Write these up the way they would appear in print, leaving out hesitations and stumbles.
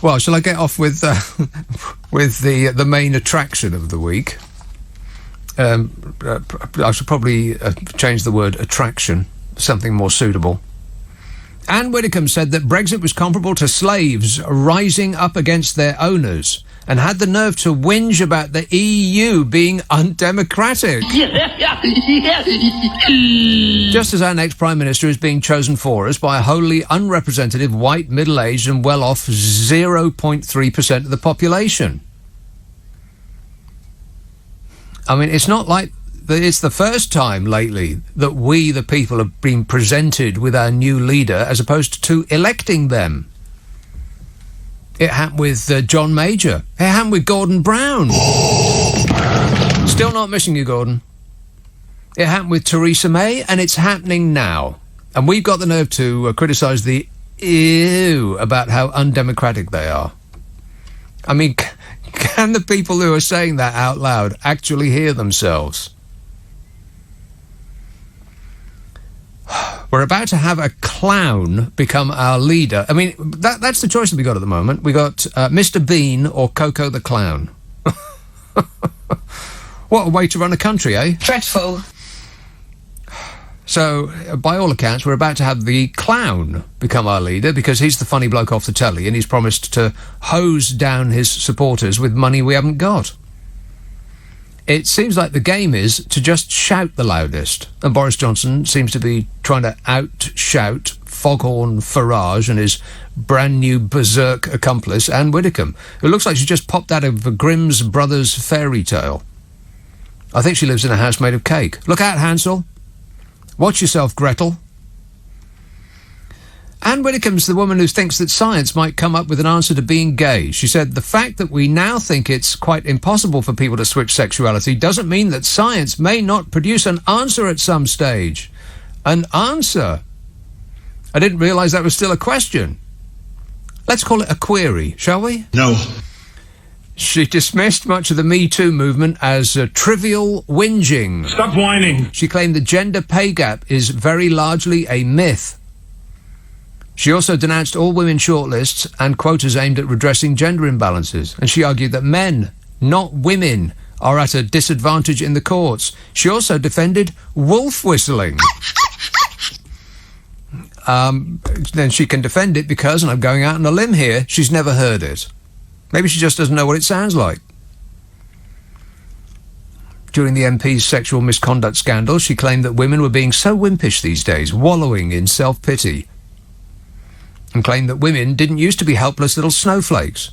Well, shall I get off with the main attraction of the week? I should probably change the word attraction, something more suitable. Anne Widdecombe said that Brexit was comparable to slaves rising up against their owners and had the nerve to whinge about the EU being undemocratic. Just as our next Prime Minister is being chosen for us by a wholly unrepresentative, white, middle-aged and well-off 0.3% of the population. I mean, it's not like it's the first time lately that we, the people, have been presented with our new leader as opposed to electing them. It happened with John Major. It happened with Gordon Brown. Still not missing you, Gordon. It happened with Theresa May, and it's happening now. And we've got the nerve to criticise the EU about how undemocratic they are. I mean, can the people who are saying that out loud actually hear themselves? We're about to have a clown become our leader. I mean, that's the choice that we got at the moment. We got Mr. Bean or Coco the Clown. What a way to run a country, eh? Dreadful. So, by all accounts, we're about to have the clown become our leader because he's the funny bloke off the telly and he's promised to hose down his supporters with money we haven't got. It seems like the game is to just shout the loudest, and Boris Johnson seems to be trying to out-shout Foghorn Farage and his brand-new berserk accomplice, Anne Widdecombe, who looks like she just popped out of a Grimm's Brothers fairy tale. I think she lives in a house made of cake. Look out, Hansel. Watch yourself, Gretel. Anne Widdecombe's the woman who thinks that science might come up with an answer to being gay. She said, the fact that we now think it's quite impossible for people to switch sexuality doesn't mean that science may not produce an answer at some stage. An answer? I didn't realise that was still a question. Let's call it a query, shall we? No. She dismissed much of the Me Too movement as trivial whinging. Stop whining. She claimed the gender pay gap is very largely a myth. She also denounced all women shortlists and quotas aimed at redressing gender imbalances, and she argued that men, not women, are at a disadvantage in the courts. She also defended wolf whistling. Then she can defend it because, and I'm going out on a limb here, she's never heard it. Maybe she just doesn't know what it sounds like. During the MP's sexual misconduct scandal, she claimed that women were being so wimpish these days, wallowing in self-pity, and claimed that women didn't used to be helpless little snowflakes.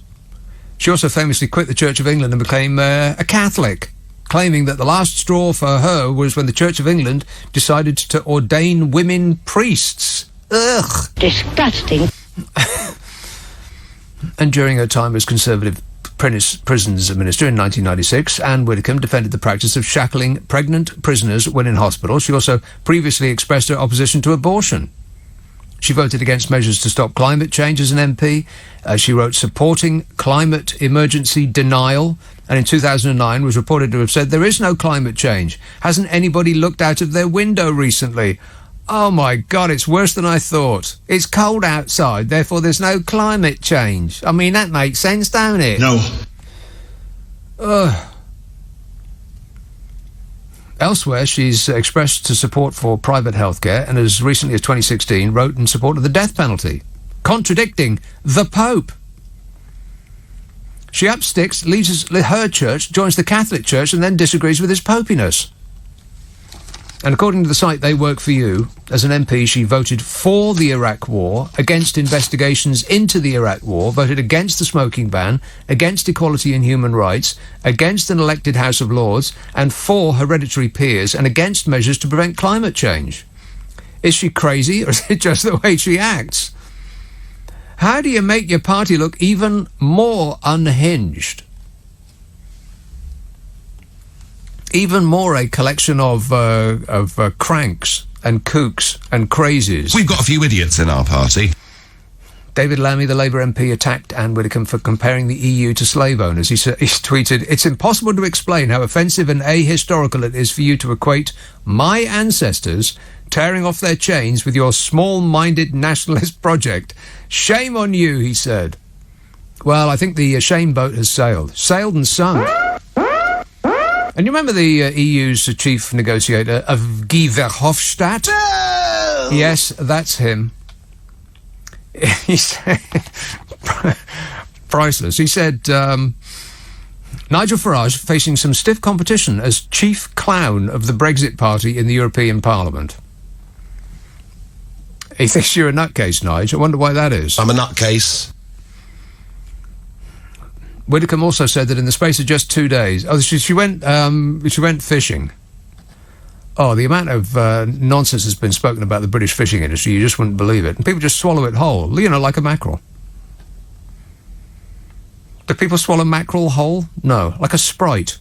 She also famously quit the Church of England and became a Catholic, claiming that the last straw for her was when the Church of England decided to ordain women priests. Ugh! Disgusting. And during her time as Conservative Prisons Minister in 1996, Anne Widdecombe defended the practice of shackling pregnant prisoners when in hospital. She also previously expressed her opposition to abortion. She voted against measures to stop climate change as an MP. She wrote supporting climate emergency denial, and in 2009 was reported to have said, there is no climate change. Hasn't anybody looked out of their window recently? Oh my God, it's worse than I thought. It's cold outside, therefore there's no climate change. I mean, that makes sense, don't it? No. Elsewhere, she's expressed support for private healthcare and as recently as 2016 wrote in support of the death penalty, contradicting the Pope. She ups sticks, leaves her church, joins the Catholic Church and then disagrees with his popiness. And according to the site They Work For You, as an MP, she voted for the Iraq War, against investigations into the Iraq War, voted against the smoking ban, against equality and human rights, against an elected House of Lords, and for hereditary peers, and against measures to prevent climate change. Is she crazy, or is it just the way she acts? How do you make your party look even more unhinged? Even more a collection of cranks and kooks and crazies. We've got a few idiots in our party. David Lammy, the Labour MP, attacked Anne Widdecombe for comparing the EU to slave owners. He tweeted, "It's impossible to explain how offensive and ahistorical it is for you to equate my ancestors tearing off their chains with your small-minded nationalist project. Shame on you," he said. Well, I think the shame boat has sailed. Sailed and sunk. And you remember the EU's chief negotiator, Guy Verhofstadt? No! Yes, that's him. He said... priceless. He said, Nigel Farage facing some stiff competition as chief clown of the Brexit party in the European Parliament. He thinks you're a nutcase, Nigel. I wonder why that is. I'm a nutcase. Widdicombe also said that in the space of just 2 days... Oh, she went fishing. Oh, the amount of nonsense has been spoken about the British fishing industry, you just wouldn't believe it. And people just swallow it whole, you know, like a mackerel. Do people swallow mackerel whole? No, like a Sprite.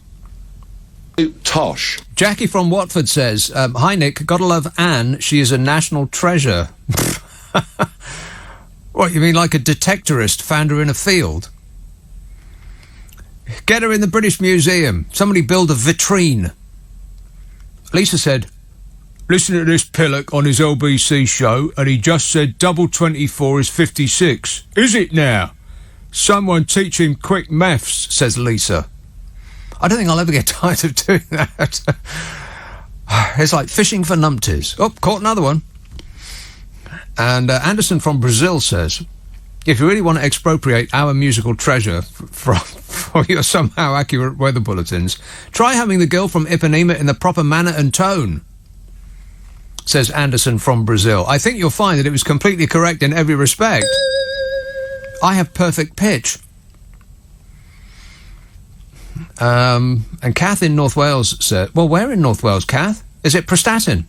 Tosh. Jackie from Watford says, hi, Nick, gotta love Anne. She is a national treasure. What, you mean like a detectorist found her in a field? Get her in the British Museum. Somebody build a vitrine. Lisa said, listen to this pillock on his LBC show, and he just said double 24 is 56. Is it now? Someone teach him quick maths, says Lisa. I don't think I'll ever get tired of doing that. It's like fishing for numpties. Oh, caught another one. And Anderson from Brazil says, if you really want to expropriate our musical treasure for your somehow accurate weather bulletins, try having the girl from Ipanema in the proper manner and tone, says Anderson from Brazil. I think you'll find that it was completely correct in every respect. I have perfect pitch. And Kath in North Wales said, well, where in North Wales, Kath? Is it Prestatyn?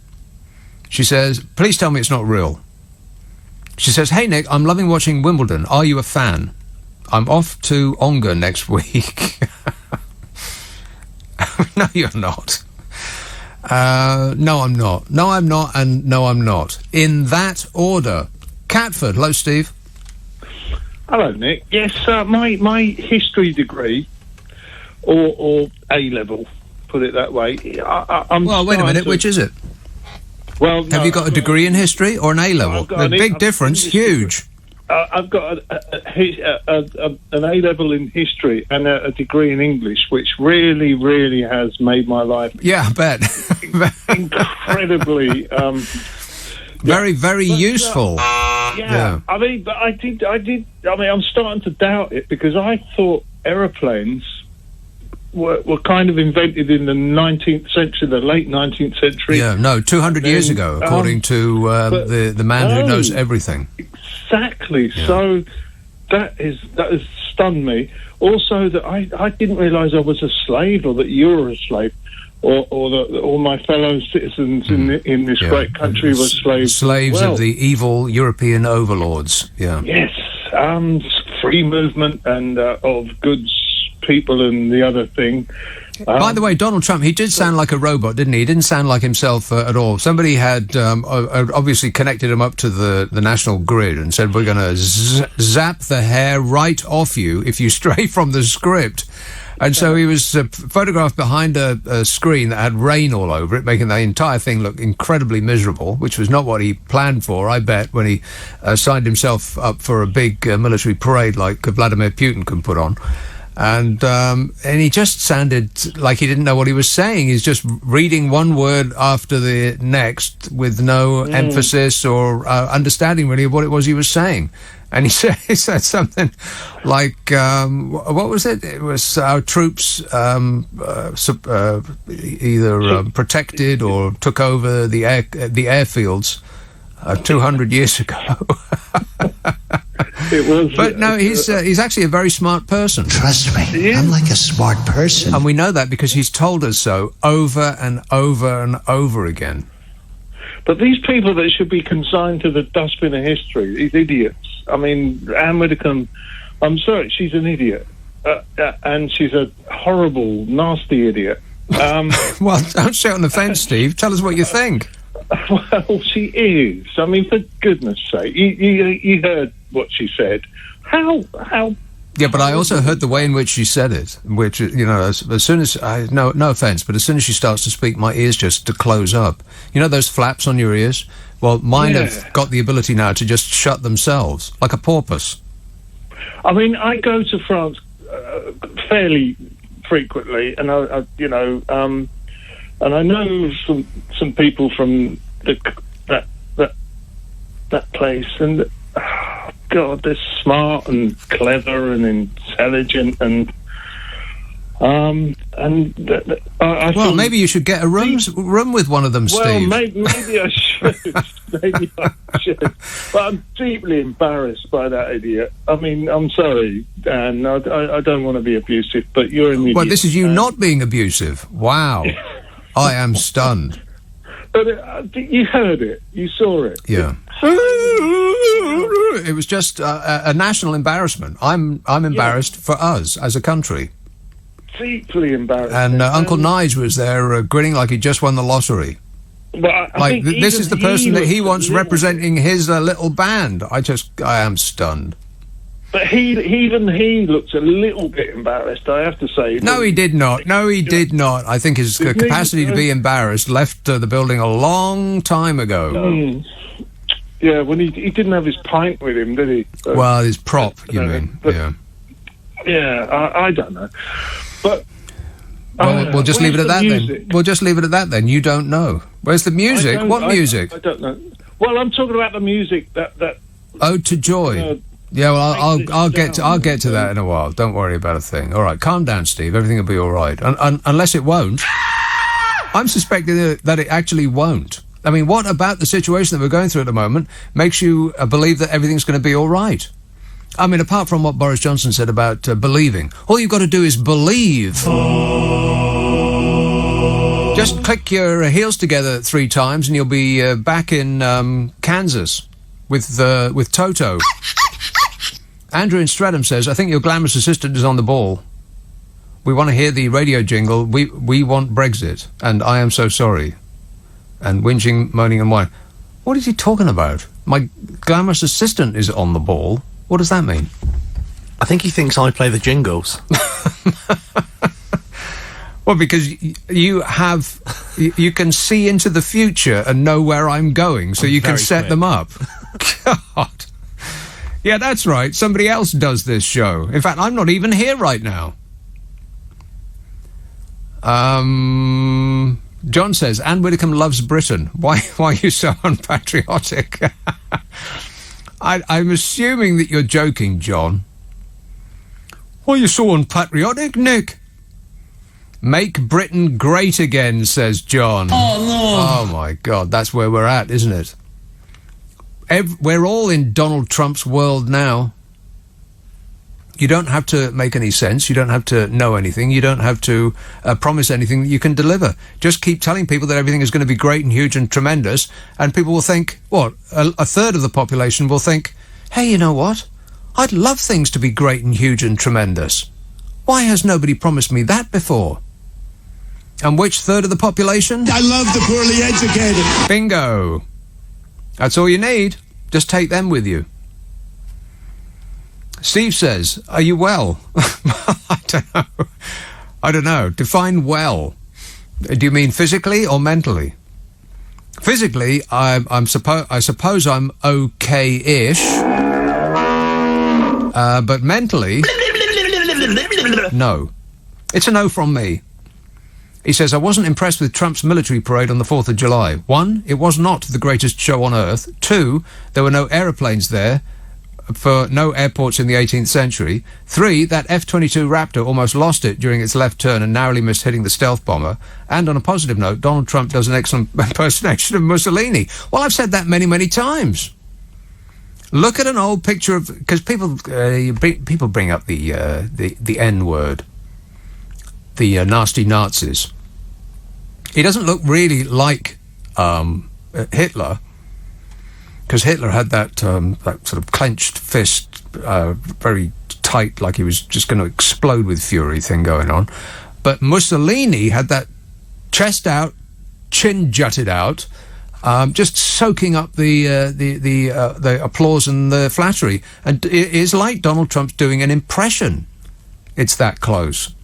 She says, please tell me it's not real. She says, hey, Nick, I'm loving watching Wimbledon. Are you a fan? I'm off to Ongar next week. No, you're not. No, I'm not. No, I'm not, and no, I'm not. In that order. Catford. Hello, Steve. Hello, Nick. Yes, my history degree, or A-level, put it that way. I'm well, wait a minute. Which is it? Well, have you got a degree in history or an A-level? A big difference. Huge. I've got an A-level in history and a degree in English, which really, really has made my life. Yeah, I bet. Incredibly. Very, very useful. Yeah, I mean, but I did. I mean, I'm starting to doubt it because I thought aeroplanes were kind of invented in the 19th century, the late 19th century. Yeah, no, 200 years ago, according to the man who knows everything. Exactly. Yeah. So that has stunned me. Also, that I didn't realise I was a slave, or that you were a slave. Or that all my fellow citizens in this great country were slaves. Slaves of the evil European overlords. Yeah. Yes, free movement and of goods, people, and the other thing. By the way, Donald Trump, he did sound like a robot, didn't he? He didn't sound like himself at all. Somebody had obviously connected him up to the national grid and said, we're going to zap the hair right off you if you stray from the script. And so he was photographed behind a screen that had rain all over it, making the entire thing look incredibly miserable, which was not what he planned for, I bet, when he signed himself up for a big military parade like Vladimir Putin can put on. And he just sounded like he didn't know what he was saying. He's just reading one word after the next with no emphasis or understanding really of what it was he was saying. And he said something like, what was it? It was our troops either protected or took over the airfields 200 years ago. It was, but no, he's actually a very smart person. Trust me, I'm like a smart person. And we know that because he's told us so over and over and over again. But these people that should be consigned to the dustbin of history, these idiots. I mean, Anne Widdecombe, I'm sorry, she's an idiot. And she's a horrible, nasty idiot. Well, don't sit on the fence, Steve. Tell us what you think. Well, she is. I mean, for goodness sake, you heard what she said. How? Yeah, but I also heard the way in which she said it, which, you know, as soon as no offense, but as soon as she starts to speak, my ears just to close up. You know those flaps on your ears? Well, mine have got the ability now to just shut themselves, like a porpoise. I mean, I go to France fairly frequently, and and I know some people from that place, and God, they're smart and clever and intelligent, and I well, maybe you should get a room with one of them, well, Steve. maybe I should. Maybe I should. But I'm deeply embarrassed by that idiot. I mean, I'm sorry, Dan. I don't want to be abusive, but you're an idiot. Well, this is you not being abusive. Wow. I am stunned. But you heard it. You saw it. Yeah. It was just a national embarrassment. I'm embarrassed for us as a country. Deeply embarrassed. And Uncle Nige was there grinning like he just won the lottery. But I think this is the person that he wants little representing his little band. I am stunned. But he looked a little bit embarrassed, I have to say. No, he did not. No, he did not. I think his capacity to be embarrassed left the building a long time ago. Yeah, when he didn't have his pint with him, did he? So, well, his prop, you mean? Yeah. Yeah, I don't know. But we'll just leave it at that then. We'll just leave it at that then. You don't know. Where's the music? What music? I don't know. Well, I'm talking about the music that Ode to Joy. Yeah, well, I'll get to that in a while. Don't worry about a thing. All right, calm down, Steve. Everything will be all right. Unless it won't. I'm suspecting that it actually won't. I mean, what about the situation that we're going through at the moment makes you believe that everything's going to be all right? I mean, apart from what Boris Johnson said about believing, all you've got to do is believe. Just click your heels together 3 times and you'll be back in Kansas with Toto. Andrew in Streatham says, I think your glamorous assistant is on the ball. We want to hear the radio jingle. We want Brexit, and I am so sorry. And whinging, moaning and whining. What is he talking about? My glamorous assistant is on the ball. What does that mean? I think he thinks I play the jingles. Well, because you can see into the future and know where I'm going, so you can set them up. God. Yeah, that's right. Somebody else does this show. In fact, I'm not even here right now. John says, Anne Widdecombe loves Britain. Why are you so unpatriotic? I'm assuming that you're joking, John. Why are you so unpatriotic, Nick? Make Britain great again, says John. Oh, no. Oh, my God. That's where we're at, isn't it? We're all in Donald Trump's world now. You don't have to make any sense. You don't have to know anything. You don't have to promise anything that you can deliver. Just keep telling people that everything is going to be great and huge and tremendous, and people will think, a third of the population will think, hey, you know what? I'd love things to be great and huge and tremendous. Why has nobody promised me that before? And which third of the population? I love the poorly educated. Bingo. That's all you need. Just take them with you. Steve says, are you well? I don't know. Define well. Do you mean physically or mentally? Physically, I suppose I'm okay-ish. But mentally, no. It's a no from me. He says, I wasn't impressed with Trump's military parade on the 4th of July. 1, it was not the greatest show on earth. 2, there were no aeroplanes there for no airports in the 18th century. 3, that F-22 Raptor almost lost it during its left turn and narrowly missed hitting the stealth bomber. And on a positive note, Donald Trump does an excellent impersonation of Mussolini. Well, I've said that many, many times. Look at an old picture of... Because people bring up the N-word. The nasty Nazis. He doesn't look really like Hitler, because Hitler had that sort of clenched fist, very tight, like he was just going to explode with fury thing going on. But Mussolini had that chest out, chin jutted out, just soaking up the applause and the flattery. And it is like Donald Trump's doing an impression. It's that close.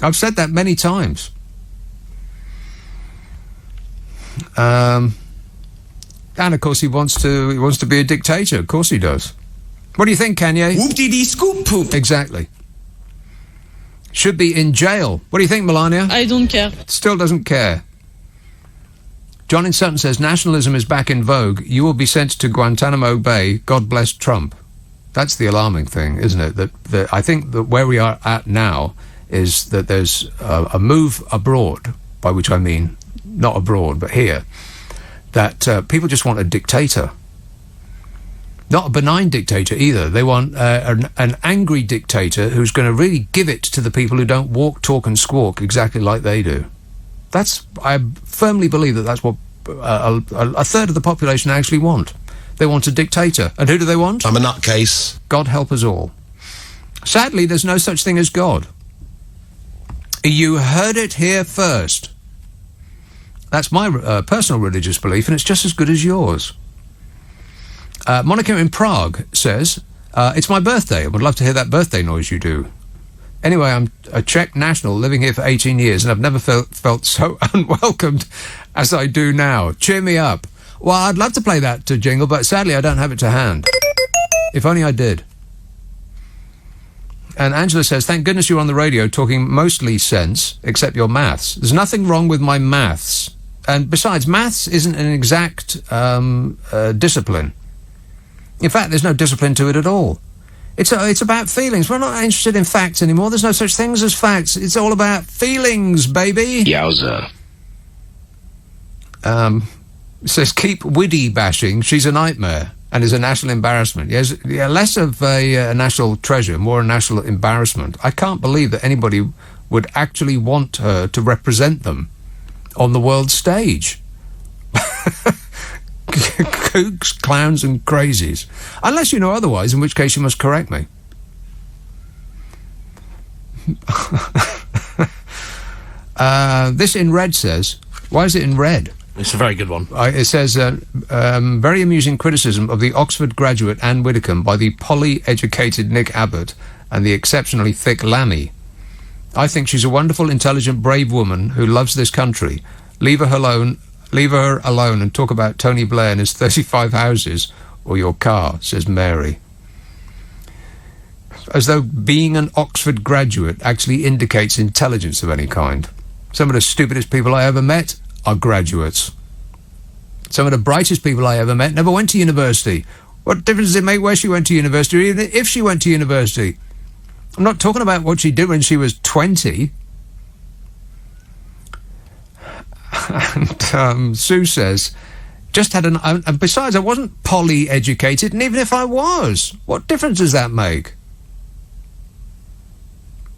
I've said that many times. And of course he wants to be a dictator. Of course he does. What do you think, Kanye? Whoop-dee-dee scoop poop. Exactly. Should be in jail. What do you think, Melania? I don't care. Still doesn't care. John in Sutton says, nationalism is back in vogue. You will be sent to Guantanamo Bay. God bless Trump. That's the alarming thing, isn't it? That I think that where we are at now is that there's a move abroad, by which I mean not abroad, but here, that people just want a dictator. Not a benign dictator either. They want an angry dictator who's going to really give it to the people who don't walk, talk and squawk exactly like they do. I firmly believe that that's what a third of the population actually want. They want a dictator. And who do they want? I'm a nutcase. God help us all. Sadly, there's no such thing as God. You heard it here first. That's my personal religious belief, and it's just as good as yours. Monica in Prague says, it's my birthday. I would love to hear that birthday noise you do. Anyway, I'm a Czech national living here for 18 years, and I've never felt so unwelcomed as I do now. Cheer me up. Well, I'd love to play that jingle, but sadly I don't have it to hand. If only I did. And Angela says, thank goodness you're on the radio talking mostly sense, except your maths. There's nothing wrong with my maths. And besides, maths isn't an exact discipline. In fact, there's no discipline to it at all. It's about feelings. We're not interested in facts anymore. There's no such things as facts. It's all about feelings, baby. Yowza. It says, keep Widdy bashing. She's a nightmare and is a national embarrassment. Yes, yeah, less of a national treasure, more a national embarrassment. I can't believe that anybody would actually want her to represent them on the world stage. Kooks, clowns and crazies. Unless you know otherwise, in which case you must correct me. This in red says, why is it in red? It's a very good one. It says, very amusing criticism of the Oxford graduate Anne Widdecombe by the poly-educated Nick Abbott and the exceptionally thick Lammy. I think she's a wonderful, intelligent, brave woman who loves this country. Leave her alone and talk about Tony Blair and his 35 houses or your car, says Mary. As though being an Oxford graduate actually indicates intelligence of any kind. Some of the stupidest people I ever met are graduates. Some of the brightest people I ever met never went to university. What difference does it make where she went to university, or even if she went to university? I'm not talking about what she did when she was 20. And Sue says, just had and besides, I wasn't poly-educated, and even if I was, what difference does that make?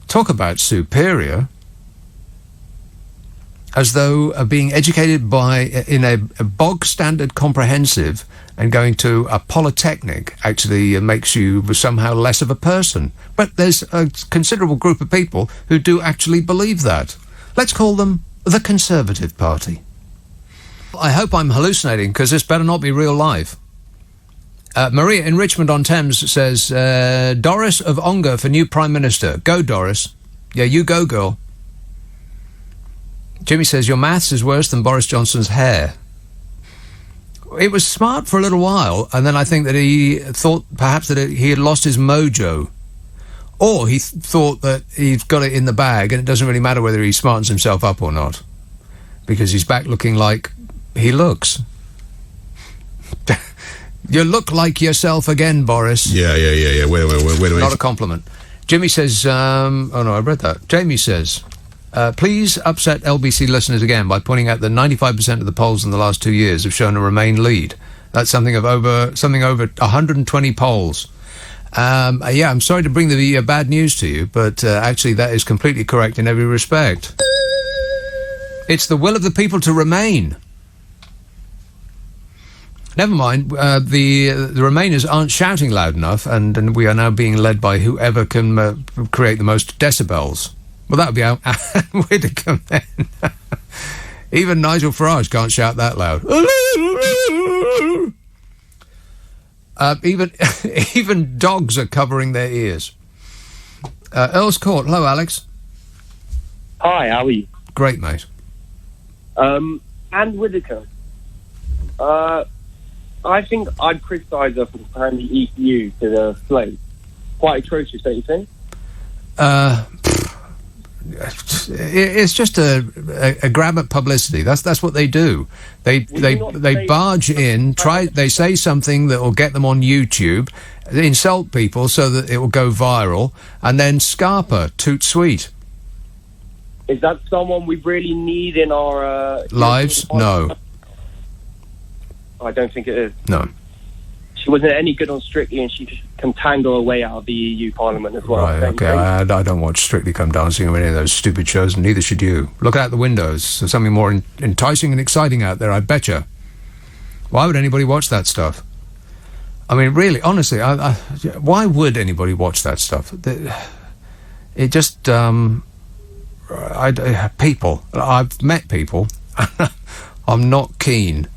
Talk about superior. As though being educated in a bog standard comprehensive and going to a polytechnic actually makes you somehow less of a person. But there's a considerable group of people who do actually believe that. Let's call them the Conservative Party. I hope I'm hallucinating, because this better not be real life. Maria in Richmond-on-Thames says, Doris of Ongar for new Prime Minister. Go, Doris. Yeah, you go, girl. Jimmy says, your maths is worse than Boris Johnson's hair. It was smart for a little while, and then I think that he thought perhaps that he had lost his mojo. Or he thought that he's got it in the bag, and it doesn't really matter whether he smartens himself up or not, because he's back looking like he looks. You look like yourself again, Boris. Yeah. Wait a minute. Not a compliment. Jimmy says, oh no, I read that. Jamie says, please upset LBC listeners again by pointing out that 95% of the polls in the last 2 years have shown a Remain lead. That's something over 120 polls. Yeah, I'm sorry to bring the bad news to you, but actually that is completely correct in every respect. It's the will of the people to remain. Never mind, the Remainers aren't shouting loud enough, and we are now being led by whoever can create the most decibels. Well, that would be Anne Widdecombe then. Even Nigel Farage can't shout that loud. Even dogs are covering their ears. Earl's Court. Hello, Alex. Hi, how are you? Great, mate. Anne Widdecombe. I think I'd criticise her for comparing the EU to the slave. Quite atrocious, don't you think? It's just a grab at publicity. That's what they do. They barge in, they say something that will get them on YouTube, they insult people so that it will go viral, and then scarper, toot sweet. Is that someone we really need in our lives? No. I don't think it is. No. She wasn't any good on Strictly, and she can tangle her way out of the EU Parliament as well. Right, okay. I don't watch Strictly Come Dancing or any of those stupid shows, and neither should you. Look out the windows. There's something more enticing and exciting out there, I betcha. Why would anybody watch that stuff? I mean, really, honestly, why would anybody watch that stuff? It just... people. I've met people. I'm not keen.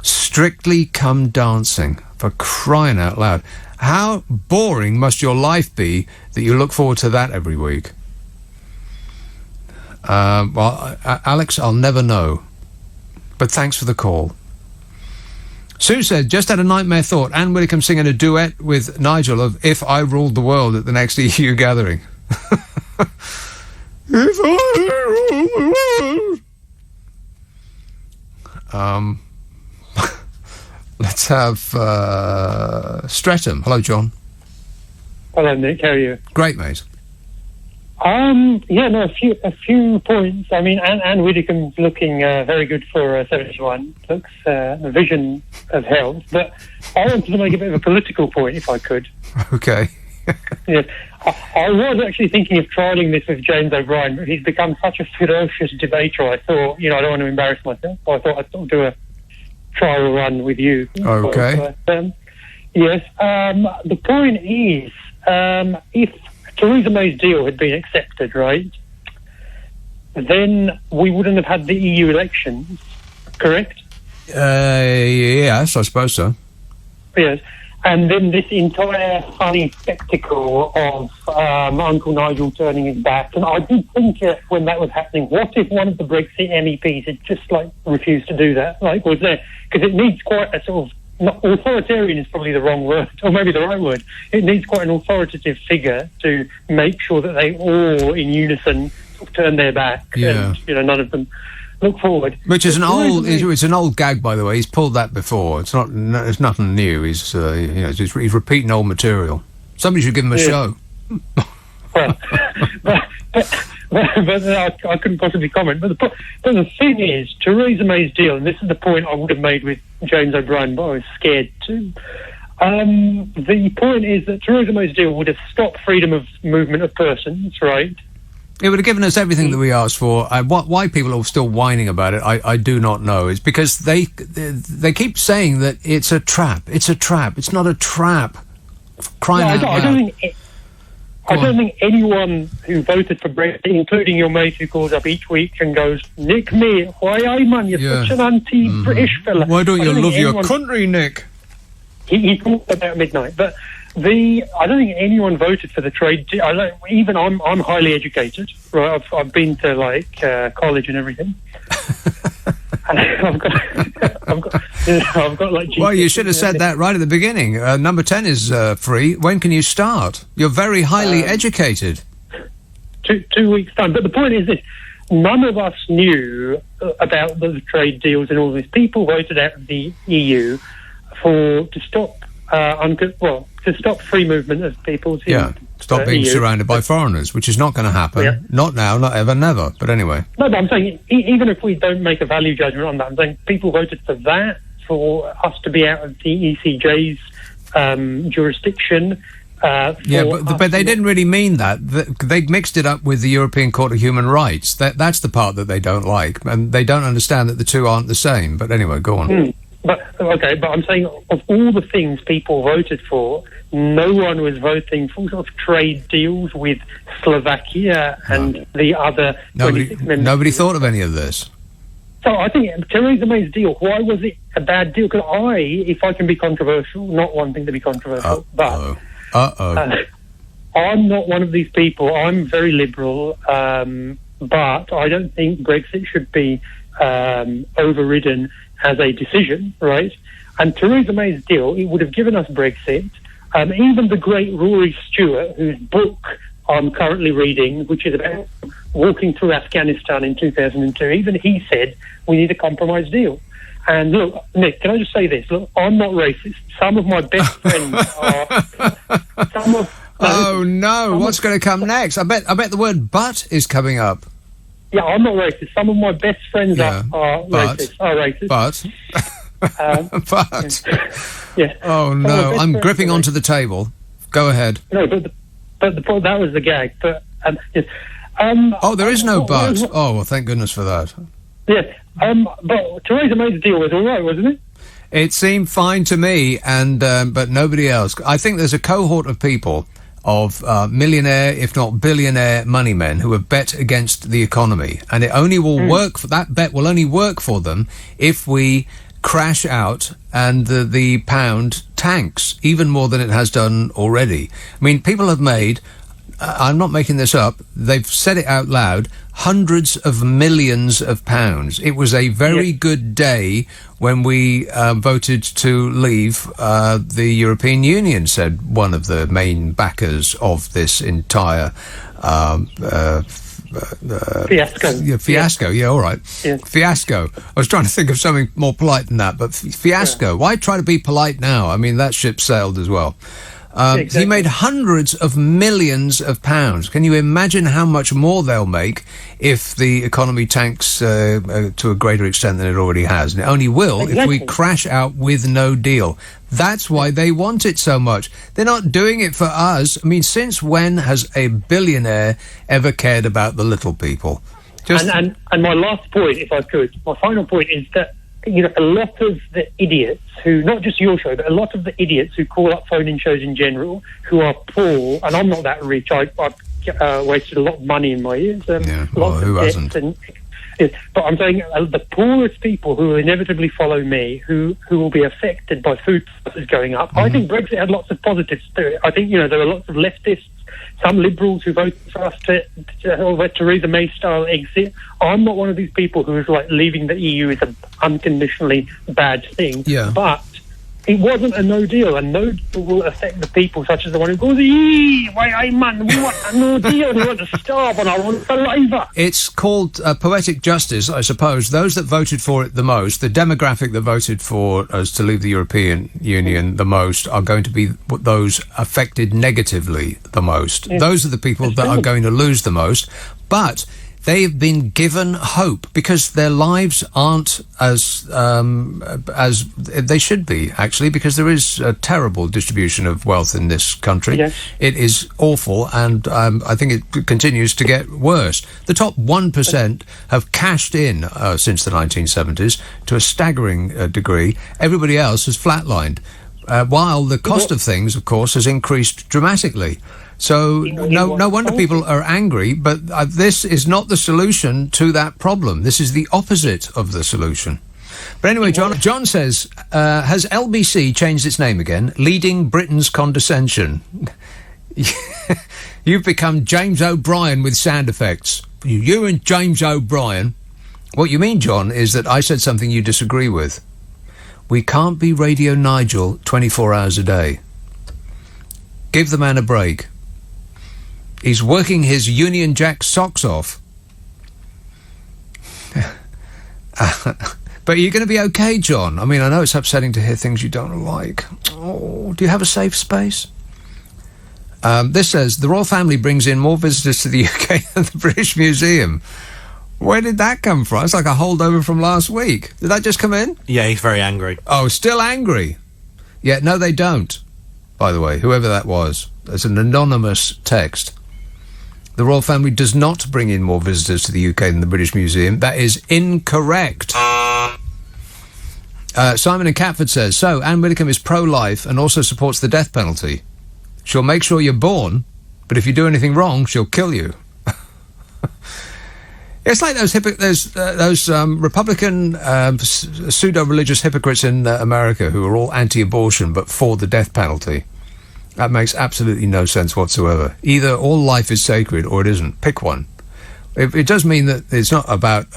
Strictly Come Dancing, for crying out loud. How boring must your life be that you look forward to that every week? Well, Alex, I'll never know. But thanks for the call. Sue said, just had a nightmare thought. Anne Widdecombe singing a duet with Nigel of If I Ruled the World at the next EU gathering. If I ruled the world. Let's have Streatham. Hello, John. Hello, Nick. How are you? Great, mate. A few points. I mean, Anne Widdecombe's looking very good for 71. Looks a vision of health. But I wanted to make a bit of a political point, if I could. Okay. Yes. I was actually thinking of trialling this with James O'Brien, but he's become such a ferocious debater. I thought, I don't want to embarrass myself. So I thought I'd sort of do a trial run with you. Okay. Yes. The point is, if Theresa May's deal had been accepted, right, then we wouldn't have had the EU elections, correct? Yes, I suppose so. Yes. And then this entire funny spectacle of Uncle Nigel turning his back. And I did think when that was happening, what if one of the Brexit MEPs had just, refused to do that? Was there... Because it needs quite a sort of... Not, authoritarian is probably the wrong word, or maybe the right word. It needs quite an authoritative figure to make sure that they all, in unison, sort of turn their back. Yeah. And, none of them... look forward. Which is it's an old gag, by the way. He's pulled that before. It's nothing new. He's he's repeating old material. Somebody should give him a show. Well, but I couldn't possibly comment. But the thing is, Theresa May's deal, and this is the point I would have made with James O'Brien, but I was scared to. The point is that Theresa May's deal would have stopped freedom of movement of persons, right? It would have given us everything that we asked for. Why people are still whining about it, I do not know. It's because they keep saying that it's a trap. It's a trap. It's not a trap. Crying out loud. I don't think anyone who voted for Brexit, including your mate who calls up each week and goes, Nick, mate, why man? You're such an anti-British fella. Why don't you love your country, Nick? He called about midnight, but I don't think anyone voted for the trade deal. I'm highly educated, right? I've been to college and everything. And I've got Well, you should have said that right at the beginning. Number 10 is free. When can you start? You're very highly educated. 2 weeks' time. But the point is this: none of us knew about the trade deals and all this. People voted out of the EU to stop free movement of people. Stop being surrounded by foreigners, which is not going to happen. Yeah. Not now, not ever, never. But anyway. No, but I'm saying, even if we don't make a value judgment on that, I'm saying people voted for that, for us to be out of the ECJ's jurisdiction. But they didn't really mean that. They mixed it up with the European Court of Human Rights. That's the part that they don't like. And they don't understand that the two aren't the same. But anyway, go on. But I'm saying, of all the things people voted for, no one was voting for sort of trade deals with Slovakia and the other 26 members. Nobody thought of any of this. So I think Theresa May's deal, why was it a bad deal? Because if I can be controversial, not wanting to be controversial, but I'm not one of these people. I'm very liberal, but I don't think Brexit should be overridden as a decision, right? And Theresa May's deal, it would have given us Brexit. Even the great Rory Stewart, whose book I'm currently reading, which is about walking through Afghanistan in 2002, even he said we need a compromise deal. And look, Nick, can I just say this? Look, I'm not racist. Some of my best friends are... Oh no! What's going to come next? I bet the word "but" is coming up. Yeah, I'm not racist. Some of my best friends are racist. But. Yeah. Oh no! I'm gripping onto the table. Go ahead. No, but that was the gag. But yes. There is no but. Oh, well, thank goodness for that. Yes. But Theresa May's deal was all right, wasn't it? It seemed fine to me, and but nobody else. I think there's a cohort of people, of millionaire, if not billionaire, money men who have bet against the economy, and it only will work for that bet will only work for them if we crash out and the pound tanks even more than it has done already. I mean, people have made. I'm not making this up. They've said it out loud. Hundreds of millions of pounds. It was a very good day when we voted to leave the European Union, said one of the main backers of this entire fiasco. Yeah, all right. Yeah. Fiasco. I was trying to think of something more polite than that, but fiasco. Yeah. Why try to be polite now? I mean, that ship sailed as well. Exactly. He made hundreds of millions of pounds. Can you imagine how much more they'll make if the economy tanks to a greater extent than it already has? And it only will if we crash out with no deal. That's why they want it so much. They're not doing it for us. I mean, since when has a billionaire ever cared about the little people? And my last point, if I could, my final point is that, you know, a lot of the idiots who, not just your show, but a lot of the idiots who call up phone-in shows in general, who are poor, and I'm not that rich, I've wasted a lot of money in my years. Who hasn't? But I'm saying the poorest people who will inevitably follow me, who will be affected by food prices going up. I think Brexit had lots of positives to it. I think, you know, there are lots of leftists, some liberals who voted for us to Theresa May style exit. I'm not one of these people who is like leaving the EU is an unconditionally bad thing. Yeah. But it wasn't a no deal, and no deal will affect the people such as the one who goes, why, man, we want a no deal, we want to starve on our own saliva. It's called poetic justice, I suppose. Those that voted for it the most, the demographic that voted for us to leave the European Union the most, are going to be those affected negatively the most. Yes. Those are the people that are going to lose the most. But they've been given hope because their lives aren't as they should be, actually, because there is a terrible distribution of wealth in this country. Yes. It is awful, and I think it continues to get worse. The top 1% have cashed in since the 1970s to a staggering degree. Everybody else has flatlined, while the cost of things, of course, has increased dramatically. So no wonder people are angry, but this is not the solution to that problem. This is the opposite of the solution. But anyway, John says, has LBC changed its name again? Leading Britain's condescension. You've become James O'Brien with sound effects. You and James O'Brien. What you mean, John, is that I said something you disagree with. We can't be Radio Nigel 24 hours a day. Give the man a break. He's working his Union Jack socks off. But you're going to be okay, John. I mean, I know it's upsetting to hear things you don't like. Oh, do you have a safe space? This says, the royal family brings in more visitors to the UK than the British Museum. Where did that come from? It's like a holdover from last week. Did that just come in? Yeah, he's very angry. Oh, still angry? Yeah, no, they don't, by the way, whoever that was. It's an anonymous text. The royal family does not bring in more visitors to the UK than the British Museum. That is incorrect. Simon in Catford says, so Anne Widdecombe is pro-life and also supports the death penalty. She'll make sure you're born, but if you do anything wrong, she'll kill you. It's like those Republican pseudo-religious hypocrites in America who are all anti-abortion but for the death penalty. That makes absolutely no sense whatsoever. Either all life is sacred or it isn't. Pick one. It does mean that it's not about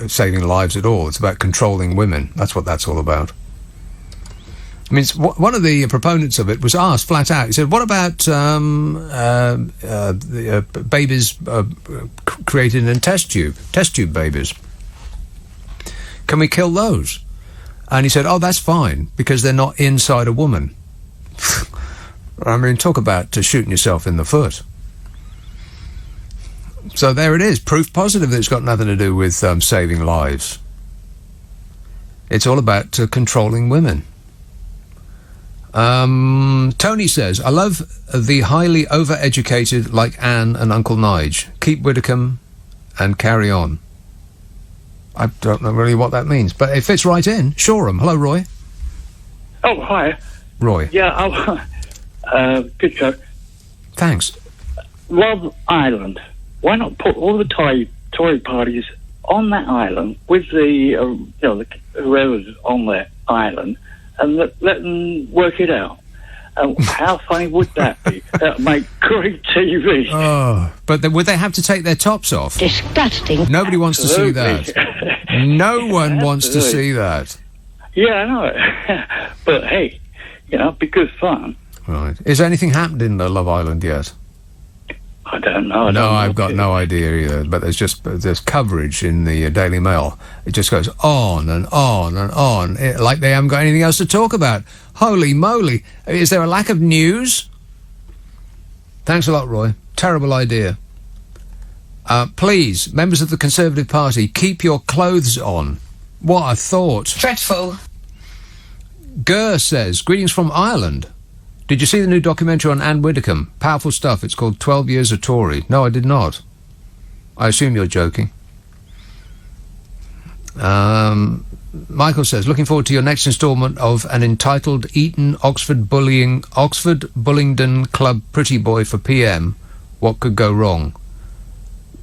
saving lives at all. It's about controlling women. That's what that's all about. I mean, one of the proponents of it was asked flat out. He said, "What about babies created in test tube babies? Can we kill those?" And he said, "Oh, that's fine because they're not inside a woman." I mean, talk about shooting yourself in the foot. So there it is, proof positive that it's got nothing to do with saving lives. It's all about controlling women. Tony says, "I love the highly over-educated like Anne and Uncle Nige. Keep Widdicombe and carry on." I don't know really what that means, but it fits right in. Shoreham. Hello, Roy. Oh, hi. Roy. Yeah, good show. Thanks. Love Island. Why not put all the Tory parties on that island with the whoever's on that island and let them work it out? How funny would that be? That would make great TV. Oh, but would they have to take their tops off? Disgusting. Nobody wants to see that. No one wants to see that. Yeah, I know. But hey, it'd be good fun. Right. Is anything happened in Love Island yet? I don't know. I've got no idea either. But there's coverage in the Daily Mail. It just goes on and on and on, like they haven't got anything else to talk about. Holy moly! Is there a lack of news? Thanks a lot, Roy. Terrible idea. Please, members of the Conservative Party, keep your clothes on. What a thought! Dreadful. Gurr says, "Greetings from Ireland. Did you see the new documentary on Anne Widdecombe? Powerful stuff. It's called 12 Years a Tory." No, I did not. I assume you're joking. Michael says, "Looking forward to your next instalment of an entitled Eton Oxford Bullingdon Club Pretty Boy for PM. What could go wrong?"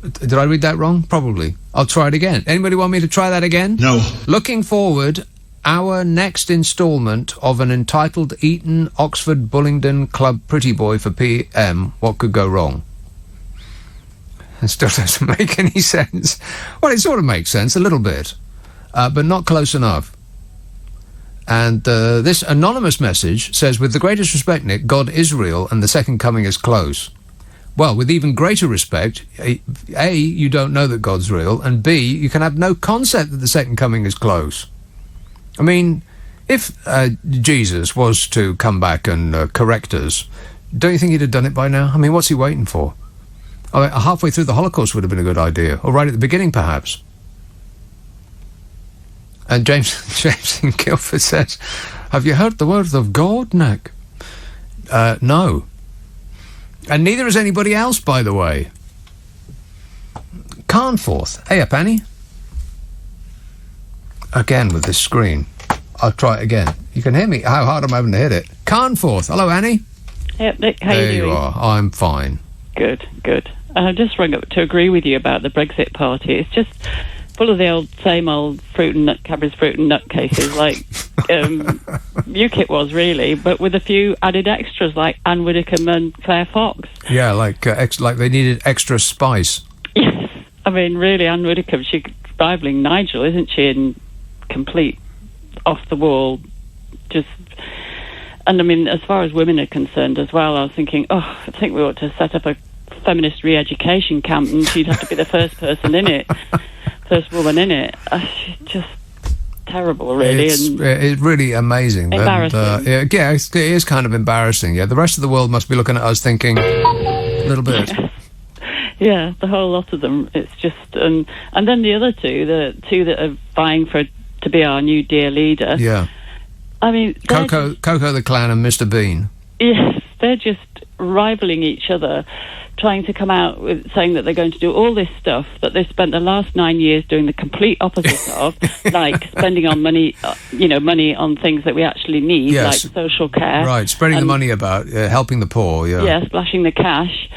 Did I read that wrong? Probably. I'll try it again. Anybody want me to try that again? No. Looking forward... our next instalment of an entitled Eton Oxford Bullingdon Club Pretty Boy for PM. What could go wrong? It still doesn't make any sense. Well, it sort of makes sense, a little bit, but not close enough. And this anonymous message says, "With the greatest respect, Nick, God is real and the second coming is close." Well, with even greater respect, A, you don't know that God's real, and B, you can have no concept that the second coming is close. I mean, if Jesus was to come back and correct us, don't you think he'd have done it by now? I mean, what's he waiting for? I mean, halfway through the Holocaust would have been a good idea, or right at the beginning, perhaps. And James in Guildford says, "Have you heard the word of God, Nick?" No. And neither has anybody else, by the way. Carnforth. Hey up, Annie. Again with this screen. I'll try it again. You can hear me. How hard I'm having to hit it. Carnforth. Hello, Annie. Yep, Nick, how you doing? There you are. I'm fine. Good. I just rang up to agree with you about the Brexit Party. It's just full of the same old Cadbury's fruit and nut cases, like UKIP was, really, but with a few added extras like Anne Widdecombe and Claire Fox. Yeah, like they needed extra spice. Yes. I mean, really, Anne Widdecombe, she's rivaling Nigel, isn't she, in complete off-the-wall, just... And, I mean, as far as women are concerned as well, I was thinking, I think we ought to set up a feminist re-education camp, and she'd have to be the first person in it, first woman in it. She's just terrible, really. It's really amazing. Embarrassing. And, it is kind of embarrassing. Yeah, the rest of the world must be looking at us thinking, a little bit. Yeah, the whole lot of them. It's just... and then the other two, the two that are vying to be our new dear leader. Yeah. I mean... Coco the Clan and Mr. Bean. Yes, they're just rivaling each other, trying to come out with saying that they're going to do all this stuff that they spent the last 9 years doing the complete opposite of, like spending on money, money on things that we actually need, yes. like social care. Right, spreading the money about, helping the poor, yeah. Yeah, splashing the cash,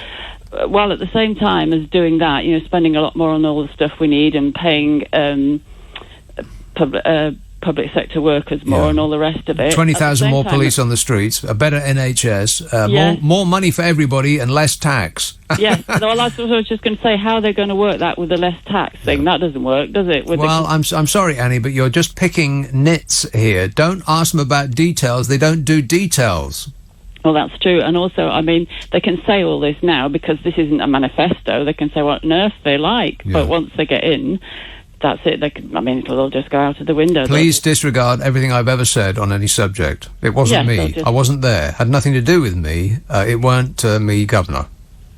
while at the same time as doing that, spending a lot more on all the stuff we need and paying public sector workers more and all the rest of it. 20,000 more police on the streets, a better NHS, more money for everybody and less tax. Yes, well, that's what I was just going to say. How they're going to work that with the less tax thing? That doesn't work, does it? I'm sorry, Annie, but you're just picking nits here. Don't ask them about details. They don't do details. Well, that's true. And also, I mean, they can say all this now because this isn't a manifesto. They can say what on earth they like. Yeah. But once they get in, that's it. It'll all just go out of the window. Please disregard everything I've ever said on any subject. It wasn't me. I wasn't there. Had nothing to do with me. It weren't me, Governor.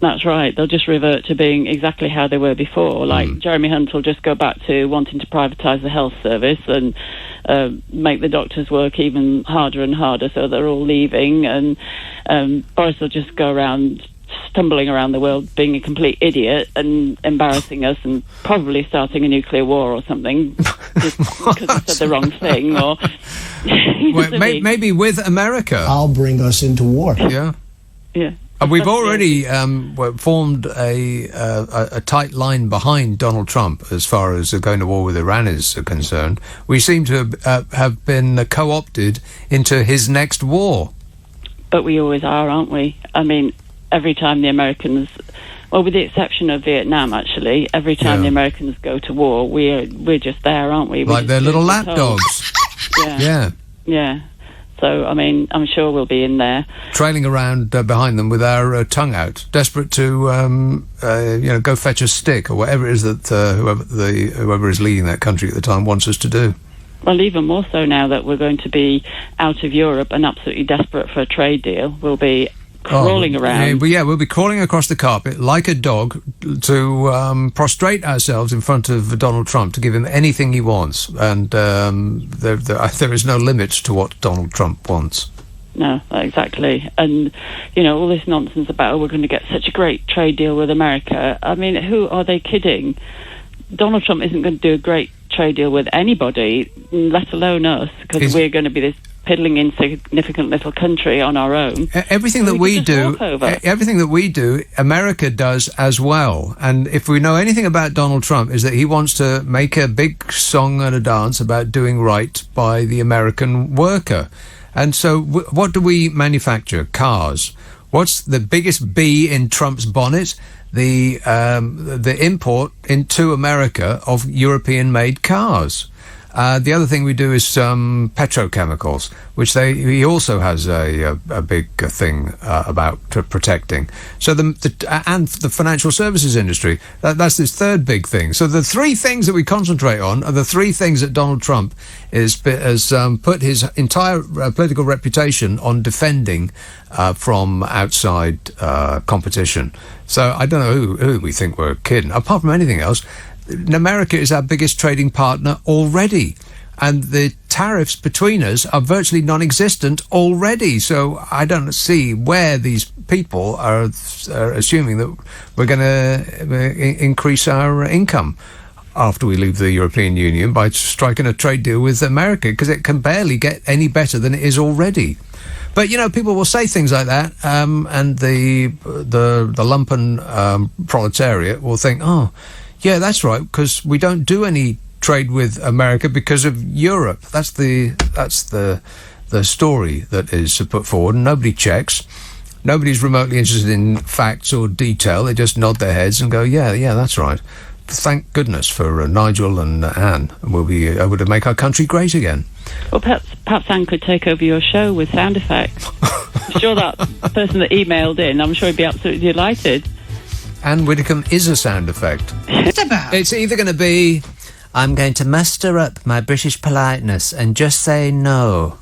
That's right. They'll just revert to being exactly how they were before. Like Jeremy Hunt will just go back to wanting to privatise the health service and make the doctors work even harder and harder, so they're all leaving. And Boris will just go around stumbling around the world being a complete idiot and embarrassing us and probably starting a nuclear war or something just because he said the wrong thing. Or maybe with America. I'll bring us into war. Yeah. Yeah. We've already formed a tight line behind Donald Trump as far as going to war with Iran is concerned. We seem to have been co-opted into his next war. But we always are, aren't we? I mean, every time the Americans, well, with the exception of Vietnam, actually, every time the Americans go to war, we're just there, aren't we? Like their little lapdogs. Yeah. So, I mean, I'm sure we'll be in there. Trailing around behind them with our tongue out, desperate to, go fetch a stick or whatever it is that whoever is leading that country at the time wants us to do. Well, even more so now that we're going to be out of Europe and absolutely desperate for a trade deal. We'll be crawling around. We'll be crawling across the carpet like a dog to prostrate ourselves in front of Donald Trump to give him anything he wants. And there is no limit to what Donald Trump wants. No, exactly. And, all this nonsense about, we're going to get such a great trade deal with America. I mean, who are they kidding? Donald Trump isn't going to do a great trade deal with anybody, let alone us, because we're going to be this piddling insignificant little country on our own. Everything that we do, America does as well. And if we know anything about Donald Trump, is that he wants to make a big song and a dance about doing right by the American worker. And so what do we manufacture? Cars. What's the biggest bee in Trump's bonnet? The import into America of European-made cars. The other thing we do is petrochemicals, which he also has a big thing about protecting. So and the financial services industry, that's this third big thing. So the three things that we concentrate on are the three things that Donald Trump has put his entire political reputation on defending from outside competition. So I don't know who we think we're kidding. Apart from anything else, America is our biggest trading partner already, and the tariffs between us are virtually non-existent already. So I don't see where these people are assuming that we're going to increase our income after we leave the European Union by striking a trade deal with America, because it can barely get any better than it is already. But, people will say things like that, and the lumpen proletariat will think, oh, yeah, that's right, because we don't do any trade with America because of Europe. That's the story that is put forward, and nobody checks. Nobody's remotely interested in facts or detail. They just nod their heads and go, yeah, that's right. Thank goodness for Nigel and Anne, and we'll be able to make our country great again. Well, perhaps Anne could take over your show with sound effects. I'm sure that person that emailed in, I'm sure he'd be absolutely delighted. Anne Widdecombe is a sound effect. It's either going to be, I'm going to muster up my British politeness and just say no.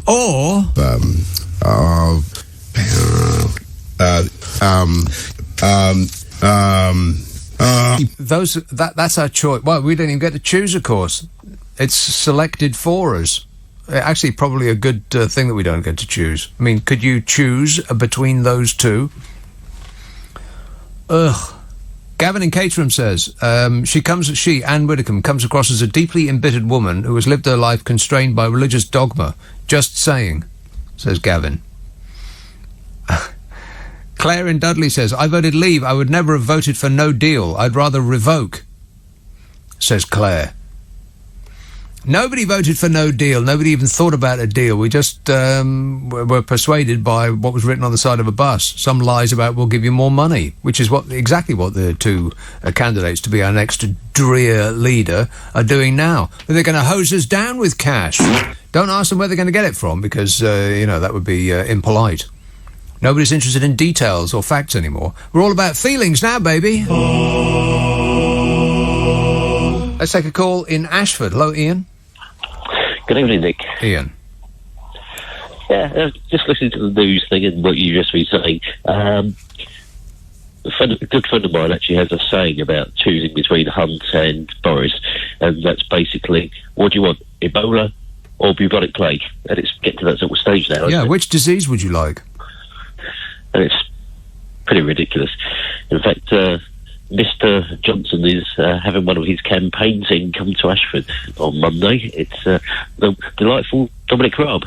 Or... that's our choice. Well, we don't even get to choose, of course. It's selected for us. Actually, probably a good thing that we don't get to choose. I mean, could you choose between those two? Ugh. Gavin in Caterham says, Anne Widdecombe, comes across as a deeply embittered woman who has lived her life constrained by religious dogma. Just saying, says Gavin. Claire in Dudley says, I voted Leave. I would never have voted for no deal. I'd rather revoke. says Claire. Nobody voted for no deal. Nobody even thought about a deal. We just were persuaded by what was written on the side of a bus. Some lies about we'll give you more money, which is exactly what the two candidates to be our next drear leader are doing now. But they're going to hose us down with cash. Don't ask them where they're going to get it from because, that would be impolite. Nobody's interested in details or facts anymore. We're all about feelings now, baby. Let's take a call in Ashford. Hello, Ian. Good evening, Nick. Ian. Yeah, just listening to the news thing and what you just been saying. A good friend of mine actually has a saying about choosing between Hunt and Boris, and that's basically, what do you want, Ebola or bubonic plague? And it's getting to that sort of stage now. Yeah, which disease would you like? And it's pretty ridiculous. In fact, Mr. Johnson is having one of his campaign team come to Ashford on Monday. It's the delightful Dominic Raab.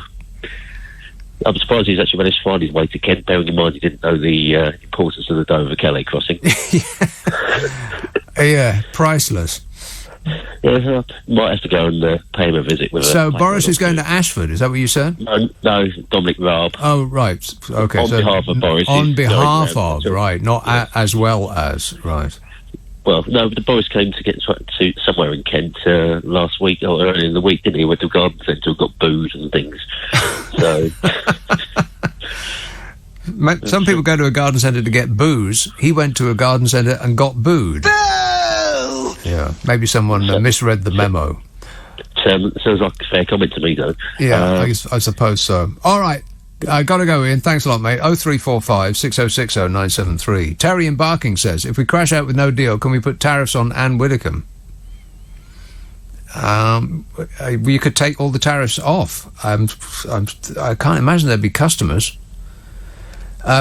I'm surprised he's actually managed to find his way to Kent, bearing in mind he didn't know the importance of the Dover-Calais crossing. Yeah, priceless. Yeah, might have to go and pay him a visit. So Boris is going to Ashford, is that what you said? No, Dominic Raab. Oh, right. Okay. On behalf of Boris. On behalf of, right, not as well as, right. Well, no, but Boris came to get to somewhere in Kent last week, or earlier in the week, didn't he? Went to a garden centre and got booed and things. So... Some people go to a garden centre to get booze. He went to a garden centre and got booed. Yeah, maybe someone misread the memo. Sounds like a fair comment to me, though. Yeah, I suppose so. All right, I got to go, Ian. Thanks a lot, mate. 0345 6060 973. Terry in Barking says, if we crash out with no deal, can we put tariffs on Anne Widdecombe? You could take all the tariffs off. I can't imagine there'd be customers.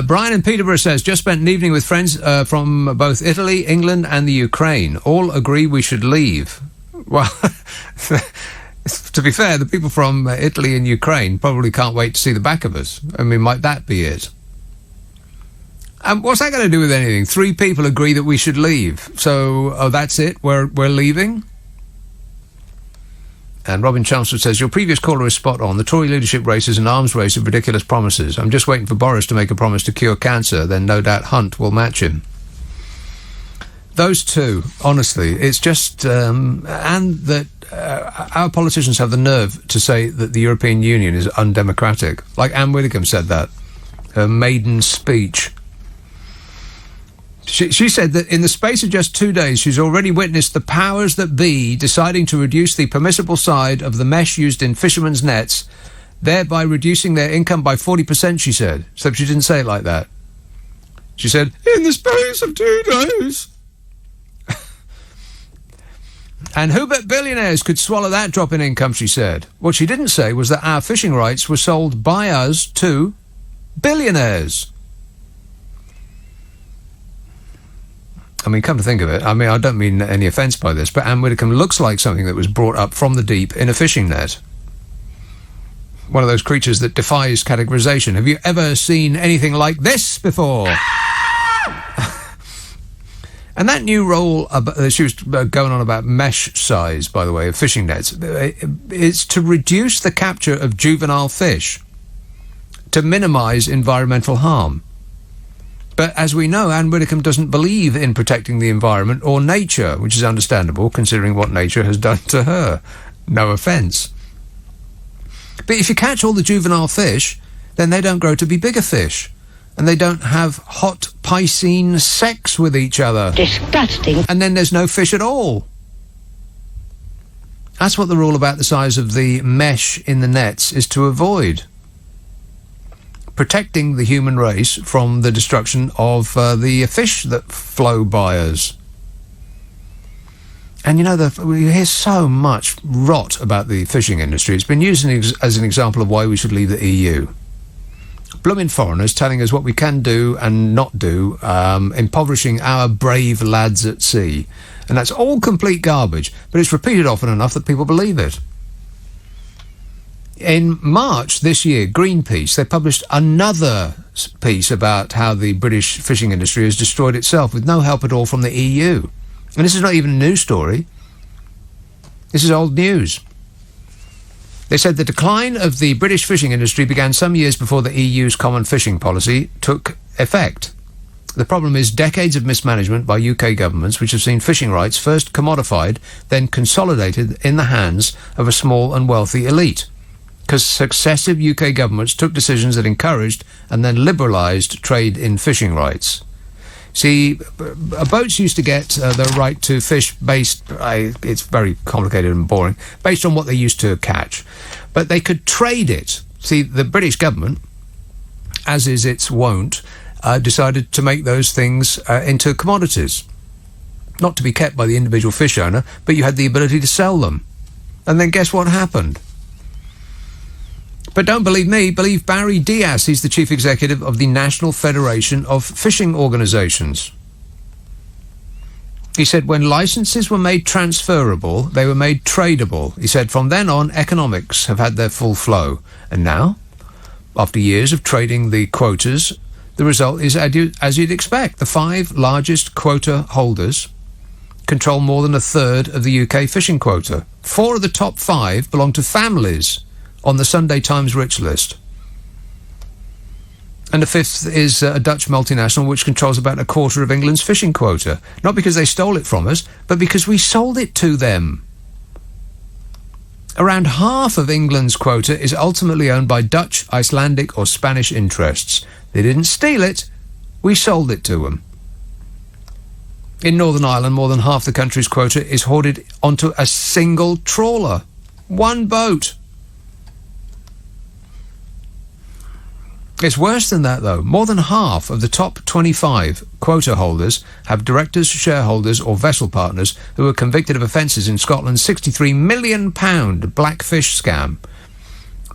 Brian in Peterborough says, just spent an evening with friends from both Italy, England and the Ukraine. All agree we should leave. Well, to be fair, the people from Italy and Ukraine probably can't wait to see the back of us. I mean, might that be it? What's that going to do with anything? 3 people agree that we should leave. So, that's it? We're leaving? And Robin Chelmsford says, your previous caller is spot on. The Tory leadership race is an arms race of ridiculous promises. I'm just waiting for Boris to make a promise to cure cancer, then no doubt Hunt will match him. Those two, honestly, it's just... and that our politicians have the nerve to say that the European Union is undemocratic. Like Anne Widdecombe said that. Her maiden speech. She said that in the space of just 2 days, she's already witnessed the powers that be deciding to reduce the permissible side of the mesh used in fishermen's nets, thereby reducing their income by 40%, she said. Except she didn't say it like that. She said, in the space of 2 days. And who but billionaires could swallow that drop in income, she said. What she didn't say was that our fishing rights were sold by us to billionaires. I mean, come to think of it, I don't mean any offence by this, but Anne Widdecombe looks like something that was brought up from the deep in a fishing net. One of those creatures that defies categorisation. Have you ever seen anything like this before? And that new role, she was going on about mesh size, by the way, of fishing nets, it's to reduce the capture of juvenile fish, to minimise environmental harm. But as we know, Anne Widdecombe doesn't believe in protecting the environment or nature, which is understandable considering what nature has done to her. No offence. But if you catch all the juvenile fish, then they don't grow to be bigger fish. And they don't have hot piscine sex with each other. Disgusting. And then there's no fish at all. That's what the rule about the size of the mesh in the nets is to avoid. Protecting the human race from the destruction of the fish that flow by us. And you know, we hear so much rot about the fishing industry. It's been used as an example of why we should leave the EU. Blooming foreigners telling us what we can do and not do, impoverishing our brave lads at sea. And that's all complete garbage, but it's repeated often enough that people believe it. In March this year, Greenpeace, they published another piece about how the British fishing industry has destroyed itself with no help at all from the EU. And this is not even a news story. This is old news. They said the decline of the British fishing industry began some years before the EU's common fishing policy took effect. The problem is decades of mismanagement by UK governments, which have seen fishing rights first commodified, then consolidated in the hands of a small and wealthy elite. Because successive UK governments took decisions that encouraged and then liberalised trade in fishing rights. See, boats used to get the right to fish based, it's very complicated and boring, based on what they used to catch. But they could trade it. See, the British government, as is its wont, decided to make those things into commodities. Not to be kept by the individual fish owner, but you had the ability to sell them. And then guess what happened? But don't believe me, believe Barry Diaz. He's the chief executive of the National Federation of Fishing Organisations. He said when licences were made transferable, they were made tradable. He said from then on, economics have had their full flow. And now, after years of trading the quotas, the result is as you'd expect. The 5 largest quota holders control more than a third of the UK fishing quota. 4 of the top 5 belong to families on the Sunday Times rich list. And the 5th is a Dutch multinational which controls about a quarter of England's fishing quota. Not because they stole it from us, but because we sold it to them. Around half of England's quota is ultimately owned by Dutch, Icelandic or Spanish interests. They didn't steal it, we sold it to them. In Northern Ireland, more than half the country's quota is hoarded onto a single trawler. One boat. It's worse than that, though. More than half of the top 25 quota holders have directors, shareholders or vessel partners who were convicted of offences in Scotland's £63 million blackfish scam.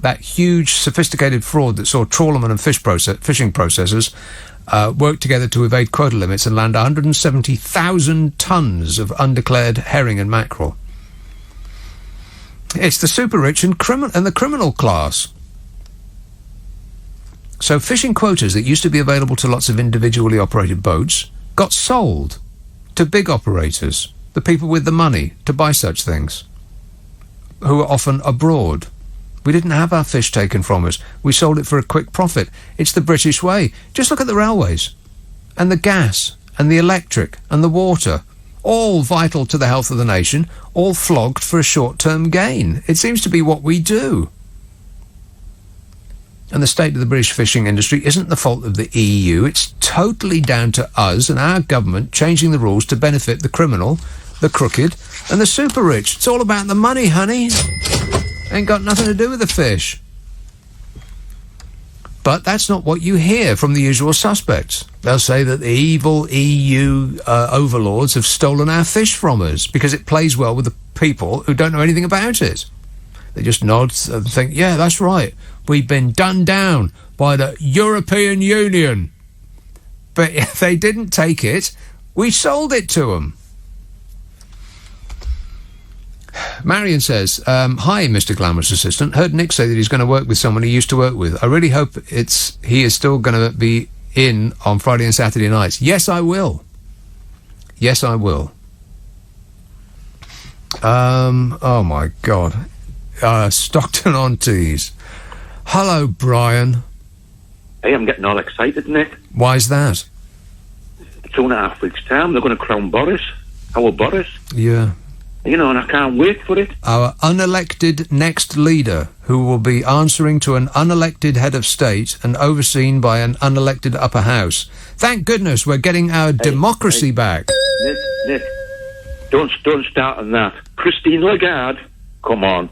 That huge, sophisticated fraud that saw trawlermen and fishing processors work together to evade quota limits and land 170,000 tonnes of undeclared herring and mackerel. It's the super-rich and the criminal class. So fishing quotas that used to be available to lots of individually operated boats got sold to big operators, the people with the money to buy such things, who were often abroad. We didn't have our fish taken from us. We sold it for a quick profit. It's the British way. Just look at the railways and the gas and the electric and the water, all vital to the health of the nation, all flogged for a short-term gain. It seems to be what we do. And the state of the British fishing industry isn't the fault of the EU. It's totally down to us and our government changing the rules to benefit the criminal, the crooked, and the super-rich. It's all about the money, honey. Ain't got nothing to do with the fish. But that's not what you hear from the usual suspects. They'll say that the evil EU overlords have stolen our fish from us because it plays well with the people who don't know anything about it. They just nod and think, yeah, that's right. We've been done down by the European Union. But if they didn't take it, we sold it to them. Marion says, hi, Mr. Glamorous Assistant. Heard Nick say that he's going to work with someone he used to work with. I really hope he is still going to be in on Friday and Saturday nights. Yes, I will. Yes, I will. Oh, my God. Stockton-on-Tees. Hello, Brian. Hey, I'm getting all excited, Nick. Why's that? 2.5 weeks' time, they're going to crown Boris. Our Boris. Yeah. You know, and I can't wait for it. Our unelected next leader, who will be answering to an unelected head of state and overseen by an unelected upper house. Thank goodness we're getting our democracy back. Nick, don't start on that. Christine Lagarde, come on.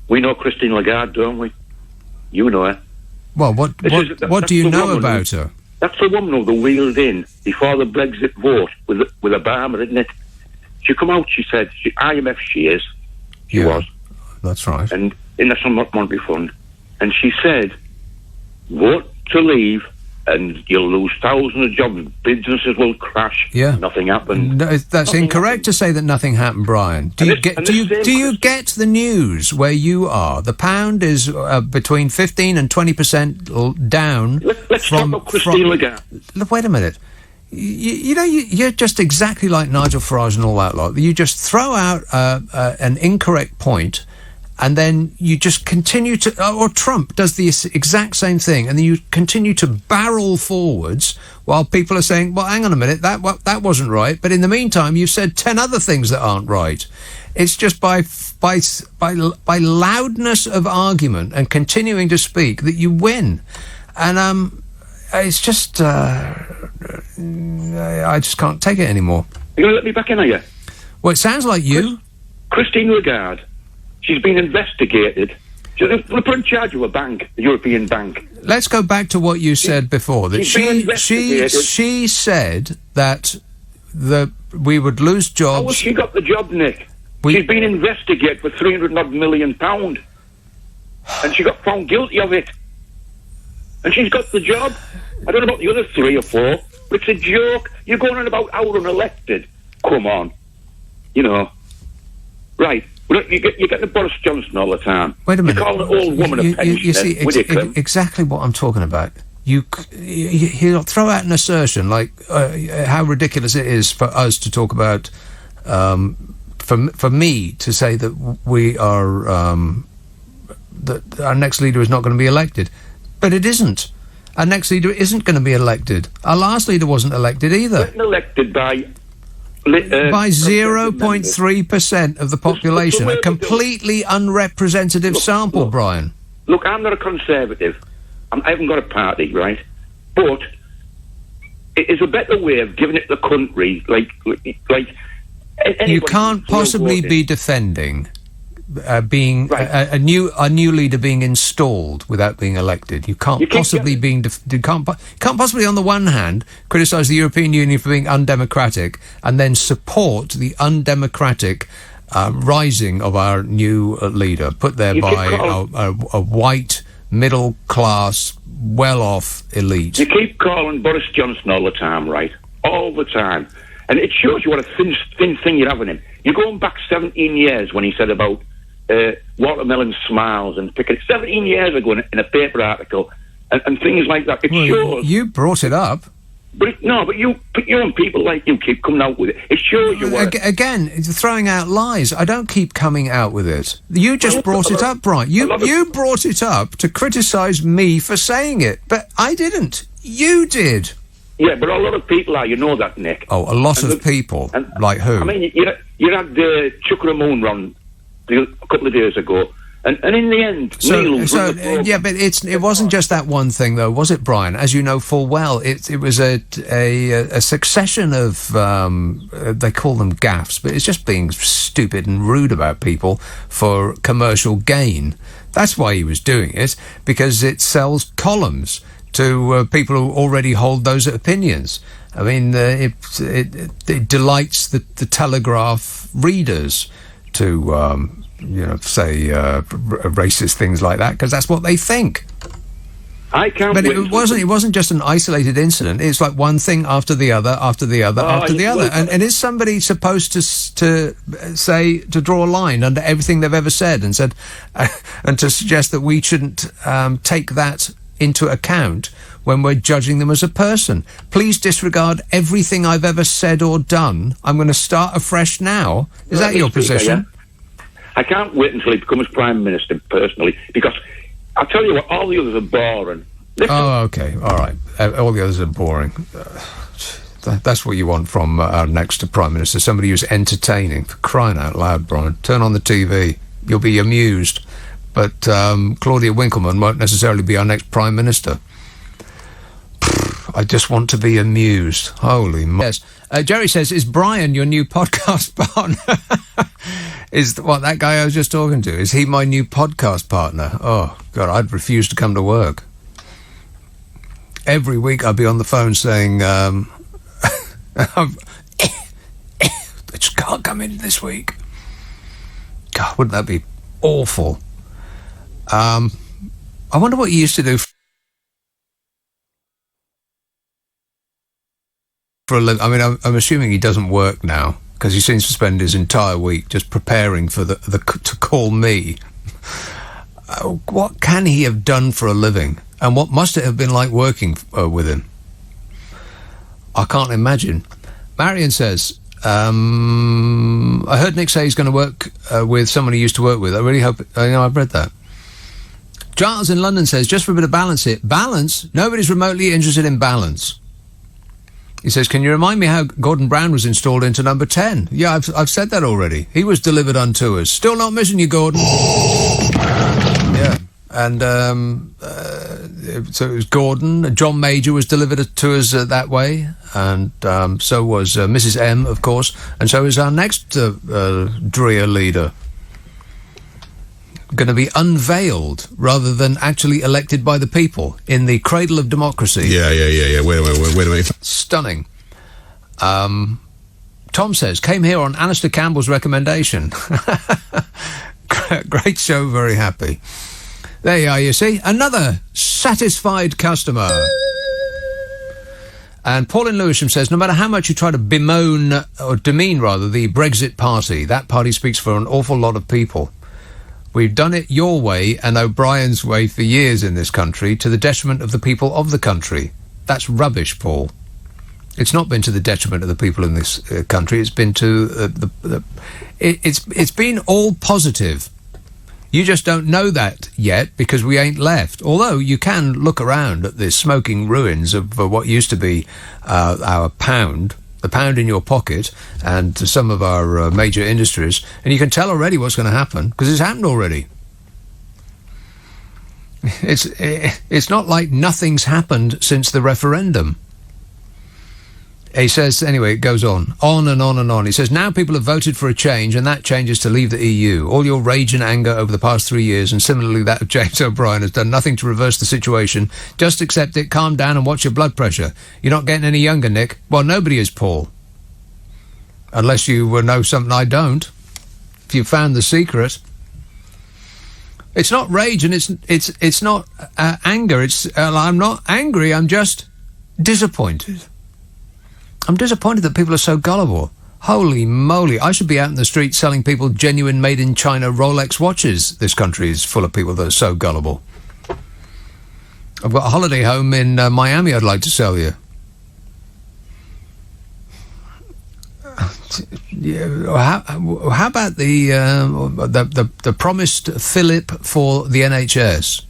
We know Christine Lagarde, don't we? You know her. Well, what do you know about her? That's the woman who they wheeled in before the Brexit vote with Obama, isn't it? She come out, she said, IMF she is. She was. That's right. And in the National Monetary Fund. And she said, vote to leave and you'll lose thousands of jobs. Businesses will crash. Yeah. Nothing happened. No, that's incorrect to say that nothing happened, Brian. Do you get the news where you are? The pound is between 15 and 20% down. Let's talk about Christine Lagarde. Wait a minute. You're just exactly like Nigel Farage and all that lot. You just throw out an incorrect point, and then you just continue to... Or Trump does the exact same thing, and then you continue to barrel forwards while people are saying, well, hang on a minute, that wasn't right. But in the meantime, you've said 10 other things that aren't right. It's just by loudness of argument and continuing to speak that you win. And it's just... I just can't take it anymore. You're going to let me back in, are you? Well, it sounds like you. Christine Lagarde. She's been investigated. She's put in charge of a bank, the European Bank. Let's go back to what you said before. That she said that we would lose jobs. How has she got the job, Nick? She's been investigated for £300 million, and she got found guilty of it. And she's got the job. I don't know about the other 3 or 4, but it's a joke. You're going on about our unelected. Come on. You know. Right. You're getting Boris Johnson all the time. Wait a minute. You call an old woman a pensioner. You see, exactly what I'm talking about. He'll throw out an assertion like how ridiculous it is for us to talk about, for me to say that we are, that our next leader is not going to be elected. But it isn't. Our next leader isn't going to be elected. Our last leader wasn't elected either. Elected by 0.3% of the population, a completely unrepresentative sample, Brian. Look, I'm not a conservative. I haven't got a party, right? But it is a better way of giving it the country, like. You can't possibly be defending being a new leader being installed without being elected. You can't possibly can't possibly on the one hand criticise the European Union for being undemocratic and then support the undemocratic rising of our new leader, put there by a white middle class, well off elite. You keep calling Boris Johnson all the time, right? All the time, and it shows you what a thin thing you have in him. You're going back 17 years when he said about watermelon smiles and picking 17 years ago in a paper article and things like that. It shows. You brought it up. But you and people like you keep coming out with it. It shows you what... Again, throwing out lies. I don't keep coming out with it. You just brought it up, Brian. You brought it up to criticise me for saying it, but I didn't. You did. Yeah, but a lot of people are. You know that, Nick. Oh, a lot of people. Like who? I mean, you had Chuck Ramone run a couple of days ago, and in the end, yeah, but it wasn't just that one thing, though, was it, Brian? As you know full well, it was a succession of they call them gaffes, but it's just being stupid and rude about people for commercial gain. That's why he was doing it, because it sells columns to people who already hold those opinions. I mean, it delights the Telegraph readers to say racist things like that, because that's what they think. I can't. But it wasn't just an isolated incident. It's like one thing after the other, after the other, after the other. And is somebody supposed to draw a line under everything they've ever said and said, and to suggest that we shouldn't take that into account when we're judging them as a person? Please disregard everything I've ever said or done. I'm going to start afresh now. Is that your position? I can't wait until he becomes Prime Minister, personally, because I'll tell you what, all the others are boring. Listen. Oh, okay, all right. All the others are boring. That's what you want from our next Prime Minister, somebody who's entertaining. For crying out loud, Brian. Turn on the TV. You'll be amused. But Claudia Winkleman won't necessarily be our next Prime Minister. I just want to be amused. Holy yes. Jerry says, is Brian your new podcast partner? Is that guy I was just talking to? Is he my new podcast partner? Oh, God, I'd refuse to come to work. Every week I'd be on the phone saying, I just can't come in this week. God, wouldn't that be awful? I wonder what you used to do for a living. I mean, I'm assuming he doesn't work now, because he seems to spend his entire week just preparing for to call me. What can he have done for a living? And what must it have been like working with him? I can't imagine. Marion says, I heard Nick say he's going to work with someone he used to work with. I really hope... I've read that. Giles in London says, just for a bit of balance here. Balance? Nobody's remotely interested in balance. He says, can you remind me how Gordon Brown was installed into number 10? Yeah, I've said that already. He was delivered unto us. Still not missing you, Gordon. Yeah. And so it was Gordon. John Major was delivered to us that way. And so was Mrs. M, of course. And so is our next Dreer leader. Going to be unveiled rather than actually elected by the people in the cradle of democracy. Yeah. Wait a minute. Stunning. Tom says, came here on Alistair Campbell's recommendation. Great show, very happy. There you are, you see. Another satisfied customer. And Pauline Lewisham says, no matter how much you try to demean the Brexit party, that party speaks for an awful lot of people. We've done it your way and O'Brien's way for years in this country to the detriment of the people of the country. That's rubbish, Paul. It's not been to the detriment of the people in this country. It's been to it's been all positive. You just don't know that yet because we ain't left. Although you can look around at the smoking ruins of what used to be our pound, the pound in your pocket, and to some of our major industries, and you can tell already what's going to happen because it's happened already. It's not like nothing's happened since the referendum. He says, anyway, it goes on and on and on. He says, now people have voted for a change, and that change is to leave the EU. All your rage and anger over the past 3 years, and similarly that of James O'Brien, has done nothing to reverse the situation. Just accept it, calm down, and watch your blood pressure. You're not getting any younger, Nick. Well, nobody is, Paul. Unless you know something I don't. If you found the secret. It's not rage, and it's not anger. I'm not angry, I'm just disappointed. I'm disappointed that people are so gullible. Holy moly, I should be out in the street selling people genuine made-in-China Rolex watches. This country is full of people that are so gullible. I've got a holiday home in Miami I'd like to sell you. How about the promised Philip for the NHS?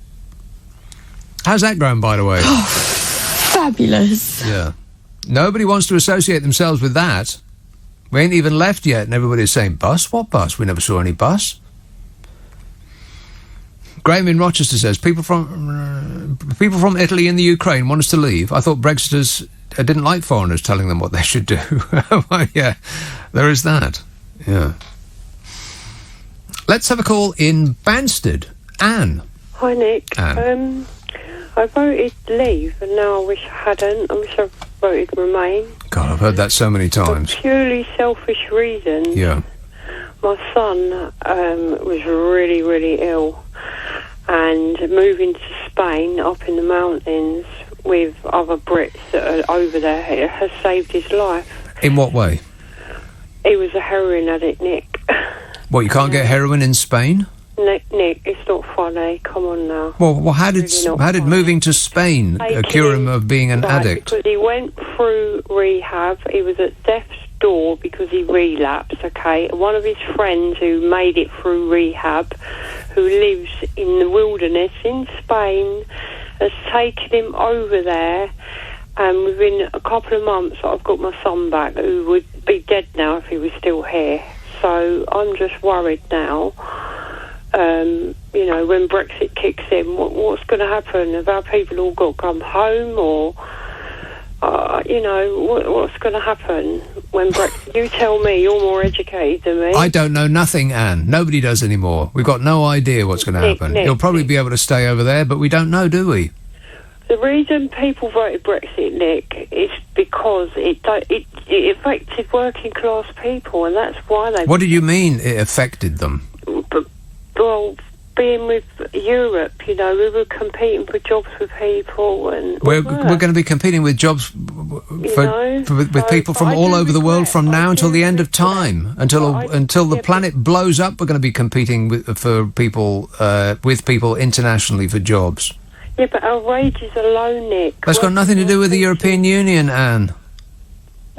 How's that going, by the way? Oh, fabulous. Yeah. Nobody wants to associate themselves with that. We ain't even left yet, and everybody's saying, bus? What bus? We never saw any bus. Graham in Rochester says, people from Italy and the Ukraine want us to leave. I thought Brexiters didn't like foreigners telling them what they should do. Well, yeah, there is that. Yeah. Let's have a call in Banstead. Anne. Hi, Nick. Anne. I voted leave, and now I wish I hadn't. I wish I voted remain. God, I've heard that so many times. For purely selfish reasons. Yeah. My son was really, really ill, and moving to Spain, up in the mountains, with other Brits that are over there, it has saved his life. In what way? He was a heroin addict, Nick. What, you can't get heroin in Spain? Nick, it's not funny. Come on now. Well, how did moving to Spain cure him of being an addict? Because he went through rehab. He was at death's door because he relapsed, okay? And one of his friends who made it through rehab, who lives in the wilderness in Spain, has taken him over there. And within a couple of months, I've got my son back, who would be dead now if he was still here. So I'm just worried now. When Brexit kicks in, what's going to happen? Have our people all got to come home, or what's going to happen when Brexit? You tell me. You're more educated than me. I don't know nothing, Anne. Nobody does anymore. We've got no idea what's going to happen. He'll probably be able to stay over there, but we don't know, do we? The reason people voted Brexit, Nick, is because it affected working class people, and that's why they... What do you mean it affected them? Well, being with Europe, we were competing for jobs with people, and we're going to be competing with jobs with people from all over the world from now until the end of time, until the planet blows up. We're going to be competing with people internationally for jobs. Yeah, but our wages are low, Nick. That's got nothing to do with the European Union, Anne.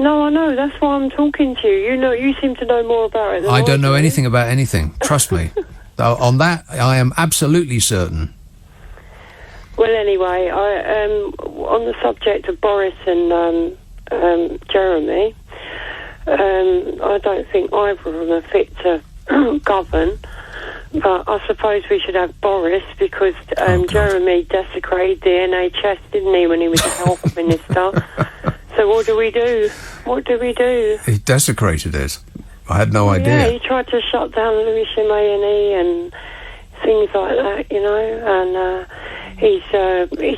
No, I know. That's why I'm talking to you. You seem to know more about it than I don't know anything about anything. Trust me. On that, I am absolutely certain. Well, anyway, on the subject of Boris and Jeremy, I don't think either of them are fit to govern. But I suppose we should have Boris because Jeremy desecrated the NHS, didn't he, when he was the health minister? So what do we do? What do we do? He desecrated it. I had no idea. Yeah, he tried to shut down Louis A&E and things like that, and he's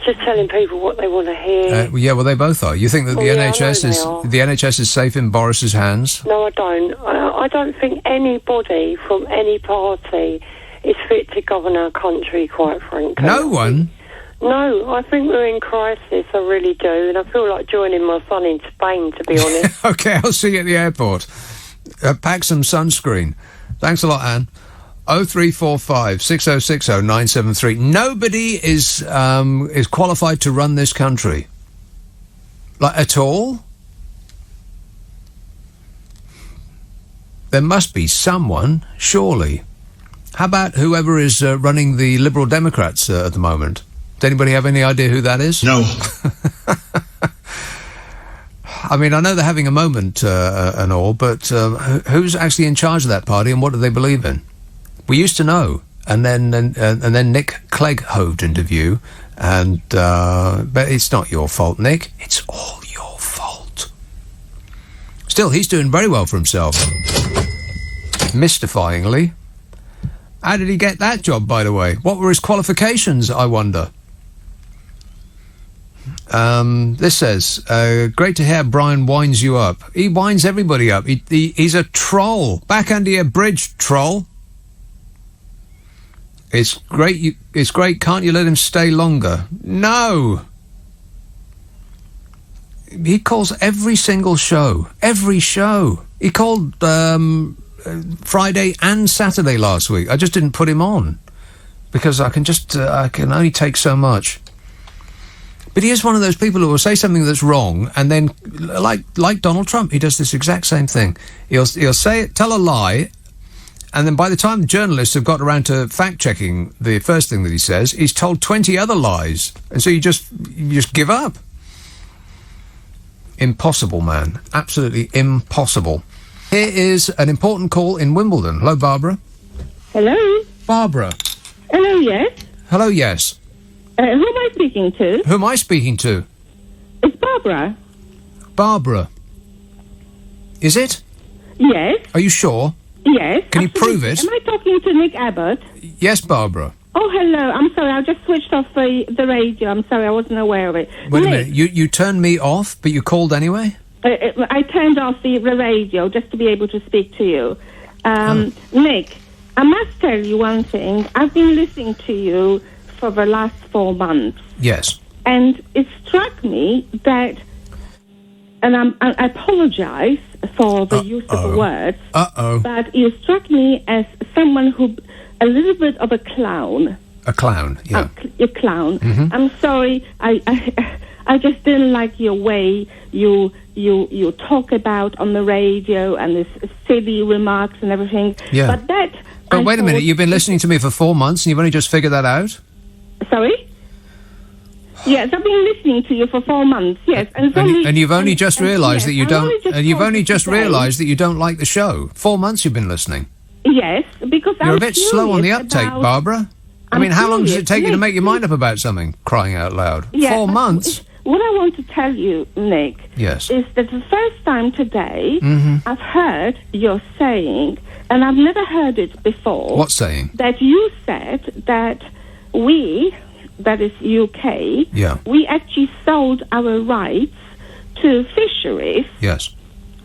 just telling people what they want to hear. Yeah, well, they both are. You think that the NHS is safe in Boris's hands? No, I don't. I don't think anybody from any party is fit to govern our country, quite frankly. No one? No, I think we're in crisis, I really do, and I feel like joining my son in Spain, to be honest. Okay, I'll see you at the airport. Pack some sunscreen. Thanks a lot, Anne. 0345 6060 973. Nobody is qualified to run this country. Like, at all? There must be someone, surely. How about whoever is running the Liberal Democrats at the moment? Does anybody have any idea who that is? No. I mean, I know they're having a moment and all, but who's actually in charge of that party and what do they believe in? We used to know, and then Nick Clegg hoved into view, but it's not your fault, Nick. It's all your fault. Still, he's doing very well for himself. Mystifyingly. How did he get that job, by the way? What were his qualifications, I wonder? This says, great to hear Brian winds you up. He winds everybody up. He's a troll. Back under your bridge, troll. It's great. It's great. Can't you let him stay longer? No. He calls every single show. Every show. He called Friday and Saturday last week. I just didn't put him on because I can only take so much. But he is one of those people who will say something that's wrong, and then, like Donald Trump, he does this exact same thing. He'll say it, tell a lie, and then by the time journalists have got around to fact-checking the first thing that he says, he's told 20 other lies, and so you just give up. Impossible, man. Absolutely impossible. Here is an important call in Wimbledon. Hello, Barbara. Hello? Barbara. Hello, yes? Hello, yes. Who am I speaking to? Who am I speaking to? It's Barbara. Barbara. Is it? Yes. Are you sure? Yes. Can you prove it? Am I talking to Nick Abbott? Yes, Barbara. Oh, hello. I'm sorry. I just switched off the radio. I'm sorry. I wasn't aware of it. Wait a minute. You turned me off, but you called anyway? I turned off the radio just to be able to speak to you. Nick, I must tell you one thing. I've been listening to you for the last 4 months. Yes. And it struck me that, and I apologize for the use of the words, but it struck me as someone who, a little bit of a clown. A clown, yeah. A clown. Mm-hmm. I'm sorry, I just didn't like your way you talk about on the radio and this silly remarks and everything. Yeah. But wait a minute, you've been listening to me for 4 months and you've only just figured that out? Sorry? Yes, I've been listening to you for 4 months. Yes, and you've only just realised that you don't. And you've only just realised that you don't like the show. 4 months you've been listening. Yes, because you're a bit slow on the uptake, Barbara. I mean, how long does it take you to make your mind up about something? Crying out loud. Yeah, 4 months. What I want to tell you, Nick, yes, is that the first time today Mm-hmm. I've heard you're saying, and I've never heard it before. What saying? That you said that we, that is UK, we actually sold our rights to fisheries. Yes.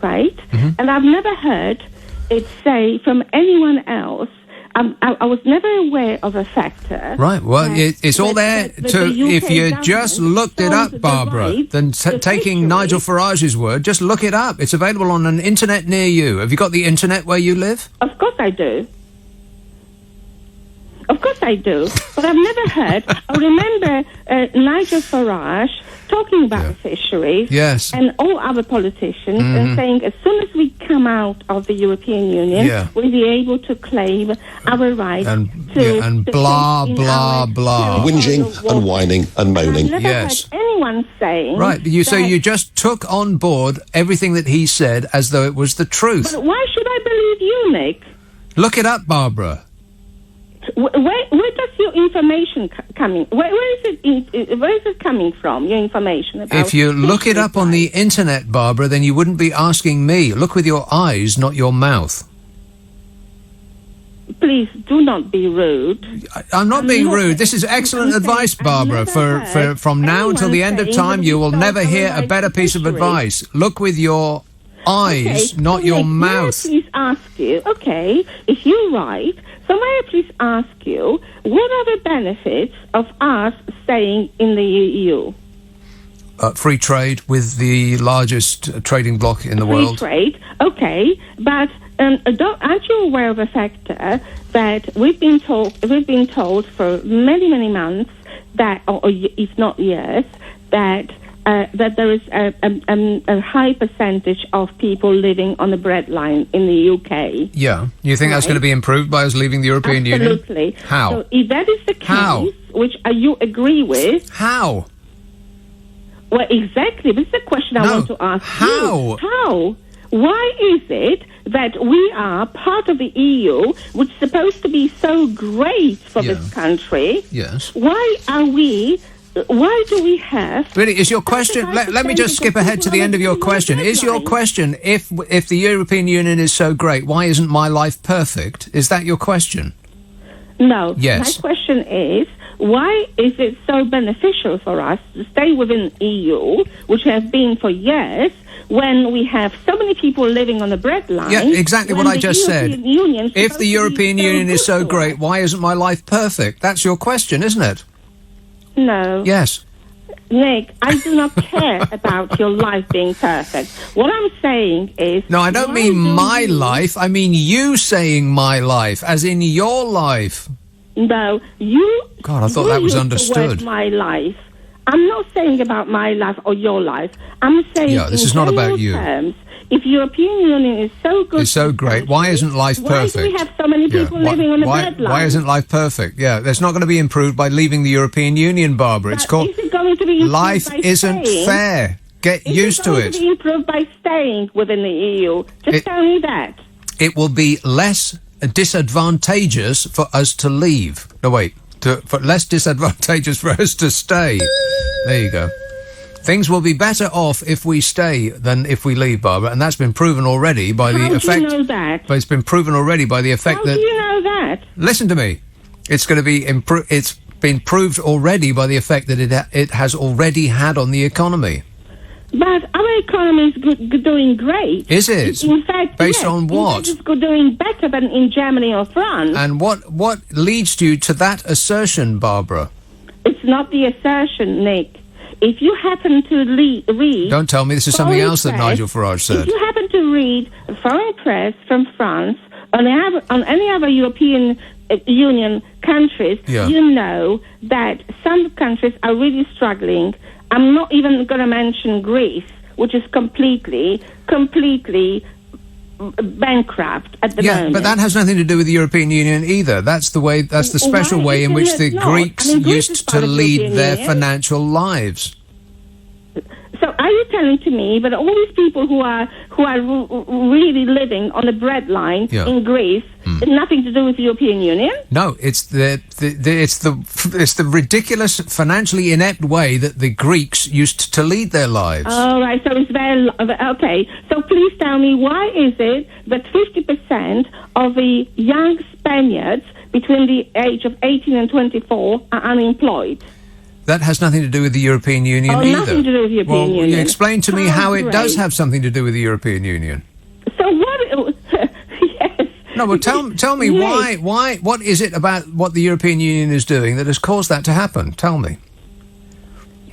Right? Mm-hmm. And I've never heard it say from anyone else. I was never aware of a factor. Right, well, it's all there. If you just looked it up, Barbara, then taking Nigel Farage's word, just look it up. It's available on an internet near you. Have you got the internet where you live? Of course I do. Of course I do. But I've never heard. I remember Nigel Farage talking about the fisheries, yes, and all other politicians, and saying as soon as we come out of the European Union, we'll be able to claim our rights and blah blah blah, whinging and whining and moaning. I've never heard anyone saying so you just took on board everything that he said as though it was the truth. But why should I believe you, Nick? Look it up, Barbara. Where does your information coming? Where is it coming from? Your information about? If you look it up on the internet, Barbara, then you wouldn't be asking me. Look with your eyes, not your mouth. Please do not be rude. I'm not being rude. This is excellent advice, Barbara. For from now until the end of time, you will never hear a better piece of advice. Look with your eyes, not your mouth. May I please ask you? Okay, if you're right. So may I please ask you, what are the benefits of us staying in the EU? Free trade with the largest trading bloc in the world. Free trade, okay, but aren't you aware of the factor that we've been told for many months that, or if not years, that there is a high percentage of people living on the breadline in the UK. Yeah. You think that's going to be improved by us leaving the European Union? Absolutely. How? So if that is the case, which you agree with... How? Well, exactly. This is the question I want to ask you. How? Why is it that we are part of the EU, which is supposed to be so great for this country? Yes. Why do we have... Really, is your question... Let me just skip ahead to the end of your question. Is your question, if the European Union is so great, why isn't my life perfect? Is that your question? No. Yes. My question is, why is it so beneficial for us to stay within EU, which has been for years, when we have so many people living on the breadline? Yeah, exactly what I just said. If the European Union is so great, why isn't my life perfect? That's your question, isn't it? No. Yes. Nick, I do not care about your life being perfect. What I'm saying is... No, I don't mean my life. I mean you saying my life, as in your life. No, you... God, I thought that was understood. The word my life. I'm not saying about my life or your life. I'm saying this is not about you. Terms, if European Union is so good... It's so great. Why isn't life perfect? Why do we have so many people living on the breadline? Why isn't life perfect? Yeah, that's not going to be improved by leaving the European Union, Barbara. It's called... Is it going to be improved Life by isn't staying? fair. Get used to it. Is it going to be improved by staying within the EU? Just tell me that. It will be less disadvantageous for us to leave. No, wait. Less disadvantageous for us to stay. There you go. Things will be better off if we stay than if we leave, Barbara, and that's been proven already by the effect. How do you know that? But it's been proven already by the effect that. How do you know that? Listen to me. It's going to be It's been proved already by the effect that it has already had on the economy. But our economy is doing great. Is it? In fact, based on what? It's doing better than in Germany or France. And what leads you to that assertion, Barbara? It's not the assertion, Nick. If you happen to read... Don't tell me this is something else that Nigel Farage said. If you happen to read foreign press from France on any other European Union countries, you know that some countries are really struggling. I'm not even going to mention Greece, which is completely bankrupt at the moment. Yeah, but that has nothing to do with the European Union either. That's the special way in which the Greeks used to lead their financial lives. So are you telling to me that all these people who are really living on the breadline in Greece, nothing to do with the European Union? No, it's the ridiculous, financially inept way that the Greeks used to lead their lives. All right, so it's very okay. So please tell me, why is it that 50% of the young Spaniards between the age of 18 and 24 are unemployed? That has nothing to do with the European Union either. Nothing to do with the European Union. You explain to me how it does have something to do with the European Union. So what... yes. No, but tell me why, what is it about what the European Union is doing that has caused that to happen? Tell me.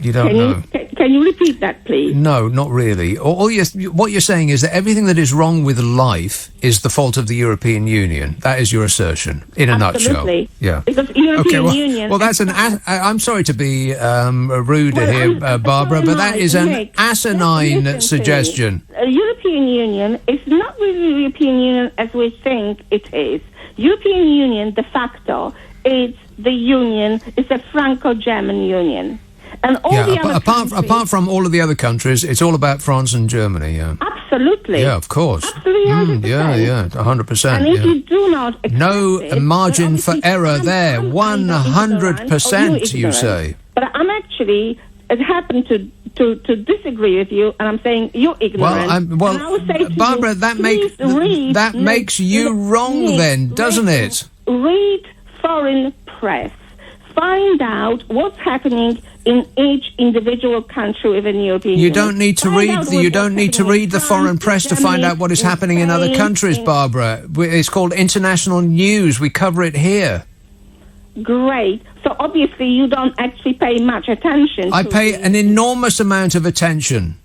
You don't know. Can you repeat that, please? No, not really. What you're saying is that everything that is wrong with life is the fault of the European Union. That is your assertion, in a nutshell. Yeah. Because European Union... Well, that's I'm sorry to be rude here, Barbara, but that is an asinine suggestion. European Union is not really the European Union as we think it is. European Union, de facto, it's the union, it's a Franco-German union. And all the other apart from all of the other countries, it's all about France and Germany, yeah. Absolutely. Yeah, of course. Absolutely, 100%. Yeah, 100%. And if you do not accept no margin for error there, 100%, you say. But I'm actually, it happened to disagree with you, and I'm saying you're ignorant. Well, and I would say to Barbara, you, that makes you wrong then, doesn't it? Read foreign press. Find out what's happening in each individual country within the European Union. You don't need to read the foreign press to find out what is happening in other countries, Barbara. It's called international news. We cover it here. Great. So obviously you don't actually pay much attention. I pay an enormous amount of attention.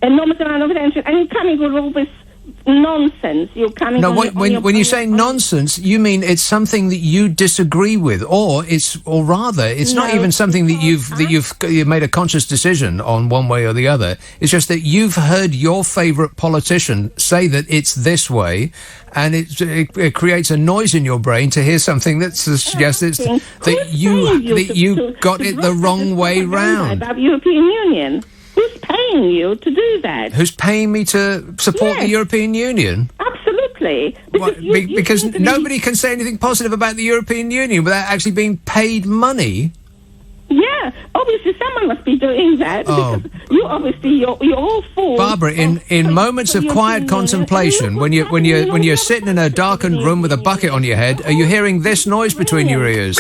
Enormous amount of attention, and you're coming with all this nonsense. You're coming. No, when you say nonsense, you mean it's something that you disagree with, or rather, it's not even something that you've made a conscious decision on one way or the other. It's just that you've heard your favourite politician say that it's this way, and it creates a noise in your brain to hear something that suggests that you got it the wrong way round. About European Union. Who's paying you to do that? Who's paying me to support the European Union? Absolutely. Because nobody can say anything positive about the European Union without actually being paid money. Yeah, obviously someone must be doing that. Oh. Because you're all fools. Barbara, in moments of quiet contemplation, when you're sitting in a darkened room with a bucket on your head, are you hearing this noise between your ears?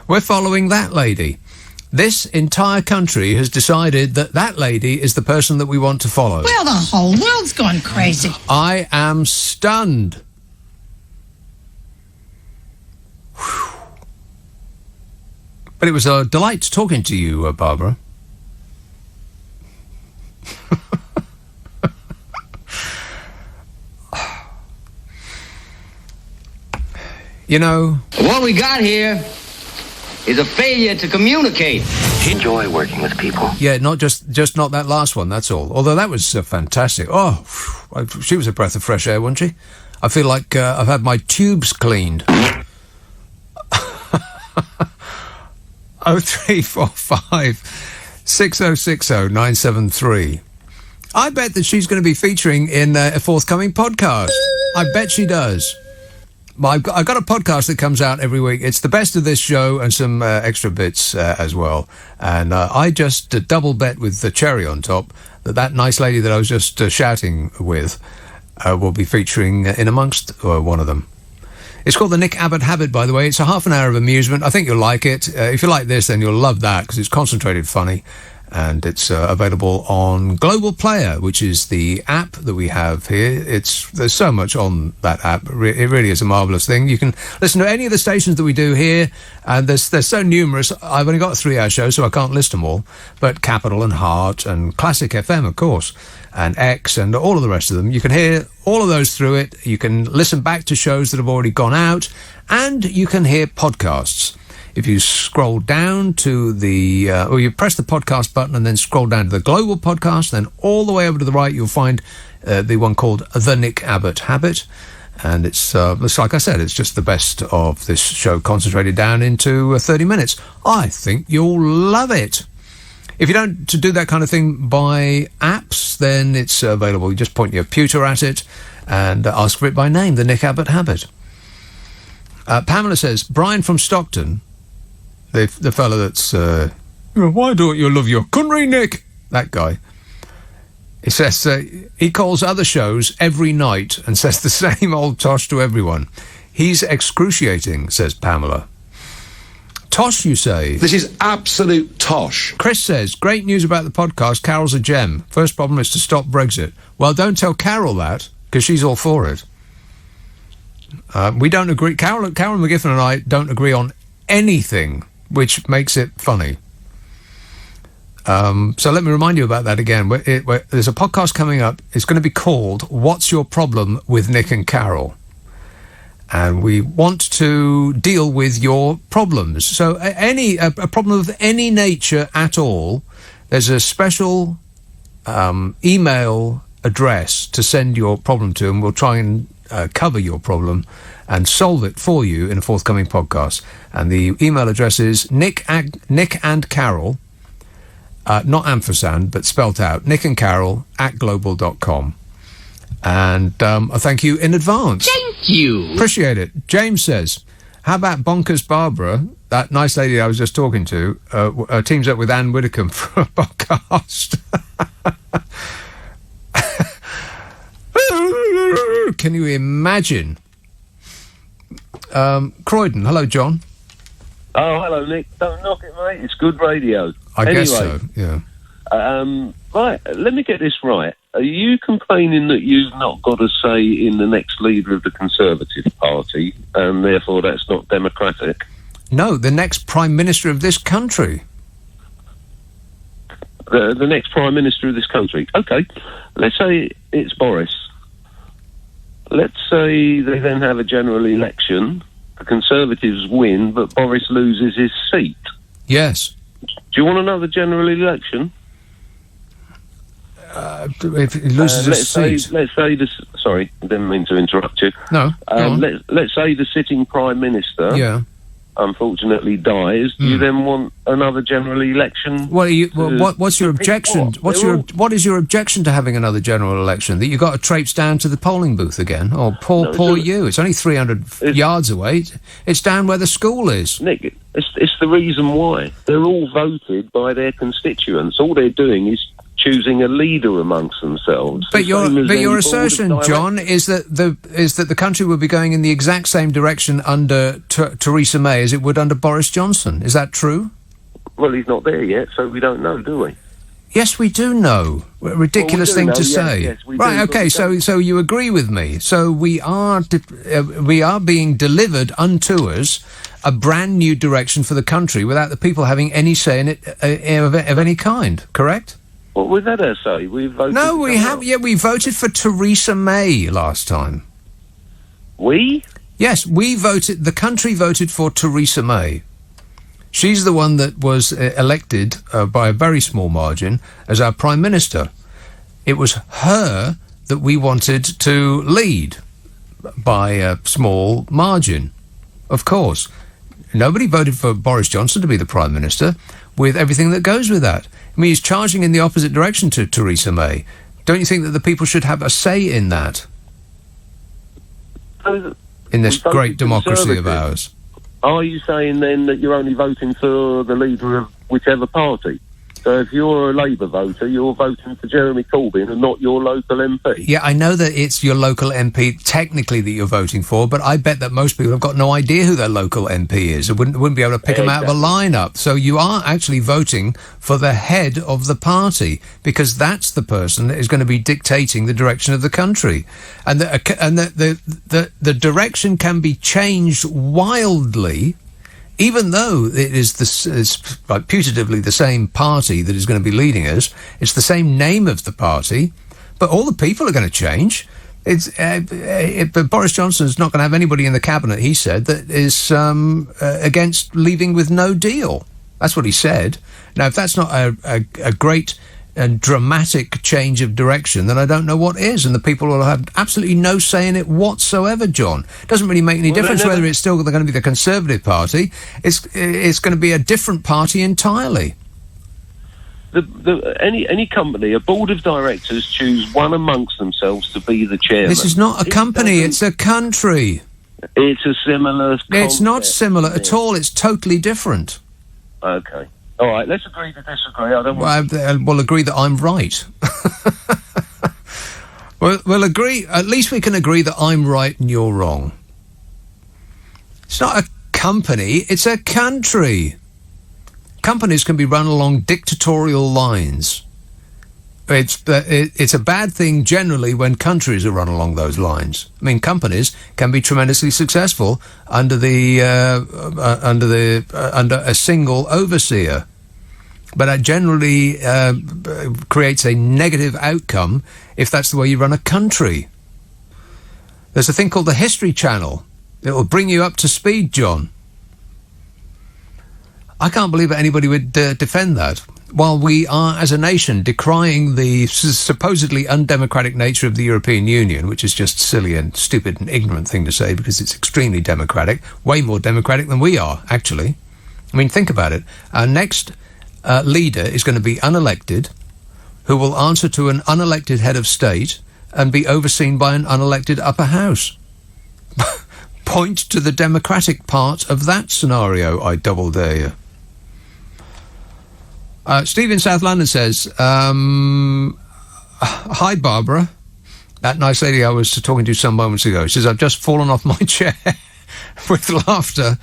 We're following that lady. This entire country has decided that lady is the person that we want to follow. Well, the whole world's gone crazy. I am stunned. Whew. But it was a delight talking to you, Barbara. You know... What we got here is a failure to communicate. Enjoy working with people. Yeah, just not that last one, that's all. Although that was fantastic. Oh, she was a breath of fresh air, wasn't she? I feel like I've had my tubes cleaned. 0345 6060 973. I bet that she's going to be featuring in a forthcoming podcast. I bet she does. I've got a podcast that comes out every week. It's the best of this show and some extra bits as well. And I just double bet with the cherry on top that nice lady that I was just shouting with will be featuring in amongst one of them. It's called the Nick Abbott Habit, by the way. It's a half an hour of amusement. I think you'll like it. If you like this, then you'll love that because it's concentrated funny. And it's available on Global Player, which is the app that we have here. There's so much on that app. It really is a marvellous thing. You can listen to any of the stations that we do here, and they're so numerous. I've only got a 3-hour show, so I can't list them all. But Capital and Heart and Classic FM, of course, and X and all of the rest of them. You can hear all of those through it. You can listen back to shows that have already gone out, and you can hear podcasts. If you scroll down to or you press the podcast button and then scroll down to the Global Podcast, then all the way over to the right, you'll find the one called The Nick Abbott Habit. And it's like I said, it's just the best of this show concentrated down into 30 minutes. I think you'll love it. If you don't to do that kind of thing by apps, then it's available. You just point your pewter at it and ask for it by name, The Nick Abbott Habit. Pamela says, Brian from Stockton, the fellow that's, why don't you love your country, Nick? That guy. He says he calls other shows every night and says the same old tosh to everyone. He's excruciating, says Pamela. Tosh, you say? This is absolute tosh. Chris says, great news about the podcast. Carol's a gem. First problem is to stop Brexit. Well, don't tell Carol that, because she's all for it. We don't agree. Carol McGiffin and I don't agree on anything, which makes it funny. So let me remind you about that again. There's a podcast coming up. It's going to be called What's Your Problem with Nick and Carol? And we want to deal with your problems. So a problem of any nature at all, there's a special email address to send your problem to, and we'll try and cover your problem and solve it for you in a forthcoming podcast. And the email address is Nick and Carol, not ampersand, but spelt out, Nick and Carol @global.com. And I thank you in advance. Thank you. Appreciate it. James says, how about Bonkers Barbara, that nice lady I was just talking to, teams up with Anne Widdecombe for a podcast? Can you imagine? Croydon, hello, John. Oh, hello, Nick. Don't knock it, mate. It's good radio. I guess so, yeah. Right, let me get this right. Are you complaining that you've not got a say in the next leader of the Conservative Party, and therefore that's not democratic? No, the next Prime Minister of this country. The next Prime Minister of this country. OK, let's say it's Boris. Let's say they then have a general election, the Conservatives win, but Boris loses his seat. Yes. Do you want another general election? If he loses his seat. Let's say this. Sorry, I didn't mean to interrupt you. No. Let's say the sitting Prime Minister, unfortunately, dies. Do you then want another general election? What's your objection? What is your objection to having another general election? That you got to traipse down to the polling booth again? Oh, poor you! It's only 300 yards away. It's down where the school is. Nick, it's the reason why they're all voted by their constituents. All they're doing is choosing a leader amongst themselves. But your assertion, John, is that the country would be going in the exact same direction under Theresa May as it would under Boris Johnson. Is that true? Well, he's not there yet, so we don't know, do we? Yes, we do know. A ridiculous thing to say. Yes, we right? do, Okay. So you agree with me? So we are being delivered unto us a brand new direction for the country without the people having any say in it of any kind. Correct? Well, we've had our say. We've voted. No, we have. Yeah, we voted for Theresa May last time. We? Yes, we voted. The country voted for Theresa May. She's the one that was elected by a very small margin as our Prime Minister. It was her that we wanted to lead by a small margin. Of course, nobody voted for Boris Johnson to be the Prime Minister, with everything that goes with that. I mean, he's charging in the opposite direction to Theresa May. Don't you think that the people should have a say in that? In this great democracy of ours? Are you saying then that you're only voting for the leader of whichever party? So if you're a Labour voter, you're voting for Jeremy Corbyn and not your local MP? Yeah, I know that it's your local MP technically that you're voting for, but I bet that most people have got no idea who their local MP is. They wouldn't be able to pick them out of a lineup. So you are actually voting for the head of the party, because that's the person that is going to be dictating the direction of the country. And the direction can be changed wildly, even though it is putatively the same party that is going to be leading us. It's the same name of the party, but all the people are going to change. But Boris Johnson is not going to have anybody in the cabinet, he said, that is against leaving with no deal. That's what he said. Now, if that's not a great and dramatic change of direction, then I don't know what is, and the people will have absolutely no say in it whatsoever, John. It doesn't really make any difference whether it's still going to be the Conservative Party. It's going to be a different party entirely. Any company, a board of directors choose one amongst themselves to be the chairman. This is not a company, it's a country. It's a similar concept. It's not similar at all, it's totally different. Okay. All right, let's agree to disagree. I don't want we'll agree that I'm right. We'll agree. At least we can agree that I'm right and you're wrong. It's not a company, it's a country. Companies can be run along dictatorial lines. It's a bad thing generally when countries are run along those lines. I mean, companies can be tremendously successful under a single overseer, but that generally creates a negative outcome if that's the way you run a country. There's a thing called the History Channel. It will bring you up to speed, John. I can't believe that anybody would defend that. While we are, as a nation, decrying the supposedly undemocratic nature of the European Union, which is just silly and stupid and ignorant thing to say because it's extremely democratic, way more democratic than we are, actually. I mean, think about it. Our next leader is going to be unelected, who will answer to an unelected head of state and be overseen by an unelected upper house. Point to the democratic part of that scenario, I double dare you. Steve in South London says, hi, Barbara. That nice lady I was talking to some moments ago. She says, I've just fallen off my chair with laughter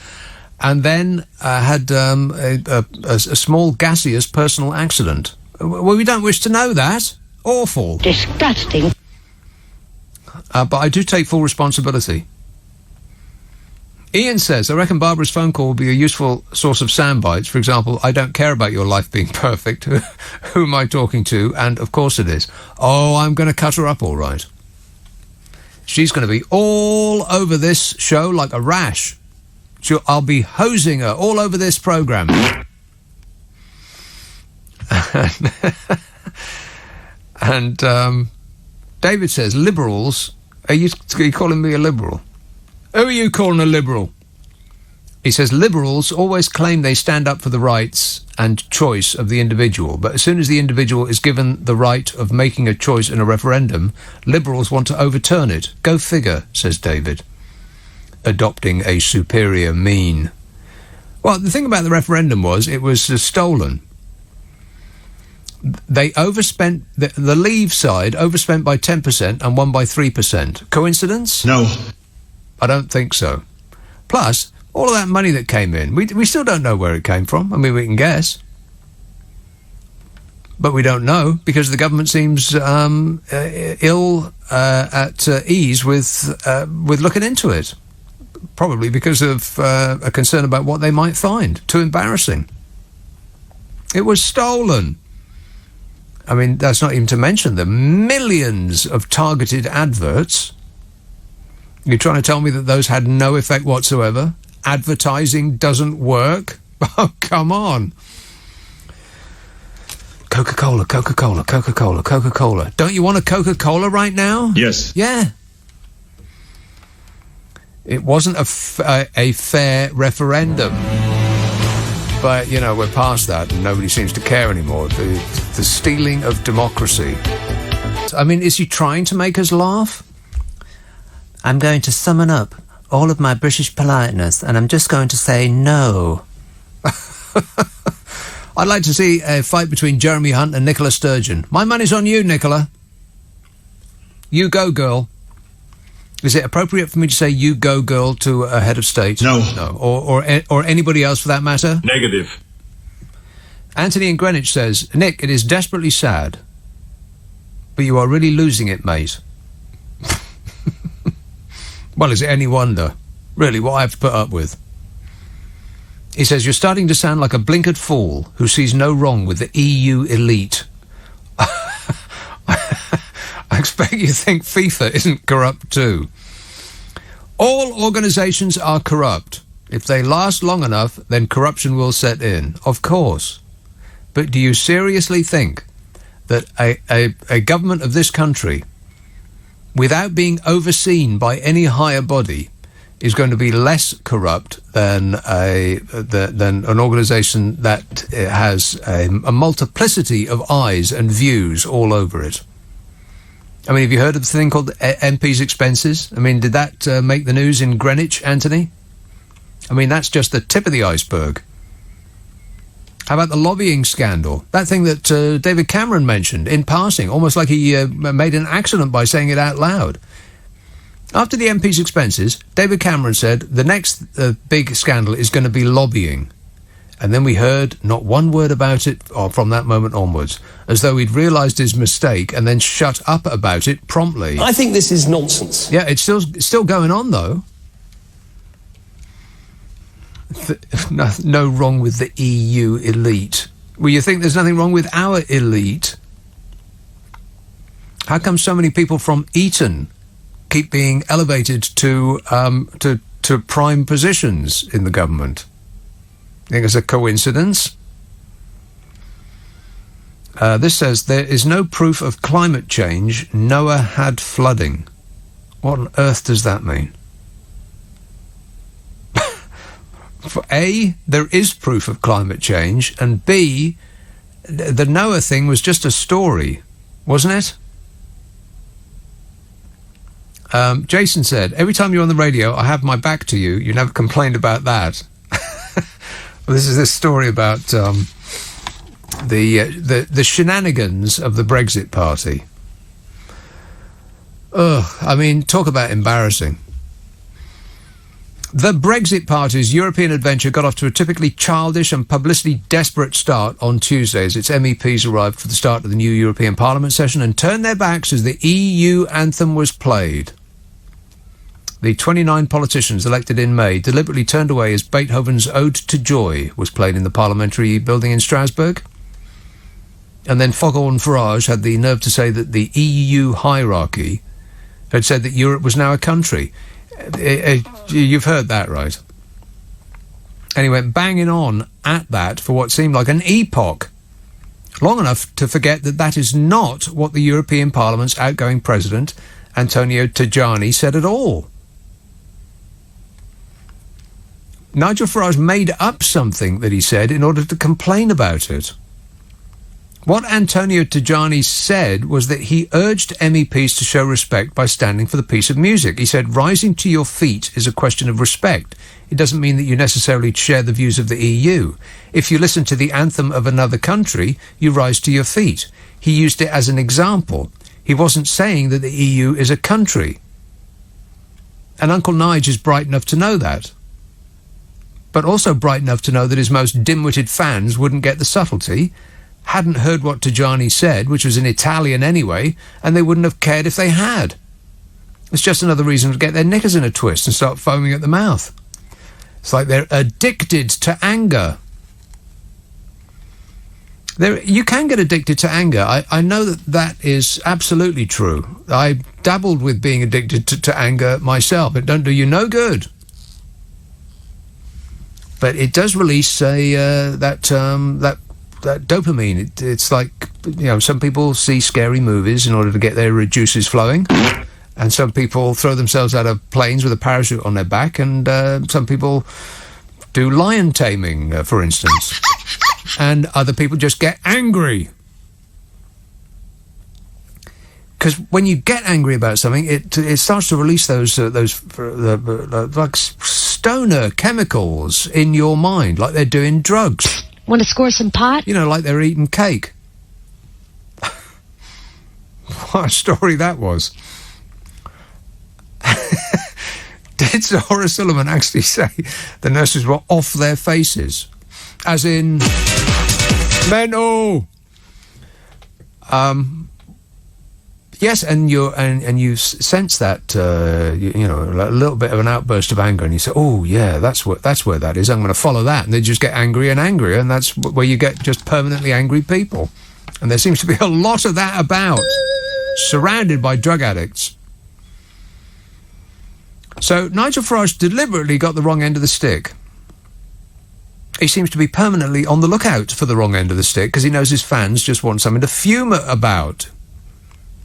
and then had a small gaseous personal accident. Well, we don't wish to know that. Awful. Disgusting. But I do take full responsibility. Ian says, I reckon Barbara's phone call will be a useful source of sound bites. For example, I don't care about your life being perfect. Who am I talking to? And of course it is. Oh, I'm going to cut her up all right. She's going to be all over this show like a rash. I'll be hosing her all over this programme. And David says, liberals, are you calling me a liberal? Who are you calling a liberal? He says, liberals always claim they stand up for the rights and choice of the individual, but as soon as the individual is given the right of making a choice in a referendum, liberals want to overturn it. Go figure, says David, adopting a superior mean. Well, the thing about the referendum was it was stolen. They overspent, the Leave side overspent by 10% and won by 3%. Coincidence? No. I don't think so. Plus, all of that money that came in, we still don't know where it came from. I mean, we can guess. But we don't know because the government seems ill at ease with looking into it. Probably because of a concern about what they might find. Too embarrassing. It was stolen. I mean, that's not even to mention the millions of targeted adverts. You're trying to tell me that those had no effect whatsoever? Advertising doesn't work? Oh, come on. Coca-Cola, Coca-Cola, Coca-Cola, Coca-Cola. Don't you want a Coca-Cola right now? Yes. Yeah. It wasn't a fair referendum. But, you know, we're past that and nobody seems to care anymore. The stealing of democracy. I mean, is he trying to make us laugh? I'm going to summon up all of my British politeness and I'm just going to say no. I'd like to see a fight between Jeremy Hunt and Nicola Sturgeon. My money's on you, Nicola. You go, girl. Is it appropriate for me to say you go, girl, to a head of state? No. No. Or anybody else for that matter? Negative. Anthony in Greenwich says, Nick, it is desperately sad, but you are really losing it, mate. Well, is it any wonder? Really, what I have to put up with. He says, you're starting to sound like a blinkered fool who sees no wrong with the EU elite. I expect you think FIFA isn't corrupt too. All organisations are corrupt. If they last long enough, then corruption will set in. Of course. But do you seriously think that a government of this country, without being overseen by any higher body, is going to be less corrupt than an organisation that has a multiplicity of eyes and views all over it? I mean, have you heard of the thing called MP's expenses? I mean, did that make the news in Greenwich, Anthony? I mean, that's just the tip of the iceberg. How about the lobbying scandal? That thing that David Cameron mentioned in passing, almost like he made an accident by saying it out loud. After the MP's expenses, David Cameron said the next big scandal is going to be lobbying. And then we heard not one word about it from that moment onwards, as though he'd realised his mistake and then shut up about it promptly. I think this is nonsense. Yeah, it's still going on, though. No wrong with the EU elite. Well, you think there's nothing wrong with our elite? How come so many people from Eton keep being elevated to prime positions in the government? Think it's a coincidence? This says, there is no proof of climate change. Noah had flooding. What on earth does that mean? For A, there is proof of climate change, and B, the Noah thing was just a story, wasn't it? Jason said, every time you're on the radio, I have my back to you. You never complained about that. Well, this is this story about the shenanigans of the Brexit Party. Ugh, I mean, talk about embarrassing. The Brexit Party's European adventure got off to a typically childish and publicity-desperate start on Tuesday as its MEPs arrived for the start of the new European Parliament session and turned their backs as the EU anthem was played. The 29 politicians elected in May deliberately turned away as Beethoven's Ode to Joy was played in the parliamentary building in Strasbourg. And then Foghorn Farage had the nerve to say that the EU hierarchy had said that Europe was now a country. You've heard that, right? And he went banging on at that for what seemed like an epoch, long enough to forget that that is not what the European Parliament's outgoing president, Antonio Tajani, said at all. Nigel Farage made up something that he said in order to complain about it. What Antonio Tajani said was that he urged MEPs to show respect by standing for the piece of music. He said, rising to your feet is a question of respect. It doesn't mean that you necessarily share the views of the EU. If you listen to the anthem of another country, you rise to your feet. He used it as an example. He wasn't saying that the EU is a country. And Uncle Nige is bright enough to know that. But also bright enough to know that his most dim-witted fans wouldn't get the subtlety, hadn't heard what Tajani said, which was in Italian anyway, and they wouldn't have cared if they had. It's just another reason to get their knickers in a twist and start foaming at the mouth. It's like they're addicted to anger. You can get addicted to anger. I know that is absolutely true. I dabbled with being addicted to anger myself. It don't do you no good. But it does release that dopamine. It's like, some people see scary movies in order to get their juices flowing, and some people throw themselves out of planes with a parachute on their back, and some people do lion taming, for instance, and other people just get angry. Because when you get angry about something, it starts to release those like stoner chemicals in your mind, like they're doing drugs. Want to score some pot? Like they're eating cake. What a story that was. Did Sir Horace Silverman actually say the nurses were off their faces? As in, mental. Yes, and you sense that a little bit of an outburst of anger, and you say, "Oh yeah, that's where that is. I'm going to follow that," and they just get angrier and angrier, and that's where you get just permanently angry people. And there seems to be a lot of that about, surrounded by drug addicts. So Nigel Farage deliberately got the wrong end of the stick. He seems to be permanently on the lookout for the wrong end of the stick because he knows his fans just want something to fume about.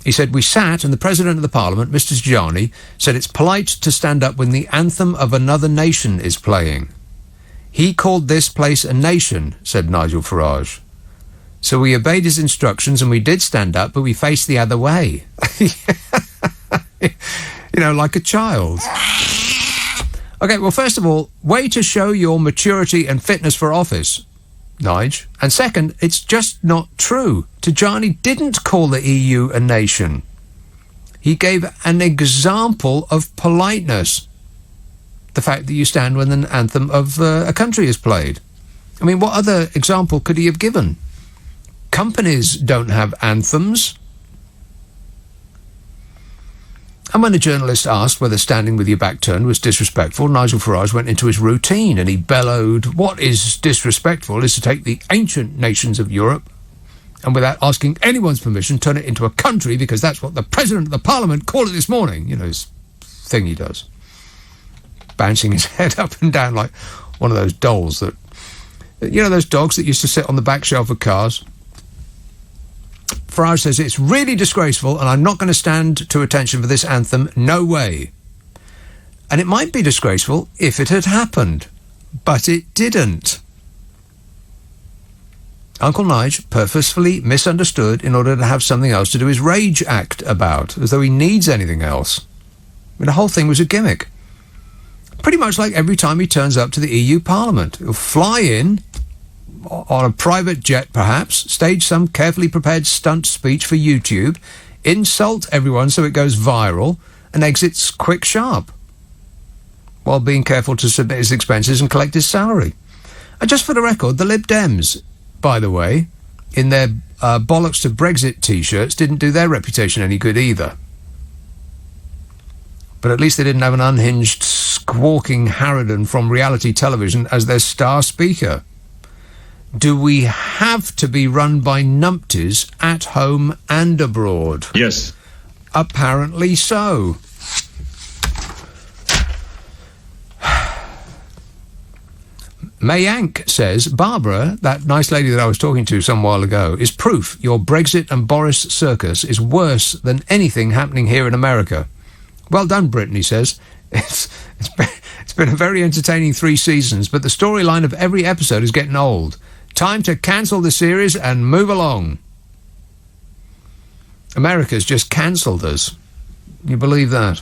He said, we sat and the President of the Parliament, Mr. Tajani, said it's polite to stand up when the anthem of another nation is playing. He called this place a nation, said Nigel Farage. So we obeyed his instructions and we did stand up, but we faced the other way. Like a child. Okay, well, first of all, way to show your maturity and fitness for office, Nige. And second, it's just not true. Tajani didn't call the EU a nation. He gave an example of politeness. The fact that you stand when an anthem of a country is played. I mean, what other example could he have given? Companies don't have anthems. And when a journalist asked whether standing with your back turned was disrespectful, Nigel Farage went into his routine and he bellowed, "What is disrespectful is to take the ancient nations of Europe and without asking anyone's permission turn it into a country because that's what the President of the Parliament called it this morning." You know, his thing he does. Bouncing his head up and down like one of those dolls that... You know, those dogs that used to sit on the back shelf of cars? Farage says, "It's really disgraceful and I'm not going to stand to attention for this anthem. No way." And it might be disgraceful if it had happened, but it didn't. Uncle Nige purposefully misunderstood in order to have something else to do his rage act about, as though he needs anything else. I mean, the whole thing was a gimmick. Pretty much like every time he turns up to the EU Parliament. He'll fly in, on a private jet perhaps, stage some carefully prepared stunt speech for YouTube, insult everyone so it goes viral, and exits quick sharp, while being careful to submit his expenses and collect his salary. And just for the record, the Lib Dems, by the way, in their bollocks to Brexit t-shirts, didn't do their reputation any good either. But at least they didn't have an unhinged, squawking harridan from reality television as their star speaker. Do we have to be run by numpties at home and abroad? Yes. Apparently so. Mayank says, "Barbara, that nice lady that I was talking to some while ago, is proof your Brexit and Boris circus is worse than anything happening here in America." Well done, Britain, he says. It's been a very entertaining 3 seasons, but the storyline of every episode is getting old. Time to cancel the series and move along. America's just cancelled us. You believe that?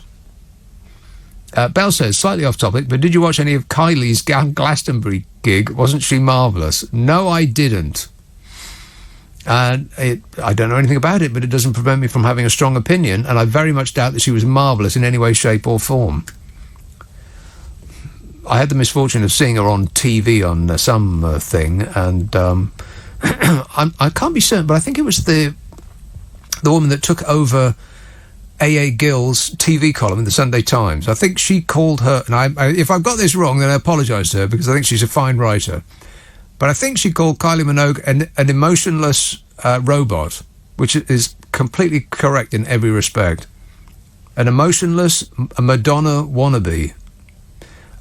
Bell says, slightly off topic, but did you watch any of Kylie's Glastonbury gig? Wasn't she marvellous? No, I didn't. I don't know anything about it, but it doesn't prevent me from having a strong opinion, and I very much doubt that she was marvellous in any way, shape or form. I had the misfortune of seeing her on TV on some thing, and I can't be certain, but I think it was the woman that took over A.A. Gill's TV column in the Sunday Times. I think she called her, and if I've got this wrong, then I apologise to her, because I think she's a fine writer. But I think she called Kylie Minogue an emotionless robot, which is completely correct in every respect. An emotionless Madonna wannabe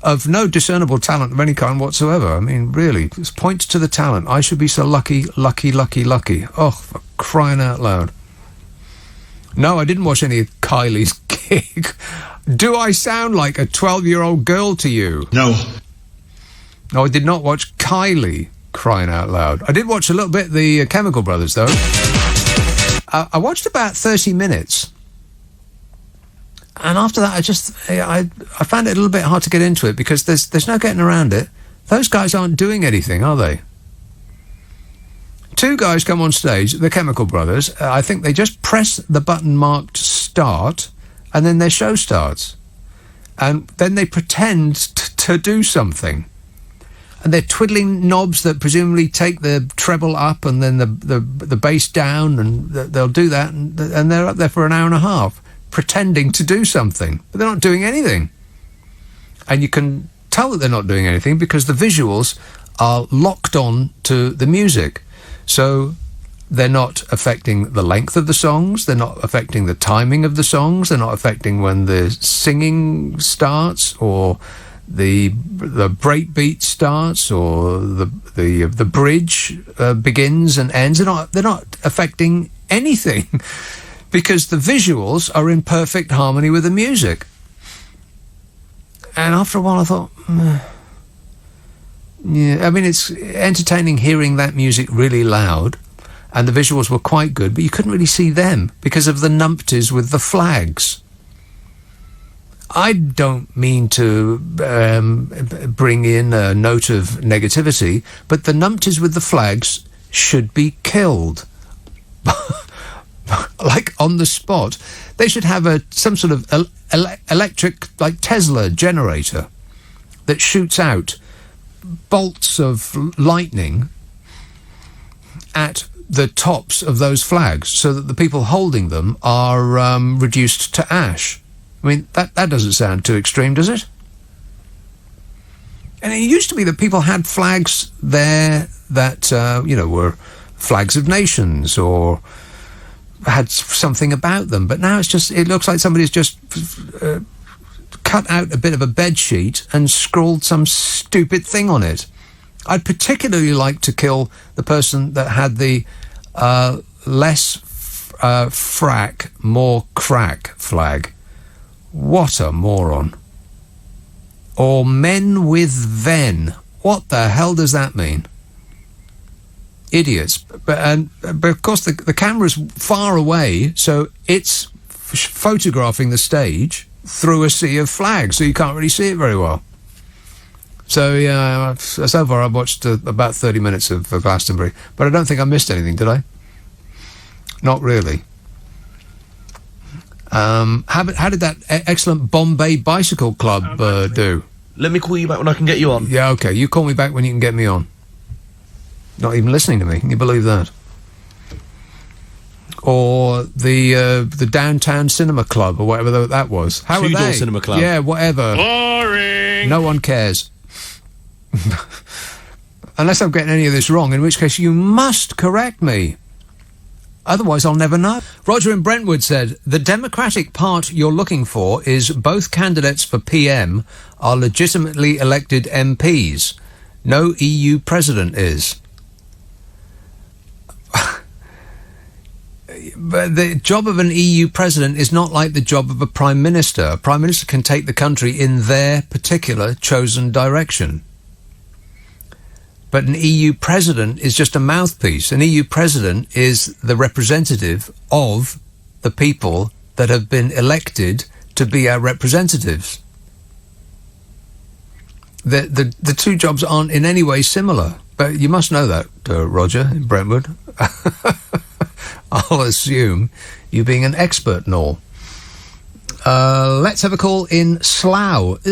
of no discernible talent of any kind whatsoever. I mean, really, just points to the talent. I should be so lucky. Oh, for crying out loud. No, I didn't watch any of Kylie's gig. Do I sound like a 12-year-old girl to you? No. No, I did not watch Kylie, crying out loud. I did watch a little bit the Chemical Brothers, though. I watched about 30 minutes. And after that, I found it a little bit hard to get into it, because there's no getting around it. Those guys aren't doing anything, are they? 2 guys come on stage, the Chemical Brothers. I think they just press the button marked start, and then their show starts. And then they pretend to do something. And they're twiddling knobs that presumably take the treble up and then the bass down, and they'll do that, and they're up there for an hour and a half, pretending to do something. But they're not doing anything. And you can tell that they're not doing anything because the visuals are locked on to the music. So they're not affecting the length of the songs, they're not affecting the timing of the songs, they're not affecting when the singing starts or the breakbeat starts or the bridge begins and ends. They're not affecting anything because the visuals are in perfect harmony with the music. And after a while I thought, yeah, I mean, it's entertaining hearing that music really loud, and the visuals were quite good, but you couldn't really see them because of the numpties with the flags. I don't mean to bring in a note of negativity, but the numpties with the flags should be killed. Like on the spot. They should have some sort of electric, like Tesla generator that shoots out bolts of lightning at the tops of those flags so that the people holding them are reduced to ash. I mean, that doesn't sound too extreme, does it? And it used to be that people had flags there that, were flags of nations or had something about them. But now it looks like somebody's just cut out a bit of a bed sheet and scrawled some stupid thing on it. I'd particularly like to kill the person that had the less frack, more crack flag. What a moron. Or men with ven. What the hell does that mean? Idiots. But of course the camera's far away, so it's photographing the stage through a sea of flags, so you can't really see it very well. So, yeah, so far I've watched about 30 minutes of Glastonbury, but I don't think I missed anything, did I? Not really. How did that excellent Bombay Bicycle Club do? Let me call you back when I can get you on. Yeah, okay. You call me back when you can get me on. Not even listening to me. Can you believe that? Or the Downtown Cinema Club, or whatever that was. How are they? Two-Door Cinema Club. Yeah, whatever. Boring! No one cares. Unless I'm getting any of this wrong, in which case you must correct me. Otherwise, I'll never know. Roger in Brentwood said, the Democratic part you're looking for is both candidates for PM are legitimately elected MPs. No EU president is. But the job of an EU president is not like the job of a prime minister. A prime minister can take the country in their particular chosen direction. But an EU president is just a mouthpiece. An EU president is the representative of the people that have been elected to be our representatives. The two jobs aren't in any way similar. But you must know that, Roger, in Brentwood. I'll assume you being an expert and all. Let's have a call in Slough.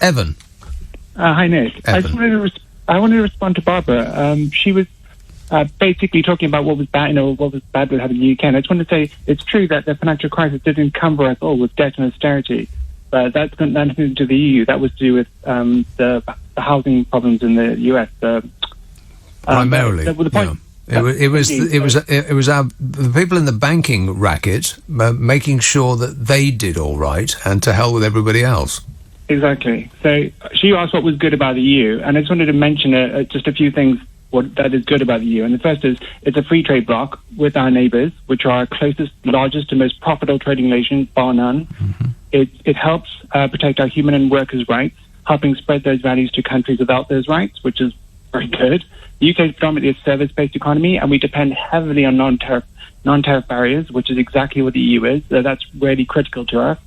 Evan. Hi, Nick. Evan. I wanted to respond to Barbara. She was basically talking about what was bad, what was bad with having the UK. And I just want to say it's true that the financial crisis did encumber us all with debt and austerity, but that's got nothing to do with the EU. That was to do with the housing problems in the US. Primarily, the point. Yeah. It was the people in the banking racket making sure that they did all right, and to hell with everybody else. Exactly. So she asked what was good about the EU, and I just wanted to mention just a few things that is good about the EU. And the first is it's a free trade bloc with our neighbours, which are our closest, largest, and most profitable trading nations, bar none. Mm-hmm. It helps protect our human and workers' rights, helping spread those values to countries without those rights, which is very good. The UK is predominantly a service-based economy, and we depend heavily on non-tariff barriers, which is exactly what the EU is. So that's really critical to us.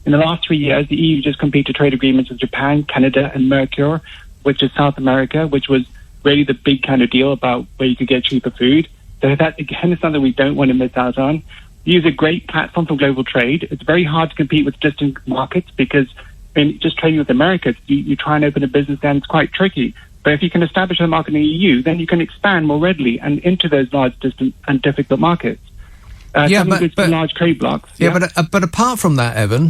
In the last 3 years, the EU just completed trade agreements with Japan, Canada, and Mercosur, which is South America, which was really the big kind of deal about where you could get cheaper food. So that, again, is something we don't want to miss out on. The EU is a great platform for global trade. It's very hard to compete with distant markets because just trading with America, you try and open a business there, and it's quite tricky. But if you can establish a market in the EU, then you can expand more readily and into those large, distant, and difficult markets. But large trade blocks. Yeah, but apart from that, Evan,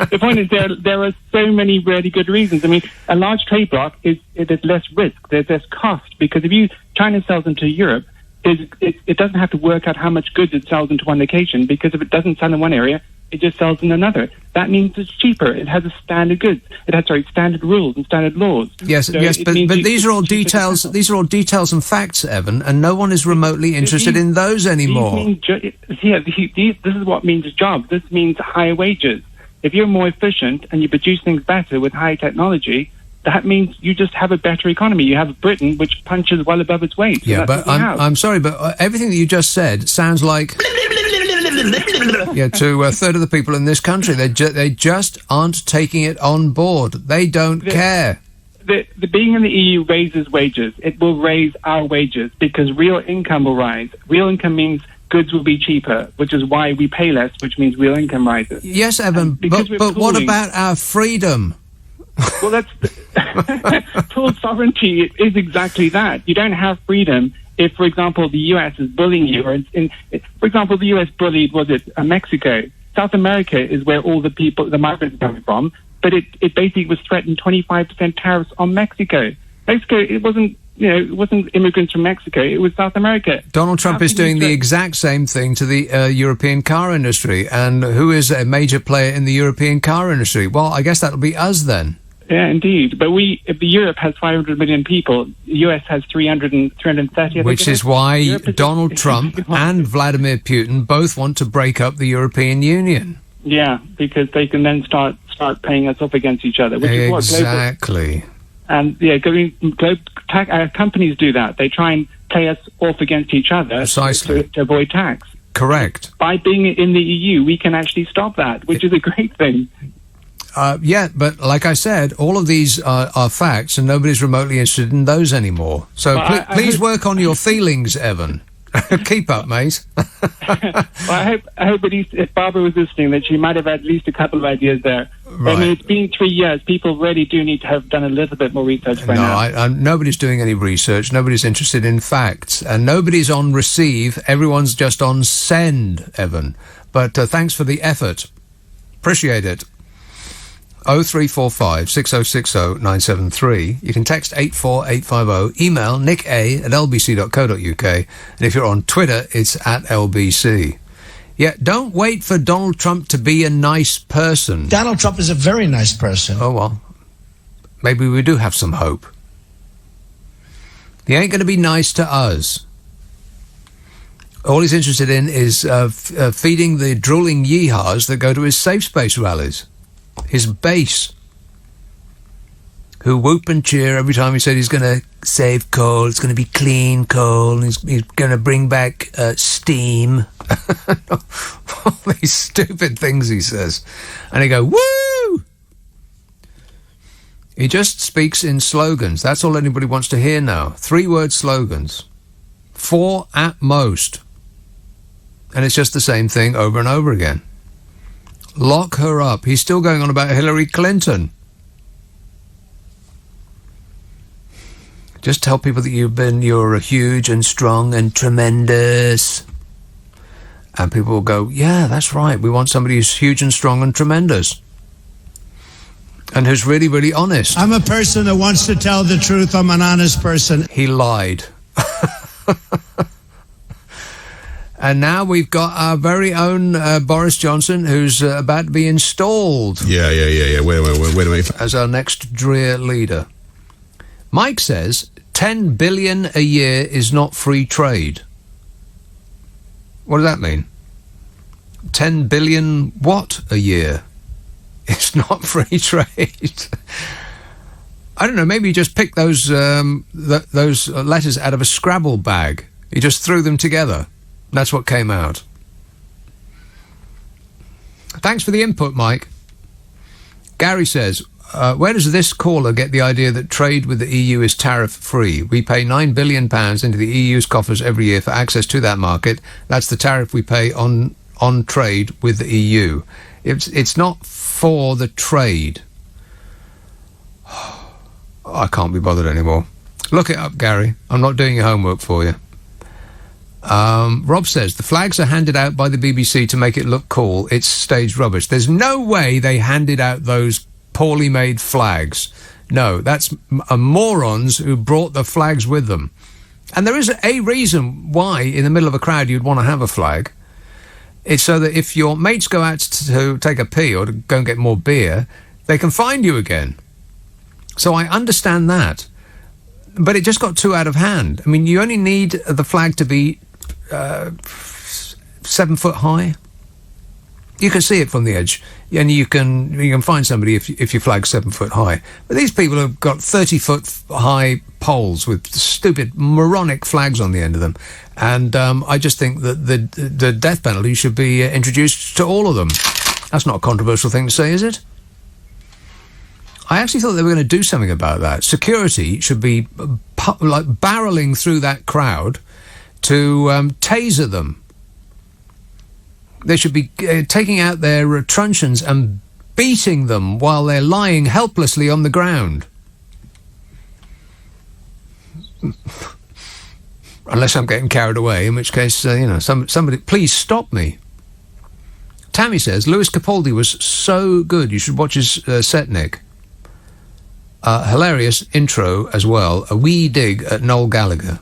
the point is there are so many really good reasons. I mean, a large trade block there's less risk, there's less cost, because if China sells into Europe, it doesn't have to work out how much goods it sells into one location, because if it doesn't sell in one area, it just sells in another. That means it's cheaper. It has a standard goods. It has standard rules and standard laws. Yes, so yes, but these are all details. These are all details and facts, Evan, and no one is remotely interested in those anymore. This is what means jobs. This means higher wages. If you're more efficient and you produce things better with high technology, that means you just have a better economy. You have Britain, which punches well above its weight. Yeah, but I'm sorry, but everything that you just said sounds like to a third of the people in this country. They just aren't taking it on board. They don't care. The being in the EU raises wages. It will raise our wages because real income will rise. Real income means goods will be cheaper, which is why we pay less, which means real income rises. Yes, Evan, but what about our freedom? Well, that's full sovereignty is exactly that. You don't have freedom if, for example, the U.S. is bullying you, or for example, the U.S. bullied, Mexico? South America is where all the migrants are coming from, but it basically was threatened 25% tariffs on Mexico. Mexico, it wasn't immigrants from Mexico, it was South America. Donald Trump is doing the exact same thing to the European car industry. And who is a major player in the European car industry? Well, I guess that'll be us then. Yeah, indeed. But Europe has 500 million people. The US has 330. Which is why Donald Trump and Vladimir Putin both want to break up the European Union. Yeah, because they can then start paying us off against each other. Which is what exactly. And companies do that. They try and play us off against each other precisely to avoid tax. Correct. By being in the EU, we can actually stop that, which is a great thing. Yeah, but like I said, all of these are facts, and nobody's remotely interested in those anymore. So please work on your feelings, Evan. Keep up, mate. Well, I hope at least if Barbara was listening, that she might have had at least a couple of ideas there. Right. I mean, it's been 3 years. People really do need to have done a little bit more research by now. Nobody's doing any research. Nobody's interested in facts. And nobody's on receive. Everyone's just on send, Evan. But thanks for the effort. Appreciate it. 0345 6060 973. You can text 84850. Email nicka@lbc.co.uk. And if you're on Twitter, it's @LBC. Yeah, don't wait for Donald Trump to be a nice person. Donald Trump is a very nice person. Oh, well. Maybe we do have some hope. He ain't going to be nice to us. All he's interested in is feeding the drooling yeehaws that go to his safe space rallies. His base, who whoop and cheer every time he said he's going to save coal, it's going to be clean coal, and he's going to bring back steam. All these stupid things he says. And they go, woo! He just speaks in slogans. That's all anybody wants to hear now. 3-word slogans. 4 at most. And it's just the same thing over and over again. Lock her up. He's still going on about Hillary Clinton. Just tell people that you're huge and strong and tremendous. And people will go, yeah, that's right. We want somebody who's huge and strong and tremendous. And who's really, really honest. I'm a person that wants to tell the truth. I'm an honest person. He lied. And now we've got our very own Boris Johnson, who's about to be installed. Yeah. Wait a minute. As our next Dreer leader. Mike says 10 billion a year is not free trade. What does that mean? 10 billion what a year? It's not free trade. I don't know. Maybe you just picked those letters out of a Scrabble bag. You just threw them together. That's what came out. Thanks for the input, Mike. Gary says, where does this caller get the idea that trade with the EU is tariff-free? We pay £9 billion into the EU's coffers every year for access to that market. That's the tariff we pay on trade with the EU. It's not for the trade. I can't be bothered anymore. Look it up, Gary. I'm not doing your homework for you. Rob says, the flags are handed out by the BBC to make it look cool. It's staged rubbish. There's no way they handed out those poorly made flags. No, that's morons who brought the flags with them. And there is a reason why in the middle of a crowd you'd want to have a flag. It's so that if your mates go out to take a pee or to go and get more beer, they can find you again. So I understand that. But it just got too out of hand. I mean, you only need the flag to be 7 foot high. You can see it from the edge, and you can find somebody if your flag's 7 foot high. But these people have got 30-foot high poles with stupid moronic flags on the end of them, and I just think that the death penalty should be introduced to all of them. That's not a controversial thing to say, is it? I actually thought they were going to do something about that. Security should be like barreling through that crowd to taser them. They should be taking out their truncheons and beating them while they're lying helplessly on the ground. Unless I'm getting carried away, in which case, somebody, please stop me. Tammy says, Lewis Capaldi was so good. You should watch his set, Nick. Hilarious intro as well. A wee dig at Noel Gallagher.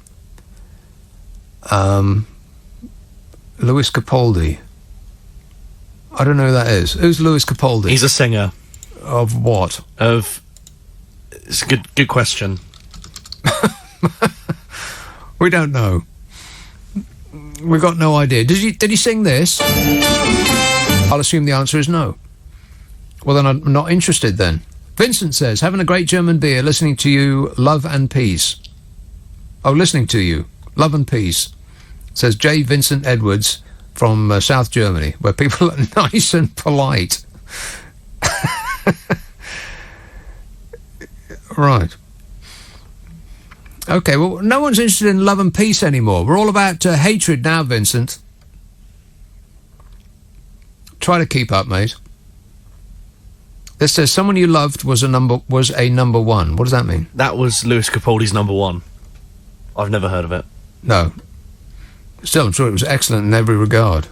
Lewis Capaldi. I don't know who that is. Who's Lewis Capaldi? He's a singer. Of what? It's a good question. We don't know. We've got no idea. Did he sing this? I'll assume the answer is no. Well, then I'm not interested then. Vincent says, having a great German beer, listening to you, love and peace. Oh, listening to you, love and peace. Says J. Vincent Edwards from South Germany, where people are nice and polite. Right. Okay, well, no one's interested in love and peace anymore. We're all about hatred now, Vincent. Try to keep up, mate. This says someone you loved was a number one. What does that mean? That was Lewis Capaldi's number one. I've never heard of it. No. Still, I'm sure it was excellent in every regard.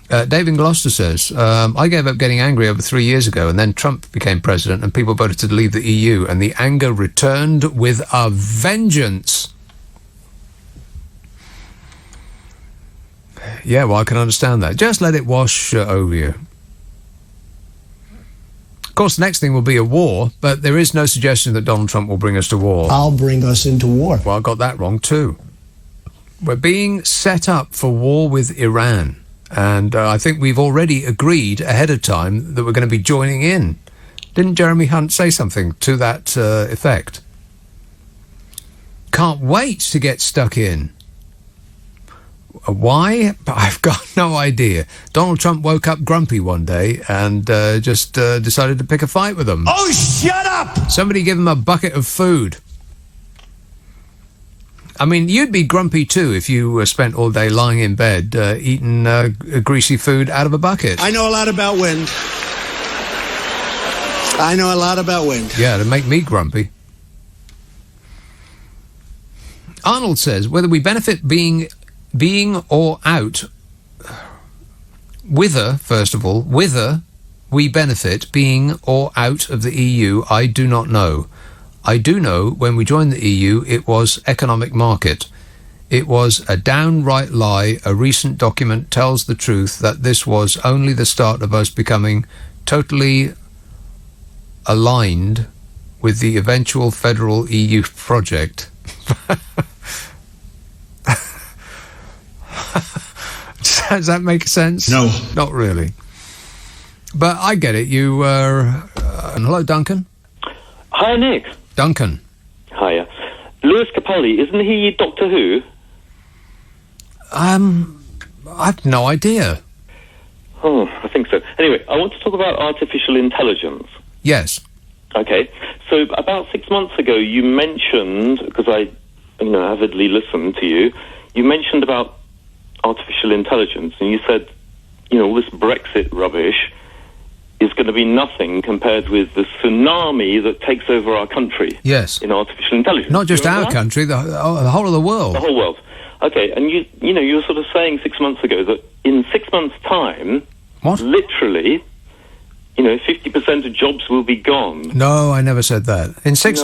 Dave in Gloucester says, I gave up getting angry over 3 years ago, and then Trump became president and people voted to leave the EU, and the anger returned with a vengeance. Yeah, well, I can understand that. Just let it wash over you. Of course, the next thing will be a war, but there is no suggestion that Donald Trump will bring us to war. I'll bring us into war. Well, I got that wrong too. We're being set up for war with Iran. And I think we've already agreed ahead of time that we're going to be joining in. Didn't Jeremy Hunt say something to that effect? Can't wait to get stuck in. Why? I've got no idea. Donald Trump woke up grumpy one day and just decided to pick a fight with them. Oh, shut up! Somebody give him a bucket of food. I mean, you'd be grumpy too if you spent all day lying in bed eating greasy food out of a bucket. I know a lot about wind. Yeah, it'd make me grumpy. Arnold says, whether we benefit being or out, whether we benefit being or out of the EU, I do not know. I do know when we joined the EU, it was economic market. It was a downright lie. A recent document tells the truth that this was only the start of us becoming totally aligned with the eventual federal EU project. Does that make sense? No. Not really. But I get it. You hello, Duncan. Hi, Nick. Duncan. Hiya. Lewis Capaldi, isn't he Doctor Who? I've no idea. Oh, I think so. Anyway, I want to talk about artificial intelligence. Yes. Okay. So about 6 months ago, you mentioned, because I, avidly listened to you, you mentioned about artificial intelligence, and you said, all this Brexit rubbish is going to be nothing compared with the tsunami that takes over our country. Yes. In artificial intelligence. Not just our country, the whole of the world. The whole world. Okay, and you were sort of saying 6 months ago that in 6 months' time, what? Literally, 50% of jobs will be gone. No, I never said that. In 6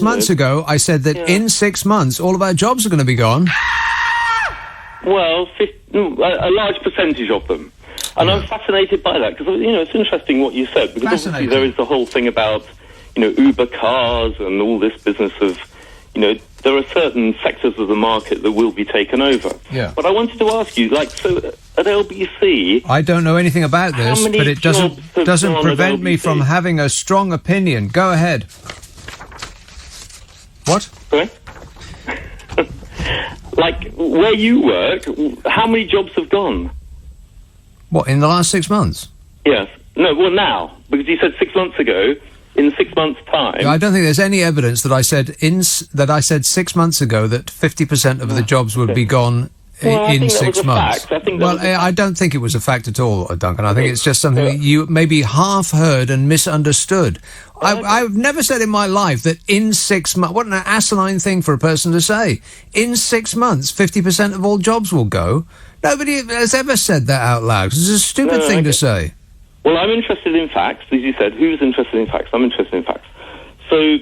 months ago, I said that in 6 months, all of our jobs are going to be gone. Well, a large percentage of them. And I'm fascinated by that, because, it's interesting what you said, because obviously there is the whole thing about, Uber cars and all this business of, there are certain sectors of the market that will be taken over. Yeah. But I wanted to ask you, so at LBC... I don't know anything about this, but it doesn't prevent me from having a strong opinion. Go ahead. What? Sorry? Like, where you work, how many jobs have gone? What, in the last 6 months? Yes. No, well, now. Because you said 6 months ago, in 6 months' time... I don't think there's any evidence that I said 6 months ago that 50% of the jobs would be gone in 6 months. I don't think it was a fact at all, Duncan. I think it's just something that you maybe half heard and misunderstood. I've never said in my life that in 6 months... What an asinine thing for a person to say. In 6 months, 50% of all jobs will go. Nobody has ever said that out loud. It's a stupid thing to say. Well, I'm interested in facts, as you said. Who's interested in facts? I'm interested in facts. So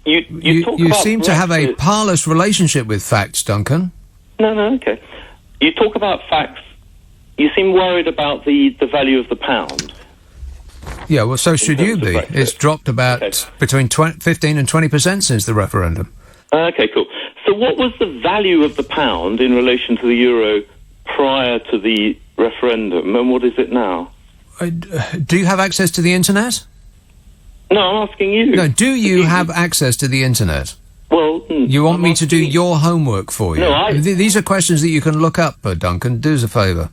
you talk about... You seem to have a parlous relationship with facts, Duncan. No, okay. You talk about facts. You seem worried about the value of the pound. Yeah, well, so should you be. It's dropped about between 15 and 20% since the referendum. Okay, cool. So what was the value of the pound in relation to the euro prior to the referendum, and what is it now? Do you have access to the internet? No, I'm asking you. No, do you have access to the internet? Well, you want me to do your homework for you? No, These are questions that you can look up, Duncan. Do us a favour.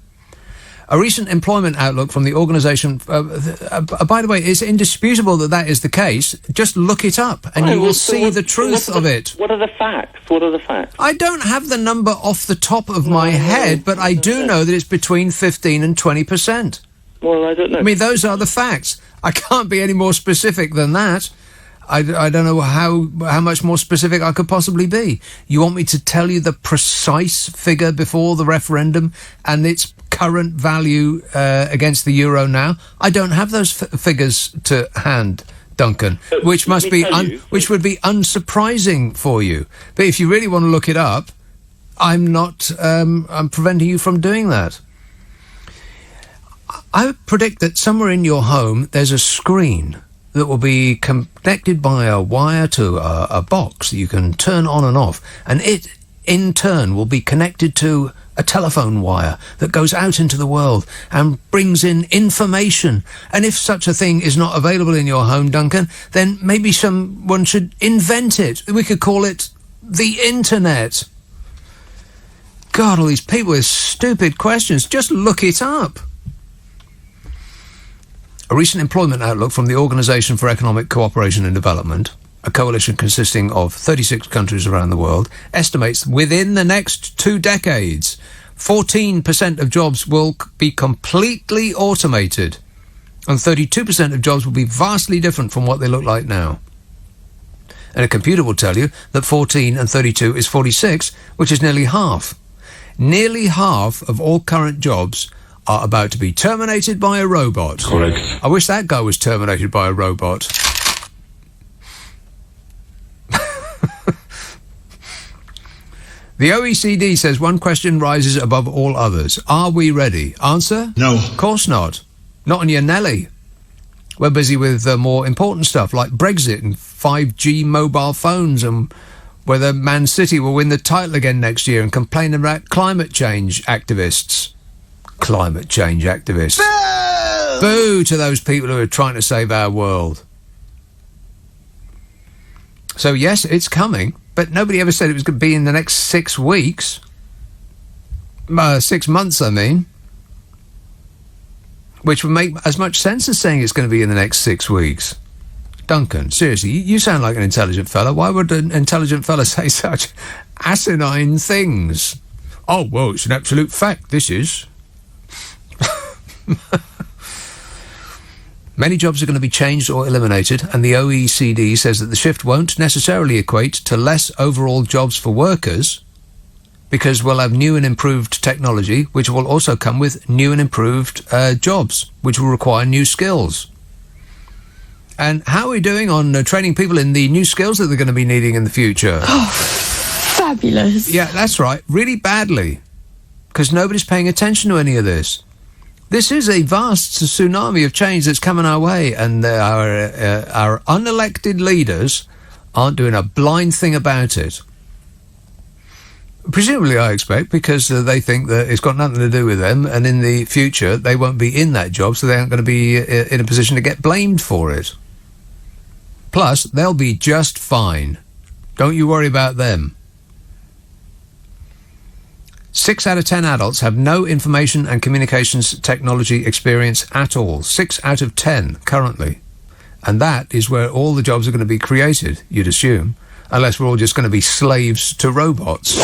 A recent employment outlook from the organisation... by the way, it's indisputable that is the case. Just look it up and you will see the truth of it. What are the facts? What are the facts? I don't have the number off the top of my head, but I do know that it's between 15 and 20%. Well, I don't know. I mean, those are the facts. I can't be any more specific than that. I don't know how much more specific I could possibly be. You want me to tell you the precise figure before the referendum and its current value against the euro now? I don't have those figures to hand, Duncan, which would be unsurprising for you. But if you really want to look it up, I'm preventing you from doing that. I predict that somewhere in your home there's a screen that will be connected by a wire to a box that you can turn on and off, and it, in turn, will be connected to a telephone wire that goes out into the world and brings in information. And if such a thing is not available in your home, Duncan, then maybe someone should invent it. We could call it the internet. God, all these people with stupid questions. Just look it up. A recent employment outlook from the Organisation for Economic Cooperation and Development, a coalition consisting of 36 countries around the world, estimates within the next 2 decades, 14% of jobs will be completely automated, and 32% of jobs will be vastly different from what they look like now. And a computer will tell you that 14 and 32 is 46, which is nearly half. Nearly half of all current jobs are about to be terminated by a robot. Correct. I wish that guy was terminated by a robot. The OECD says one question rises above all others. Are we ready? Answer? No. Of course not. Not on your Nelly. We're busy with more important stuff like Brexit and 5G mobile phones and whether Man City will win the title again next year and complain about climate change activists. Climate change activists. Boo! Boo to those people who are trying to save our world. So yes, it's coming, but nobody ever said it was going to be in the next 6 weeks. 6 months, I mean. Which would make as much sense as saying it's going to be in the next 6 weeks. Duncan, seriously, you sound like an intelligent fella. Why would an intelligent fella say such asinine things? Oh, well, it's an absolute fact, this is. Many jobs are going to be changed or eliminated, and the OECD says that the shift won't necessarily equate to less overall jobs for workers, because we'll have new and improved technology, which will also come with new and improved jobs, which will require new skills. And how are we doing on training people in the new skills that they're going to be needing in the future? Oh, fabulous. Yeah, that's right. Really badly, because nobody's paying attention to any of this. This is a vast tsunami of change that's coming our way, and our unelected leaders aren't doing a blind thing about it. Presumably, I expect, because they think that it's got nothing to do with them, and in the future they won't be in that job, so they aren't going to be in a position to get blamed for it. Plus, they'll be just fine. Don't you worry about them. 6 out of 10 adults have no information and communications technology experience at all. 6 out of 10 currently. And that is where all the jobs are going to be created, you'd assume, unless we're all just going to be slaves to robots.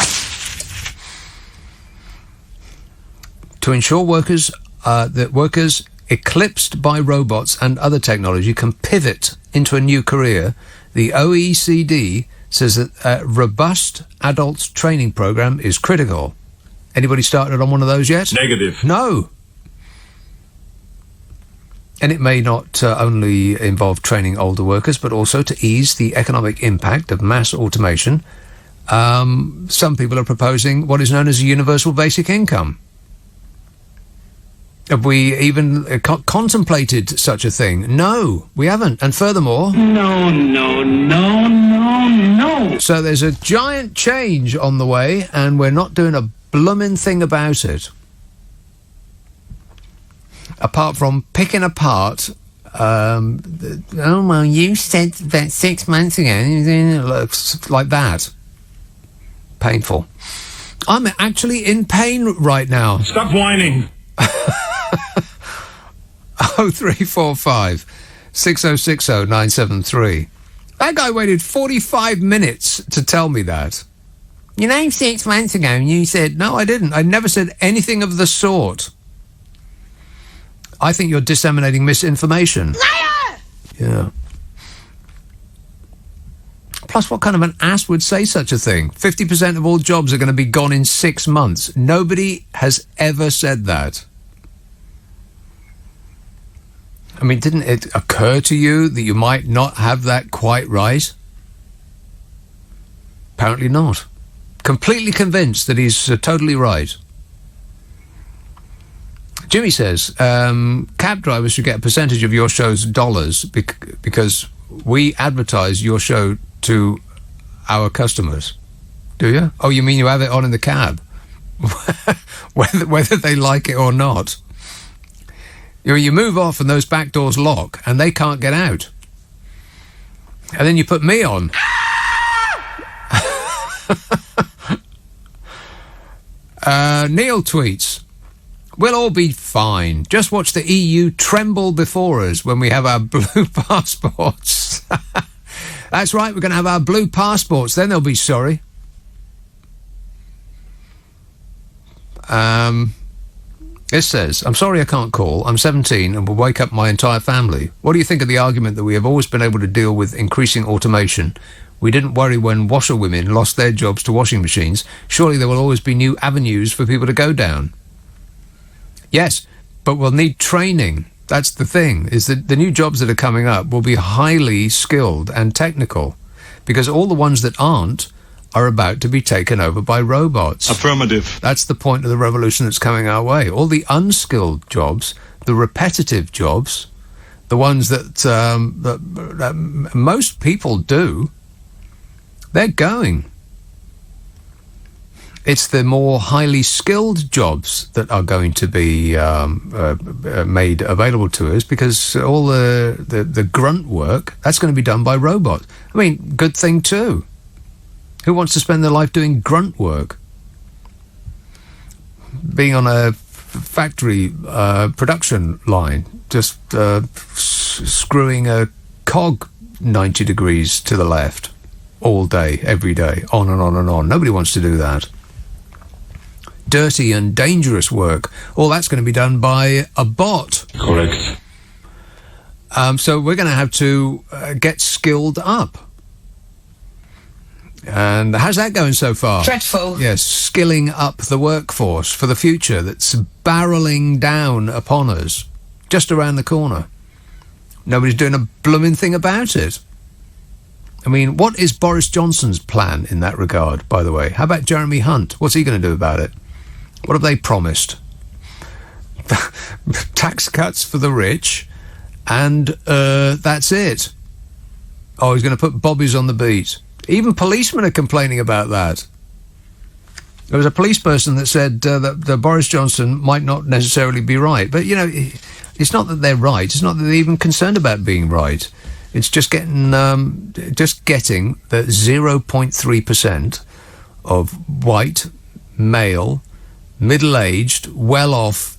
to ensure that workers eclipsed by robots and other technology can pivot into a new career, the OECD says that a robust adult training program is critical. Anybody started on one of those yet? Negative. No. And it may not only involve training older workers, but also to ease the economic impact of mass automation. Some people are proposing what is known as a universal basic income. Have we even contemplated such a thing? No, we haven't. And furthermore... No. So there's a giant change on the way, and we're not doing a bloomin' thing about it. Apart from picking apart... well, you said that 6 months ago. It looks like that. Painful. I'm actually in pain right now. Stop whining. 0345 6060 973. That guy waited 45 minutes to tell me that. 6 months ago, you said... No, I didn't. I never said anything of the sort. I think you're disseminating misinformation. Liar! Yeah. Plus, what kind of an ass would say such a thing? 50% of all jobs are going to be gone in 6 months. Nobody has ever said that. I mean, didn't it occur to you that you might not have that quite right? Apparently not. Completely convinced that he's totally right. Jimmy says, cab drivers should get a percentage of your show's dollars because we advertise your show to our customers. Do you? Oh, you mean you have it on in the cab? whether they like it or not. You move off and those back doors lock and they can't get out. And then you put me on. Neil tweets, we'll all be fine. Just watch the EU tremble before us when we have our blue passports. That's right, we're going to have our blue passports, then they'll be sorry. It says, I'm sorry I can't call. I'm 17 and will wake up my entire family. What do you think of the argument that we have always been able to deal with increasing automation? We didn't worry when washerwomen lost their jobs to washing machines. Surely there will always be new avenues for people to go down. Yes, but we'll need training. That's the thing, is that the new jobs that are coming up will be highly skilled and technical, because all the ones that aren't are about to be taken over by robots. Affirmative. That's the point of the revolution that's coming our way. All the unskilled jobs, the repetitive jobs, the ones that most people do, they're going. It's the more highly skilled jobs that are going to be made available to us, because all the grunt work, that's going to be done by robots. I mean, good thing too. Who wants to spend their life doing grunt work? Being on a factory production line, just screwing a cog 90 degrees to the left all day, every day, on and on and on. Nobody wants to do that. Dirty and dangerous work, all that's going to be done by a bot. Correct. So we're going to have to get skilled up. And how's that going so far? Dreadful. Yes, skilling up the workforce for the future that's barrelling down upon us, just around the corner. Nobody's doing a blooming thing about it. I mean, what is Boris Johnson's plan in that regard, by the way? How about Jeremy Hunt? What's he going to do about it? What have they promised? Tax cuts for the rich, and that's it. Oh, he's going to put bobbies on the beat. Even policemen are complaining about that. There was a police person that said that Boris Johnson might not necessarily be right. But, you know, it's not that they're right. It's not that they're even concerned about being right. It's just getting the 0.3% of white, male, middle-aged, well-off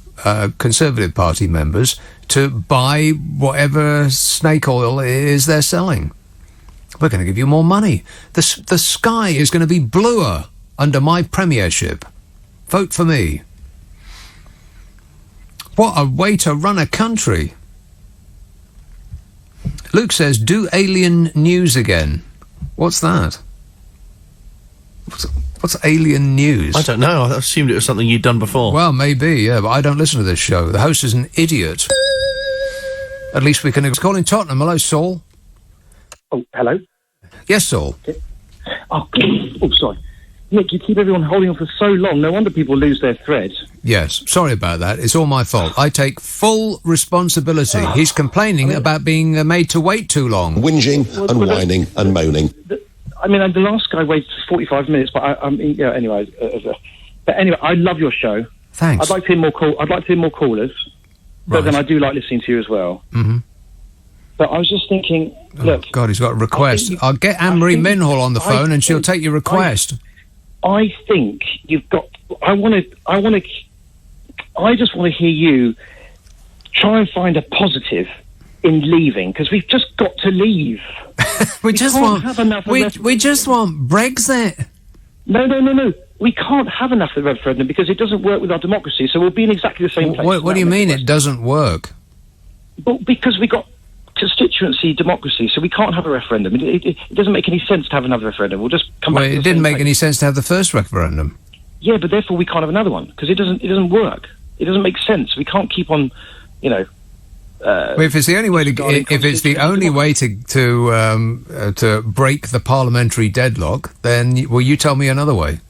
Conservative Party members to buy whatever snake oil it is they're selling. We're going to give you more money. The sky is going to be bluer under my premiership. Vote for me. What a way to run a country. Luke says, do Alien News again. What's that? What's Alien News? I don't know. I assumed it was something you'd done before. Well, maybe, yeah, but I don't listen to this show. The host is an idiot. At least we can call in Tottenham. Hello, Saul. Oh, hello? Yes, Saul. Okay. Oh, sorry. Nick, you keep everyone holding on for so long. No wonder people lose their thread. Yes, sorry about that. It's all my fault. I take full responsibility. He's complaining about being made to wait too long. Whinging and whining and moaning. The last guy waited 45 minutes, but anyway. But anyway, I love your show. Thanks. I'd like to hear more callers, but then I do like listening to you as well. Mm-hmm. But I was just thinking, look... Oh, God, he's got a request. I'll get Anne-Marie Minhall on the phone and she'll take your request. I think you've got... I just want to hear you try and find a positive in leaving, because we've just got to leave. we just want Brexit. No. We can't have enough of the referendum because it doesn't work with our democracy, so we'll be in exactly the same place. What do you mean it doesn't work? Well, because we got constituency democracy, so we can't have a referendum. It doesn't make any sense to have another referendum. We'll just come back to the it didn't same make place. any sense to have the first referendum. Yeah, but therefore we can't have another one, because it doesn't work. It doesn't make sense. We can't keep on, if it's the only way to break the parliamentary deadlock, then you tell me another way.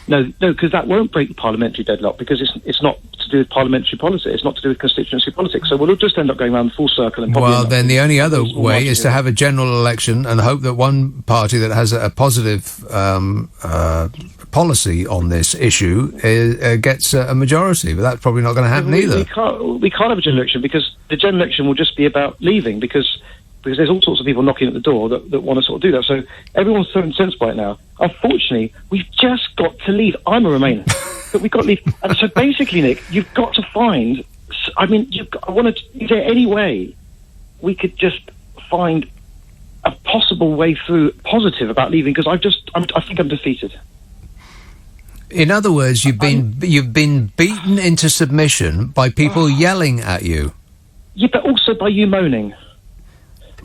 No, because that won't break the parliamentary deadlock, because it's not to do with parliamentary policy. It's not to do with constituency politics. So we'll just end up going around full circle. And then the only other way is to have a general election and hope that one party that has a positive policy on this issue gets a majority. But that's probably not going to happen either. We can't have a general election, because the general election will just be about leaving, because there's all sorts of people knocking at the door that want to sort of do that. So everyone's so incensed by it now. Unfortunately, we've just got to leave. I'm a Remainer, but we've got to leave. And so basically, Nick, you've got to find... is there any way we could just find a possible way through positive about leaving? Because I think I'm defeated. In other words, you've been beaten into submission by people yelling at you. Yeah, but also by you moaning.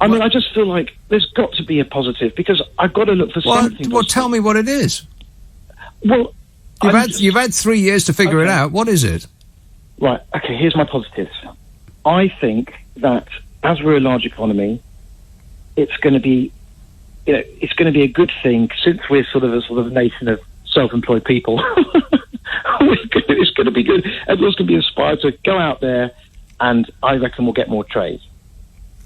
I just feel like there's got to be a positive, because I've got to look for something. Well, tell me what it is. Well, you've had 3 years to figure it out. What is it? Right. Okay. Here's my positives. I think that as we're a large economy, it's going to be, it's going to be a good thing, since we're sort of a nation of self-employed people. It's going to be good. Everyone's going to be inspired to go out there, and I reckon we'll get more trade.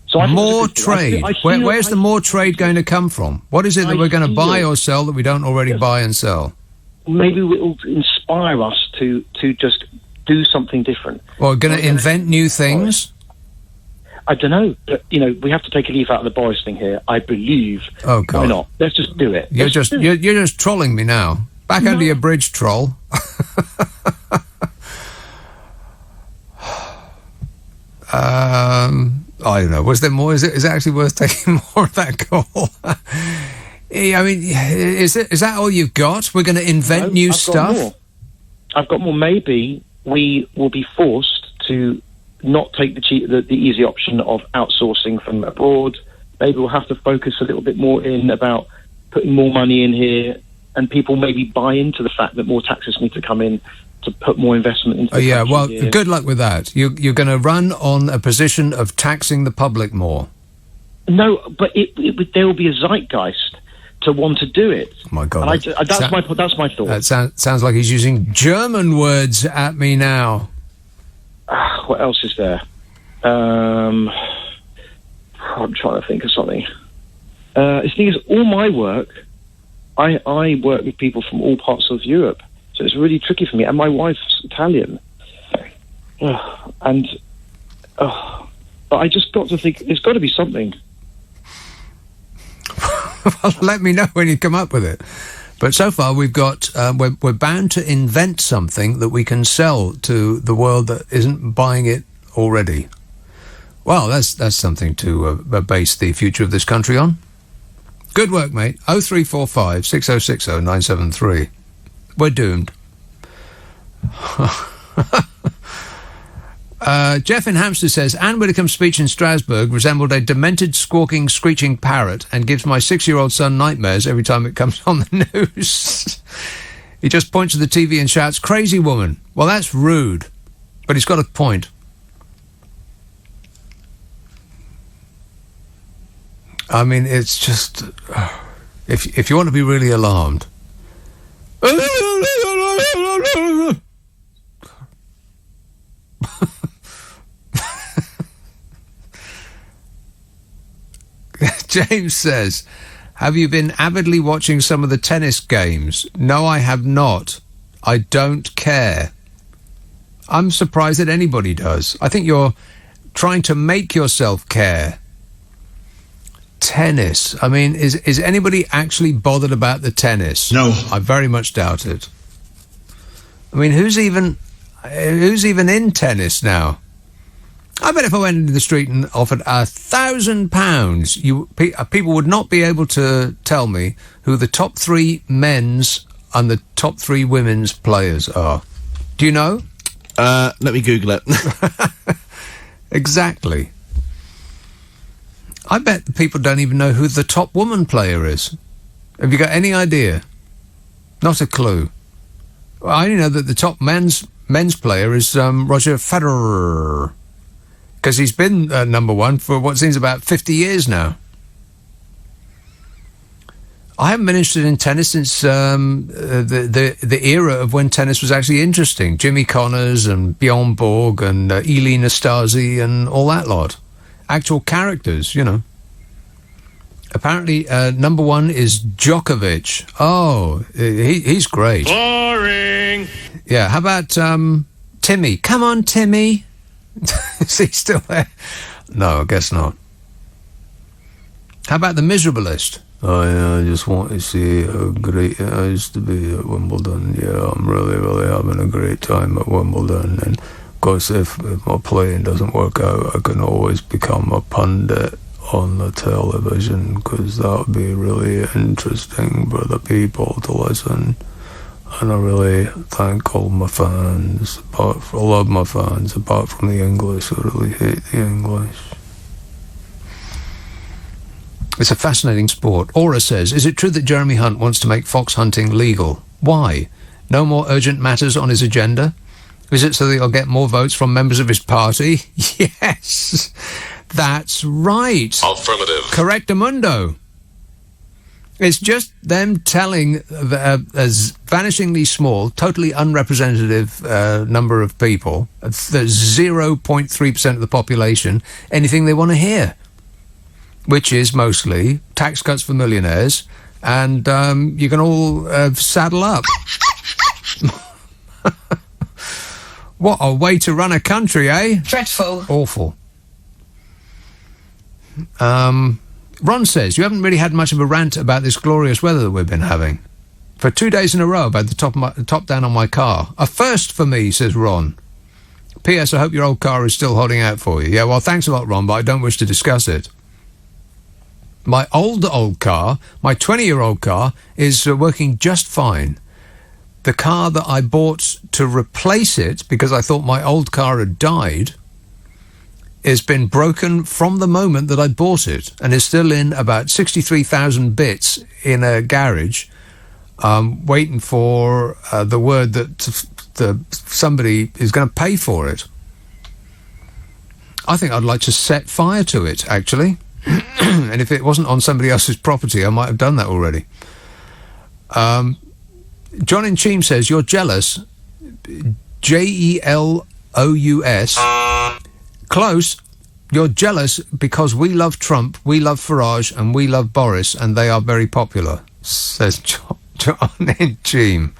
So more trade? Where's the more trade going to come from? What is it that we're going to buy or sell that we don't already buy and sell? Maybe it will inspire us to just do something different. Or going to invent new things? I don't know, but we have to take a leaf out of the Boris thing here. I believe. Oh God! Why not? Let's just do it. You're just trolling me now. Back under your bridge, troll. I don't know. Was there more? Is it actually worth taking more of that call? Is that all you've got? We're going to invent new stuff? I've got more. Maybe we will be forced to not take the easy option of outsourcing from abroad. Maybe we'll have to focus a little bit more in about putting more money in here, and people maybe buy into the fact that more taxes need to come in to put more investment into the country. Well, good luck with that. You're going to run on a position of taxing the public more. No, but there will be a zeitgeist to want to do it. Oh my God. That's my thought. That sounds like he's using German words at me now. What else is there? I'm trying to think of something. The thing is, all my work, I work with people from all parts of Europe. So it's really tricky for me. And my wife's Italian. But I just got to think, there's got to be something. Well, let me know when you come up with it. But so far we've got, we're bound to invent something that we can sell to the world that isn't buying it already. Well, that's something to base the future of this country on. Good work, mate. 0345 6060 973. We're doomed. Jeff in Hampstead says, Anne Widdecombe's speech in Strasbourg resembled a demented, squawking, screeching parrot and gives my 6-year-old son nightmares every time it comes on the news. He just points to the TV and shouts, crazy woman. Well, that's rude, but he's got a point. I mean, it's just... If you want to be really alarmed... James says, have you been avidly watching some of the tennis games? No, I have not. I don't care. I'm surprised that anybody does. I think you're trying to make yourself care. Tennis. I mean, is anybody actually bothered about the tennis? No. I very much doubt it. I mean, who's even in tennis now? I bet if I went into the street and offered £1,000, people would not be able to tell me who the top 3 men's and the top 3 women's players are. Do you know? Let me Google it. Exactly. I bet the people don't even know who the top woman player is. Have you got any idea? Not a clue. Well, I only know that the top men's player is Roger Federer, because he's been number one for what seems about 50 years now. I haven't been interested in tennis since the era of when tennis was actually interesting. Jimmy Connors and Bjorn Borg and Eli Nastasi and all that lot. Actual characters, you know. Apparently, number 1 is Djokovic. Oh, he's great. Boring. Yeah, how about Timmy? Come on, Timmy. Is he still there? No, I guess not. How about the miserablest? Oh, yeah, I just want to see how great it is to be at Wimbledon. Yeah, I'm really, really having a great time at Wimbledon. And, of course, if my playing doesn't work out, I can always become a pundit on the television, because that would be really interesting for the people to listen. And I really thank all my fans. I love my fans, apart from the English. I really hate the English. It's a fascinating sport. Aura says, is it true that Jeremy Hunt wants to make fox hunting legal? Why? No more urgent matters on his agenda? Is it so that he'll get more votes from members of his party? Yes, that's right. Affirmative. Correctamundo. It's just them telling a vanishingly small, totally unrepresentative number of people, the 0.3% of the population, anything they want to hear, which is mostly tax cuts for millionaires, and you can all saddle up. What a way to run a country, eh? Dreadful. Awful. Ron says, you haven't really had much of a rant about this glorious weather that we've been having. For 2 days in a row, I've had the top down on my car. A first for me, says Ron. P.S. I hope your old car is still holding out for you. Yeah, well, thanks a lot, Ron, but I don't wish to discuss it. My old car, my 20-year-old car, is working just fine. The car that I bought to replace it, because I thought my old car had died, has been broken from the moment that I bought it, and is still in about 63,000 bits in a garage, waiting for the word that somebody is going to pay for it. I think I'd like to set fire to it, actually. And if it wasn't on somebody else's property, I might have done that already. John in Cheam says, you're jealous. Jelous. Close. You're jealous because we love Trump, we love Farage, and we love Boris, and they are very popular, says John in Cheam.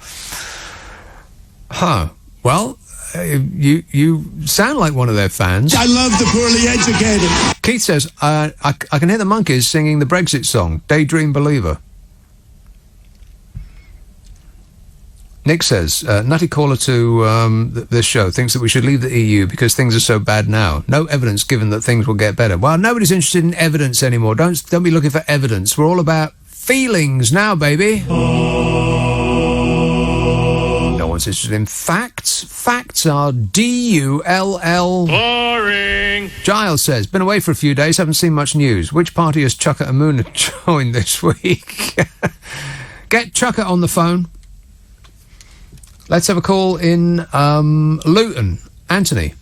Huh. Well, you sound like one of their fans. I love the poorly educated. Keith says, I can hear the Monkeys singing the Brexit song, Daydream Believer. Nick says, nutty caller to this show thinks that we should leave the EU because things are so bad now. No evidence given that things will get better. Well, nobody's interested in evidence anymore. Don't be looking for evidence. We're all about feelings now, baby. No one's interested in facts. Facts are D-U-L-L. Boring. Giles says, been away for a few days, haven't seen much news. Which party has Chuckett and Moon joined this week? Get Chuckett on the phone. Let's have a call in Luton. Anthony.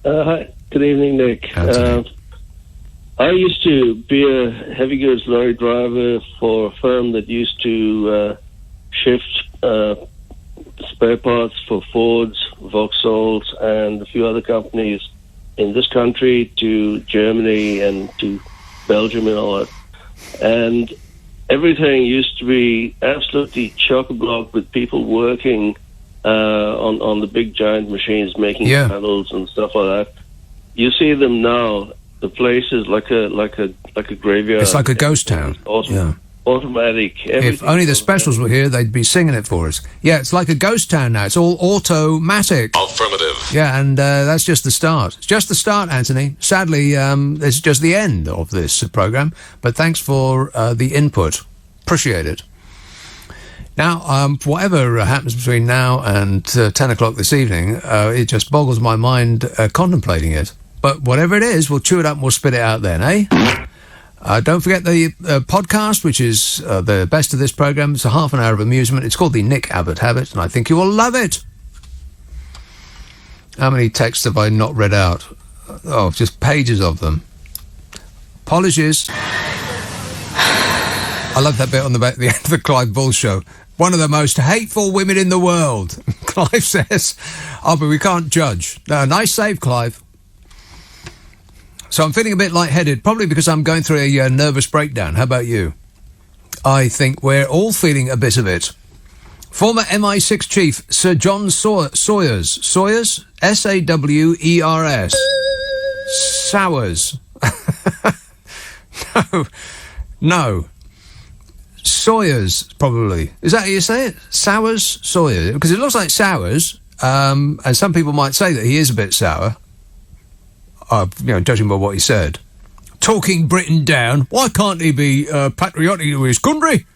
Hi. Good evening, Nick. I used to be a heavy goods lorry driver for a firm that used to shift spare parts for Fords, Vauxhalls, and a few other companies in this country to Germany and to Belgium and all that. And everything used to be absolutely chock-a-block with people working on the big giant machines making panels and stuff like that. You see them now. The place is like a graveyard. It's like a ghost town. Automatic. If only the specials were here, they'd be singing it for us. Yeah, it's like a ghost town now. It's all automatic. Affirmative. Yeah, and that's just the start. It's just the start, Anthony. Sadly, it's just the end of this programme. But thanks for the input. Appreciate it. Now, whatever happens between now and 10 o'clock this evening, it just boggles my mind contemplating it. But whatever it is, we'll chew it up and we'll spit it out then, eh? Don't forget the podcast, which is the best of this programme. It's a half an hour of amusement. It's called the Nick Abbott Habit, and I think you will love it. How many texts have I not read out? Oh, just pages of them. Apologies. I love that bit on the end of the Clive Bull show. One of the most hateful women in the world. Clive says, but we can't judge. No, nice save, Clive. So I'm feeling a bit lightheaded, probably because I'm going through a nervous breakdown. How about you? I think we're all feeling a bit of it. Former MI6 chief Sir John Sawyers. Sawyers? S-A-W-E-R-S. Sowers. No. Sawyers, probably. Is that how you say it? Sowers? Sawyers? Because it looks like Sowers, and some people might say that he is a bit sour. Judging by what he said. Talking Britain down. Why can't he be patriotic to his country?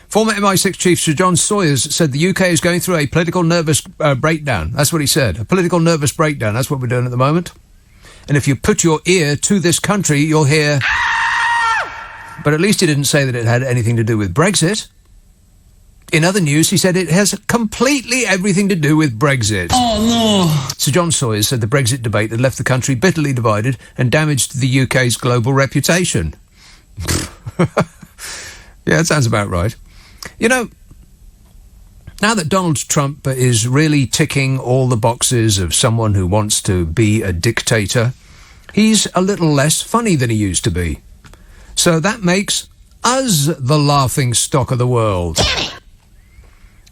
Former MI6 chief Sir John Sawyers said the UK is going through a political nervous breakdown. That's what he said. A political nervous breakdown. That's what we're doing at the moment. And if you put your ear to this country, you'll hear... But at least he didn't say that it had anything to do with Brexit. In other news, he said it has completely everything to do with Brexit. Oh, no. Sir John Sawyers said the Brexit debate had left the country bitterly divided and damaged the UK's global reputation. Yeah, that sounds about right. You know, now that Donald Trump is really ticking all the boxes of someone who wants to be a dictator, he's a little less funny than he used to be. So that makes us the laughing stock of the world.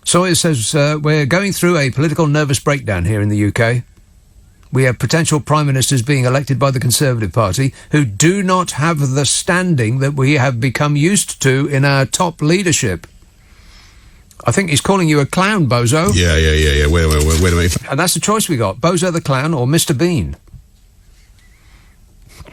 Sawyers says we're going through a political nervous breakdown here in the UK. We have potential prime ministers being elected by the Conservative Party who do not have the standing that we have become used to in our top leadership. I think he's calling you a clown, Bozo. Yeah. Wait a minute. And that's the choice we got, Bozo the Clown or Mr. Bean.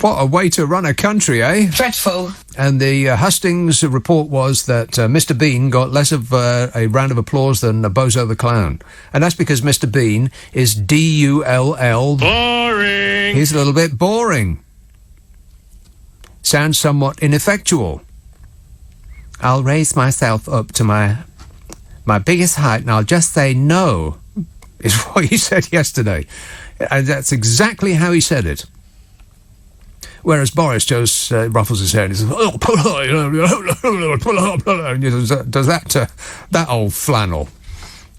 What a way to run a country, eh? Dreadful. And the Hustings report was that Mr. Bean got less of a round of applause than Bozo the Clown. And that's because Mr. Bean is D-U-L-L. Boring. He's a little bit boring. Sounds somewhat ineffectual. I'll raise myself up to my biggest height and I'll just say no, is what he said yesterday. And that's exactly how he said it. Whereas Boris just ruffles his hair and he says, oh, and he does that old flannel.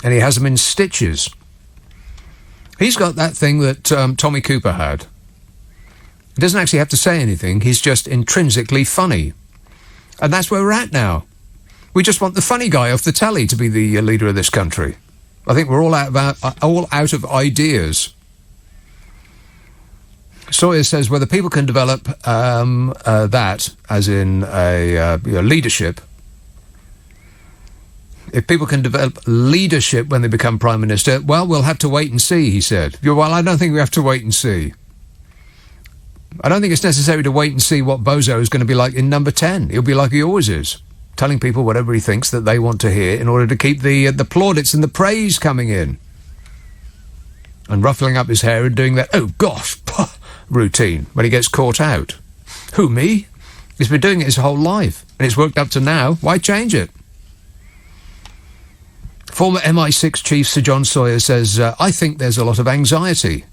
And he has them in stitches. He's got that thing that Tommy Cooper had. He doesn't actually have to say anything. He's just intrinsically funny. And that's where we're at now. We just want the funny guy off the telly to be the leader of this country. I think we're all out of ideas. Sawyer says whether people can develop that, as in a leadership, if people can develop leadership when they become Prime Minister, well, we'll have to wait and see, he said. Well, I don't think we have to wait and see. I don't think it's necessary to wait and see what Bozo is going to be like in number 10. He'll be like he always is. telling people whatever he thinks that they want to hear in order to keep the plaudits and the praise coming in. And ruffling up his hair and doing that, oh gosh, routine when he gets caught out. Who, me? He's been doing it his whole life, and it's worked up to now. Why change it? Former MI6 Chief Sir John Sawyer says, I think there's a lot of anxiety.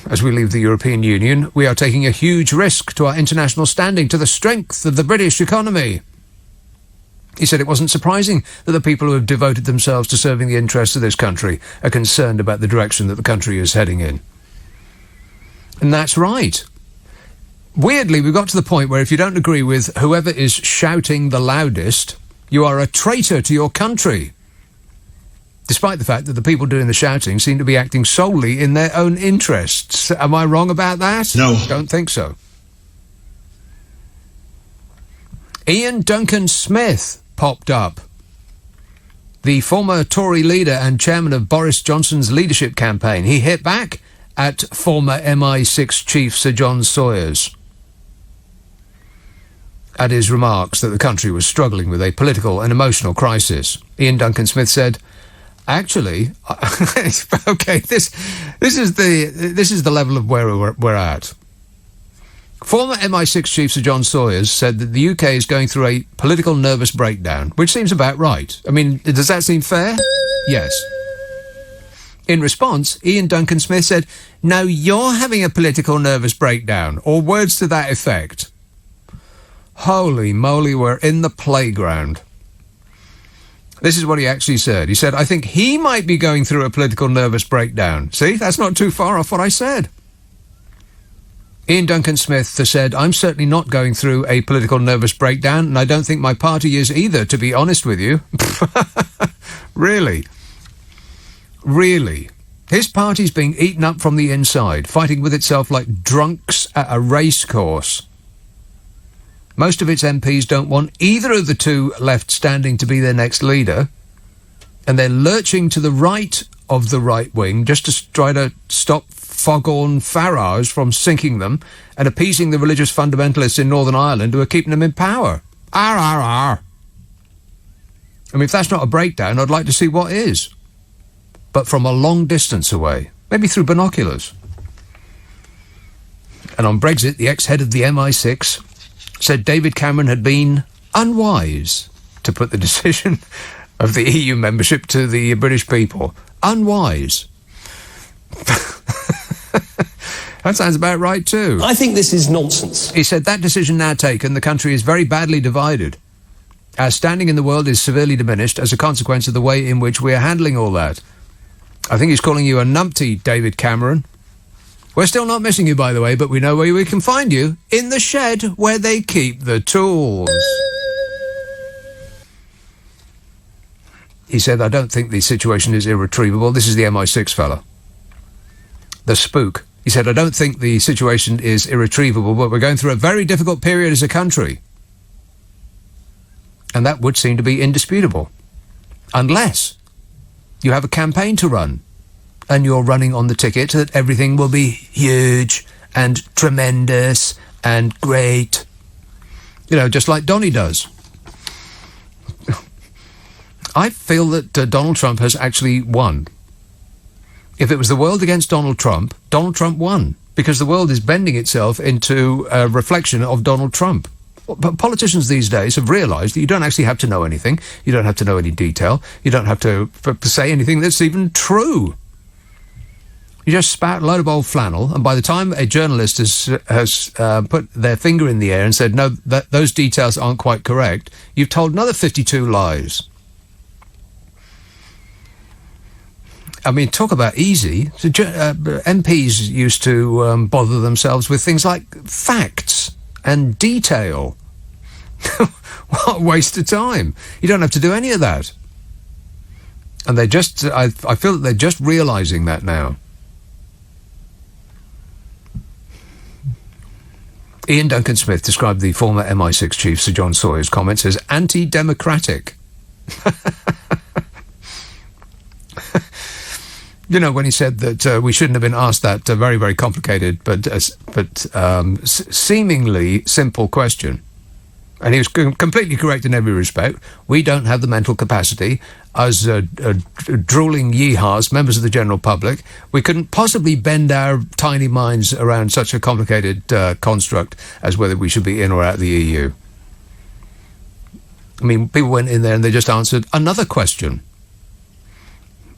As we leave the European Union, we are taking a huge risk to our international standing, to the strength of the British economy. He said it wasn't surprising that the people who have devoted themselves to serving the interests of this country are concerned about the direction that the country is heading in. And that's right. Weirdly, we've got to the point where if you don't agree with whoever is shouting the loudest, you are a traitor to your country. Despite the fact that the people doing the shouting seem to be acting solely in their own interests. Am I wrong about that? No. Don't think so. Ian Duncan Smith popped up. The former Tory leader and chairman of Boris Johnson's leadership campaign. He hit back at former MI6 Chief Sir John Sawyers at his remarks that the country was struggling with a political and emotional crisis. Ian Duncan Smith said, actually, okay, this is the level of where we're at. Former MI6 Chief Sir John Sawyers said that the UK is going through a political nervous breakdown, which seems about right. I mean, does that seem fair? Yes. In response, Ian Duncan Smith said, no, you're having a political nervous breakdown, or words to that effect. Holy moly, we're in the playground. This is what he actually said. He said, I think he might be going through a political nervous breakdown. See, that's not too far off what I said. Ian Duncan Smith said, I'm certainly not going through a political nervous breakdown, and I don't think my party is either, to be honest with you. Really? Really? His party's being eaten up from the inside, fighting with itself like drunks at a race course. Most of its MPs don't want either of the two left standing to be their next leader, and they're lurching to the right of the right wing just to try to stop foghorn Farage from sinking them and appeasing the religious fundamentalists in Northern Ireland who are keeping them in power. Arr, arr, arr. I mean, if that's not a breakdown, I'd like to see what is. But from a long distance away, maybe through binoculars. And on Brexit, the ex-head of the MI6 said David Cameron had been unwise to put the decision of the EU membership to the British people. Unwise. That sounds about right too. I think this is nonsense. He said that decision now taken, the country is very badly divided. Our standing in the world is severely diminished as a consequence of the way in which we are handling all that. I think he's calling you a numpty, David Cameron. We're still not missing you, by the way, but we know where we can find you. In the shed where they keep the tools. He said, I don't think the situation is irretrievable. This is the MI6 fella. The spook. He said, I don't think the situation is irretrievable, but we're going through a very difficult period as a country. And that would seem to be indisputable. Unless you have a campaign to run. And you're running on the ticket that everything will be huge and tremendous and great. You know, just like Donny does. I feel that Donald Trump has actually won. If it was the world against Donald Trump won. Because the world is bending itself into a reflection of Donald Trump. But politicians these days have realised that you don't actually have to know anything. You don't have to know any detail. You don't have to say anything that's even true. You just spout a load of old flannel, and by the time a journalist has put their finger in the air and said, no, those details aren't quite correct, you've told another 52 lies. I mean, talk about easy. MPs used to bother themselves with things like facts and detail. What a waste of time. You don't have to do any of that. And I feel that they're just realising that now. Ian Duncan Smith described the former MI6 chief Sir John Sawyer's comments as anti-democratic. You know, when he said that we shouldn't have been asked that very, very complicated but seemingly simple question. And he was completely correct in every respect. We don't have the mental capacity as drooling yeehaws, members of the general public. We couldn't possibly bend our tiny minds around such a complicated construct as whether we should be in or out of the EU. I mean, people went in there and they just answered another question.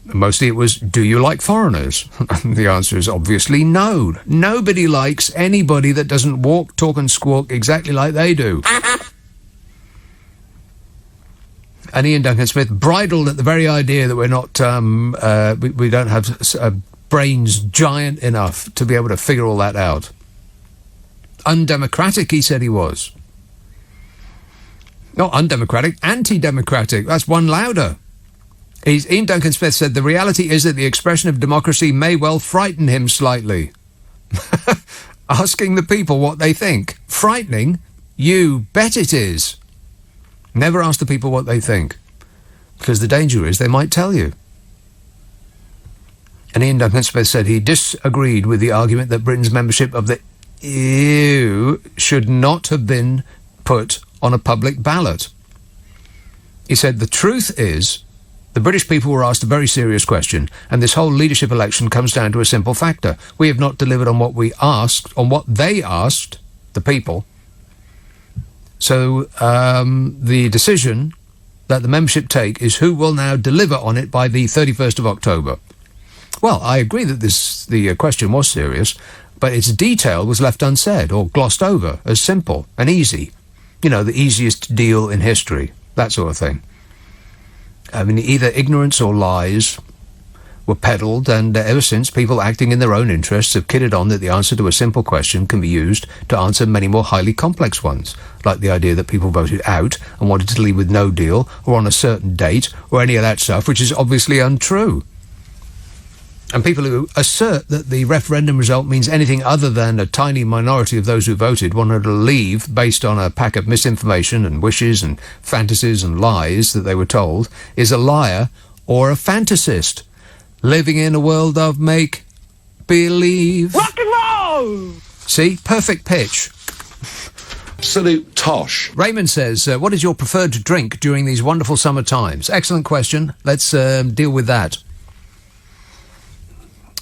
Mostly it was, do you like foreigners? And the answer is obviously no. Nobody likes anybody that doesn't walk, talk and squawk exactly like they do. And Ian Duncan Smith bridled at the very idea that we're not, we don't have brains giant enough to be able to figure all that out. Undemocratic, he said he was. Not undemocratic, anti-democratic. That's one louder. Ian Duncan Smith said the reality is that the expression of democracy may well frighten him slightly. Asking the people what they think. Frightening? You bet it is. Never ask the people what they think. Because the danger is they might tell you. And Ian Duncan Smith said he disagreed with the argument that Britain's membership of the EU should not have been put on a public ballot. He said the truth is the British people were asked a very serious question, and this whole leadership election comes down to a simple factor. We have not delivered on what we asked, on what they asked, the people. So the decision that the membership take is who will now deliver on it by the 31st of October. Well, I agree that the question was serious, but its detail was left unsaid or glossed over as simple and easy. You know, the easiest deal in history, that sort of thing. I mean, either ignorance or lies were peddled, and ever since, people acting in their own interests have kidded on that the answer to a simple question can be used to answer many more highly complex ones, like the idea that people voted out and wanted to leave with no deal, or on a certain date, or any of that stuff, which is obviously untrue. And people who assert that the referendum result means anything other than a tiny minority of those who voted wanted to leave based on a pack of misinformation and wishes and fantasies and lies that they were told is a liar or a fantasist living in a world of make-believe. Rock and roll! See? Perfect pitch. Absolute tosh. Raymond says, what is your preferred drink during these wonderful summer times? Excellent question. Let's deal with that.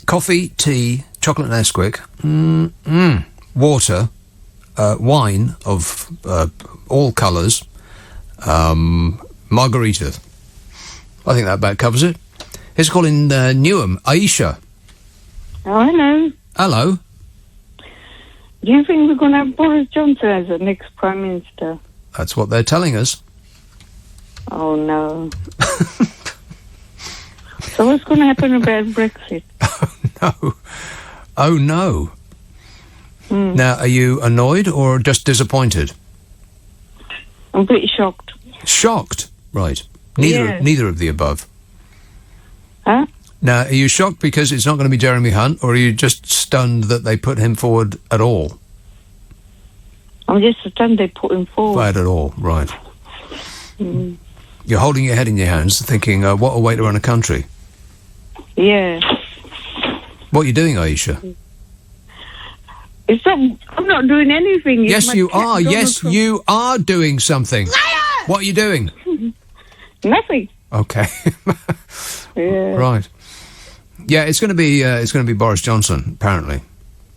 Coffee, tea, chocolate Nesquik, water, wine of all colours, margarita. I think that about covers it. Here's a call in Newham. Aisha. Oh, hello. Hello. Do you think we're going to have Boris Johnson as the next Prime Minister? That's what they're telling us. Oh, no. So what's going to happen about Brexit? No. Oh, no. Now, are you annoyed or just disappointed? I'm pretty shocked. Shocked? Right. Neither of the above. Huh? Now, are you shocked because it's not going to be Jeremy Hunt, or are you just stunned that they put him forward at all? I'm just stunned they put him forward. Right, at all, right. You're holding your head in your hands, thinking, what a way to run a country. Yeah. What are you doing, Aisha? I'm not doing anything. Yes, you are. Yes, you are doing something. Liar! What are you doing? Nothing. Okay. Yeah. Right. Yeah, it's going to be Boris Johnson apparently,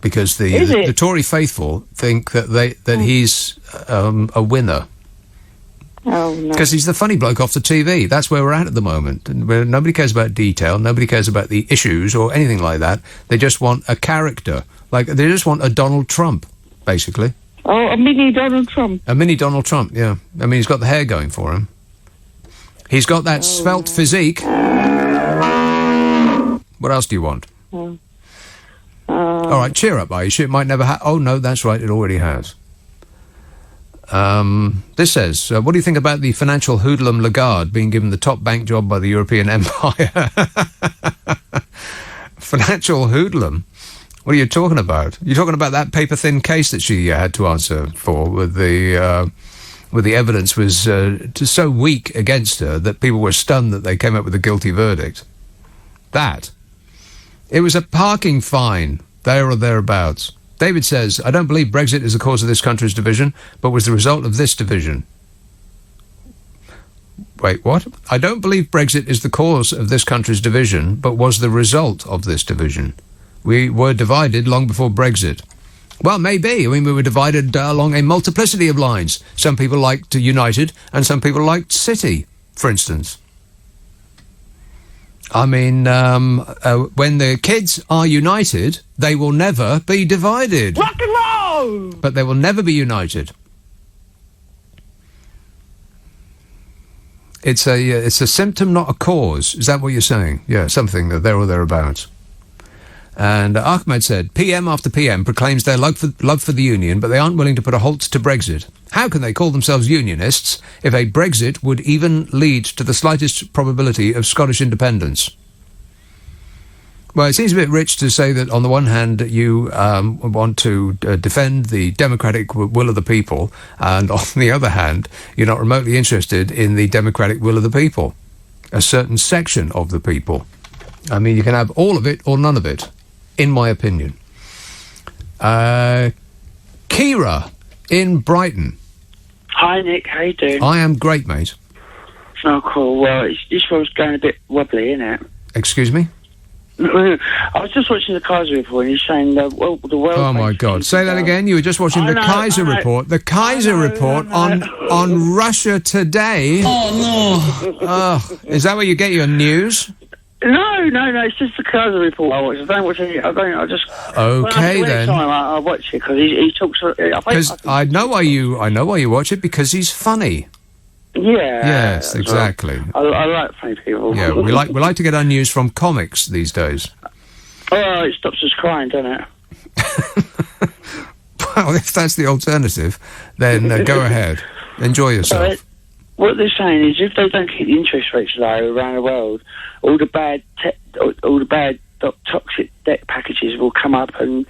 because the Tory faithful think that he's a winner. Oh, no. Because he's the funny bloke off the TV. That's where we're at the moment. And where nobody cares about detail, nobody cares about the issues or anything like that. They just want a character. Like, they just want a Donald Trump, basically. Oh, a mini Donald Trump. A mini Donald Trump, yeah. I mean, he's got the hair going for him. He's got that svelte physique. What else do you want? All right, cheer up, Aisha. It might never oh, no, that's right, it already has. This says, what do you think about the financial hoodlum Lagarde being given the top bank job by the European Empire? Financial hoodlum? What are you talking about? You're talking about that paper-thin case that she had to answer for with the evidence was so weak against her that people were stunned that they came up with a guilty verdict. That. It was a parking fine, there or thereabouts. David says, I don't believe Brexit is the cause of this country's division, but was the result of this division. Wait, what? I don't believe Brexit is the cause of this country's division, but was the result of this division. We were divided long before Brexit. Well, maybe. I mean, we were divided along a multiplicity of lines. Some people liked United, and some people liked City, for instance. I mean, when the kids are united, they will never be divided. Rock and roll! But they will never be united. It's a symptom, not a cause. Is that what you're saying? Yeah, something there or thereabouts. And Ahmed said, PM after PM proclaims their love for the Union, but they aren't willing to put a halt to Brexit. How can they call themselves Unionists if a Brexit would even lead to the slightest probability of Scottish independence? Well, it seems a bit rich to say that on the one hand you want to defend the democratic will of the people, and on the other hand you're not remotely interested in the democratic will of the people, a certain section of the people. I mean, you can have all of it or none of it, in my opinion. Kira in Brighton. Hi, Nick. How you doing? I am great, mate. Oh, cool. Well, this one's going a bit wobbly, isn't it? Excuse me? I was just watching the Kaiser Report and he's saying the world... Oh, my God. Say that again. You were just watching the Kaiser Report. The Kaiser Report on Russia Today. Oh, no. Oh, is that where you get your news? No, it's just the Kaiser Report I watch. I don't watch any... I just... Okay, then. I watch it because he talks... Because I know why you watch it, because he's funny. Yeah. Yes, exactly. Well. I like funny people. Yeah, we like to get our news from comics these days. Oh, it stops us crying, doesn't it? Well, if that's the alternative, then go ahead. Enjoy yourself. What they're saying is, if they don't keep the interest rates low around the world, all the bad toxic debt packages will come up, and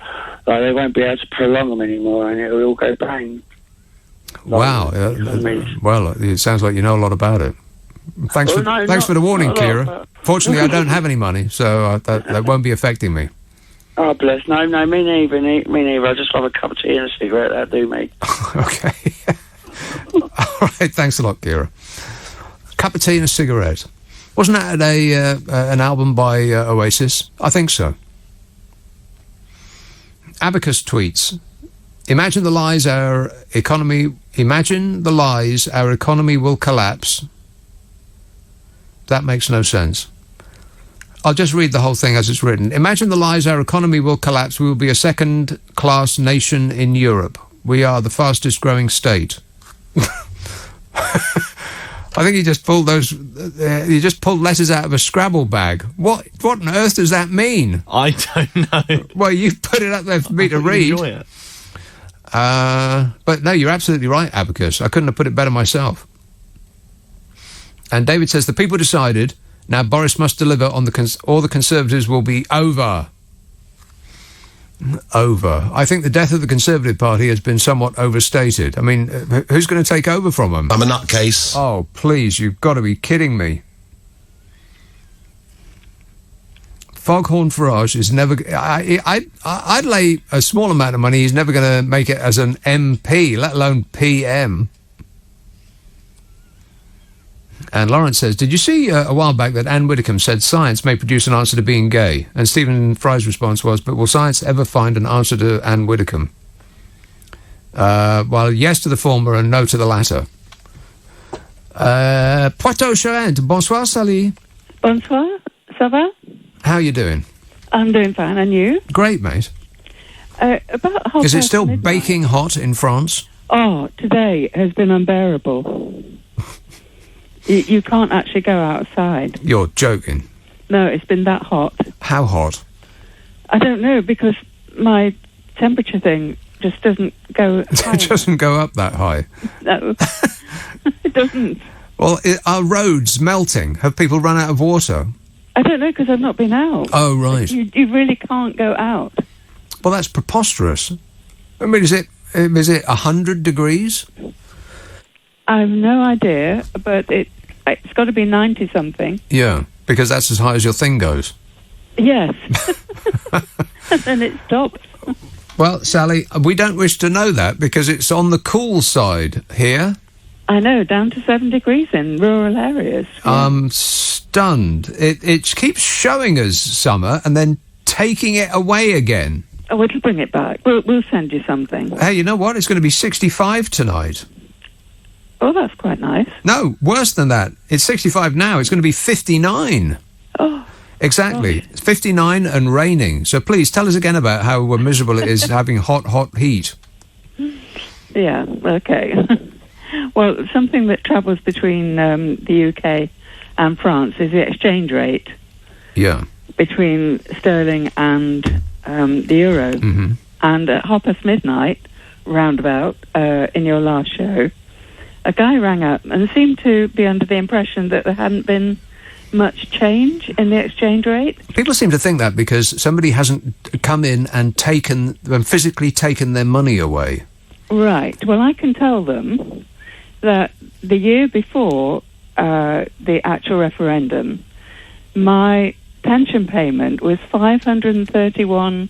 they won't be able to prolong them anymore, and it will all go bang. Wow. Well, it sounds like you know a lot about it. Thanks for the warning, Kira. Fortunately, I don't have any money, so that won't be affecting me. Oh, bless. No, me neither. Me neither. I just love a cup of tea and a cigarette. That'll do me. Okay. All right. Thanks a lot, Kira. Cup of tea and a cigarette. Wasn't that an album by Oasis? I think so. Abacus tweets, Imagine the lies our economy will collapse. That makes no sense. I'll just read the whole thing as it's written. Imagine the lies our economy will collapse. We will be a second-class nation in Europe. We are the fastest growing state. I think you just pulled letters out of a Scrabble bag. What on earth does that mean? I don't know. Well, you put it up there for me to read. Enjoy it. But no, you're absolutely right, Abacus. I couldn't have put it better myself. And David says, the people decided, now Boris must deliver on all the Conservatives will be over. Over. I think the death of the Conservative Party has been somewhat overstated. I mean, who's going to take over from them? I'm a nutcase. Oh, please, you've got to be kidding me. Foghorn Farage is never... I'd lay a small amount of money he's never going to make it as an MP, let alone PM. And Lawrence says, did you see a while back that Anne Widdecombe said science may produce an answer to being gay? And Stephen Fry's response was, but will science ever find an answer to Anne Widdecombe? Well, yes to the former and no to the latter. Poitou-Charentes, bonsoir, Sally. Bonsoir, ça va? How are you doing? I'm doing fine, and you? Great, mate. About half Is it still midnight. baking hot in France? Oh, today has been unbearable. You can't actually go outside. You're joking. No, it's been that hot. How hot? I don't know, because my temperature thing just doesn't go high. It doesn't go up that high. No, it doesn't. Well, are roads melting? Have people run out of water? I don't know, because I've not been out. Oh, right. You really can't go out. Well, that's preposterous. I mean, is it 100 degrees? I have no idea, but it's got to be 90-something. Yeah, because that's as high as your thing goes. Yes. And then it stops. Well, Sally, we don't wish to know that because it's on the cool side here. I know, down to 7 degrees in rural areas. I'm stunned. It keeps showing us summer and then taking it away again. Oh, it'll bring it back. We'll send you something. Hey, you know what? It's going to be 65 tonight. Oh, that's quite nice. No, worse than that. It's 65 now. It's going to be 59. Oh. Exactly. It's 59 and raining. So please tell us again about how miserable it is having hot heat. Yeah, okay. Well, something that travels between the UK and France is the exchange rate. Yeah. Between sterling and the euro. Mm-hmm. And at midnight, roundabout, in your last show, a guy rang up and seemed to be under the impression that there hadn't been much change in the exchange rate. People seem to think that because somebody hasn't come in and physically taken their money away. Right. Well, I can tell them that the year before the actual referendum, my pension payment was €531.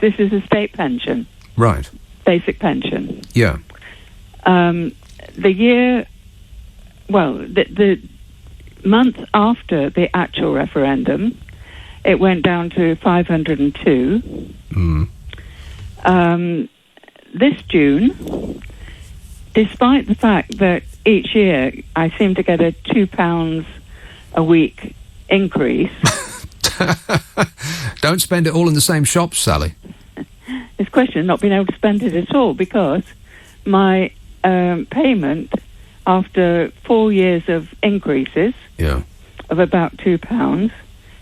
This is a state pension. Right. Basic pension. Yeah. The month after the actual referendum, it went down to 502. This June, despite the fact that each year I seem to get a £2 a week increase. Don't spend it all in the same shops, Sally. It's a question of not being able to spend it at all because my payment after 4 years of increases of about £2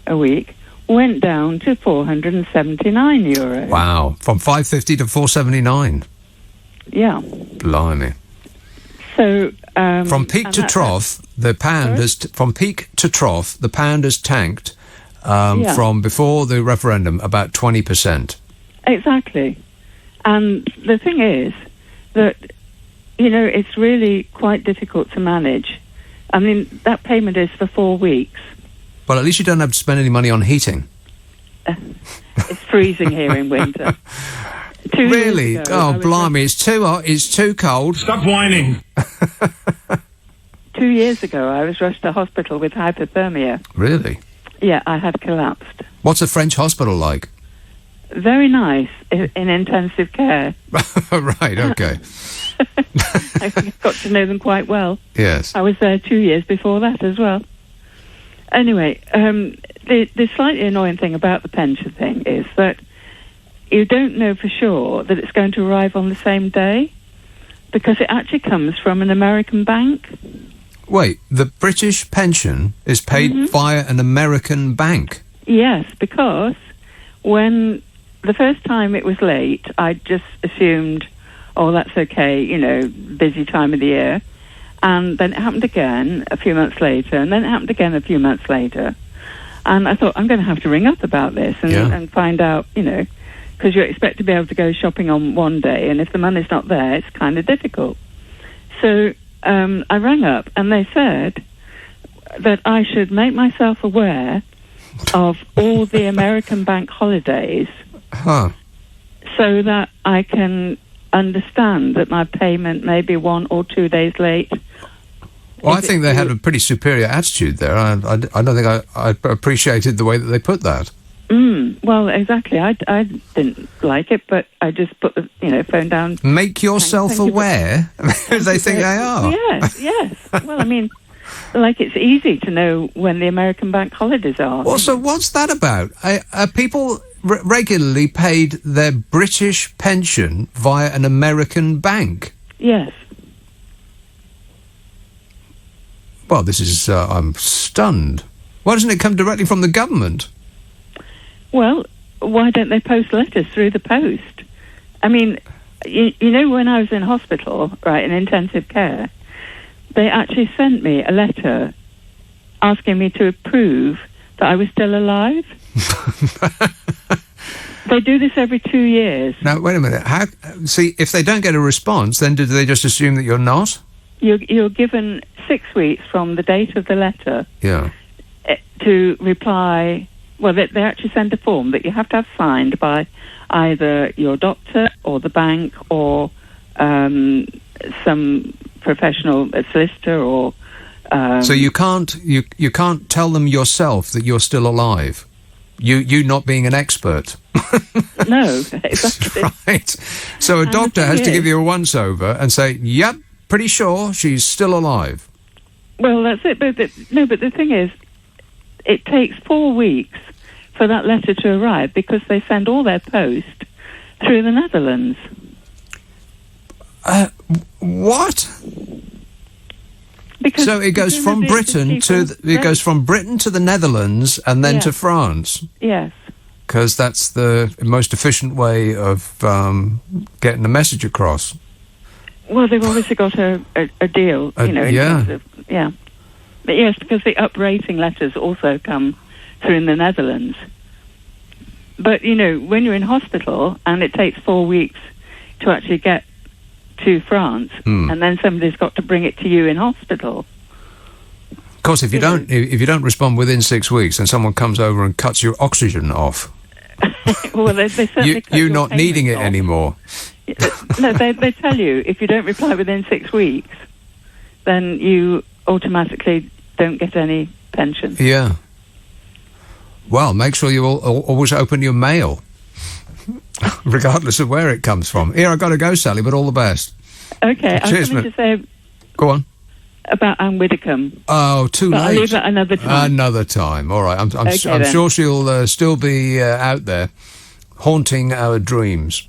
a week went down to €479. Wow, from 550 to 479. Yeah. Blimey. So from peak to trough, the pound has tanked from before the referendum about 20%. Exactly. And the thing is that, it's really quite difficult to manage. I mean, that payment is for 4 weeks. Well, at least you don't have to spend any money on heating. It's freezing here in winter. Really? Blimey, it's too hot, it's too cold. Stop whining. 2 years ago, I was rushed to hospital with hypothermia. Really? Yeah, I had collapsed. What's a French hospital like? Very nice, in intensive care. Right, okay. I got to know them quite well. Yes. I was there 2 years before that as well. Anyway, the slightly annoying thing about the pension thing is that you don't know for sure that it's going to arrive on the same day because it actually comes from an American bank. Wait, the British pension is paid via an American bank? Yes, because when the first time it was late, I just assumed, oh, that's okay, busy time of the year. And then it happened again a few months later, and then it happened again a few months later. And I thought, I'm going to have to ring up about this and find out, because you expect to be able to go shopping on one day, and if the money's not there, it's kind of difficult. So I rang up, and they said that I should make myself aware of all the American bank holidays so that I can understand that my payment may be 1 or 2 days late. Well, I think they had a pretty superior attitude there. I don't think I appreciated the way that they put that. Well, exactly. I didn't like it, but I just put the phone down. Make yourself aware, as they think they are. Yes. Well, I mean, it's easy to know when the American bank holidays are. Well, so what's that about? Are people regularly paid their British pension via an American bank? Yes. Well, this is... I'm stunned. Why doesn't it come directly from the government? Well, why don't they post letters through the post? I mean, when I was in hospital, right, in intensive care, they actually sent me a letter asking me to prove that I was still alive. They do this every 2 years. Now, wait a minute. See, if they don't get a response, then do they just assume that you're not? You're given 6 weeks from the date of the letter to reply Well, they actually send a form that you have to have signed by either your doctor or the bank or some professional solicitor or... So you can't tell them yourself that you're still alive? You not being an expert? No, exactly. Right. So a doctor has to give you a once-over and say, yep, pretty sure she's still alive. Well, that's it. But the thing is, it takes 4 weeks for that letter to arrive because they send all their post through the Netherlands. What? Because so it goes from Britain to the Netherlands and then to France. Yes. Because that's the most efficient way of getting the message across. Well, they've obviously got a deal, in terms of, yeah. But yes, because the uprating letters also come through in the Netherlands. But, when you're in hospital and it takes 4 weeks to actually get to France, and then somebody's got to bring it to you in hospital. Of course, if you don't respond within 6 weeks, and someone comes over and cuts your oxygen off, well, they certainly you're not needing it anymore. No, they tell you if you don't reply within 6 weeks, then you automatically don't get any pension. Yeah. Well, make sure you always open your mail, regardless of where it comes from. Here, I've got to go, Sally, but all the best. Okay, Cheers, I was going to say... Go on. About Anne Widdecombe. Oh, too late. I'll leave that another time. Another time. All right. I'm sure she'll still be out there, haunting our dreams.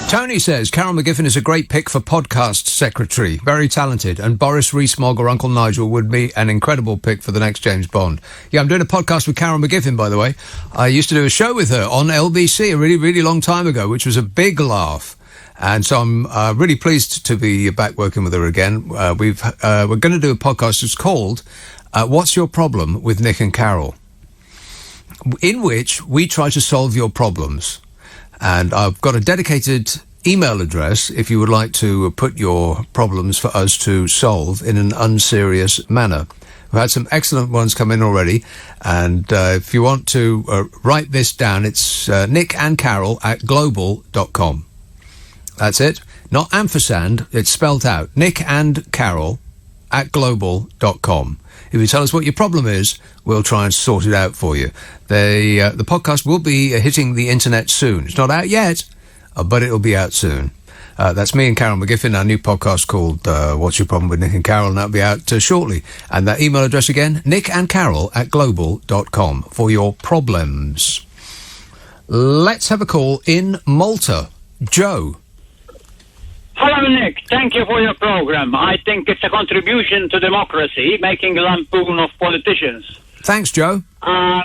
Tony says, Carol McGiffin is a great pick for podcast secretary. Very talented. And Boris Rees-Mogg or Uncle Nigel would be an incredible pick for the next James Bond. Yeah, I'm doing a podcast with Carol McGiffin, by the way. I used to do a show with her on LBC a really, really long time ago, which was a big laugh. And so I'm really pleased to be back working with her again. We're going to do a podcast. It's called What's Your Problem with Nick and Carol? In which we try to solve your problems. And I've got a dedicated email address if you would like to put your problems for us to solve in an unserious manner. We've had some excellent ones come in already. And if you want to write this down, it's nickandcarol@global.com. That's it. Not ampersand. It's spelt out. nickandcarol@global.com. If you tell us what your problem is, we'll try and sort it out for you. The podcast will be hitting the internet soon. It's not out yet, but it'll be out soon. That's me and Carol McGiffin, our new podcast called What's Your Problem with Nick and Carol, and that'll be out shortly. And that email address again, nickandcarol@global.com for your problems. Let's have a call in Malta. Joe. Hello, Nick. Thank you for your program. I think it's a contribution to democracy, making a lampoon of politicians. Thanks, Joe. I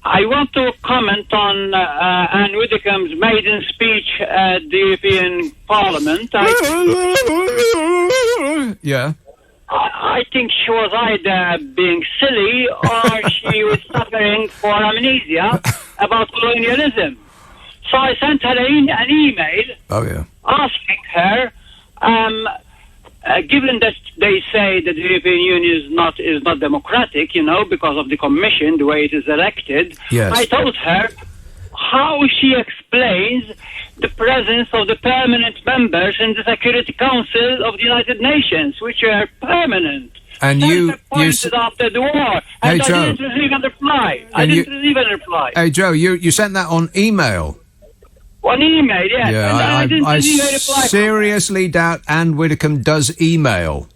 want to comment on Anne Widdecombe's maiden speech at the European Parliament. Yeah. I think she was either being silly or she was suffering for amnesia about colonialism. So I sent her an email. Oh, yeah. Asking her, given that they say that the European Union is not democratic, because of the Commission, the way it is elected, yes. I told her how she explains the presence of the permanent members in the Security Council of the United Nations, which are permanent. And you after the war, and Joe. I didn't receive a reply. Hey, Joe, you sent that on email. On email, yes. Yeah, I didn't receive a reply. Seriously doubt Anne Widdecombe does email.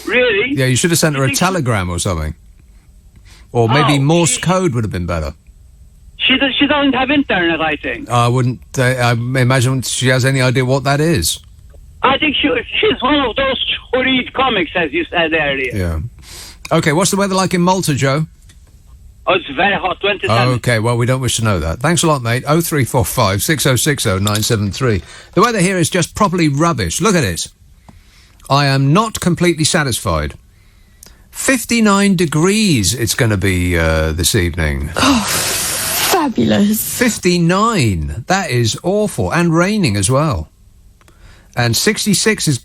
Really? Yeah, you should have sent her a telegram or something. Or maybe Morse code would have been better. She doesn't have internet, I think. I wouldn't. I imagine she has any idea what that is. I think she's one of those who read comics, as you said earlier. Yeah. Okay, what's the weather like in Malta, Joe? Oh, it's very hot, 27. Okay, well, we don't wish to know that. Thanks a lot, mate. 0345 6060 973. The weather here is just properly rubbish. Look at it. I am not completely satisfied. 59 degrees it's going to be this evening. Oh, fabulous. 59. That is awful. And raining as well. And 66 is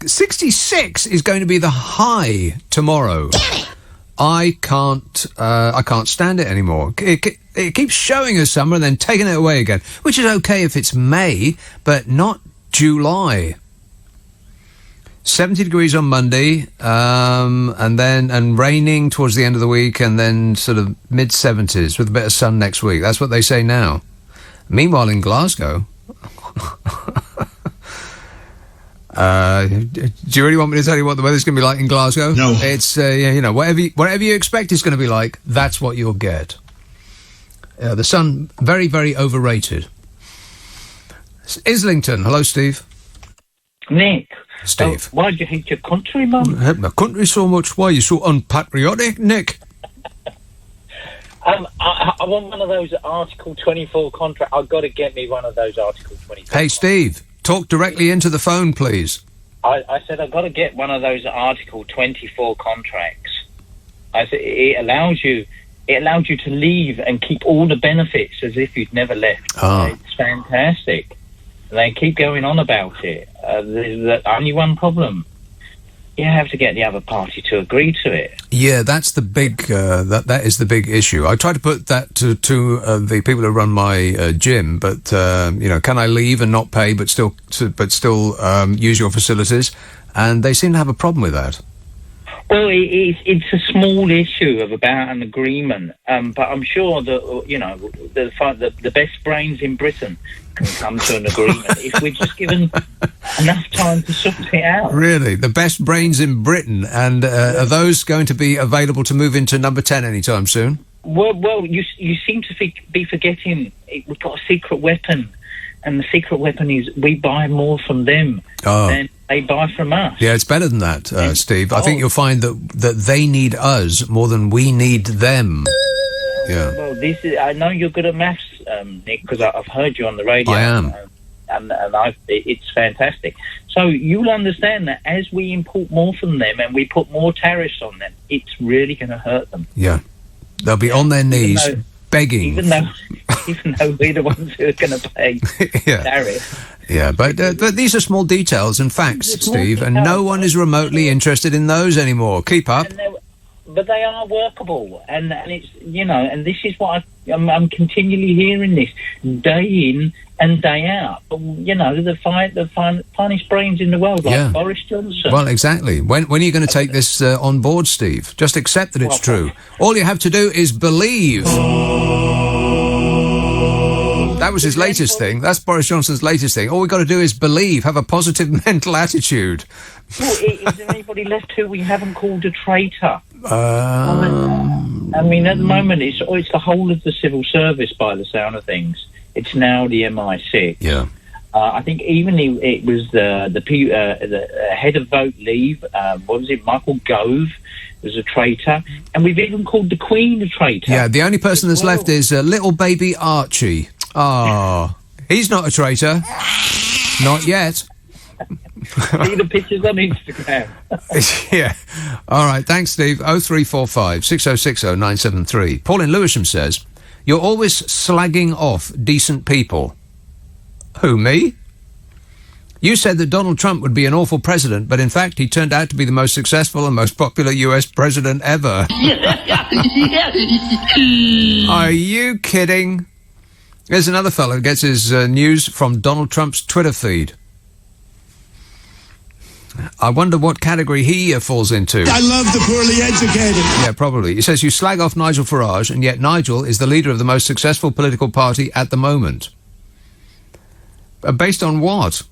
going to be the high tomorrow. I can't stand it anymore. It keeps showing us summer and then taking it away again, which is okay if it's May, but not July. 70 degrees on Monday, and raining towards the end of the week, and then sort of mid-70s with a bit of sun next week. That's what they say now. Meanwhile, in Glasgow... do you really want me to tell you what the weather's going to be like in Glasgow? No. It's, whatever you expect it's going to be like, that's what you'll get. The sun, very, very overrated. Islington. Hello, Steve. Nick. Steve. Why do you hate your country, Mum? I hate my country so much. Why are you so unpatriotic, Nick? I want one of those Article 24 contracts. I've got to get me one of those Article 24. Hey, Steve, talk directly into the phone, please. I said I've got to get one of those Article 24 contracts. I said it allows you to leave and keep all the benefits as if you'd never left. It's fantastic. They keep going on about it. There's only one problem. You have to get the other party to agree to it. Yeah, that's the big. That is the big issue. I try to put that to the people who run my gym, but can I leave and not pay, but still use your facilities? And they seem to have a problem with that. Well, it's a small issue about an agreement, but I'm sure that the best brains in Britain can come to an agreement if we're just given enough time to sort it out. Really? The best brains in Britain, and are those going to be available to move into number 10 anytime soon? Well, you seem to be forgetting we've got a secret weapon, and the secret weapon is we buy more from them than they buy from us. Yeah, it's better than that, Steve. I think you'll find that they need us more than we need them. Yeah. Well, I know you're good at maths, Nick, because I've heard you on the radio. I am. And it's fantastic. So you'll understand that as we import more from them and we put more tariffs on them, it's really going to hurt them. Yeah. They'll be on their knees begging. Even though we're the ones who are going to pay tariffs. Yeah, but these are small details and facts, Steve, and no one is remotely interested in those anymore. Keep up. But they are workable, and it's and this is what I'm continually hearing this day in and day out. The finest brains in the world, like Boris Johnson. Well, exactly. When are you going to take this on board, Steve? Just accept that it's true. All you have to do is believe. That was his latest thing. That's Boris Johnson's latest thing. All we've got to do is believe, have a positive mental attitude. Well, is there anybody left who we haven't called a traitor? I mean, at the moment, it's the whole of the civil service, by the sound of things. It's now the MI6. Yeah. I think even it was the head of Vote Leave, what was it, Michael Gove, was a traitor. And we've even called the Queen a traitor. Yeah, the only person that's left is little baby Archie. Oh, he's not a traitor. Not yet. See the pictures on Instagram. Yeah. All right. Thanks, Steve. 0345 6060 973. Paul in Lewisham says, you're always slagging off decent people. Who, me? You said that Donald Trump would be an awful president, but in fact he turned out to be the most successful and most popular US president ever. Are you kidding? Here's another fellow who gets his news from Donald Trump's Twitter feed. I wonder what category he falls into. I love the poorly educated. Yeah, probably. He says you slag off Nigel Farage, and yet Nigel is the leader of the most successful political party at the moment. Based on what?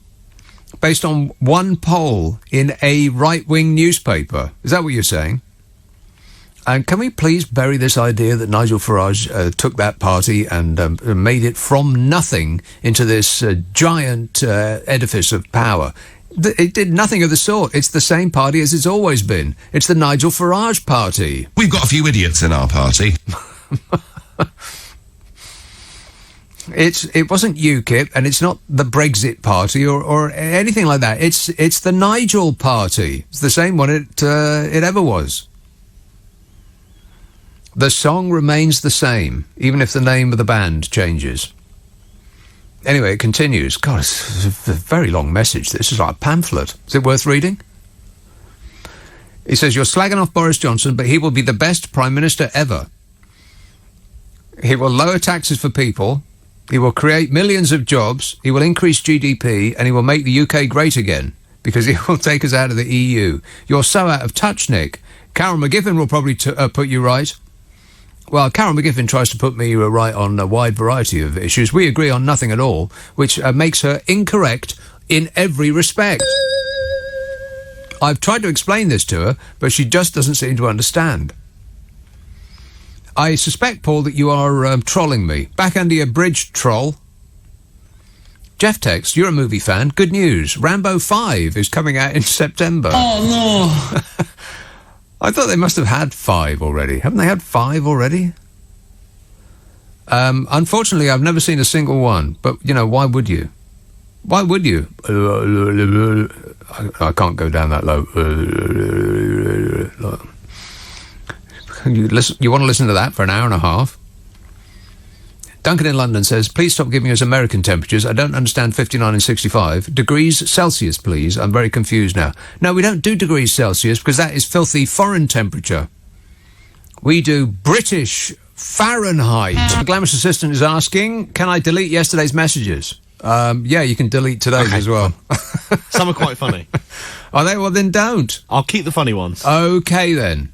Based on one poll in a right-wing newspaper. Is that what you're saying? And can we please bury this idea that Nigel Farage took that party and made it from nothing into this giant edifice of power? It did nothing of the sort. It's the same party as it's always been. It's the Nigel Farage party. We've got a few idiots in our party. It wasn't UKIP, and it's not the Brexit party or anything like that. It's the Nigel party. It's the same one it ever was. The song remains the same, even if the name of the band changes. Anyway, it continues. God, it's a very long message. This is like a pamphlet. Is it worth reading? He says, you're slagging off Boris Johnson, but he will be the best Prime Minister ever. He will lower taxes for people. He will create millions of jobs. He will increase GDP, and he will make the UK great again, because he will take us out of the EU. You're so out of touch, Nick. Carol McGiffin will probably put you right. Well, Carol McGiffin tries to put me right on a wide variety of issues. We agree on nothing at all, which makes her incorrect in every respect. I've tried to explain this to her, but she just doesn't seem to understand. I suspect, Paul, that you are trolling me. Back under your bridge, troll. Jeff Tex, you're a movie fan. Good news. Rambo 5 is coming out in September. Oh, no. I thought they must have had 5 already. Haven't they had 5 already? Unfortunately, I've never seen a single one. But, you know, why would you? Why would you? I can't go down that low. You want to listen to that for an hour and a half? Duncan in London says, please stop giving us American temperatures. I don't understand 59 and 65. Degrees Celsius, please. I'm very confused now. No, we don't do degrees Celsius because that is filthy foreign temperature. We do British Fahrenheit. The Glamorous Assistant is asking, can I delete yesterday's messages? Yeah, you can delete today's as well. Some are quite funny. Are they? Well, then don't. I'll keep the funny ones. Okay, then.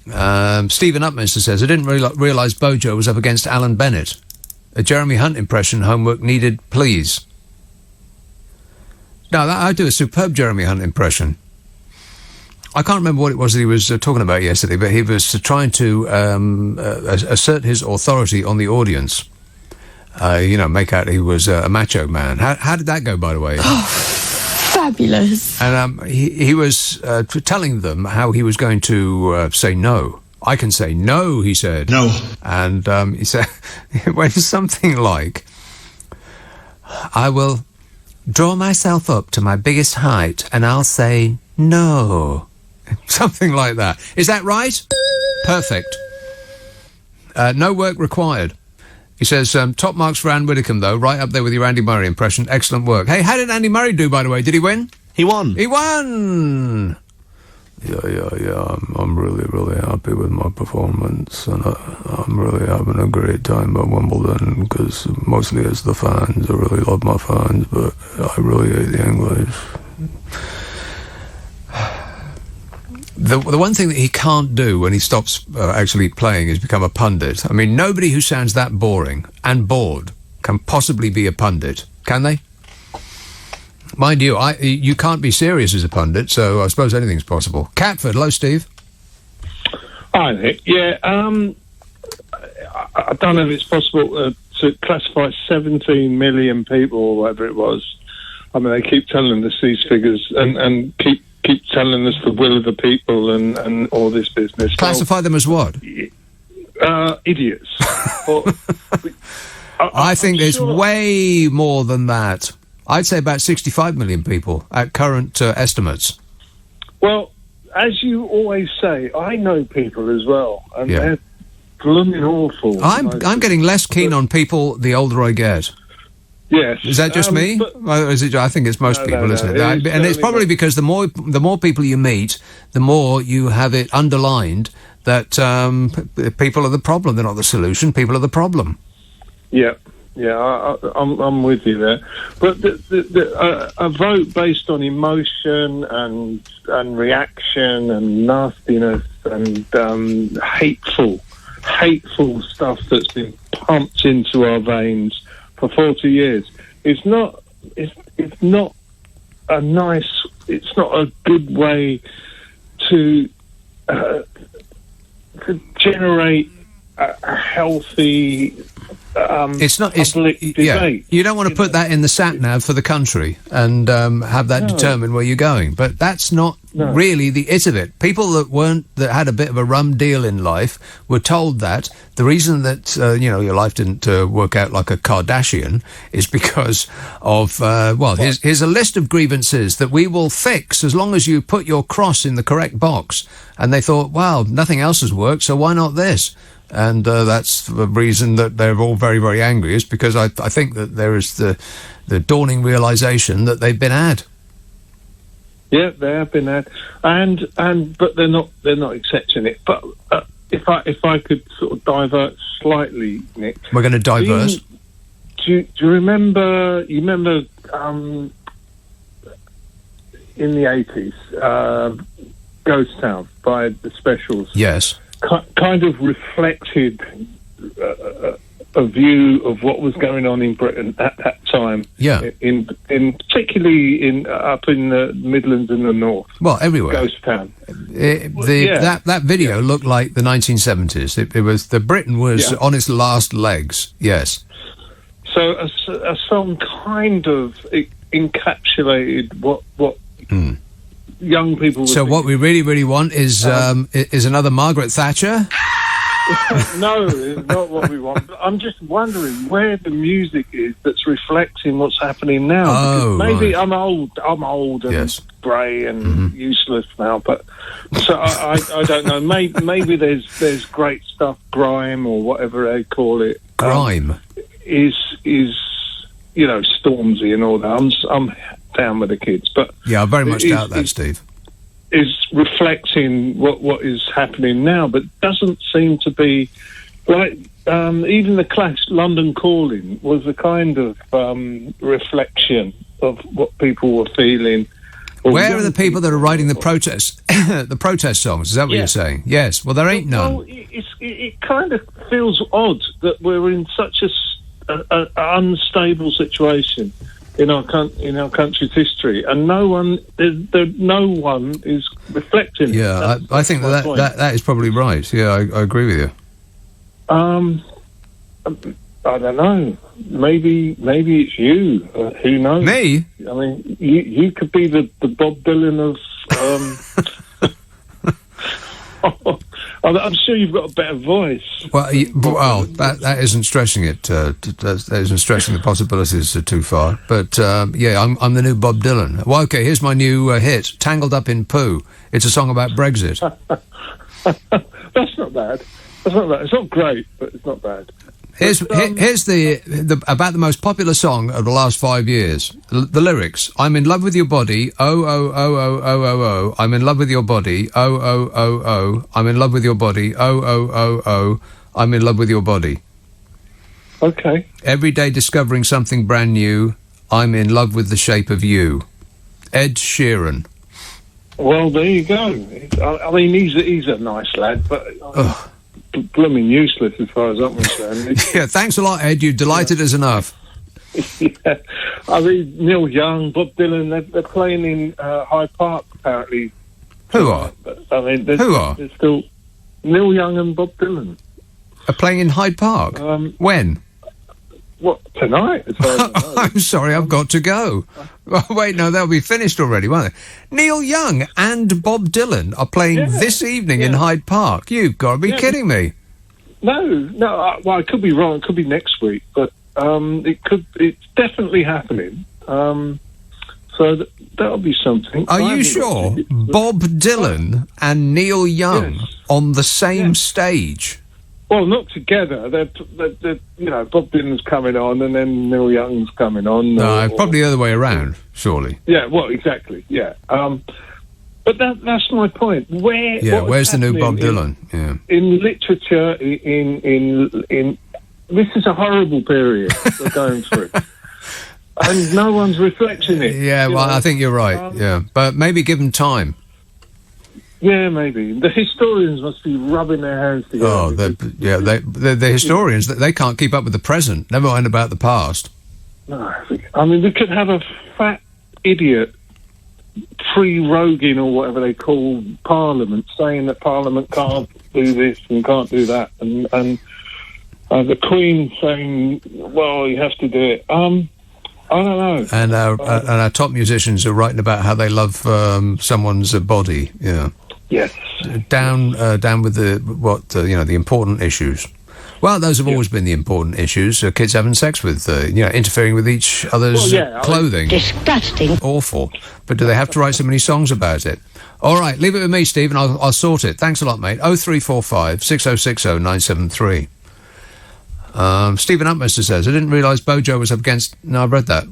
Stephen Upminster says, I didn't realise Bojo was up against Alan Bennett. A Jeremy Hunt impression, homework needed, please. No, I do a superb Jeremy Hunt impression. I can't remember what it was that he was talking about yesterday, but he was trying to assert his authority on the audience. Make out he was a macho man. How did that go, by the way? Fabulous. And he was telling them how he was going to say no. I can say no, he said. No. And he said, it went something like, I will draw myself up to my biggest height and I'll say no. Something like that. Is that right? Perfect. No work required. He says, top marks for Anne Widdecombe, though, right up there with your Andy Murray impression. Excellent work. Hey, how did Andy Murray do, by the way? Did he win? He won. He won! Yeah. I'm really, really happy with my performance, and I'm really having a great time at Wimbledon, because mostly it's the fans. I really love my fans, but I really hate the English. The one thing that he can't do when he stops actually playing is become a pundit. I mean, nobody who sounds that boring and bored can possibly be a pundit, can they? Mind you, you can't be serious as a pundit, so I suppose anything's possible. Catford, hello, Steve. Hi, Nick. Yeah, I don't know if it's possible to classify 17 million people or whatever it was. I mean, they keep telling us these figures and keep telling us the will of the people and all this business. Classify them as what? Idiots. I think it's way more than that. I'd say about 65 million people at current estimates. Well, as you always say, I know people as well, and they're blooming awful. I'm getting less keen on people the older I get. Yes. Is that just me? Well, I think it's most people, isn't it? And it's probably because the more people you meet, the more you have it underlined that people are the problem. They're not the solution. People are the problem. Yeah. Yeah, I'm with you there. But a vote based on emotion and reaction and nastiness and hateful stuff that's been pumped into our veins for 40 years. It's not a good way to generate a healthy public debate. You don't want to put that in the sat-nav for the country and have that determine where you're going. But that's not really the it of it. People that had a bit of a rum deal in life were told that the reason that your life didn't work out like a Kardashian is because of here's a list of grievances that we will fix as long as you put your cross in the correct box. And they thought, well, nothing else has worked, so why not this? And that's the reason that they're all very, very angry, is because I think that there is the dawning realisation that they've been had. Yeah, they have been had, but they're not accepting it. But if I could sort of divert slightly, Nick, we're going to diverse. Do you remember? You remember in the 80s, Ghost Town by the Specials? Yes. Kind of reflected a view of what was going on in Britain at that time. Yeah. In particularly up in the Midlands and the North. Well, everywhere. Ghost Town. That video looked like the 1970s. It was Britain was on its last legs. Yes. So a song kind of encapsulated what young people were thinking. What we really, really want is another Margaret Thatcher? No, it's not what we want. But I'm just wondering where the music is that's reflecting what's happening now. Oh, maybe right. I'm old and grey and useless now. But so I don't know. Maybe there's great stuff, grime or whatever they call it. Grime is Stormzy and all that. I'm down with the kids, but I very much doubt that, Steve. Is reflecting what is happening now, but doesn't seem to be like even the Clash London Calling was a kind of reflection of what people were feeling. Where are the people that are writing the protest songs? Is that what you're saying? Yes. Well, there ain't none. Well, it kind of feels odd that we're in such a unstable situation in our country's history, and no one is reflecting. Yeah, I think that is probably right. Yeah, I agree with you. I don't know. Maybe it's you. Who knows? Me? I mean, you could be the Bob Dylan of. I'm sure you've got a better voice. Well, that isn't stressing it. That isn't stressing the possibilities too far. But I'm the new Bob Dylan. Well, okay, here's my new hit, "Tangled Up in Poo." It's a song about Brexit. That's not bad. It's not great, but it's not bad. Here's the about the most popular song of the last 5 years. The lyrics: "I'm in love with your body, oh oh oh oh oh oh oh. I'm in love with your body, oh oh oh oh. I'm in love with your body, oh oh oh oh. I'm in love with your body." Okay. Every day discovering something brand new. I'm in love with the shape of you. Ed Sheeran. Well, there you go. I mean, he's a nice lad, but. Blooming useless as far as I'm concerned. Yeah, thanks a lot, Ed. You delighted us enough. Yeah. I mean, Neil Young, Bob Dylan, they're playing in Hyde Park, apparently. Who are? I mean, who are? There's still Neil Young and Bob Dylan. Are playing in Hyde Park? When? What, tonight? As far as I know. I'm sorry, I've got to go. Oh, wait, no, they'll be finished already, won't they? Neil Young and Bob Dylan are playing this evening in Hyde Park. You've got to be kidding me. No, well, I could be wrong. It could be next week, but it's definitely happening. So that'll be something. Are you sure? Bob Dylan and Neil Young on the same stage? Well, not together. They're Bob Dylan's coming on, and then Neil Young's coming on. No, probably the other way around, surely. Yeah, well, exactly. Yeah, but that's my point. Where's the new Bob Dylan? In literature, in this is a horrible period we're going through, and no one's reflecting it. Yeah, well, I think you're right. But maybe give them time. Yeah, maybe. The historians must be rubbing their hands together. Oh, the historians, they can't keep up with the present, never mind about the past. No, I mean, we could have a fat idiot pre-Rogan or whatever they call Parliament saying that Parliament can't do this and can't do that, and the Queen saying, well, you have to do it. I don't know. And our top musicians are writing about how they love someone's body, Yes. Down with the important issues. Well, those have always been the important issues. Kids having sex with, interfering with each other's clothing. Disgusting. Awful. But do they have to write so many songs about it? All right, leave it with me, Steve, and I'll sort it. Thanks a lot, mate. 0345 6060 973. Stephen Upminster says, I didn't realise Bojo was up against... No, I've read that.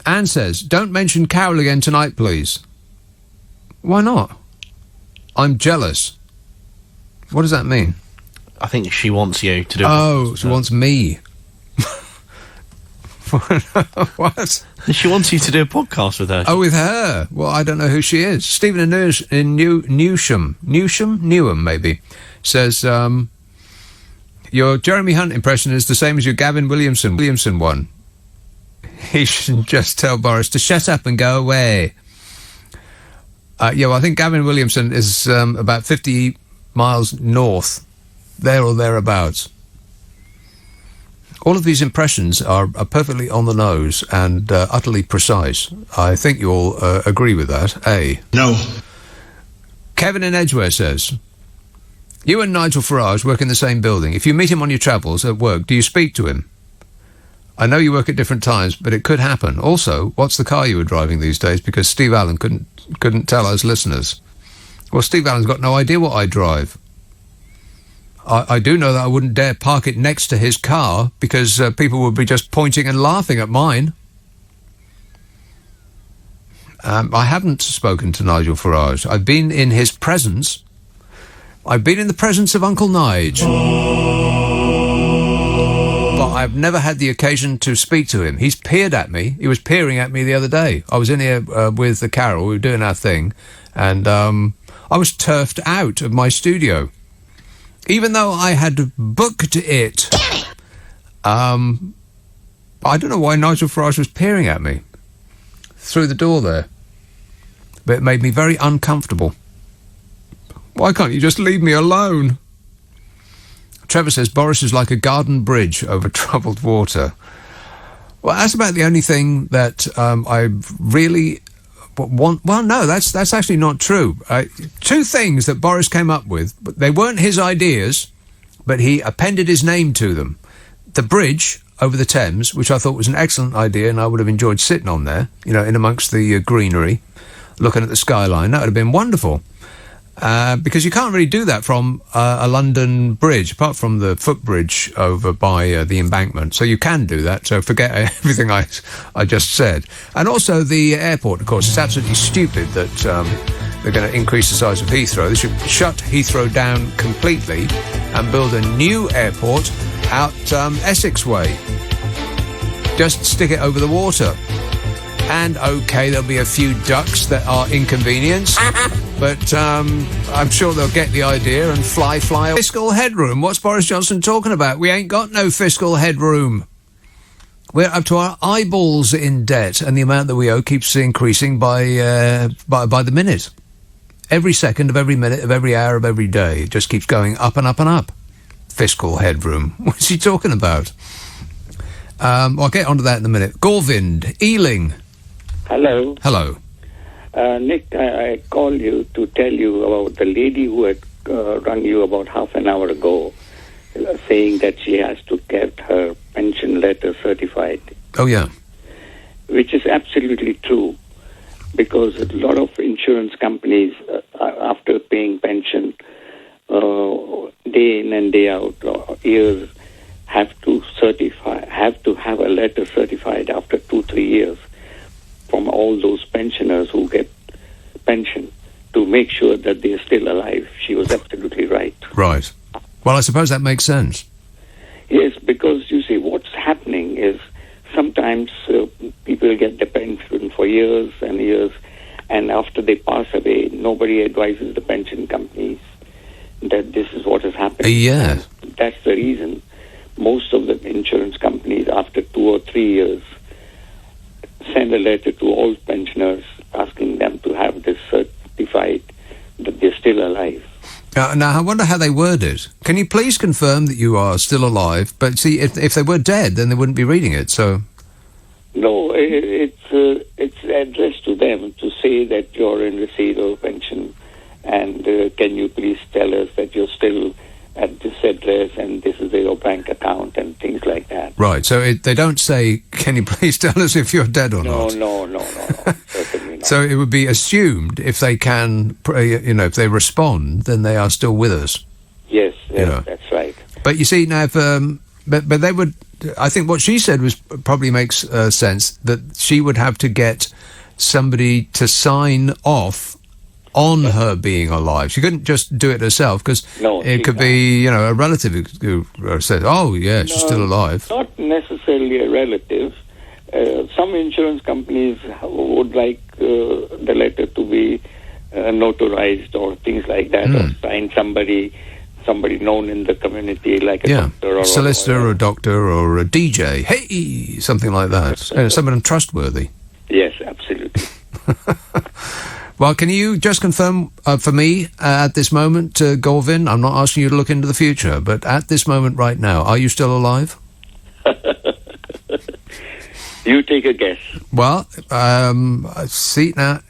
Anne says, don't mention Carol again tonight, please. Why not? I'm jealous. What does that mean? I think she wants you to do. Oh, she wants me. What? She wants you to do a podcast with her. Oh, with her? Well, I don't know who she is. Stephen in Newham, maybe, says, your Jeremy Hunt impression is the same as your Gavin Williamson one. He should just tell Boris to shut up and go away. Well, I think Gavin Williamson is about 50 miles north, there or thereabouts. All of these impressions are perfectly on the nose and utterly precise. I think you all agree with that, eh? No. Kevin in Edgware says, you and Nigel Farage work in the same building. If you meet him on your travels at work, do you speak to him? I know you work at different times, but it could happen. Also, what's the car you were driving these days? Because Steve Allen couldn't tell us listeners. Well, Steve Allen's got no idea what I drive. I do know that I wouldn't dare park it next to his car because people would be just pointing and laughing at mine. I haven't spoken to Nigel Farage. I've been in his presence. I've been in the presence of Uncle Nige. But I've never had the occasion to speak to him. He's peered at me. He was peering at me the other day. I was in here with the Carol. We were doing our thing. And I was turfed out of my studio. Even though I had booked it. I don't know why Nigel Farage was peering at me through the door there. But it made me very uncomfortable. Why can't you just leave me alone? Trevor says Boris is like a garden bridge over troubled water. Well, that's about the only thing that I really want. Well, no, that's actually not true. Two things that Boris came up with, but they weren't his ideas, but he appended his name to them. The bridge over the Thames, which I thought was an excellent idea, and I would have enjoyed sitting on there, in amongst the greenery, looking at the skyline. That would have been wonderful. Because you can't really do that from a London bridge, apart from the footbridge over by the embankment. So you can do that, so forget everything I just said. And also the airport, of course. It's absolutely stupid that they're going to increase the size of Heathrow. They should shut Heathrow down completely and build a new airport out Essex way. Just stick it over the water. And, OK, there'll be a few ducks that are inconvenienced, but I'm sure they'll get the idea and fly. Fiscal headroom? What's Boris Johnson talking about? We ain't got no fiscal headroom. We're up to our eyeballs in debt, and the amount that we owe keeps increasing by the minute. Every second of every minute of every hour of every day. It just keeps going up and up and up. Fiscal headroom. What's he talking about? I'll get onto that in a minute. Gorvind, Ealing. Hello. Hello. Nick, I called you to tell you about the lady who had rung you about half an hour ago, saying that she has to get her pension letter certified. Oh, yeah. Which is absolutely true, because a lot of insurance companies, after paying pension day in and day out, years, have to have a letter certified after 2-3 years from all those pensioners who get pension to make sure that they're still alive. She was absolutely right. Right. Well, I suppose that makes sense. Yes, because you see, what's happening is sometimes people get their pension for years and years, and after they pass away, nobody advises the pension companies that this is what is happening. Yeah. And that's the reason most of the insurance companies, after 2 or 3 years, send a letter to all pensioners asking them to have this certified that they're still alive. Now, I wonder how they word it. Can you please confirm that you are still alive? But see, if they were dead, then they wouldn't be reading it, so... No, it's addressed to them to say that you're in receipt of pension, and can you please tell us that you're still at this address and this is your bank account and things like that. Right, so they don't say, can you please tell us if you're dead or not? No, certainly not. So it would be assumed if they can, if they respond, then they are still with us. Yes, that's right. But you see, now, But they would. I think what she said was probably makes sense, that she would have to get somebody to sign off on her being alive. She couldn't just do it herself, because it could be, a relative who says, "Oh, yeah, she's still alive." Not necessarily a relative. Some insurance companies would like the letter to be notarized or things like that, or signed somebody known in the community, like a doctor or solicitor or a doctor or a DJ. Hey, something like that. Someone trustworthy. Yes, absolutely. Well, can you just confirm for me at this moment, Gorvin? I'm not asking you to look into the future, but at this moment right now, are you still alive? You take a guess. Well, see, now,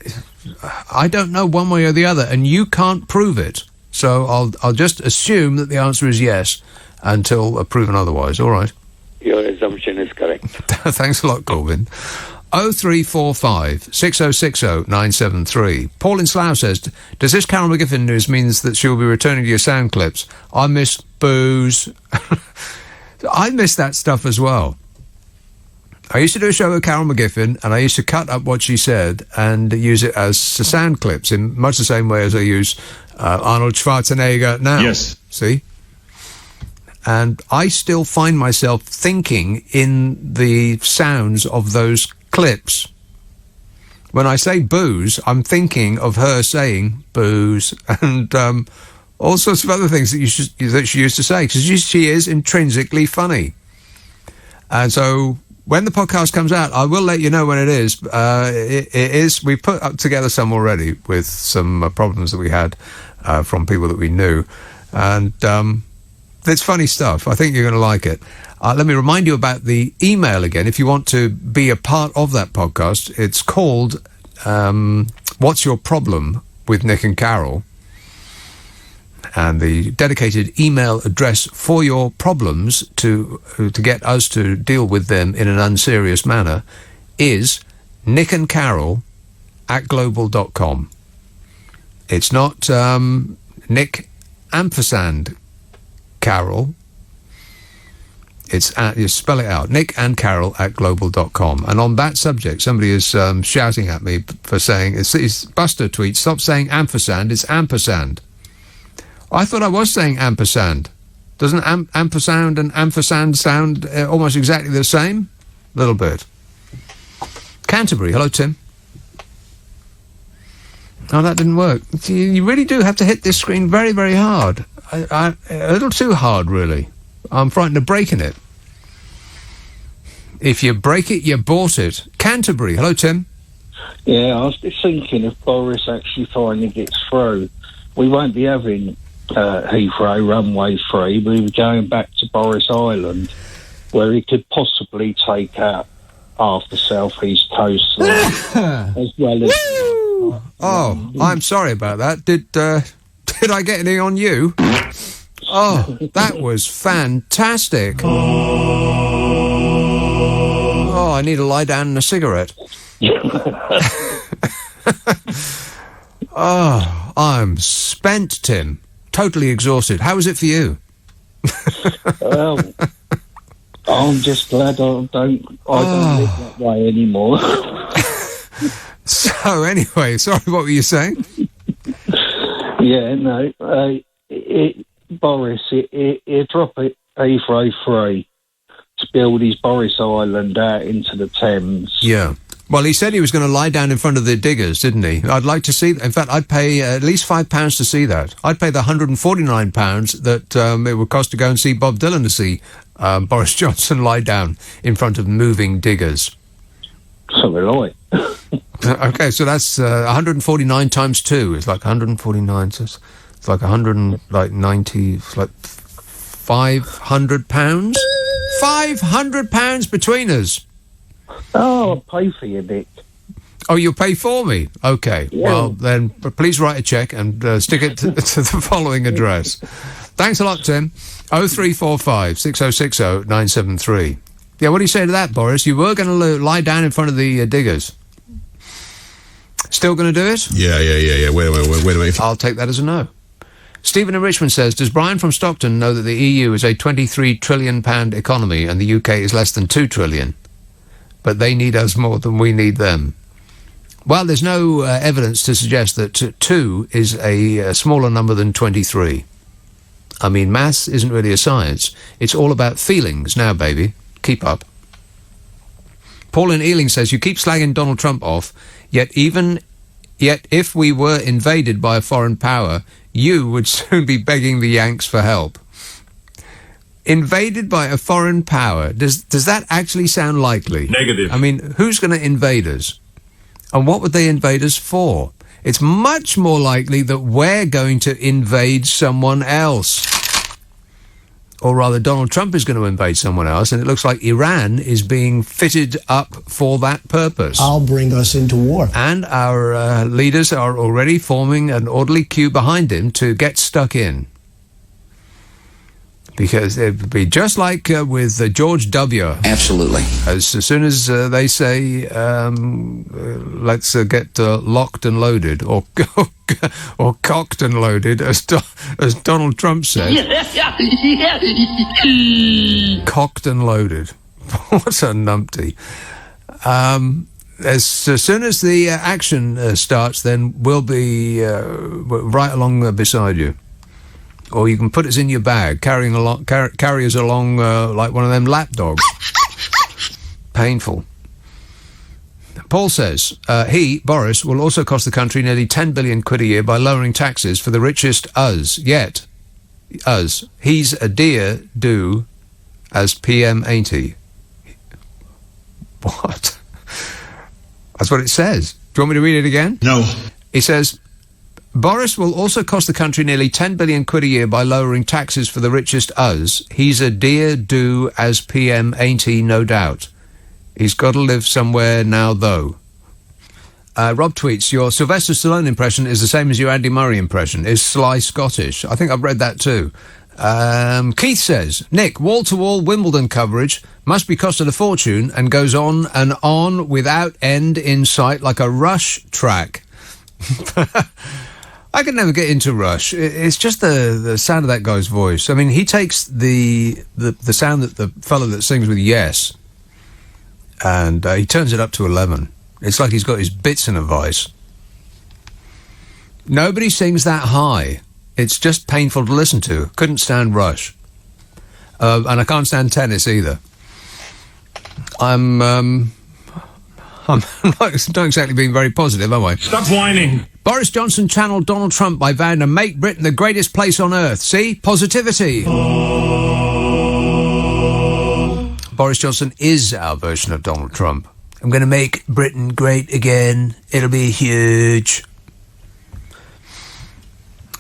I don't know one way or the other, and you can't prove it. So I'll just assume that the answer is yes until proven otherwise. All right. Your assumption is correct. Thanks a lot, Colvin. 0345 6060 973. Paul in Slough says, does this Carol McGiffin news means that she will be returning to your sound clips? I miss booze. I miss that stuff as well. I used to do a show with Carol McGiffin, and I used to cut up what she said and use it as sound clips in much the same way as I use Arnold Schwarzenegger now. Yes. See? And I still find myself thinking in the sounds of those clips. When I say booze, I'm thinking of her saying booze and all sorts of other things that she used to say, because she is intrinsically funny. And so when the podcast comes out, I will let you know when it is. It is. We put up together some already with some problems that we had from people that we knew, and it's funny stuff. I think you're going to like it. Let me remind you about the email again. If you want to be a part of that podcast, it's called "What's Your Problem with Nick and Carol?" And the dedicated email address for your problems to get us to deal with them in an unserious manner is nickandcarol@global.com. It's not Nick ampersand Carol. It's you spell it out, nickandcarol@global.com. And on that subject, somebody is shouting at me for saying, it's Buster tweet, stop saying ampersand, it's ampersand. I thought I was saying ampersand. Doesn't ampersand and ampersand sound almost exactly the same? A little bit. Canterbury, hello, Tim. Oh, that didn't work. You really do have to hit this screen very, very hard. A little too hard, really. I'm frightened of breaking it. If you break it, you bought it. Canterbury, hello, Tim. Yeah, I was just thinking if Boris actually finally gets through, we won't be having Heathrow runway 3. We were going back to Boris Island, where he could possibly take out half the southeast coast as well as. Oh, I'm sorry about that. Did I get anything on you? Oh, that was fantastic. Oh, I need to lie down and a cigarette. Oh, I'm spent, Tim. Totally exhausted. How was it for you? Well, I'm just glad I don't live that way anymore. So, anyway, sorry, what were you saying? Yeah, no, Boris, he dropped it Heathrow 3 to build his Boris Island out into the Thames. Yeah. Well, he said he was going to lie down in front of the diggers, didn't he? I'd like to see... In fact, I'd pay at least £5 to see that. I'd pay the £149 that it would cost to go and see Bob Dylan to see Boris Johnson lie down in front of moving diggers. So will I. Okay, so that's 149 times 2. It's like 149. So it's like 190. It's like £500. £500 between us. Oh, I'll pay for you, Nick. Oh, you'll pay for me? Okay. Yeah. Well, then please write a cheque and stick it to the following address. Thanks a lot, Tim. 0345 6060 973. Yeah, what do you say to that, Boris? You were going to lie down in front of the diggers. Still going to do it? Yeah. Wait a minute. I'll take that as a no. Stephen in Richmond says, does Brian from Stockton know that the EU is a £23 trillion economy and the UK is less than £2 trillion? But they need us more than we need them. Well, there's no evidence to suggest that 2 is a smaller number than 23. I mean, maths isn't really a science. It's all about feelings now, baby. Keep up. Paul in Ealing says, you keep slagging Donald Trump off, yet if we were invaded by a foreign power, you would soon be begging the Yanks for help. Invaded by a foreign power. Does that actually sound likely? Negative. I mean, who's going to invade us? And what would they invade us for? It's much more likely that we're going to invade someone else. Or rather, Donald Trump is going to invade someone else, and it looks like Iran is being fitted up for that purpose. I'll bring us into war. And our leaders are already forming an orderly queue behind him to get stuck in. Because it would be just like with George W. Absolutely. As soon as they say, let's get locked and loaded, or cocked and loaded, as Donald Trump said. Cocked and loaded. What a numpty. As soon as the action starts, then we'll be right along beside you. Or you can put us in your bag, carry us along like one of them lap dogs. Painful. Paul says, Boris, will also cost the country nearly 10 billion quid a year by lowering taxes for the richest us. Yet, us. He's a dear do as PM, ain't he? What? That's what it says. Do you want me to read it again? No. He says, Boris will also cost the country nearly 10 billion quid a year by lowering taxes for the richest us. He's a dear do as PM, ain't he? No doubt. He's got to live somewhere now, though. Rob tweets, your Sylvester Stallone impression is the same as your Andy Murray impression. Is Sly Scottish? I think I've read that too. Keith says, Nick, wall-to-wall Wimbledon coverage must be costing a fortune and goes on and on without end in sight like a Rush track. I could never get into Rush. It's just the sound of that guy's voice. I mean, he takes the sound that the fellow that sings with Yes, and he turns it up to 11. It's like he's got his bits in a vice. Nobody sings that high. It's just painful to listen to. Couldn't stand Rush. And I can't stand tennis either. I'm not exactly being very positive, am I? Stop whining. Boris Johnson channeled Donald Trump by vowing to make Britain the greatest place on earth. See? Positivity. Boris Johnson is our version of Donald Trump. I'm going to make Britain great again. It'll be huge.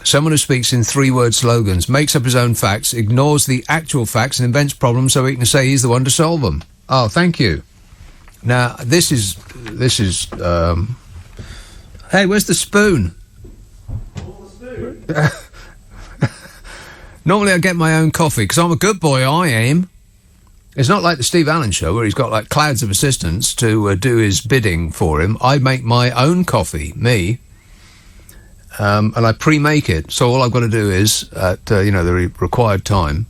Someone who speaks in three-word slogans, makes up his own facts, ignores the actual facts and invents problems so he can say he's the one to solve them. Oh, thank you. Now, this is hey, where's the spoon? Normally I get my own coffee, because I'm a good boy, I am. It's not like the Steve Allen show, where he's got like clouds of assistants to do his bidding for him. I make my own coffee, me. And I pre-make it, so all I've got to do is, at the required time,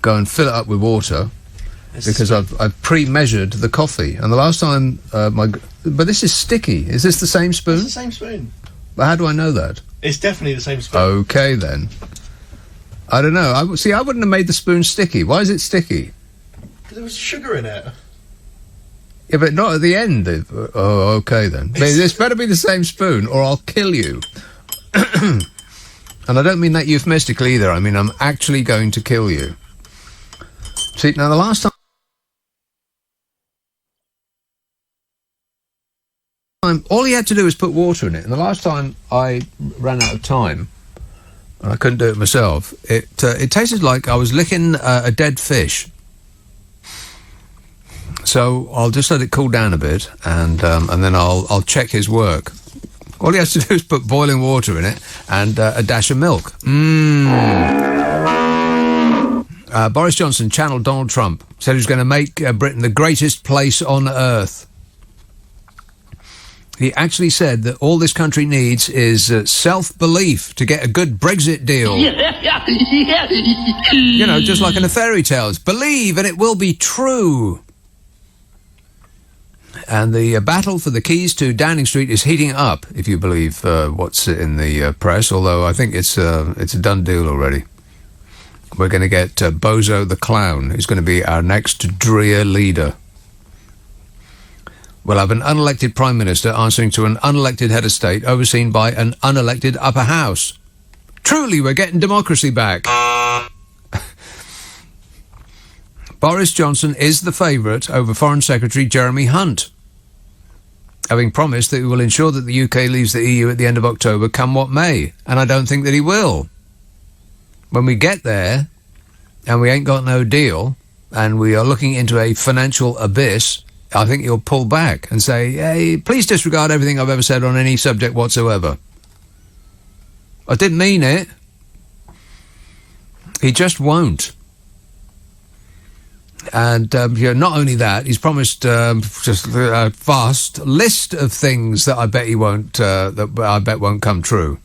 go and fill it up with water, because I've pre-measured the coffee. And the last time, but this is sticky. Is this the same spoon? It's the same spoon. But how do I know that? It's definitely the same spoon. Okay, then. I don't know. I wouldn't have made the spoon sticky. Why is it sticky? Because there was sugar in it. Yeah, but not at the end. Oh, okay, then. This better be the same spoon, or I'll kill you. And I don't mean that euphemistically either. I mean, I'm actually going to kill you. See, now the last time all he had to do was put water in it, and the last time I ran out of time, and I couldn't do it myself, it tasted like I was licking a dead fish. So I'll just let it cool down a bit, and then I'll check his work. All he has to do is put boiling water in it and a dash of milk. Boris Johnson channeled Donald Trump, said he was going to make Britain the greatest place on earth. He actually said that all this country needs is self-belief to get a good Brexit deal. You know, just like in the fairy tales. Believe and it will be true. And the battle for the keys to Downing Street is heating up, if you believe what's in the press, although I think it's a done deal already. We're going to get Bozo the Clown, who's going to be our next Dreer leader. We'll have an unelected Prime Minister answering to an unelected head of state overseen by an unelected upper house. Truly, we're getting democracy back. Boris Johnson is the favourite over Foreign Secretary Jeremy Hunt, having promised that he will ensure that the UK leaves the EU at the end of October, come what may. And I don't think that he will. When we get there, and we ain't got no deal, and we are looking into a financial abyss, I think he'll pull back and say, hey, please disregard everything I've ever said on any subject whatsoever. I didn't mean it. He just won't. And not only that, he's promised just a vast list of things that I bet he won't. That I bet won't come true.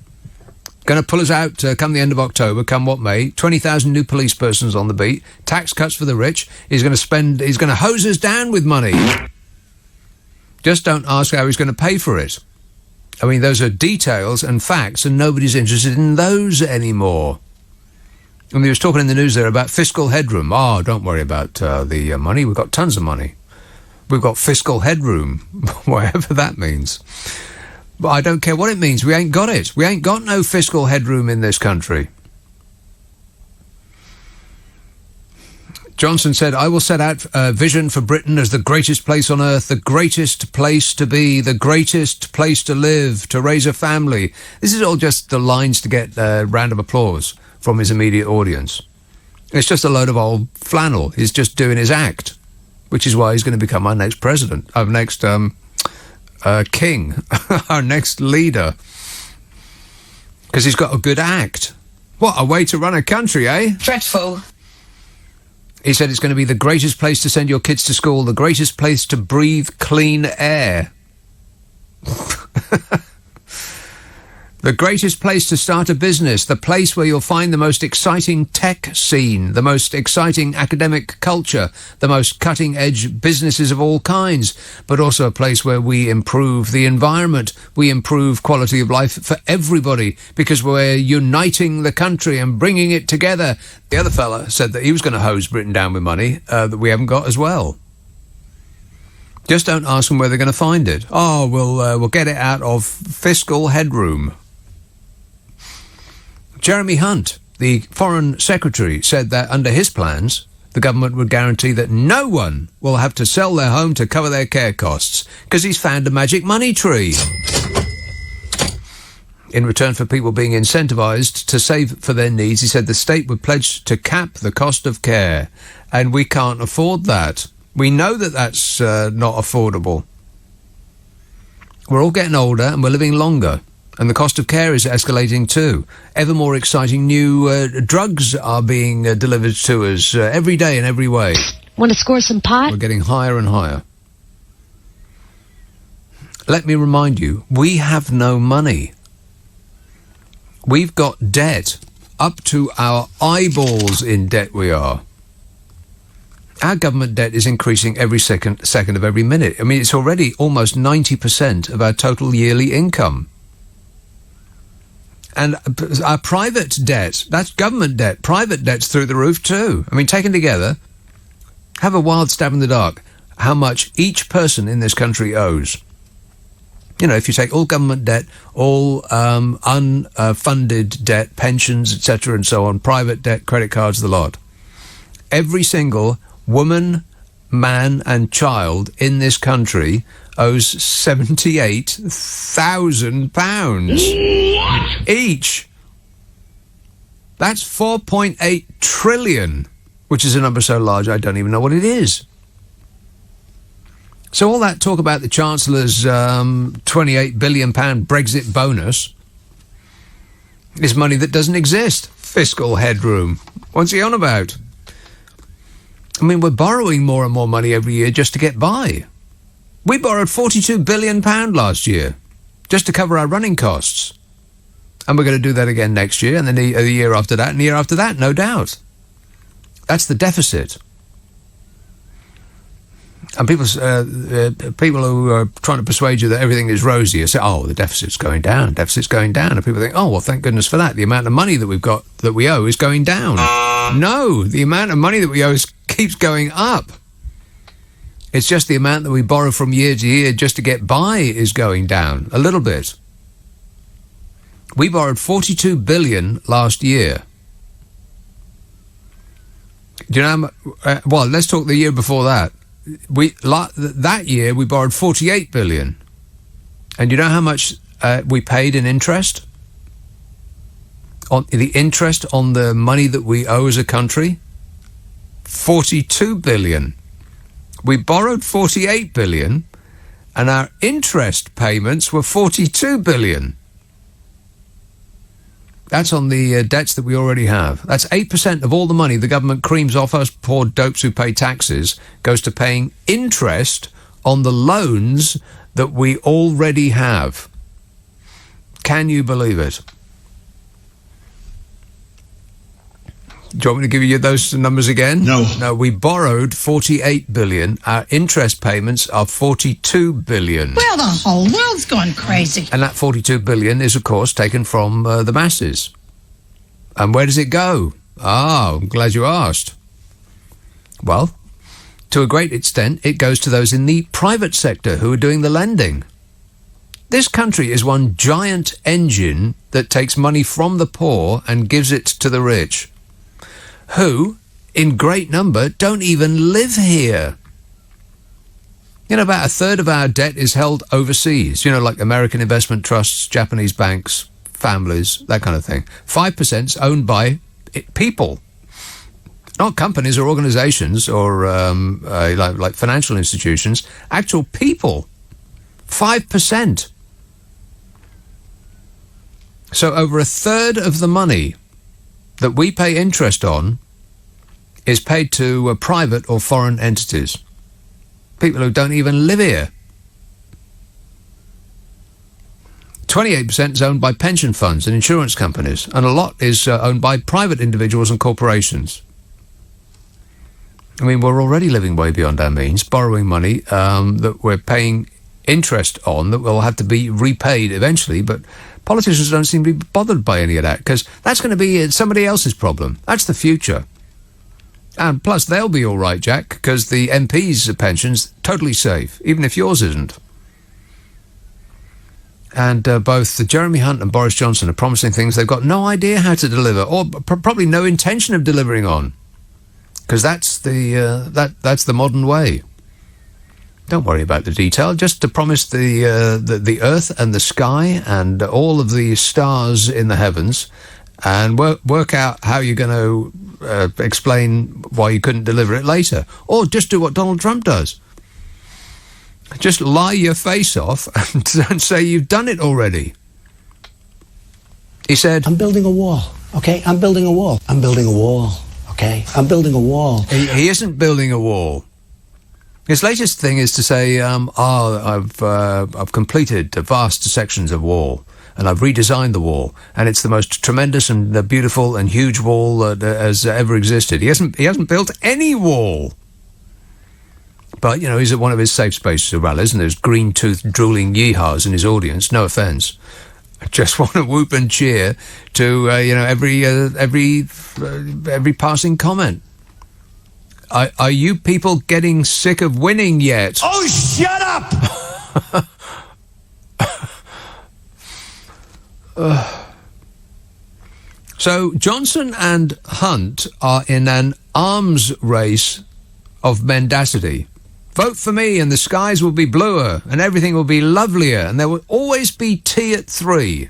Going to pull us out come the end of October, come what may. 20,000 new police persons on the beat. Tax cuts for the rich. He's going to hose us down with money. Just don't ask how he's going to pay for it. I mean, those are details and facts, and nobody's interested in those anymore. And he was talking in the news there about fiscal headroom. Oh, don't worry about the money. We've got tons of money. We've got fiscal headroom, whatever that means. But I don't care what it means. We ain't got it. We ain't got no fiscal headroom in this country. Johnson said, I will set out a vision for Britain as the greatest place on earth, the greatest place to be, the greatest place to live, to raise a family. This is all just the lines to get a round of applause from his immediate audience. It's just a load of old flannel. He's just doing his act, which is why he's going to become our next president, our next king, our next leader, because he's got a good act. What a way to run a country, eh? Dreadful. He said it's going to be the greatest place to send your kids to school, the greatest place to breathe clean air. The greatest place to start a business, the place where you'll find the most exciting tech scene, the most exciting academic culture, the most cutting-edge businesses of all kinds, but also a place where we improve the environment, we improve quality of life for everybody, because we're uniting the country and bringing it together. The other fella said that he was going to hose Britain down with money that we haven't got as well. Just don't ask them where they're going to find it. Oh, we'll get it out of fiscal headroom. Jeremy Hunt, the Foreign Secretary, said that under his plans, the government would guarantee that no one will have to sell their home to cover their care costs, because he's found a magic money tree. In return for people being incentivised to save for their needs, he said the state would pledge to cap the cost of care, and we can't afford that. We know that that's not affordable. We're all getting older and we're living longer. And the cost of care is escalating too. Ever more exciting new drugs are being delivered to us every day in every way. Want to score some pot? We're getting higher and higher. Let me remind you, we have no money. We've got debt. Up to our eyeballs in debt we are. Our government debt is increasing every second of every minute. I mean, it's already almost 90% of our total yearly income. And our private debt, that's government debt. Private debt's through the roof too. I mean, taken together, have a wild stab in the dark how much each person in this country owes. You know, if you take all government debt, all unfunded debt, pensions, etc. and so on, private debt, credit cards, the lot. Every single woman, man and child in this country owes £78,000 each. That's 4.8 trillion, which is a number so large I don't even know what it is. So all that talk about the Chancellor's £28 billion Brexit bonus is money that doesn't exist. Fiscal headroom. What's he on about? I mean, we're borrowing more and more money every year just to get by. We borrowed £42 billion last year just to cover our running costs. And we're going to do that again next year, and then the year after that, and the year after that, no doubt. That's the deficit. And people who are trying to persuade you that everything is rosy say, oh, the deficit's going down. And people think, oh, well, thank goodness for that. The amount of money that we owe is going down. No, the amount of money that we owe keeps going up. It's just the amount that we borrow from year to year just to get by is going down a little bit. We borrowed $42 billion last year. Do you know? Well, let's talk the year before that. That year we borrowed $48 billion, and you know how much we paid in interest? On the interest on the money that we owe as a country, $42 billion. We borrowed $48 billion, and our interest payments were $42 billion. That's on the debts that we already have. That's 8% of all the money the government creams off us poor dopes who pay taxes goes to paying interest on the loans that we already have. Can you believe it? Do you want me to give you those numbers again? No, we borrowed $48 billion. Our interest payments are $42 billion. Well, the whole world's gone crazy. And that $42 billion is, of course, taken from the masses. And where does it go? I'm glad you asked. Well, to a great extent, it goes to those in the private sector who are doing the lending. This country is one giant engine that takes money from the poor and gives it to the rich, who, in great number, don't even live here. You know, about a third of our debt is held overseas, like American investment trusts, Japanese banks, families, that kind of thing. 5% is owned by people, not companies or organizations or like financial institutions, actual people. 5%. So over a third of the money that we pay interest on is paid to private or foreign entities. People who don't even live here. 28% is owned by pension funds and insurance companies, and a lot is owned by private individuals and corporations. I mean, we're already living way beyond our means, borrowing money that we're paying interest on that will have to be repaid eventually, but politicians don't seem to be bothered by any of that, because that's going to be somebody else's problem. That's the future. And plus, they'll be all right, Jack, because the MPs' pension's totally safe, even if yours isn't. And both Jeremy Hunt and Boris Johnson are promising things they've got no idea how to deliver, or probably no intention of delivering on, because that's the modern way. Don't worry about the detail. Just to promise the earth and the sky and all of the stars in the heavens, and work out how you're going to explain why you couldn't deliver it later. Or just do what Donald Trump does. Just lie your face off and say you've done it already. He said, I'm building a wall, okay? I'm building a wall. I'm building a wall, okay? I'm building a wall. He isn't building a wall. His latest thing is to say, I've completed vast sections of wall, and I've redesigned the wall, and it's the most tremendous and beautiful and huge wall that has ever existed. He hasn't built any wall. But, he's at one of his safe space rallies, and there's green-toothed, drooling yeehaws in his audience. No offence. I just want to whoop and cheer to, every passing comment. Are you people getting sick of winning yet? Oh, shut up! So Johnson and Hunt are in an arms race of mendacity. Vote for me and the skies will be bluer and everything will be lovelier and there will always be tea at 3.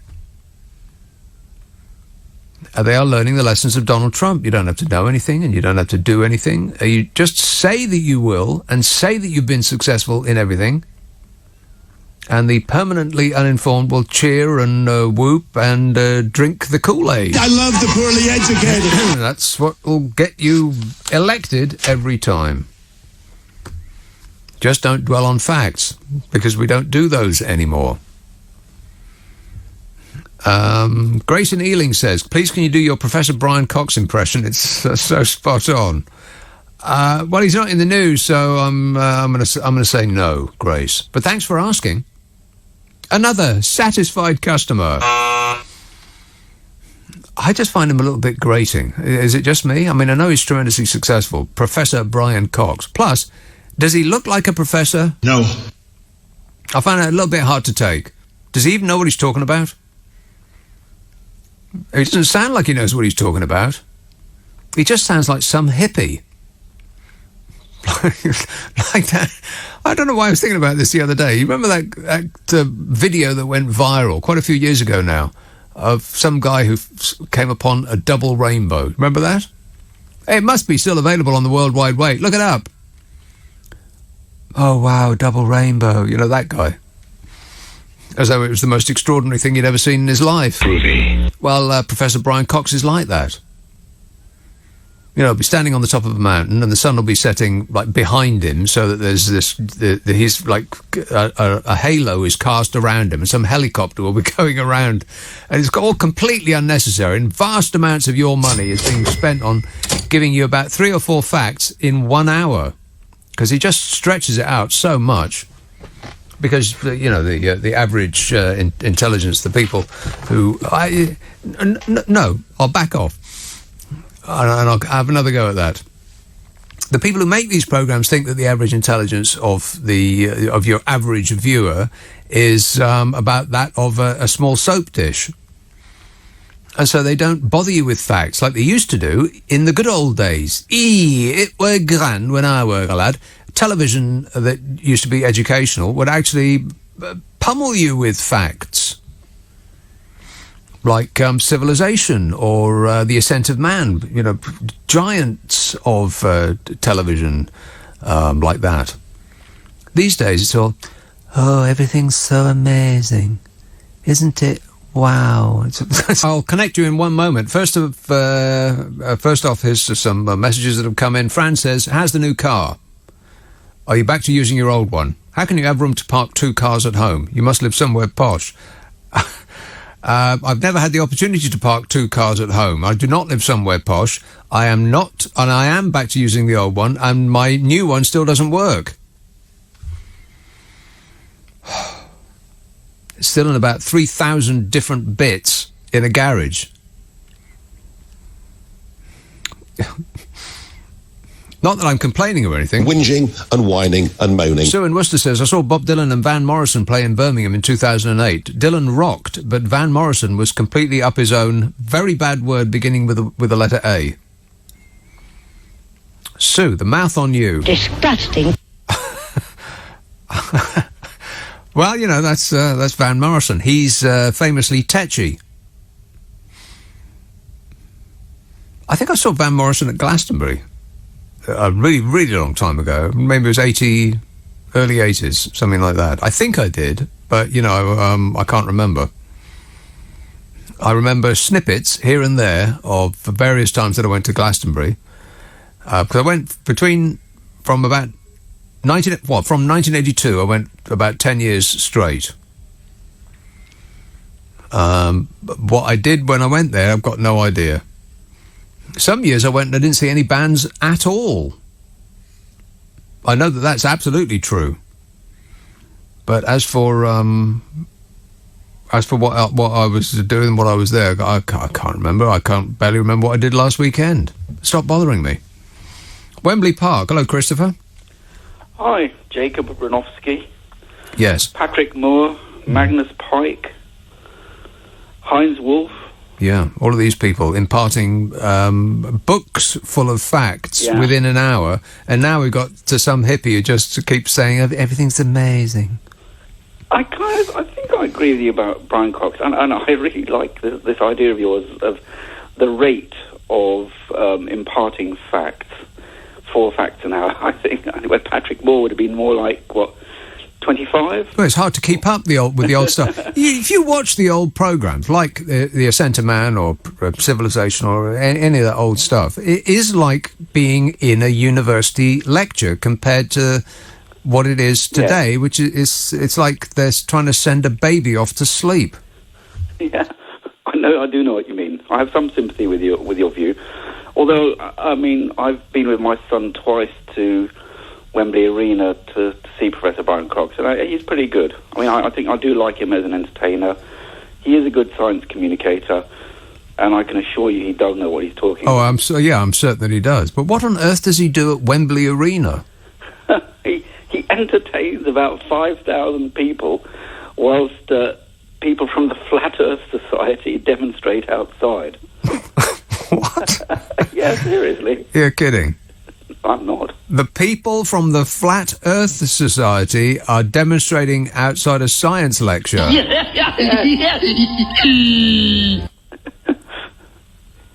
They are learning the lessons of Donald Trump. You don't have to know anything and you don't have to do anything. You just say that you will and say that you've been successful in everything. And the permanently uninformed will cheer and whoop and drink the Kool-Aid. I love the poorly educated. That's what will get you elected every time. Just don't dwell on facts, because we don't do those anymore. Grace in Ealing says, please can you do your Professor Brian Cox impression? It's so spot on. Well, he's not in the news, so I'm going to say no, Grace. But thanks for asking. Another satisfied customer. I just find him a little bit grating. Is it just me? I mean, I know he's tremendously successful. Professor Brian Cox. Plus, does he look like a professor? No. I find it a little bit hard to take. Does he even know what he's talking about? It doesn't sound like he knows what he's talking about. He just sounds like some hippie. Like that. I don't know why I was thinking about this the other day. You remember that video that went viral quite a few years ago now of some guy who came upon a double rainbow? Remember that? It must be still available on the World Wide Web. Look it up. Oh, wow, double rainbow. You know, that guy. As though it was the most extraordinary thing he'd ever seen in his life. Groovy. Well, Professor Brian Cox is like that. You know, he'll be standing on the top of a mountain and the sun will be setting, like, behind him so that there's this... he's, like, a halo is cast around him and some helicopter will be going around. And it's all completely unnecessary, and vast amounts of your money is being spent on giving you about 3 or 4 facts in 1 hour. Because he just stretches it out so much. Because, you know, the average intelligence, the people who... No, I'll back off. And I'll have another go at that. The people who make these programs think that the average intelligence of your average viewer is about that of a small soap dish. And so they don't bother you with facts like they used to do in the good old days. It were grand when I were a lad. Television that used to be educational would actually pummel you with facts. Like Civilization or The Ascent of Man, you know, giants of television like that. These days it's all, oh, everything's so amazing, isn't it? Wow. I'll connect you in one moment. First off, here's some messages that have come in. Fran says, how's the new car? Are you back to using your old one? How can you have room to park 2 cars at home? You must live somewhere posh. I've never had the opportunity to park 2 cars at home. I do not live somewhere posh. I am not, and I am back to using the old one, and my new one still doesn't work. It's still in about 3,000 different bits in a garage. Not that I'm complaining or anything. Whinging and whining and moaning. Sue in Worcester says, I saw Bob Dylan and Van Morrison play in Birmingham in 2008. Dylan rocked, but Van Morrison was completely up his own. Very bad word beginning with the letter A. Sue, the mouth on you. Disgusting. Well, you know, that's Van Morrison. He's famously tetchy. I think I saw Van Morrison at Glastonbury. A really, really long time ago. Maybe it was early 80s, something like that. I think I did, but, you know, I can't remember. I remember snippets here and there of various times that I went to Glastonbury. Because I went from 1982, I went about 10 years straight. What I did when I went there, I've got no idea. Some years I went and I didn't see any bands at all. I know that that's absolutely true. But as for what I was doing, what I was there, I can't remember. I can't barely remember what I did last weekend. Stop bothering me. Wembley Park. Hello, Christopher. Hi, Jacob Bronowski. Yes. Patrick Moore, Magnus Pike, Heinz Wolf. Yeah, all of these people imparting books full of facts within an hour, and now we've got to some hippie who just keeps saying everything's amazing. I think I agree with you about Brian Cox, and I really like this idea of yours of the rate of imparting facts, 4 facts an hour. I think where Patrick Moore would have been more like 25? Well, it's hard to keep up with the old stuff. If you watch the old programmes, like The Ascent of Man or Civilization or any of that old stuff, it is like being in a university lecture compared to what it is today, which is it's like they're trying to send a baby off to sleep. Yeah, I do know what you mean. I have some sympathy with your view. Although, I mean, I've been with my son twice to Wembley Arena to see Professor Brian Cox, and he's pretty good. I mean, I think I do like him as an entertainer. He is a good science communicator, and I can assure you he does know what he's talking about. I'm certain that he does. But what on earth does he do at Wembley Arena? He entertains about 5,000 people whilst people from the Flat Earth Society demonstrate outside. What? Yeah, seriously. You're kidding. I'm not. The people from the Flat Earth Society are demonstrating outside a science lecture.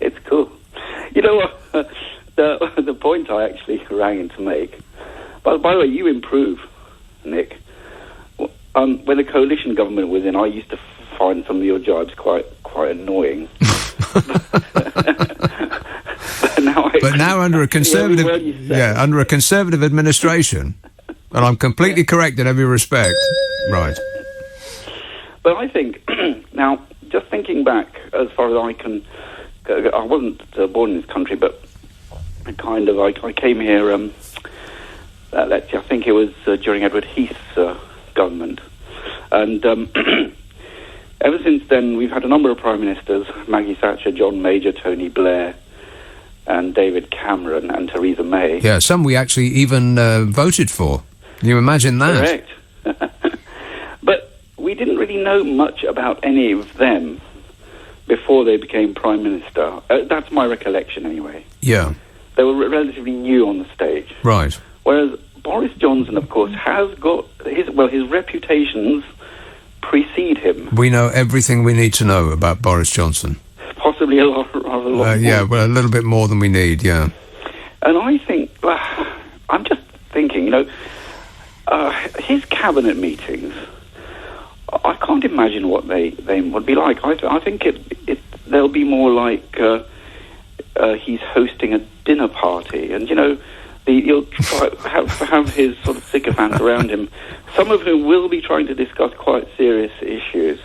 It's cool. You know what? The point I actually rang in to make. By the way, you improve, Nick. When the coalition government was in, I used to find some of your jibes quite annoying. But now under a conservative, under a conservative administration, and I'm completely correct in every respect. Right. But I think now, just thinking back, as far as I can, I wasn't born in this country, but I came here. I think it was during Edward Heath's government, and ever since then we've had a number of prime ministers: Maggie Thatcher, John Major, Tony Blair, and David Cameron and Theresa May. Yeah, some we actually even voted for. Can you imagine that? Correct. But we didn't really know much about any of them before they became prime minister. That's my recollection, anyway. Yeah. They were relatively new on the stage. Right. Whereas Boris Johnson, of course, has got his reputations precede him. We know everything we need to know about Boris Johnson. Possibly a lot more. Yeah, well, a little bit more than we need, yeah. And I think, I'm just thinking, his cabinet meetings, I can't imagine what they would be like. I think they'll be more like he's hosting a dinner party, and you'll have his sort of sycophants around him, some of whom will be trying to discuss quite serious issues,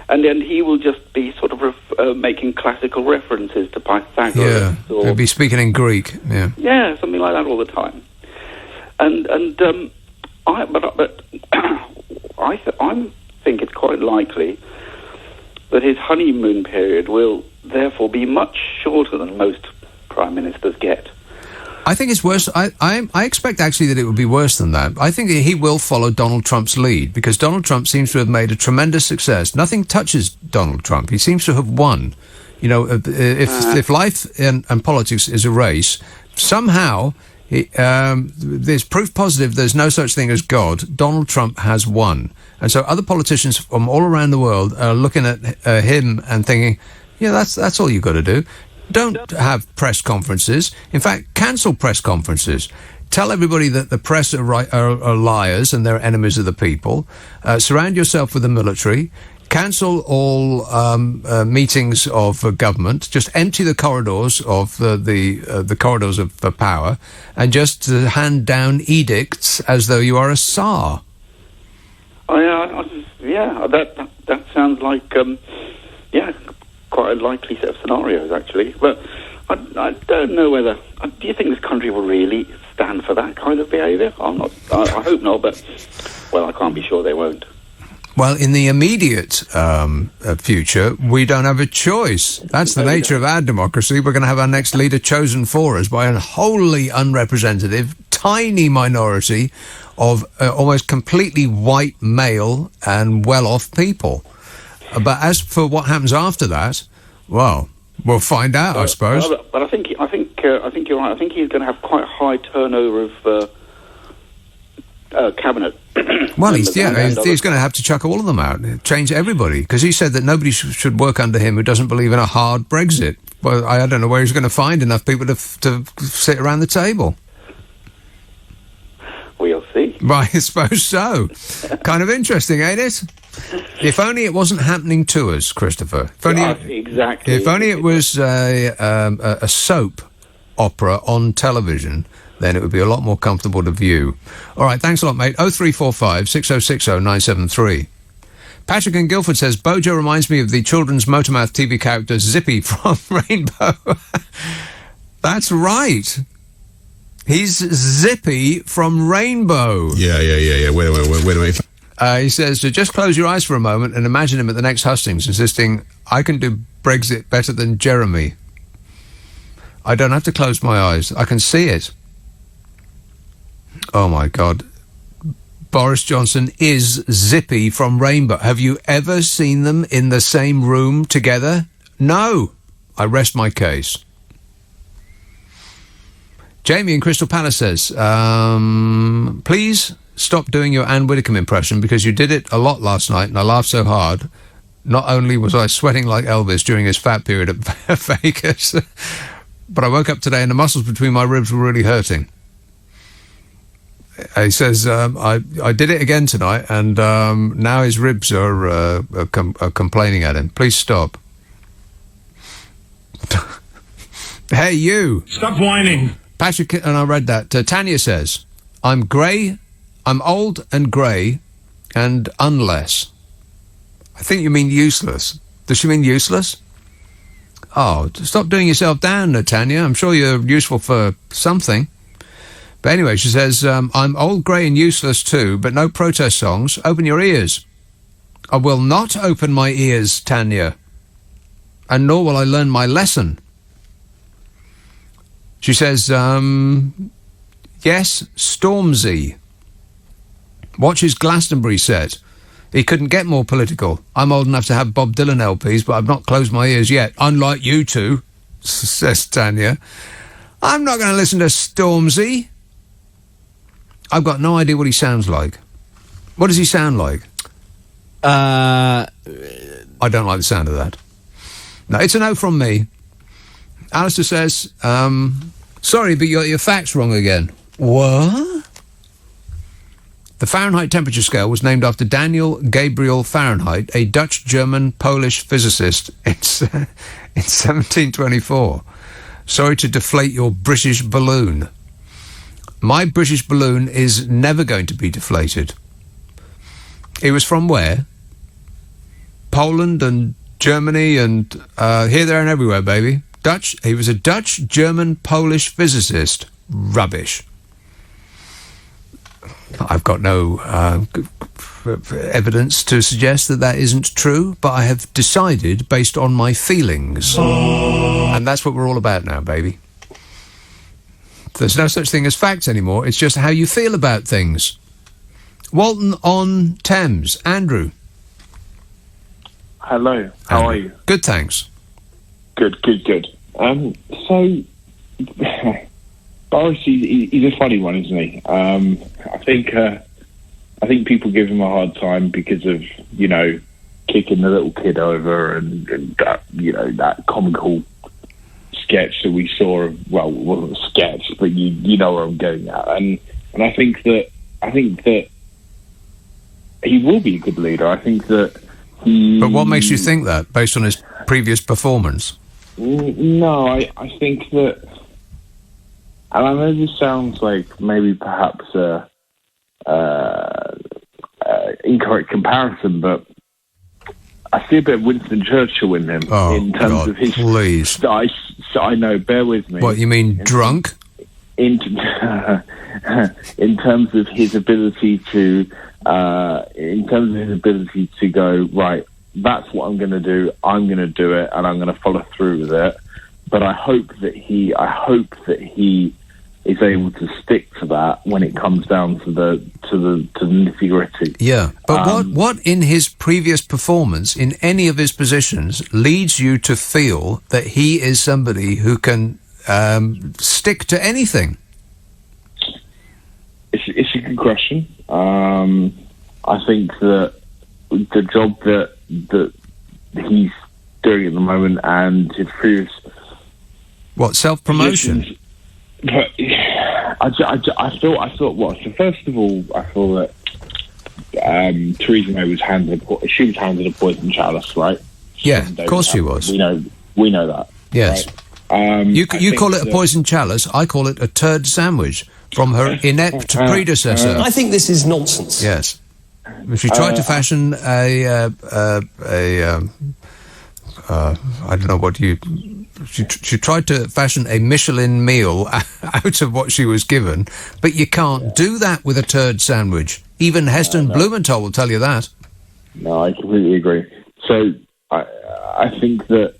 and then he will just be sort of making classical references to Pythagoras. Yeah, he'll be speaking in Greek. Yeah. Yeah, something like that all the time. I think it's quite likely that his honeymoon period will therefore be much shorter than most prime ministers get. I think it's worse. I expect actually that it would be worse than that. I think he will follow Donald Trump's lead, because Donald Trump seems to have made a tremendous success. Nothing touches Donald Trump. He seems to have won. If life and politics is a race, somehow there's proof positive there's no such thing as God. Donald Trump has won. And so other politicians from all around the world are looking at him and thinking, yeah, that's all you've got to do. Don't have press conferences. In fact, cancel press conferences. Tell everybody that the press are liars and they're enemies of the people. Surround yourself with the military. Cancel all meetings of government. Just empty the corridors of the corridors of power, and just hand down edicts as though you are a Tsar. That sounds like quite a likely set of scenarios, actually. But I don't know whether. Do you think this country will really stand for that kind of behaviour? I'm not. I hope not, but I can't be sure they won't. Well, in the immediate future, we don't have a choice. That's the nature of our democracy. We're going to have our next leader chosen for us by a wholly unrepresentative, tiny minority of almost completely white male and well-off people. But as for what happens after that, well, we'll find out, I suppose. But I think you're right. I think he's going to have quite a high turnover of cabinet. Well, he's going to have to chuck all of them out, change everybody, because he said that nobody should work under him who doesn't believe in a hard Brexit. Well, I don't know where he's going to find enough people to sit around the table. We'll see. Right, I suppose so. Kind of interesting, ain't it? If only it wasn't happening to us, Christopher. Exactly. If only it was a soap opera on television then it would be a lot more comfortable to view. All right, thanks a lot, mate. 0345 6060 973. Patrick in Guildford says, Bojo reminds me of the children's Motormouth TV character Zippy from Rainbow. That's right. He's Zippy from Rainbow. Yeah. Wait a minute. He says, to just close your eyes for a moment and imagine him at the next hustings insisting, I can do Brexit better than Jeremy. I don't have to close my eyes. I can see it. Oh, my God. Boris Johnson is Zippy from Rainbow. Have you ever seen them in the same room together? No. I rest my case. Jamie in Crystal Palace says, please stop doing your Anne Widdecombe impression because you did it a lot last night and I laughed so hard. Not only was I sweating like Elvis during his fat period at Vegas, but I woke up today and the muscles between my ribs were really hurting. He says, I did it again tonight and now his ribs are complaining at him. Please stop. Hey, you. Stop whining. Patrick, and I read that. Tanya says, I'm old and grey and unless. I think you mean useless. Does she mean useless? Oh, stop doing yourself down, Tanya. I'm sure you're useful for something. But anyway, she says, I'm old, grey and useless too, but no protest songs. Open your ears. I will not open my ears, Tanya. And nor will I learn my lesson. She says, yes, Stormzy. Watch his Glastonbury set. He couldn't get more political. I'm old enough to have Bob Dylan LPs, but I've not closed my ears yet. Unlike you two, says Tanya. I'm not going to listen to Stormzy. I've got no idea what he sounds like. What does he sound like? I don't like the sound of that. No, it's a no from me. Alistair says, sorry, but you got your facts wrong again. What? The Fahrenheit temperature scale was named after Daniel Gabriel Fahrenheit, a Dutch-German-Polish physicist in 1724. Sorry to deflate your British balloon. My British balloon is never going to be deflated. He was from where? Poland and Germany and here, there and everywhere, baby. Dutch. He was a Dutch, German, Polish physicist. Rubbish. I've got no evidence to suggest that that isn't true, but I have decided based on my feelings. And that's what we're all about now, baby. There's no such thing as facts anymore. It's just how you feel about things. Walton on Thames. Andrew. Hello. How are you? Good, thanks. Good. So, Boris, he's a funny one, isn't he? I think people give him a hard time because of, kicking the little kid over and that, that comical sketch that we saw. Well, it wasn't a sketch, but you know where I'm going at. And I think that he will be a good leader. I think that he... But what makes you think that, based on his previous performance? No, I think that, and I know this sounds like maybe perhaps a incorrect comparison, but I see a bit of Winston Churchill in him in terms of his. Please, I know. Bear with me. What you mean, drunk? In terms of his ability to, go right. That's what I'm going to do. I'm going to do it, and I'm going to follow through with it. But I hope that he is able to stick to that when it comes down to the nitty gritty. Yeah, but what in his previous performance in any of his positions leads you to feel that he is somebody who can stick to anything? It's a good question. I think that the job that he's doing at the moment and his previous... What, self-promotion? I thought. Well, so first of all, I thought that Theresa May was handed a poison chalice, right? Yeah, of course she was. We know that. Yes. You call it a poisoned chalice. I call it a turd sandwich from her inept predecessor. I think this is nonsense. Yes. She tried to fashion I don't know what you... She tried to fashion a Michelin meal out of what she was given, but you can't do that with a turd sandwich. Even Heston Blumenthal will tell you that. No, I completely agree. So I think that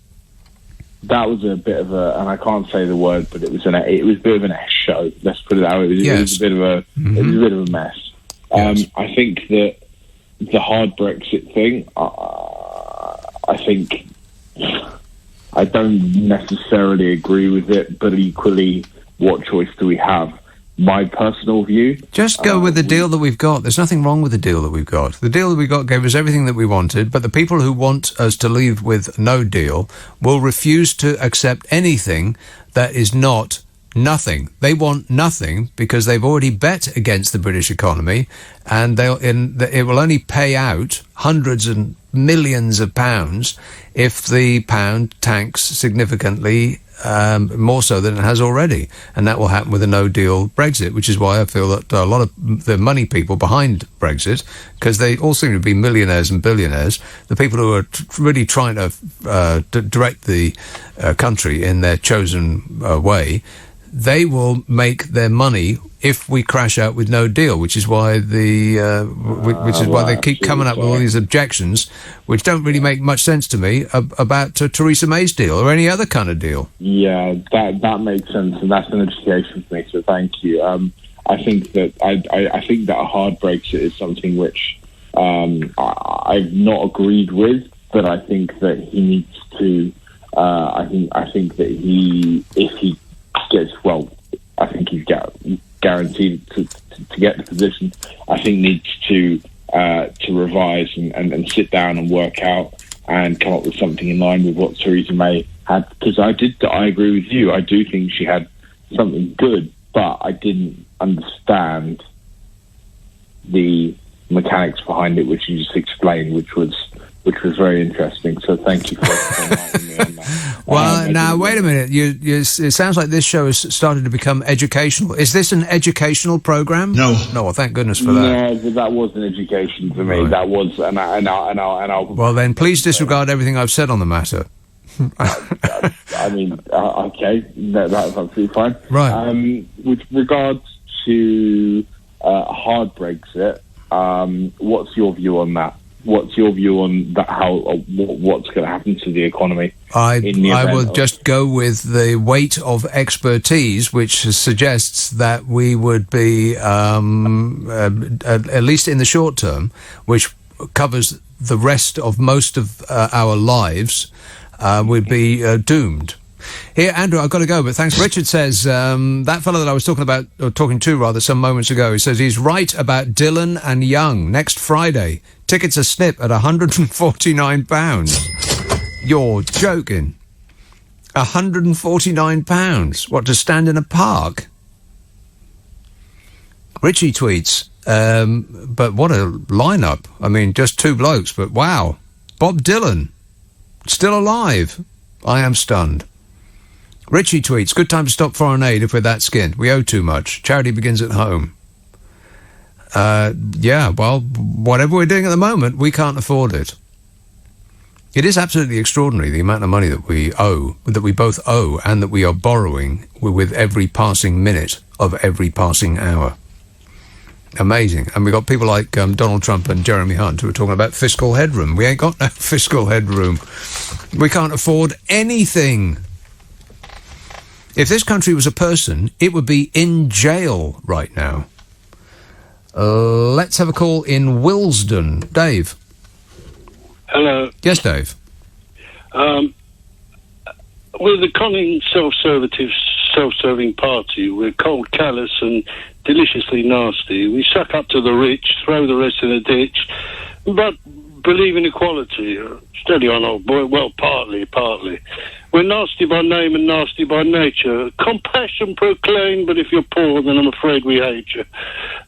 was a bit of a, and I can't say the word, but it was a bit of an ass show. Let's put it that way. It was a bit of a mess. Yes. I think that the hard Brexit thing, I think I don't necessarily agree with it, but equally, what choice do we have? My personal view... Just go with the deal that we've got. There's nothing wrong with the deal that we've got. The deal that we got gave us everything that we wanted, but the people who want us to leave with no deal will refuse to accept anything that is not nothing. They want nothing because they've already bet against the British economy, and it will only pay out hundreds and millions of pounds if the pound tanks significantly more so than it has already. And that will happen with a no-deal Brexit, which is why I feel that a lot of the money people behind Brexit, because they all seem to be millionaires and billionaires, the people who are really trying to direct the country in their chosen way, they will make their money if we crash out with no deal, which is why they keep coming up with all these objections, which don't really make much sense to me about Theresa May's deal or any other kind of deal. Yeah, that makes sense, and that's an education for me. So thank you. I think that I think that a hard Brexit is something which I've not agreed with, but I think that he needs to. I think that if he gets I think he's guaranteed to get the position. I think needs to revise and sit down and work out and come up with something in line with what Theresa May had. Because I agree with you. I do think she had something good, but I didn't understand the mechanics behind it, which you just explained, which was very interesting. So thank you for enlightening me on that. Well, now, wait a minute. It sounds like this show has started to become educational. Is this an educational program? No. No, well, thank goodness for that. No, but that was an education for me. Right. That was, and I'll... Well, then, please disregard everything I've said on the matter. I mean, okay, that's absolutely fine. Right. With regards to hard Brexit, what's your view on that? What's your view on that? What's going to happen to the economy? I will just go with the weight of expertise, which suggests that we would be, at least in the short term, which covers the rest of most of our lives, would be doomed. Here, Andrew, I've got to go, but thanks. Richard says, that fellow that I was talking to some moments ago, he says he's right about Dylan and Young next Friday. Tickets a snip at £149. You're joking. £149. What, to stand in a park? Richie tweets, but what a lineup. I mean, just two blokes, but wow. Bob Dylan, still alive. I am stunned. Richie tweets, good time to stop foreign aid if we're that skinned. We owe too much. Charity begins at home. Yeah, well, whatever we're doing at the moment, we can't afford it. It is absolutely extraordinary, the amount of money that we owe, that we both owe, and that we are borrowing with every passing minute of every passing hour. Amazing. And we've got people like Donald Trump and Jeremy Hunt who are talking about fiscal headroom. We ain't got no fiscal headroom. We can't afford anything. If this country was a person, it would be in jail right now. Let's have a call in Willesden. Dave. Hello. Yes, Dave. We're the conning self-serving party. We're cold, callous and deliciously nasty. We suck up to the rich, throw the rest in a ditch, but believe in equality. Steady on, old boy. Well, partly. We're nasty by name and nasty by nature. Compassion proclaimed, but if you're poor, then I'm afraid we hate you.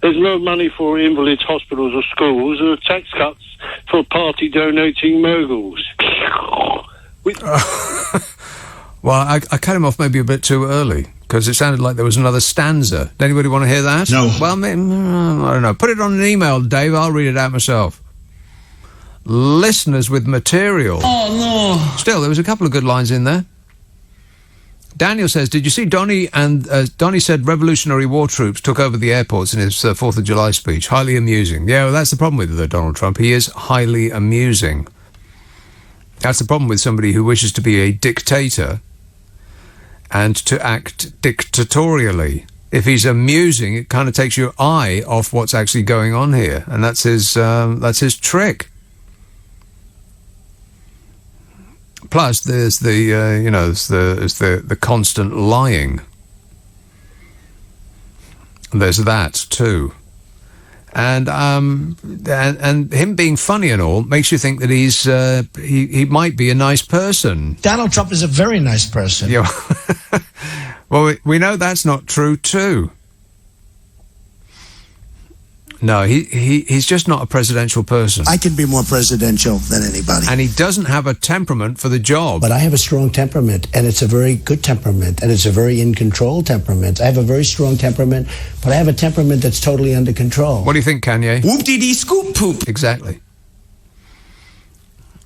There's no money for invalids, hospitals or schools. There are tax cuts for party-donating moguls. Well, I cut him off maybe a bit too early, because it sounded like there was another stanza. Anybody want to hear that? No. Well, I don't know. Put it on an email, Dave. I'll read it out myself. Listeners with material. Oh, no. Still, there was a couple of good lines in there. Daniel says, did you see Donny? And Donny said Revolutionary War troops took over the airports in his 4th of July speech. Highly amusing. Yeah, well, that's the problem with Donald Trump. He is highly amusing. That's the problem with somebody who wishes to be a dictator and to act dictatorially. If he's amusing, it kind of takes your eye off what's actually going on here, and that's his trick. Plus, there's the constant lying. There's that too, and him being funny and all makes you think that he might be a nice person. Donald Trump is a very nice person. Yeah. Well, we know that's not true too. No, he's just not a presidential person. I can be more presidential than anybody. And he doesn't have a temperament for the job. But I have a strong temperament, and it's a very good temperament, and it's a very in-control temperament. I have a very strong temperament, but I have a temperament that's totally under control. What do you think, Kanye? Whoop-dee-dee scoop poop. Exactly.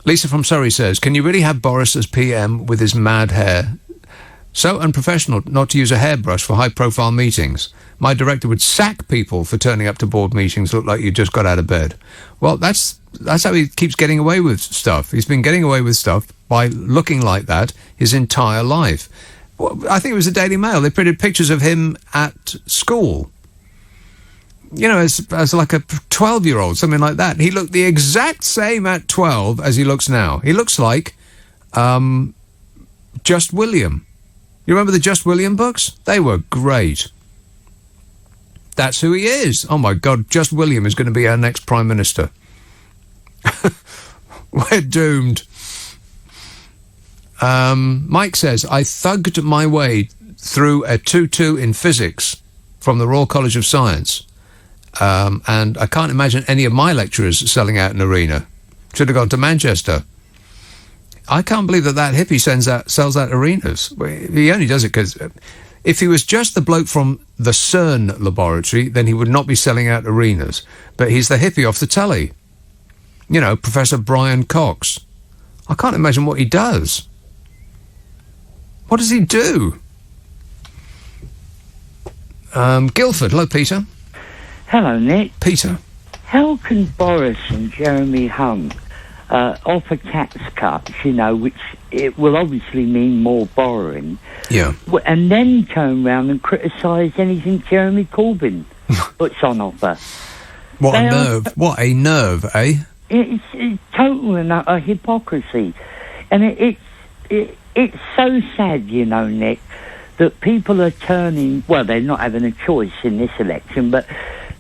Lisa from Surrey says, can you really have Boris as PM with his mad hair? So unprofessional not to use a hairbrush for high-profile meetings. My director would sack people for turning up to board meetings look like you just got out of bed. Well, that's how he keeps getting away with stuff. He's been getting away with stuff by looking like that his entire life. Well, I think it was the Daily Mail. They printed pictures of him at school. You know, as like a 12-year-old, something like that. He looked the exact same at 12 as he looks now. He looks like Just William. You remember the Just William books? They were great. That's who he is. Oh, my God. Just William is going to be our next Prime Minister. We're doomed. Mike says, I thugged my way through a 2-2 in physics from the Royal College of Science. And I can't imagine any of my lecturers selling out an arena. Should have gone to Manchester. I can't believe that hippie sells out arenas. He only does it because if he was just the bloke from the CERN laboratory, then he would not be selling out arenas. But he's the hippie off the telly. You know, Professor Brian Cox. I can't imagine what he does. What does he do? Guildford. Hello, Peter. Hello, Nick. Peter. How can Boris and Jeremy Hunt offer tax cuts, you know, which it will obviously mean more borrowing, yeah, and then turn around and criticise anything Jeremy Corbyn puts on offer? What a nerve. What a nerve, eh? It's total and utter hypocrisy. And it's so sad, you know, Nick, that people are turning, well, they're not having a choice in this election, but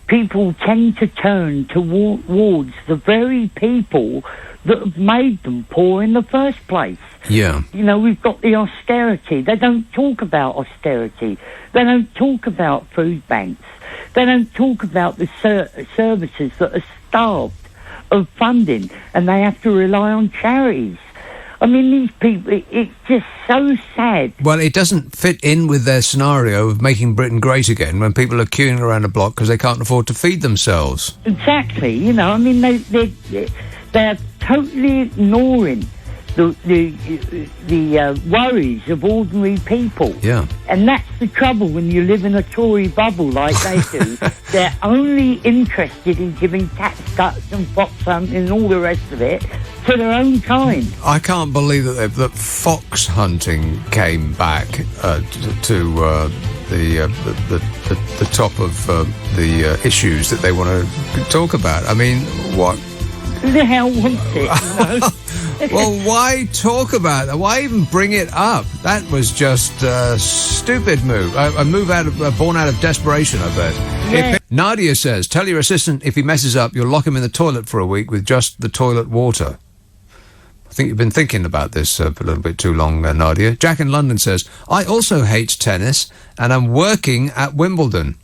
people tend to turn towards the very people that have made them poor in the first place. Yeah. You know, we've got the austerity. They don't talk about austerity. They don't talk about food banks. They don't talk about the services that are starved of funding, and they have to rely on charities. I mean, these people, it's just so sad. Well, it doesn't fit in with their scenario of making Britain great again when people are queuing around a block because they can't afford to feed themselves. Exactly. You know, I mean, they're totally ignoring the worries of ordinary people. Yeah. And that's the trouble when you live in a Tory bubble like they do. They're only interested in giving tax cuts and fox hunting and all the rest of it to their own kind. I can't believe that fox hunting came back to the top of the issues that they want to talk about. I mean, what? Who the hell wants it, you know? Well, why talk about that? Why even bring it up? That was just a stupid move. A move born out of desperation, I bet. Yeah. Nadia says, tell your assistant if he messes up, you'll lock him in the toilet for a week with just the toilet water. I think you've been thinking about this for a little bit too long, Nadia. Jack in London says, I also hate tennis, and I'm working at Wimbledon.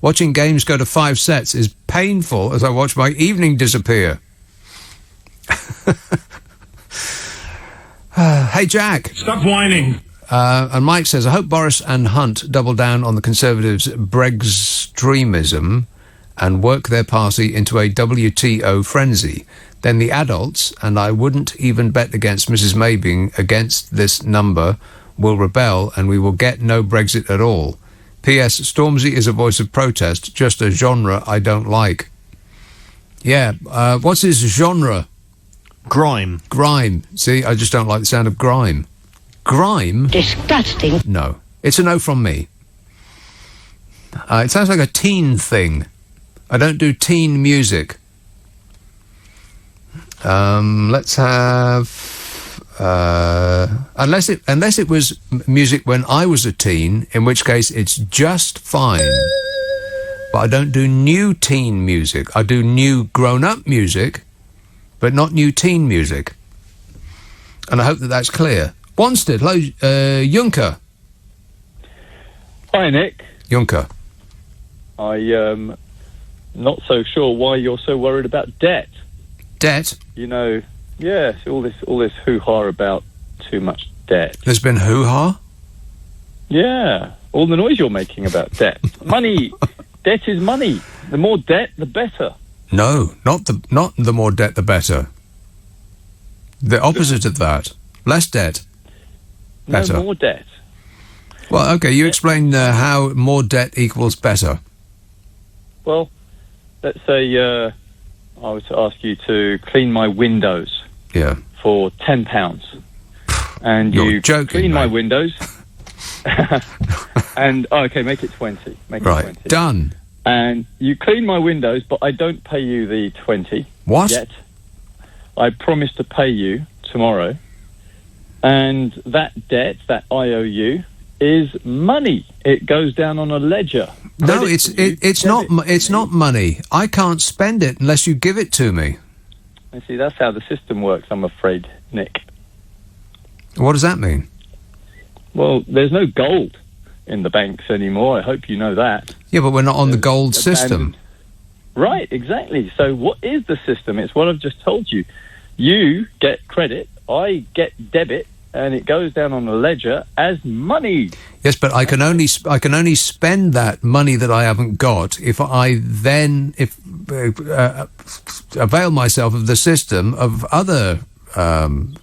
Watching games go to 5 sets is painful as I watch my evening disappear. Hey, Jack. Stop whining. And Mike says, I hope Boris and Hunt double down on the Conservatives' Brextremism and work their party into a WTO frenzy. Then the adults, and I wouldn't even bet against Mrs May being against this number, will rebel and we will get no Brexit at all. P.S. Stormzy is a voice of protest, just a genre I don't like. Yeah, what's his genre? Grime. Grime. See, I just don't like the sound of grime. Grime? Disgusting. No. It's a no from me. It sounds like a teen thing. I don't do teen music. Let's have... unless it was music when I was a teen, in which case it's just fine. But I don't do new teen music. I do new grown-up music, but not new teen music. And I hope that that's clear. Wanstead, hello, Juncker. Hi, Nick. Juncker. I not so sure why you're so worried about debt. Debt? You know, yes, all this hoo-ha about too much debt. There's been hoo-ha? Yeah, all the noise you're making about debt. Money, debt is money. The more debt, the better. No, not the more debt, the better. The opposite of that. Less debt. Better. No more debt. Well, okay, you explain how more debt equals better. Well, let's say I was to ask you to clean my windows. Yeah. For £10, and You're you joking, clean my mate. windows, and okay, make it 20. Make Right, it 20. done. And you clean my windows, but I don't pay you the 20. What? Yet. I promise to pay you tomorrow, and that debt, that IOU, is money. It goes down on a ledger. No, it's not money. I can't spend it unless you give it to me. And see, that's how the system works, I'm afraid, Nick. What does that mean? Well, there's no gold in the banks anymore. I hope you know that. Yeah, but we're not on the gold system. Right, exactly. So what is the system? It's what I've just told you. You get credit, I get debit, and it goes down on the ledger as money. Yes, but I can only spend that money that I haven't got if I then avail myself of the system of other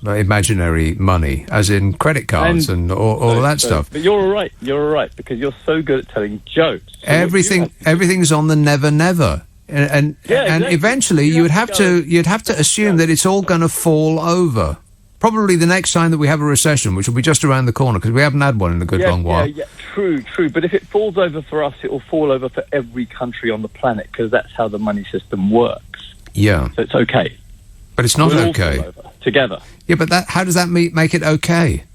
imaginary money, as in credit cards and all of that stuff. But you're all right. You're all right because you're so good at telling jokes. So Everything's on the never. And exactly. eventually you'd have to assume that it's all going to fall over. Probably the next time that we have a recession, which will be just around the corner, because we haven't had one in a good long while. Yeah, true. But if it falls over for us, it will fall over for every country on the planet, because that's how the money system works. Yeah. So it's okay. But it's not We'll all okay. fall over together. Yeah, but how does that make it okay?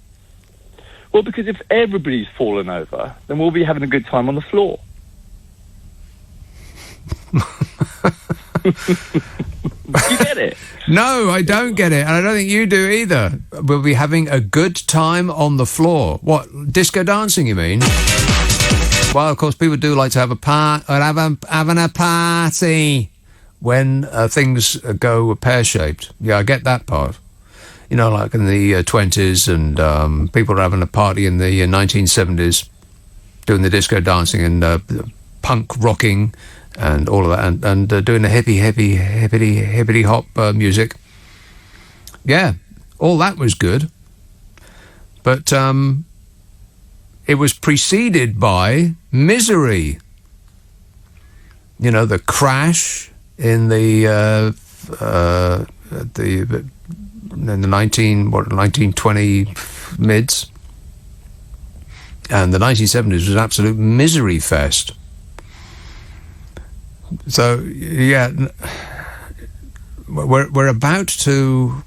Well, because if everybody's fallen over, then we'll be having a good time on the floor. You get it? No, I don't get it, and I don't think you do either. We'll be having a good time on the floor. What, disco dancing, you mean? Well, of course, people do like to have having a party when things go pear-shaped. Yeah, I get that part. You know, like in the 20s, and people are having a party in the 1970s, doing the disco dancing and punk rocking and all of that, and doing the hippity hop music. Yeah, all that was good. But it was preceded by misery. You know, the crash in the 1920 mids, and the 1970s was an absolute misery fest. So yeah, we're about to,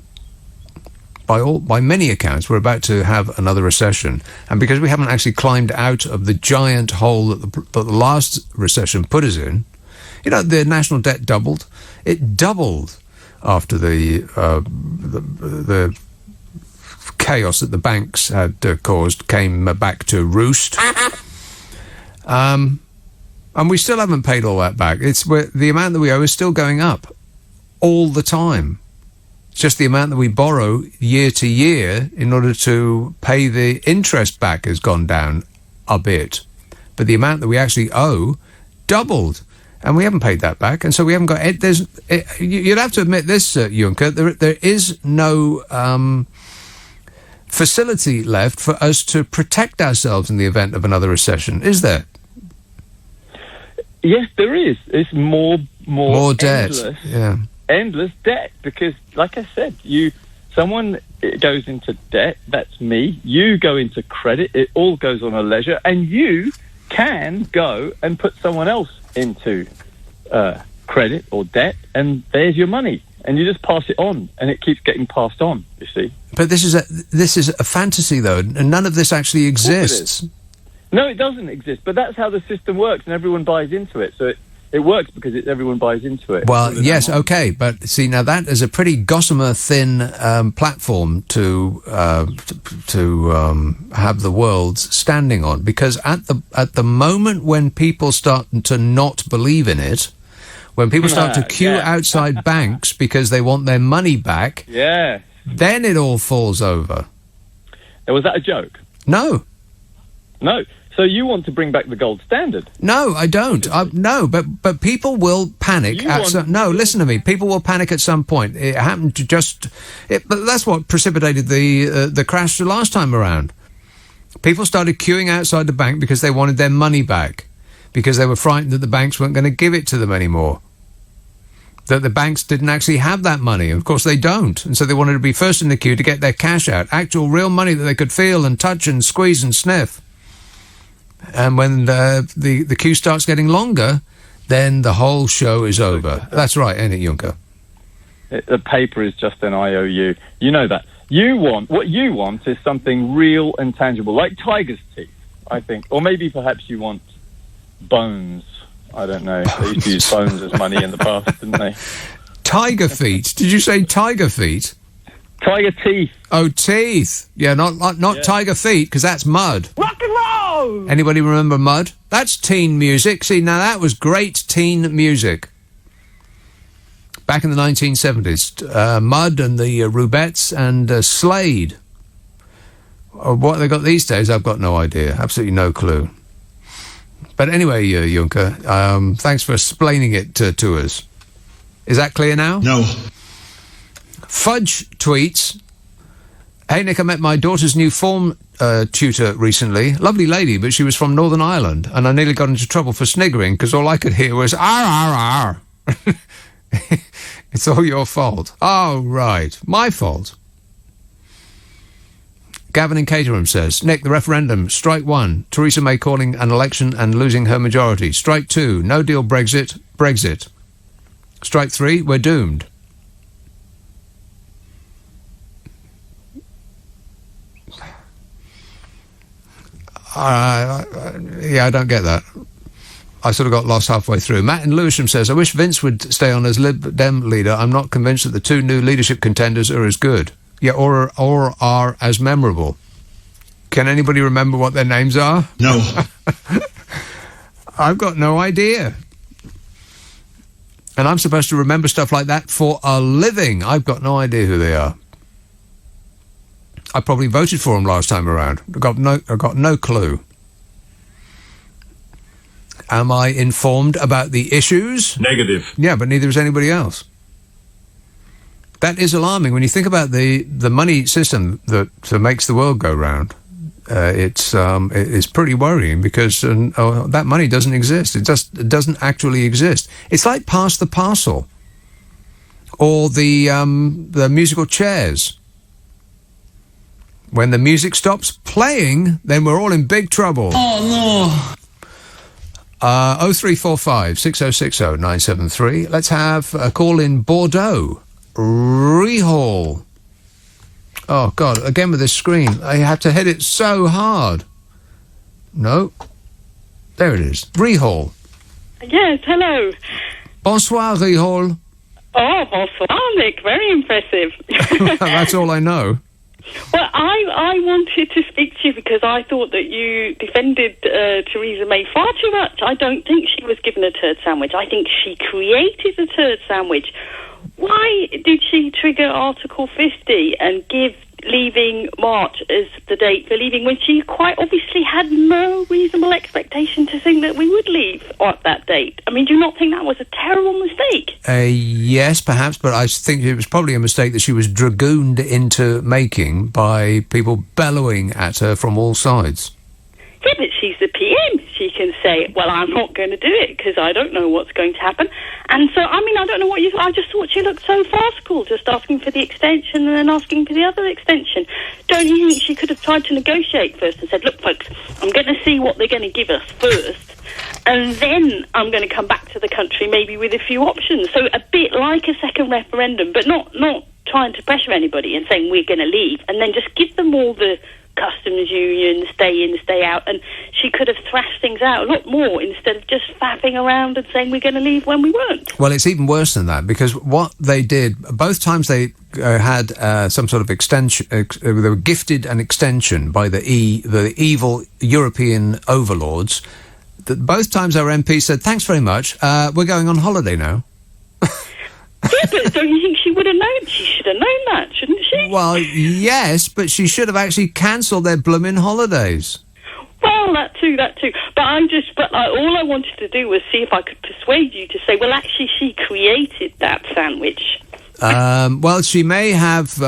by many accounts, we're about to have another recession, and because we haven't actually climbed out of the giant hole that the last recession put us in, you know, the national debt doubled. It doubled after the chaos that the banks had caused came back to roost. And we still haven't paid all that back. The amount that we owe is still going up all the time. It's just the amount that we borrow year to year in order to pay the interest back has gone down a bit. But the amount that we actually owe doubled. And we haven't paid that back. And so we haven't got... you'd have to admit this, Juncker, there is no facility left for us to protect ourselves in the event of another recession, is there? Yes, there is. It's more debt. Endless, yeah. Endless debt, because, like I said, someone goes into debt, that's me. You go into credit, it all goes on a ledger, and you can go and put someone else into credit or debt, and there's your money, and you just pass it on, and it keeps getting passed on, you see. But this is a fantasy, though, and none of this actually exists. No, it doesn't exist, but that's how the system works, and everyone buys into it. So it works because everyone buys into it. Well, yes, okay, but see, now that is a pretty gossamer thin platform to have the world standing on, because at the moment when people start to not believe in it, when people start to queue outside banks because they want their money back, then it all falls over. Was that a joke? No. So you want to bring back the gold standard? No, I don't. No, but people will panic. Listen to me. People will panic at some point. It happened to but that's what precipitated the crash the last time around. People started queuing outside the bank because they wanted their money back, because they were frightened that the banks weren't going to give it to them anymore, that the banks didn't actually have that money. Of course, they don't. And so they wanted to be first in the queue to get their cash out, actual real money that they could feel and touch and squeeze and sniff. And when the queue starts getting longer, then the whole show is over. That's right, ain't it, Juncker? The paper is just an IOU. You know that. What you want is something real and tangible, like tiger's teeth, I think. Or maybe perhaps you want bones. I don't know. They used to use bones as money in the past, didn't they? Tiger feet? Did you say tiger feet? Tiger teeth. Oh, teeth. Yeah, not tiger feet, because that's mud. Rock and roll! Anybody remember Mud? That's teen music. See, now that was great teen music. Back in the 1970s. Mud and the Rubettes and Slade. What they got these days, I've got no idea. Absolutely no clue. But anyway, Juncker, thanks for explaining it to us. Is that clear now? No. Fudge tweets, "Hey Nick, I met my daughter's new form tutor recently. Lovely lady, but she was from Northern Ireland, and I nearly got into trouble for sniggering because all I could hear was R. It's all your fault." Oh, right. My fault. Gavin in Caterham says, "Nick, the referendum, strike 1, Theresa May calling an election and losing her majority. Strike 2, no deal Brexit. Strike 3, we're doomed." I don't get that. I sort of got lost halfway through. Matt in Lewisham says, "I wish Vince would stay on as Lib Dem leader. I'm not convinced that the two new leadership contenders are as good. Or are as memorable." Can anybody remember what their names are? No. I've got no idea. And I'm supposed to remember stuff like that for a living. I've got no idea who they are. I probably voted for them last time around. I got no clue. Am I informed about the issues? Negative. Yeah, but neither is anybody else. That is alarming when you think about the money system that makes the world go round. It's pretty worrying because that money doesn't exist. It doesn't actually exist. It's like pass the parcel, or the musical chairs. When the music stops playing, then we're all in big trouble. Oh, no. 0345 6060 973. Let's have a call in Bordeaux. Rehall. Oh, God, again with this screen. I have to hit it so hard. No. There it is. Rehall. Yes, hello. Bonsoir, Rehall. Oh, bonsoir, Nick. Very impressive. That's all I know. Well, I wanted to speak to you because I thought that you defended Theresa May far too much. I don't think she was given a turd sandwich. I think she created a turd sandwich why did she trigger Article 50 and give leaving March as the date for leaving when she quite obviously had no reasonable expectation to think that we would leave at that date? I mean, do you not think that was a terrible mistake? Yes, perhaps, but I think it was probably a mistake that she was dragooned into making by people bellowing at her from all sides. Yeah, but she's the PM. She can say, well, I'm not going to do it because I don't know what's going to happen. And so, I mean, I don't know what I just thought she looked so farcical, just asking for the extension and then asking for the other extension. Don't you think she could have tried to negotiate first and said, look, folks, I'm going to see what they're going to give us first, and then I'm going to come back to the country maybe with a few options. So a bit like a second referendum, but not trying to pressure anybody and saying we're going to leave, and then just give them all the customs union, stay in, stay out, and she could have thrashed things out a lot more instead of just faffing around and saying we're going to leave when we weren't. Well, it's even worse than that, because what they did, both times they had some sort of extension, they were gifted an extension by the evil European overlords. Both times our MPs said, thanks very much, we're going on holiday now. Yeah, but don't you think she would have known? She should have known that, shouldn't she? Well, yes, but she should have actually cancelled their blooming holidays. Well, that too. But all I wanted to do was see if I could persuade you to say, well, actually, she created that sandwich. Well, she may have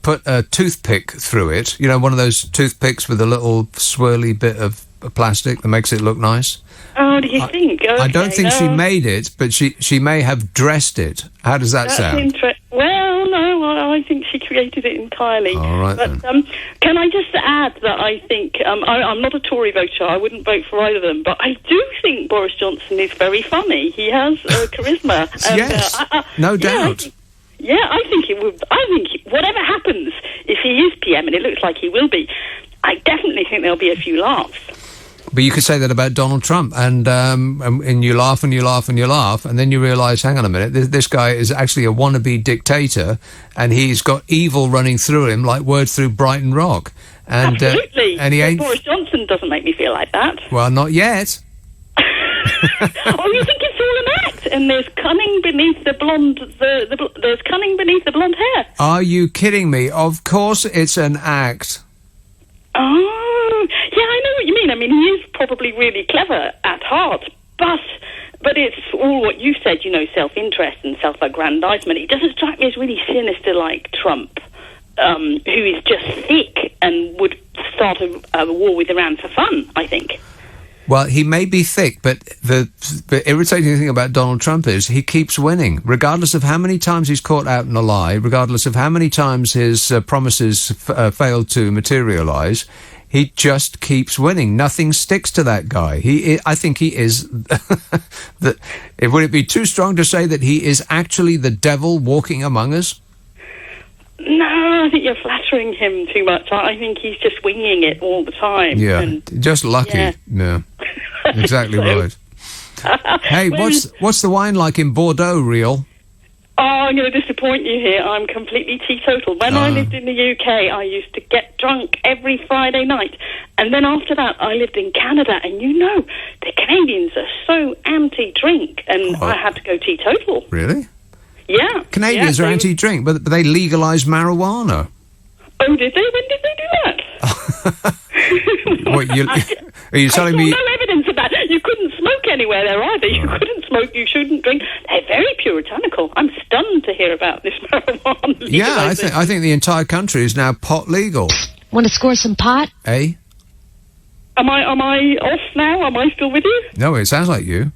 put a toothpick through it. You know, one of those toothpicks with a little swirly bit of plastic that makes it look nice. Oh, do you think? Okay, I don't think she made it, but she may have dressed it. How does that sound? Well, no, I think she created it entirely. All right, but then. Can I just add that I think I'm not a Tory voter. I wouldn't vote for either of them, but I do think Boris Johnson is very funny. He has charisma. Yes, no doubt. I think it would. I think whatever happens, if he is PM, and it looks like he will be, I definitely think there'll be a few laughs. But you could say that about Donald Trump, and you laugh and you laugh and you laugh, and then you realise, hang on a minute, this guy is actually a wannabe dictator, and he's got evil running through him like words through Brighton Rock. And, absolutely. And he ain't. Boris Johnson doesn't make me feel like that. Well, not yet. Oh, you think it's all an act? And there's cunning beneath the blonde. There's cunning beneath the blonde hair. Are you kidding me? Of course, it's an act. Oh, yeah, I know what you mean. I mean, he is probably really clever at heart, but it's all what you said, self-interest and self-aggrandizement. It doesn't strike me as really sinister like Trump, who is just thick and would start a war with Iran for fun, I think. Well, he may be thick, but the irritating thing about Donald Trump is he keeps winning, regardless of how many times he's caught out in a lie, regardless of how many times his promises failed to materialise. He just keeps winning. Nothing sticks to that guy. I think he is. Would it be too strong to say that he is actually the devil walking among us? No, I think you're flattering him too much. I think he's just winging it all the time. Yeah, just lucky. Yeah, exactly right. Hey, what's the wine like in Bordeaux, Real? Oh, I'm going to disappoint you here. I'm completely teetotal. When I lived in the UK, I used to get drunk every Friday night. And then after that, I lived in Canada. And the Canadians are so anti-drink. And I had to go teetotal. Really? Yeah. Canadians are anti-drink, but they legalised marijuana. Oh, did they? When did they do that? Are you telling me? I saw no evidence of that. You couldn't smoke anywhere there either. You couldn't smoke. You shouldn't drink. They're very puritanical. I'm stunned to hear about this marijuana. Yeah, I think the entire country is now pot legal. Want to score some pot? Eh? Am I off now? Am I still with you? No, it sounds like you.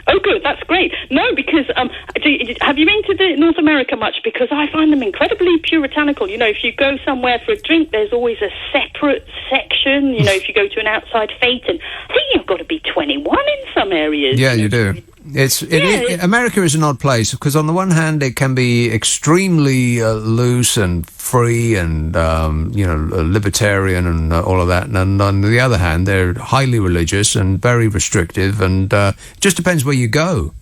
Oh, good. That's great. No, because have you been to North America much? Because I find them incredibly puritanical. If you go somewhere for a drink, there's always a separate section. If you go to an outside fete, and I think you've got to be 21 in some areas. Yeah, you do. America is an odd place because on the one hand it can be extremely loose and free and libertarian and all of that, and on the other hand they're highly religious and very restrictive, and it just depends where you go.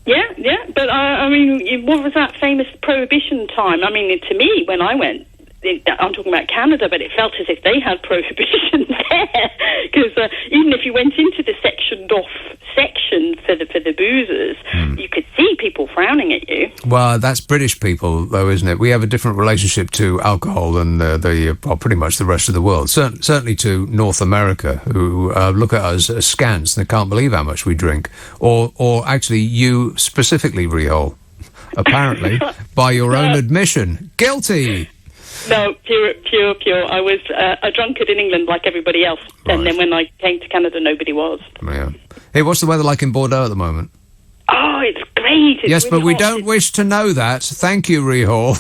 Yeah, but I mean, what was that famous Prohibition time? I mean, to me, when I went, I'm talking about Canada, but it felt as if they had prohibition there, because even if you went into the sectioned off section for the boozers, you could see people frowning at you. Well, that's British people, though, isn't it? We have a different relationship to alcohol than pretty much the rest of the world. Certainly to North America, who look at us askance and they can't believe how much we drink. Or actually, you specifically, Rihol, apparently, by your own admission, guilty. No, pure. I was a drunkard in England like everybody else. Right. And then when I came to Canada, nobody was. Yeah. Hey, what's the weather like in Bordeaux at the moment? Oh, it's great. Yes, really but we hot. don't wish to know that. Thank you, Rihol.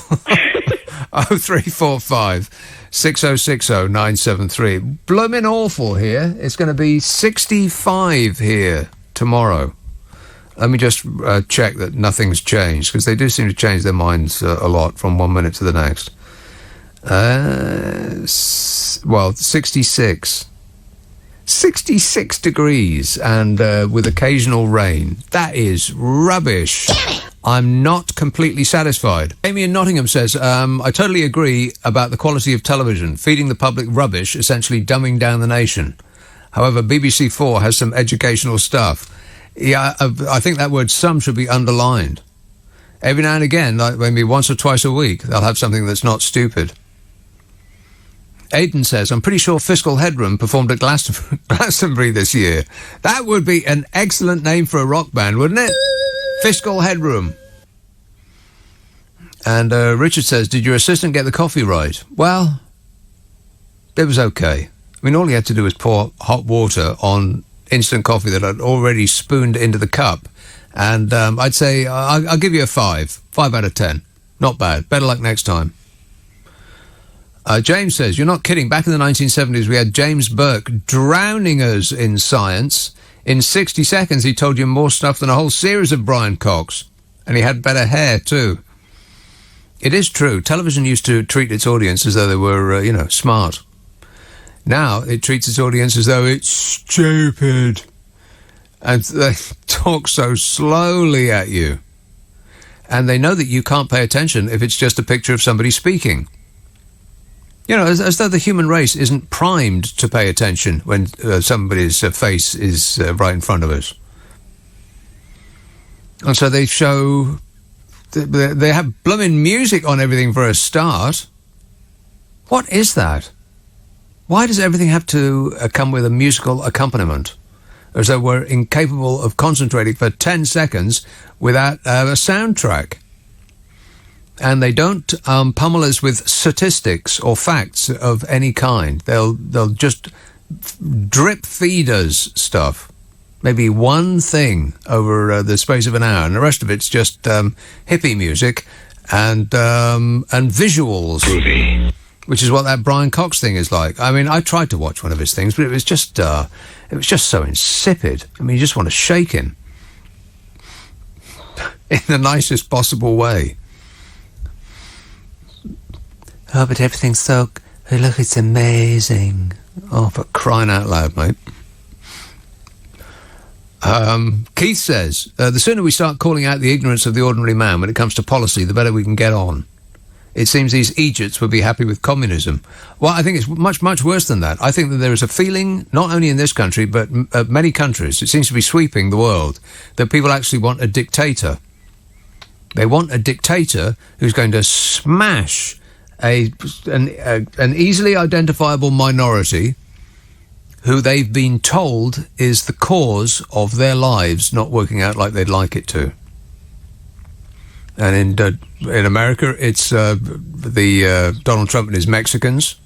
0345 6060 973. Bloomin' awful here. It's going to be 65 here tomorrow. Let me just check that nothing's changed, because they do seem to change their minds a lot from 1 minute to the next. 66. 66 degrees and with occasional rain. That is rubbish. I'm not completely satisfied. Amy in Nottingham says, I totally agree about the quality of television, feeding the public rubbish, essentially dumbing down the nation. However, BBC 4 has some educational stuff. Yeah, I think that word some should be underlined. Every now and again, like maybe once or twice a week, they'll have something that's not stupid. Aidan says, I'm pretty sure Fiscal Headroom performed at Glastonbury this year. That would be an excellent name for a rock band, wouldn't it? Fiscal Headroom. And Richard says, did your assistant get the coffee right? Well, it was okay. I mean, all he had to do was pour hot water on instant coffee that I'd already spooned into the cup. And I'd say, I'll give you a 5. 5 out of 10. Not bad. Better luck next time. James says, you're not kidding. Back in the 1970s, we had James Burke drowning us in science. In 60 seconds, he told you more stuff than a whole series of Brian Cox. And he had better hair, too. It is true. Television used to treat its audience as though they were, smart. Now it treats its audience as though it's stupid. And they talk so slowly at you. And they know that you can't pay attention if it's just a picture of somebody speaking. You know, as though the human race isn't primed to pay attention when somebody's face is right in front of us. And so they show... They have blooming music on everything for a start. What is that? Why does everything have to come with a musical accompaniment? As though we're incapable of concentrating for 10 seconds without a soundtrack. And they don't pummel us with statistics or facts of any kind. They'll just drip feed us stuff. Maybe one thing over the space of an hour, and the rest of it's just hippie music and visuals. Groovy. Which is what that Brian Cox thing is like. I mean, I tried to watch one of his things, but it was just so insipid. I mean, you just want to shake him in the nicest possible way. Oh, but everything's so... Oh, look, it's amazing. Oh, for crying out loud, mate. Keith says, the sooner we start calling out the ignorance of the ordinary man when it comes to policy, the better we can get on. It seems these Egypts would be happy with communism. Well, I think it's much, much worse than that. I think that there is a feeling, not only in this country, but many countries, it seems to be sweeping the world, that people actually want a dictator. They want a dictator who's going to smash an easily identifiable minority who they've been told is the cause of their lives not working out like they'd like it to. And in America, it's Donald Trump and his Mexicans.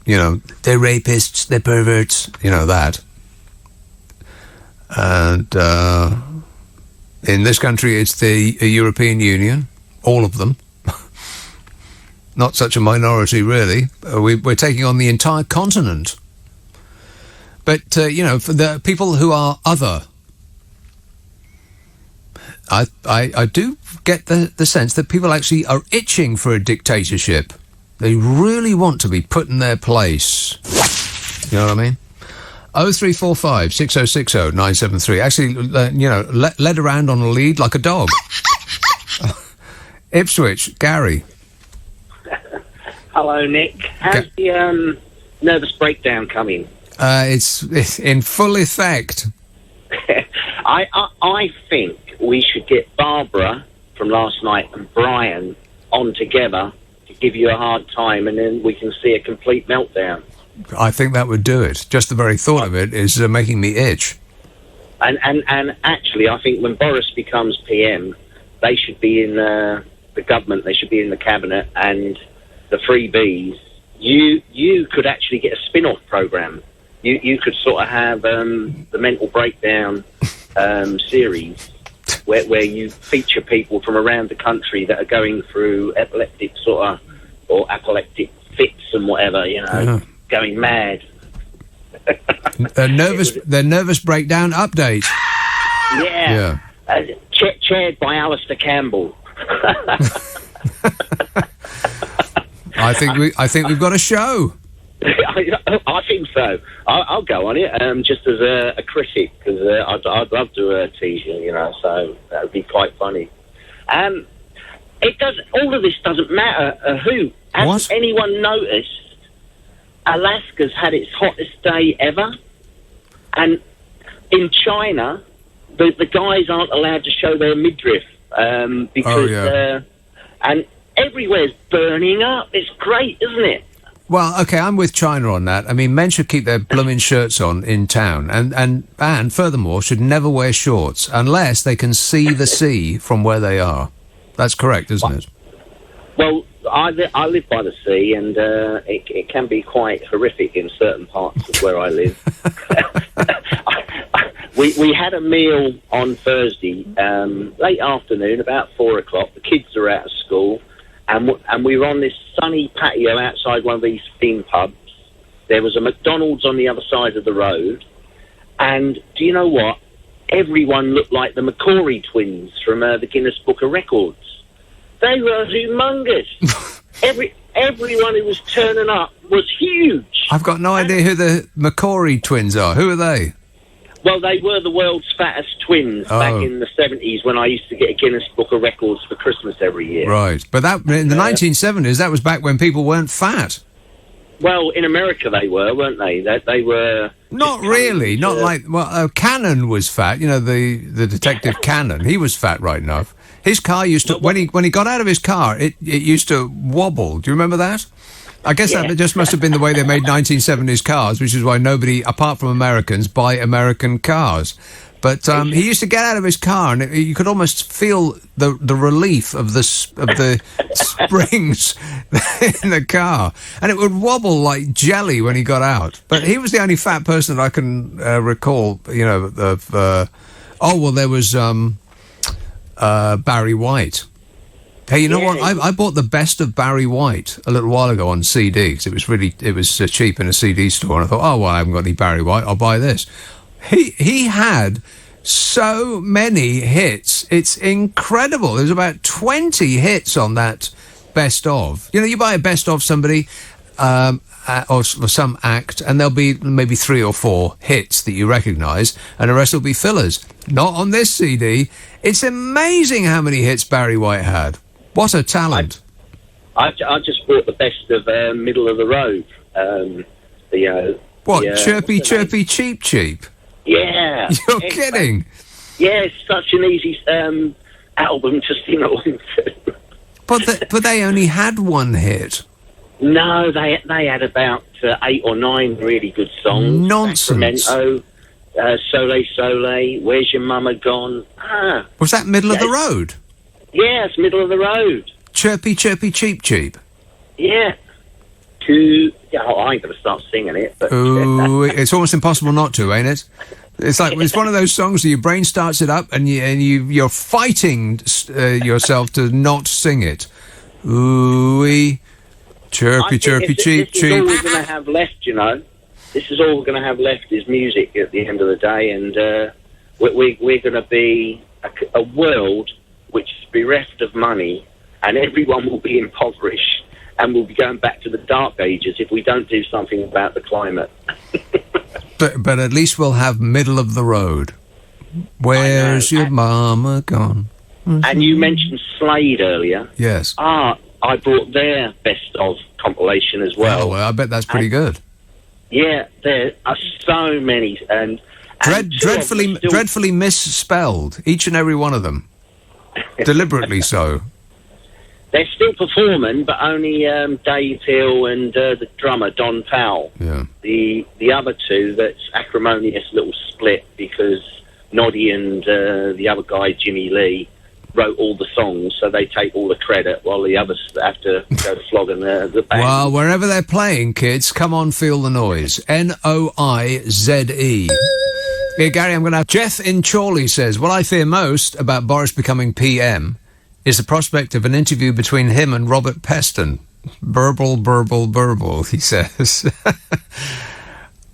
You know, they're rapists, they're perverts, you know that. And in this country, it's the European Union. All of them. Not such a minority, really. We're taking on the entire continent. But, for the people who are other, I do get the sense that people actually are itching for a dictatorship. They really want to be put in their place. You know what I mean? 0345 6060 973. Actually, led around on a lead like a dog. Ipswich, Gary. Hello, Nick. How's the nervous breakdown coming? It's in full effect. I think we should get Barbara from last night and Brian on together to give you a hard time, and then we can see a complete meltdown. I think that would do it. Just the very thought of it is making me itch. And actually, I think when Boris becomes PM, they should be in the government. They should be in the cabinet, and the freebies. You could actually get a spin-off program. You could sort of have the mental breakdown series where you feature people from around the country that are going through epileptic fits and whatever, going mad. Their nervous breakdown update. Yeah. Chaired by Alistair Campbell. I think we've got a show. I think so. I'll go on it just as a critic, because I'd love to tease you, so that would be quite funny. All of this doesn't matter who. Has anyone noticed Alaska's had its hottest day ever? And in China, the guys aren't allowed to show their midriff because and everywhere's burning up. It's great, isn't it? Well, okay, I'm with China on that. I mean, men should keep their blooming shirts on in town, and furthermore, should never wear shorts unless they can see the sea from where they are. That's correct, isn't it? Well, I live by the sea, and it can be quite horrific in certain parts of where I live. We had a meal on Thursday, late afternoon, about 4 o'clock. The kids are out of school. And we were on this sunny patio outside one of these theme pubs. There was a McDonald's on the other side of the road. And do you know what? Everyone looked like the McCory twins from the Guinness Book of Records. They were humongous. Everyone who was turning up was huge. I've got no idea who the McCory twins are. Who are they? Well, they were the world's fattest twins back in the 70s when I used to get a Guinness Book of Records for Christmas every year. Right. But that in the 1970s, that was back when people weren't fat. Well, in America they were, weren't they? They were... Not really. Not like... Well, Cannon was fat. The detective Cannon. He was fat right enough. His car used to... When he got out of his car, it used to wobble. Do you remember that? I guess that just must have been the way they made 1970s cars, which is why nobody, apart from Americans, buy American cars. But he used to get out of his car, and you could almost feel the relief of the springs in the car, and it would wobble like jelly when he got out. But he was the only fat person that I can recall. There was Barry White. Hey, you know what? I bought the best of Barry White a little while ago on CD because it was cheap in a CD store, and I thought, oh well, I haven't got any Barry White. I'll buy this. He had so many hits. It's incredible. There's about 20 hits on that best of. You buy a best of somebody or some act, and there'll be maybe 3 or 4 hits that you recognise, and the rest will be fillers. Not on this CD. It's amazing how many hits Barry White had. What a talent! I just bought the best of Middle of the Road. Chirpy, chirpy, cheap, cheap? Yeah. You're kidding? Yeah, it's such an easy album to sing along to. But they only had one hit. No, they had about 8 or 9 really good songs. Nonsense. Sacramento, Soleil Soleil, Where's Your Mama Gone? Was that Middle of the Road? Yeah, it's Middle of the Road. Chirpy, chirpy, cheap, cheap. Yeah. I ain't going to start singing it. But ooh, it's almost impossible not to, ain't it? It's like it's one of those songs that your brain starts it up and you're fighting yourself to not sing it. Ooh-wee, chirpy, chirpy, cheap, cheap. This is all we're going to have left, This is all we're going to have left is music at the end of the day, and we're going to be a world which is bereft of money, and everyone will be impoverished, and we'll be going back to the dark ages if we don't do something about the climate. But at least we'll have Middle of the Road. Where's your mama gone? And you mentioned Slade earlier. Yes. I brought their best of compilation as well. Oh, well, I bet that's pretty good. Yeah, there are so many, and Dreadfully misspelled, each and every one of them. Deliberately so. They're still performing, but only Dave Hill and the drummer, Don Powell. Yeah. The other two, that's acrimonious little split because Noddy and the other guy, Jimmy Lee, wrote all the songs, so they take all the credit while the others have to go flogging the band. Well, wherever they're playing, kids, come on, feel the noise. Noize. Here, Gary, I'm going to have... Jeff in Chorley says, what I fear most about Boris becoming PM is the prospect of an interview between him and Robert Peston. Burble, he says.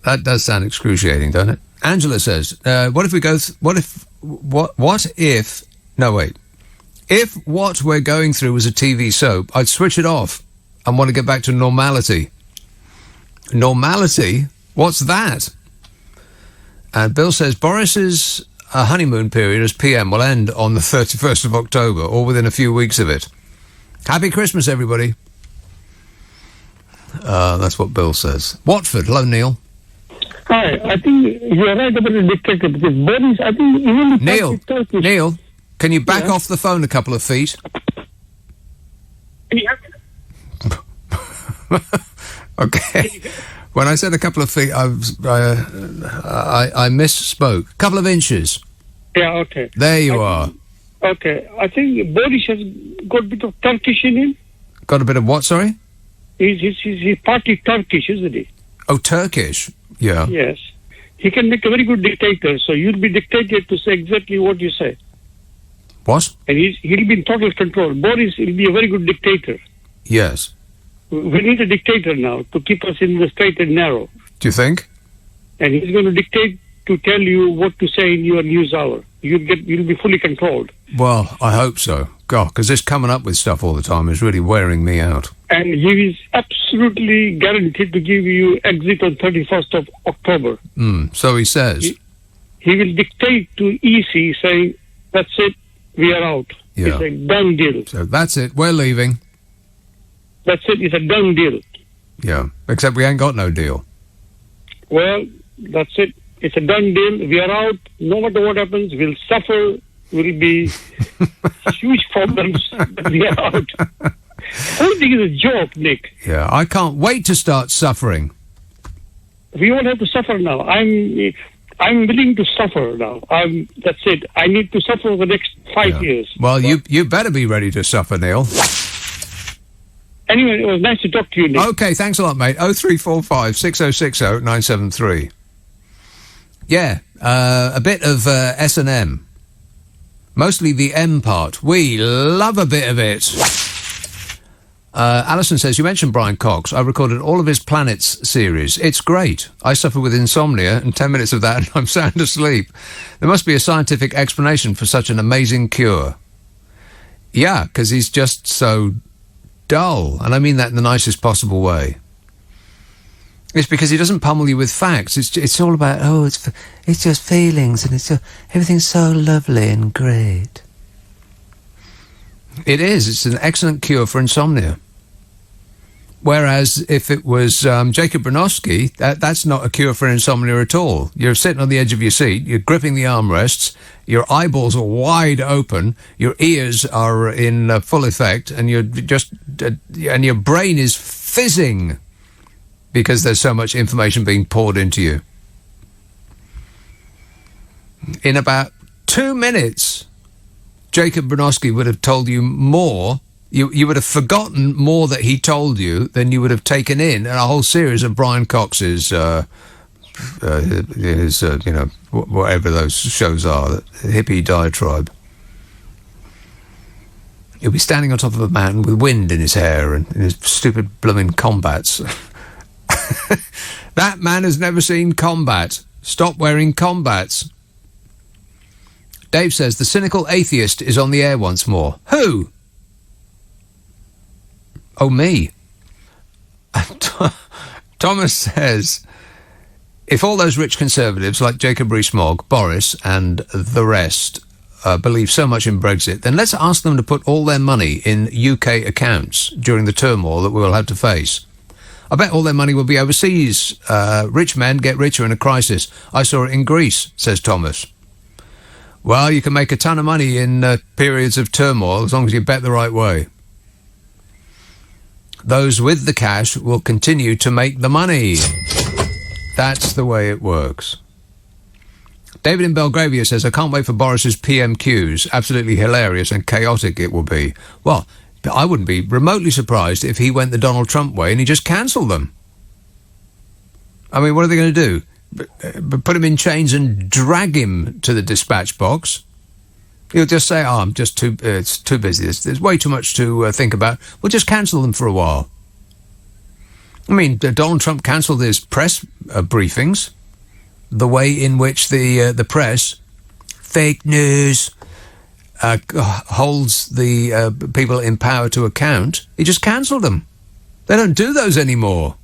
That does sound excruciating, doesn't it? Angela says, what if we go... If what we're going through was a TV soap, I'd switch it off and want to get back to normality. Normality? What's that? And Bill says, Boris's honeymoon period as PM will end on the 31st of October, or within a few weeks of it. Happy Christmas, everybody. That's what Bill says. Watford, hello, Neil. Hi, I think you're right about the dictator, because Boris, I think even the Neil, can you back off the phone a couple of feet? Can you hear me? Okay. When I said a couple of feet, I misspoke. A couple of inches. Yeah, okay. There you are. Okay, I think Boris has got a bit of Turkish in him. Got a bit of what, sorry? He's partly Turkish, isn't he? Oh, Turkish? Yeah. Yes. He can make a very good dictator, so you'll be dictated to say exactly what you say. What? And he'll be in total control. Boris will be a very good dictator. Yes. We need a dictator now to keep us in the straight and narrow. Do you think? And he's going to dictate to tell you what to say in your news hour. You'll be fully controlled. Well, I hope so. God, because this coming up with stuff all the time is really wearing me out. And he is absolutely guaranteed to give you exit on 31st of October. So he says. He will dictate to EC saying, that's it, we are out. Yeah. It's a done deal. So that's it, we're leaving. That's it, it's a done deal. Yeah, except we ain't got no deal. Well, that's it. It's a done deal. We are out. No matter what happens, we'll suffer. Will be huge problems. We are out. Whole thing is a joke, Nick. Yeah, I can't wait to start suffering. We all have to suffer now. I'm willing to suffer now. That's it. I need to suffer for the next 5 years. Well, you better be ready to suffer, Neil. Anyway, it was nice to talk to you, Nick. Okay, thanks a lot, mate. 0345 6060 973. Yeah, a bit of S&M. Mostly the M part. We love a bit of it. Alison says, you mentioned Brian Cox. I recorded all of his Planets series. It's great. I suffer with insomnia, and 10 minutes of that and I'm sound asleep. There must be a scientific explanation for such an amazing cure. Yeah, because he's just so dull, and I mean that in the nicest possible way. It's because he doesn't pummel you with facts. It's all about, it's just feelings, and everything's so lovely and great. It is. It's an excellent cure for insomnia. Whereas if it was Jacob Bronowski, that's not a cure for insomnia at all. You're sitting on the edge of your seat, you're gripping the armrests, your eyeballs are wide open, your ears are in full effect, and and your brain is fizzing because there's so much information being poured into you. In about 2 minutes, Jacob Bronowski would have told you more. You would have forgotten more that he told you than you would have taken in a whole series of Brian Cox's, whatever those shows are, the hippie diatribe. He'll be standing on top of a mountain with wind in his hair and in his stupid blooming combats. That man has never seen combat. Stop wearing combats. Dave says, the cynical atheist is on the air once more. Who? Oh, me. Thomas says, if all those rich conservatives like Jacob Rees-Mogg, Boris and the rest believe so much in Brexit, then let's ask them to put all their money in UK accounts during the turmoil that we will have to face. I bet all their money will be overseas. Rich men get richer in a crisis. I saw it in Greece, says Thomas. Well, you can make a ton of money in periods of turmoil as long as you bet the right way. Those with the cash will continue to make the money. That's the way it works. David in Belgravia says, I can't wait for Boris's PMQs. Absolutely hilarious and chaotic it will be. Well, I wouldn't be remotely surprised if he went the Donald Trump way and he just cancelled them. I mean, what are they going to do? Put him in chains and drag him to the dispatch box? He'll just say, I'm just too busy. There's way too much to think about. We'll just cancel them for a while. I mean, Donald Trump cancelled his press briefings. The way in which the press, fake news, holds the people in power to account, he just cancelled them. They don't do those anymore.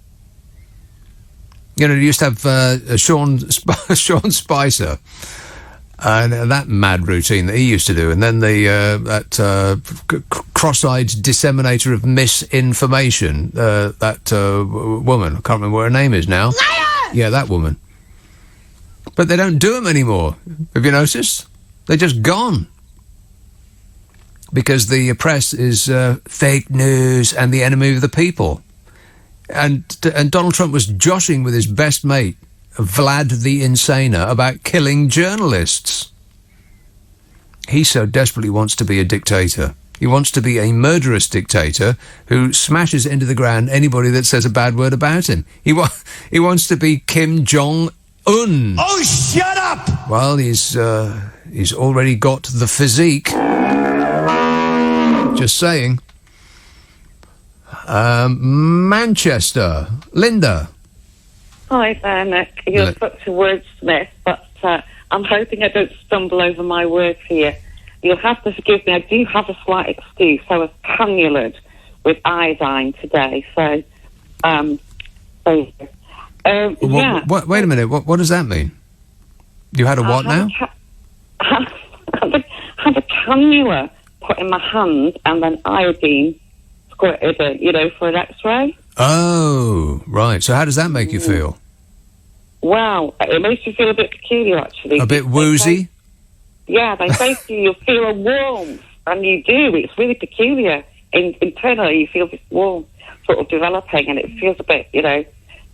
You know, you used to have Sean Spicer, and that mad routine that he used to do, and then that cross-eyed disseminator of misinformation, that woman, I can't remember what her name is now. Liar! Yeah, that woman. But they don't do them anymore. Have you noticed? They're just gone. Because the press is fake news and the enemy of the people. And Donald Trump was joshing with his best mate, Vlad the Insaner, about killing journalists. He so desperately wants to be a dictator. He wants to be a murderous dictator who smashes into the ground anybody that says a bad word about him. He wants to be Kim Jong-un. Oh, shut up! Well, he's already got the physique. Just saying. Manchester. Linda. Hi there, Nick. You're such a wordsmith, but I'm hoping I don't stumble over my words here. You'll have to forgive me. I do have a slight excuse. I was cannulaed with iodine today, so yeah. Wait a minute. What does that mean? You had a what now? Had a cannula put in my hand and then iodine squirted in, for an X-ray. Oh, right. So how does that make you feel? Wow, it makes you feel a bit peculiar, actually. A bit woozy? Yeah, they say to you, you'll feel a warmth, and you do. It's really peculiar. Internally, you feel this warmth sort of developing, and it feels a bit, you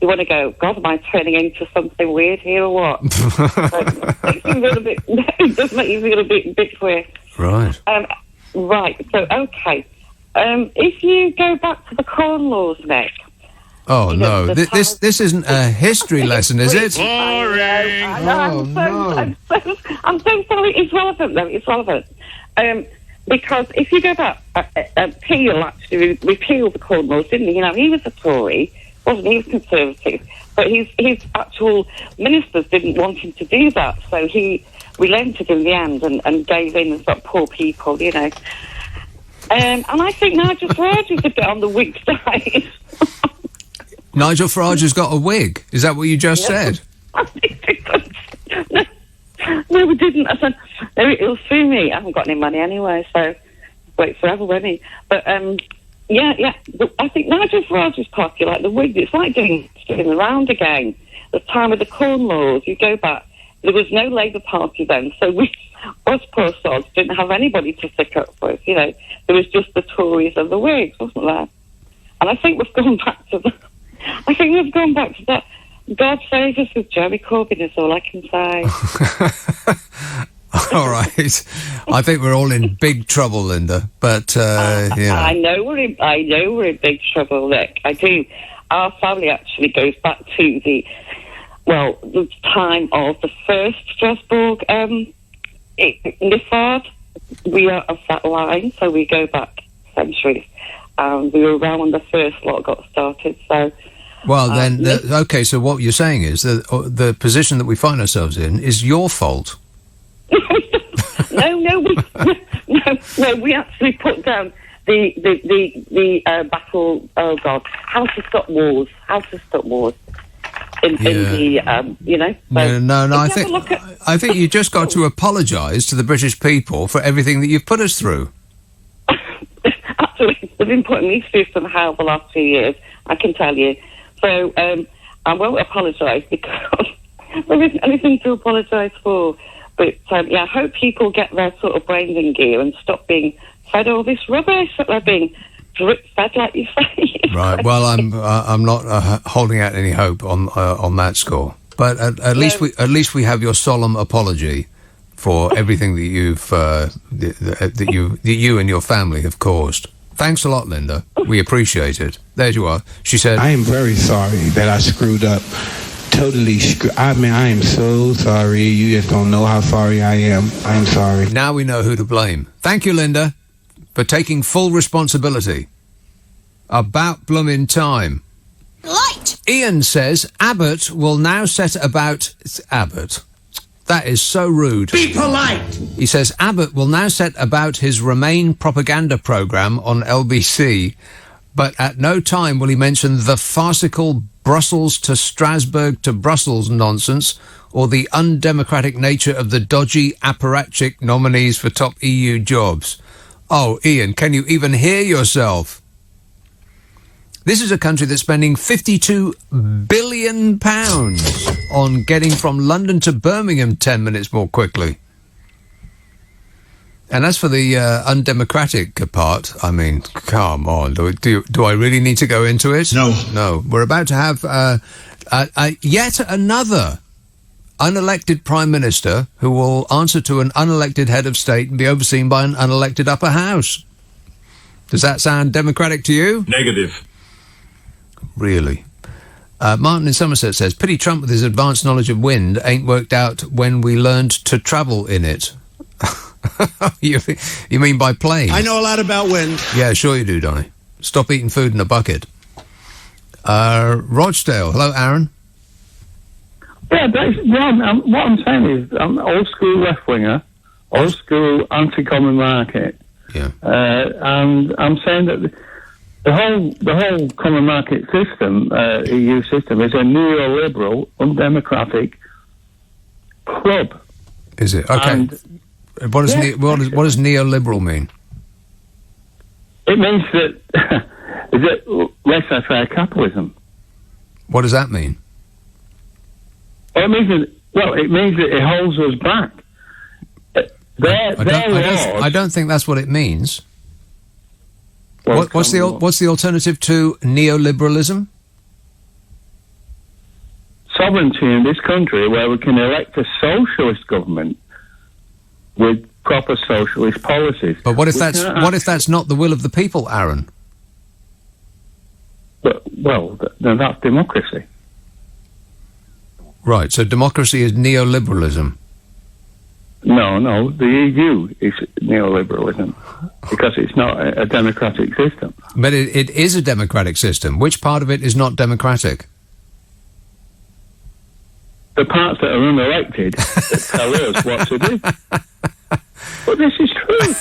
want to go, God, am I turning into something weird here or what? It does make you feel a bit weird. Right. Right, so, okay. If you go back to the Corn Laws, Nick. Oh, no. This isn't a history lesson, is it? Boring! I'm so sorry. It's relevant, though. It's relevant. Because if you go back, Peel actually repealed the Corn Laws, didn't he? He was a Tory, wasn't he? He was Conservative. But his actual ministers didn't want him to do that, so he relented in the end and gave in and got poor people, And I think Nigel Farage is a bit on the weak side. Nigel Farage has got a wig. Is that what you just said? No, we didn't. I said, no, it'll sue me. I haven't got any money anyway, so wait forever, won't he? But, yeah. I think Nigel Farage's party, like the wig, it's like doing the round again. The time of the Corn Laws, you go back, there was no Labour Party then, so us poor sods didn't have anybody to stick up for us, There was just the Tories and the Whigs, wasn't there? And I think we've gone back to that. God save us with Jeremy Corbyn is all I can say. All right. I think we're all in big trouble, Linda. But I know we're in big trouble, Nick. I do. Our family actually goes back to the time of the first Strasbourg Nifad. We are of that line, so we go back centuries. We were around when the first lot got started, so... Well, then, okay, so what you're saying is that the position that we find ourselves in is your fault. No, we actually put down the battle, oh God, how to stop wars. in the, you know. So No. if I you think have a look at- I think you just got to apologise to the British people for everything that you've put us through. Absolutely, they've been putting me through some hell the last 2 years, I can tell you. So I won't apologise because there isn't anything to apologise for. But yeah, I hope people get their sort of brains in gear and stop being fed all this rubbish that they're being drip fed, like you say. Right. Well, I'm not holding out any hope on that score. But at least we have your solemn apology for everything that you've that you and your family have caused. Thanks a lot, Linda. We appreciate it. There you are. She said, I am very sorry that I screwed up. Totally I mean, I am so sorry. You just don't know how sorry I am. I'm sorry. Now we know who to blame. Thank you, Linda, for taking full responsibility. About bloomin' time. Light! Ian says Abbott will now set about... It's Abbott. That is so rude. Be polite! He says Abbott will now set about his Remain propaganda programme on LBC, but at no time will he mention the farcical Brussels to Strasbourg to Brussels nonsense or the undemocratic nature of the dodgy apparatchik nominees for top EU jobs. Oh, Ian, can you even hear yourself? This is a country that's spending £52 billion on getting from London to Birmingham 10 minutes more quickly. And as for the undemocratic part, I mean, come on, do I really need to go into it? No. We're about to have yet another unelected Prime Minister who will answer to an unelected head of state and be overseen by an unelected upper house. Does that sound democratic to you? Negative. Really? Martin in Somerset says, pity Trump with his advanced knowledge of wind ain't worked out when we learned to travel in it. You mean by plane? I know a lot about wind. Yeah, sure you do, Donny. Stop eating food in a bucket. Rochdale. Hello, Aaron. Yeah, what I'm saying is I'm old school left winger, old school anti-common market. Yeah. And I'm saying that the whole common market system, EU system, is a neoliberal, undemocratic club. Is it? Okay. And what does neoliberal mean? it means that is it laissez-faire capitalism. What does that mean? Well, it means that it holds us back. I don't think that's what it means. Well, What's the alternative to neoliberalism? Sovereignty in this country, where we can elect a socialist government with proper socialist policies. But what if that's not the will of the people, Aaron? Then that's democracy. Right. So democracy is neoliberalism. No, the EU is neoliberalism because it's not a democratic system. But it is a democratic system. Which part of it is not democratic? The parts that are unelected that tell us what to do. But this is true.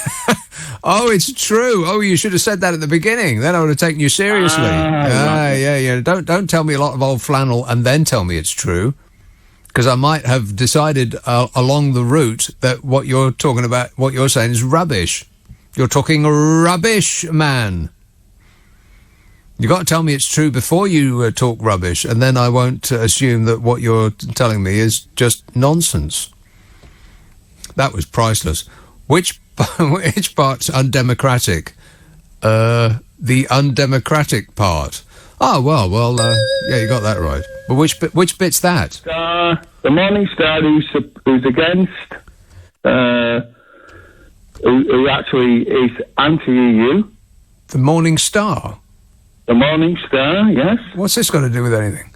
Oh, it's true. Oh, you should have said that at the beginning. Then I would have taken you seriously. Yeah. Don't tell me a lot of old flannel and then tell me it's true. Because I might have decided along the route that what you're talking about, what you're saying is rubbish. You're talking rubbish, man. You've got to tell me it's true before you talk rubbish, and then I won't assume that what you're telling me is just nonsense. That was priceless. Which part's undemocratic? The undemocratic part. Oh, well, yeah, you got that right. But which bit's that? The Morning Star, who's against, who actually is anti-EU. The Morning Star? The Morning Star, yes. What's this got to do with anything?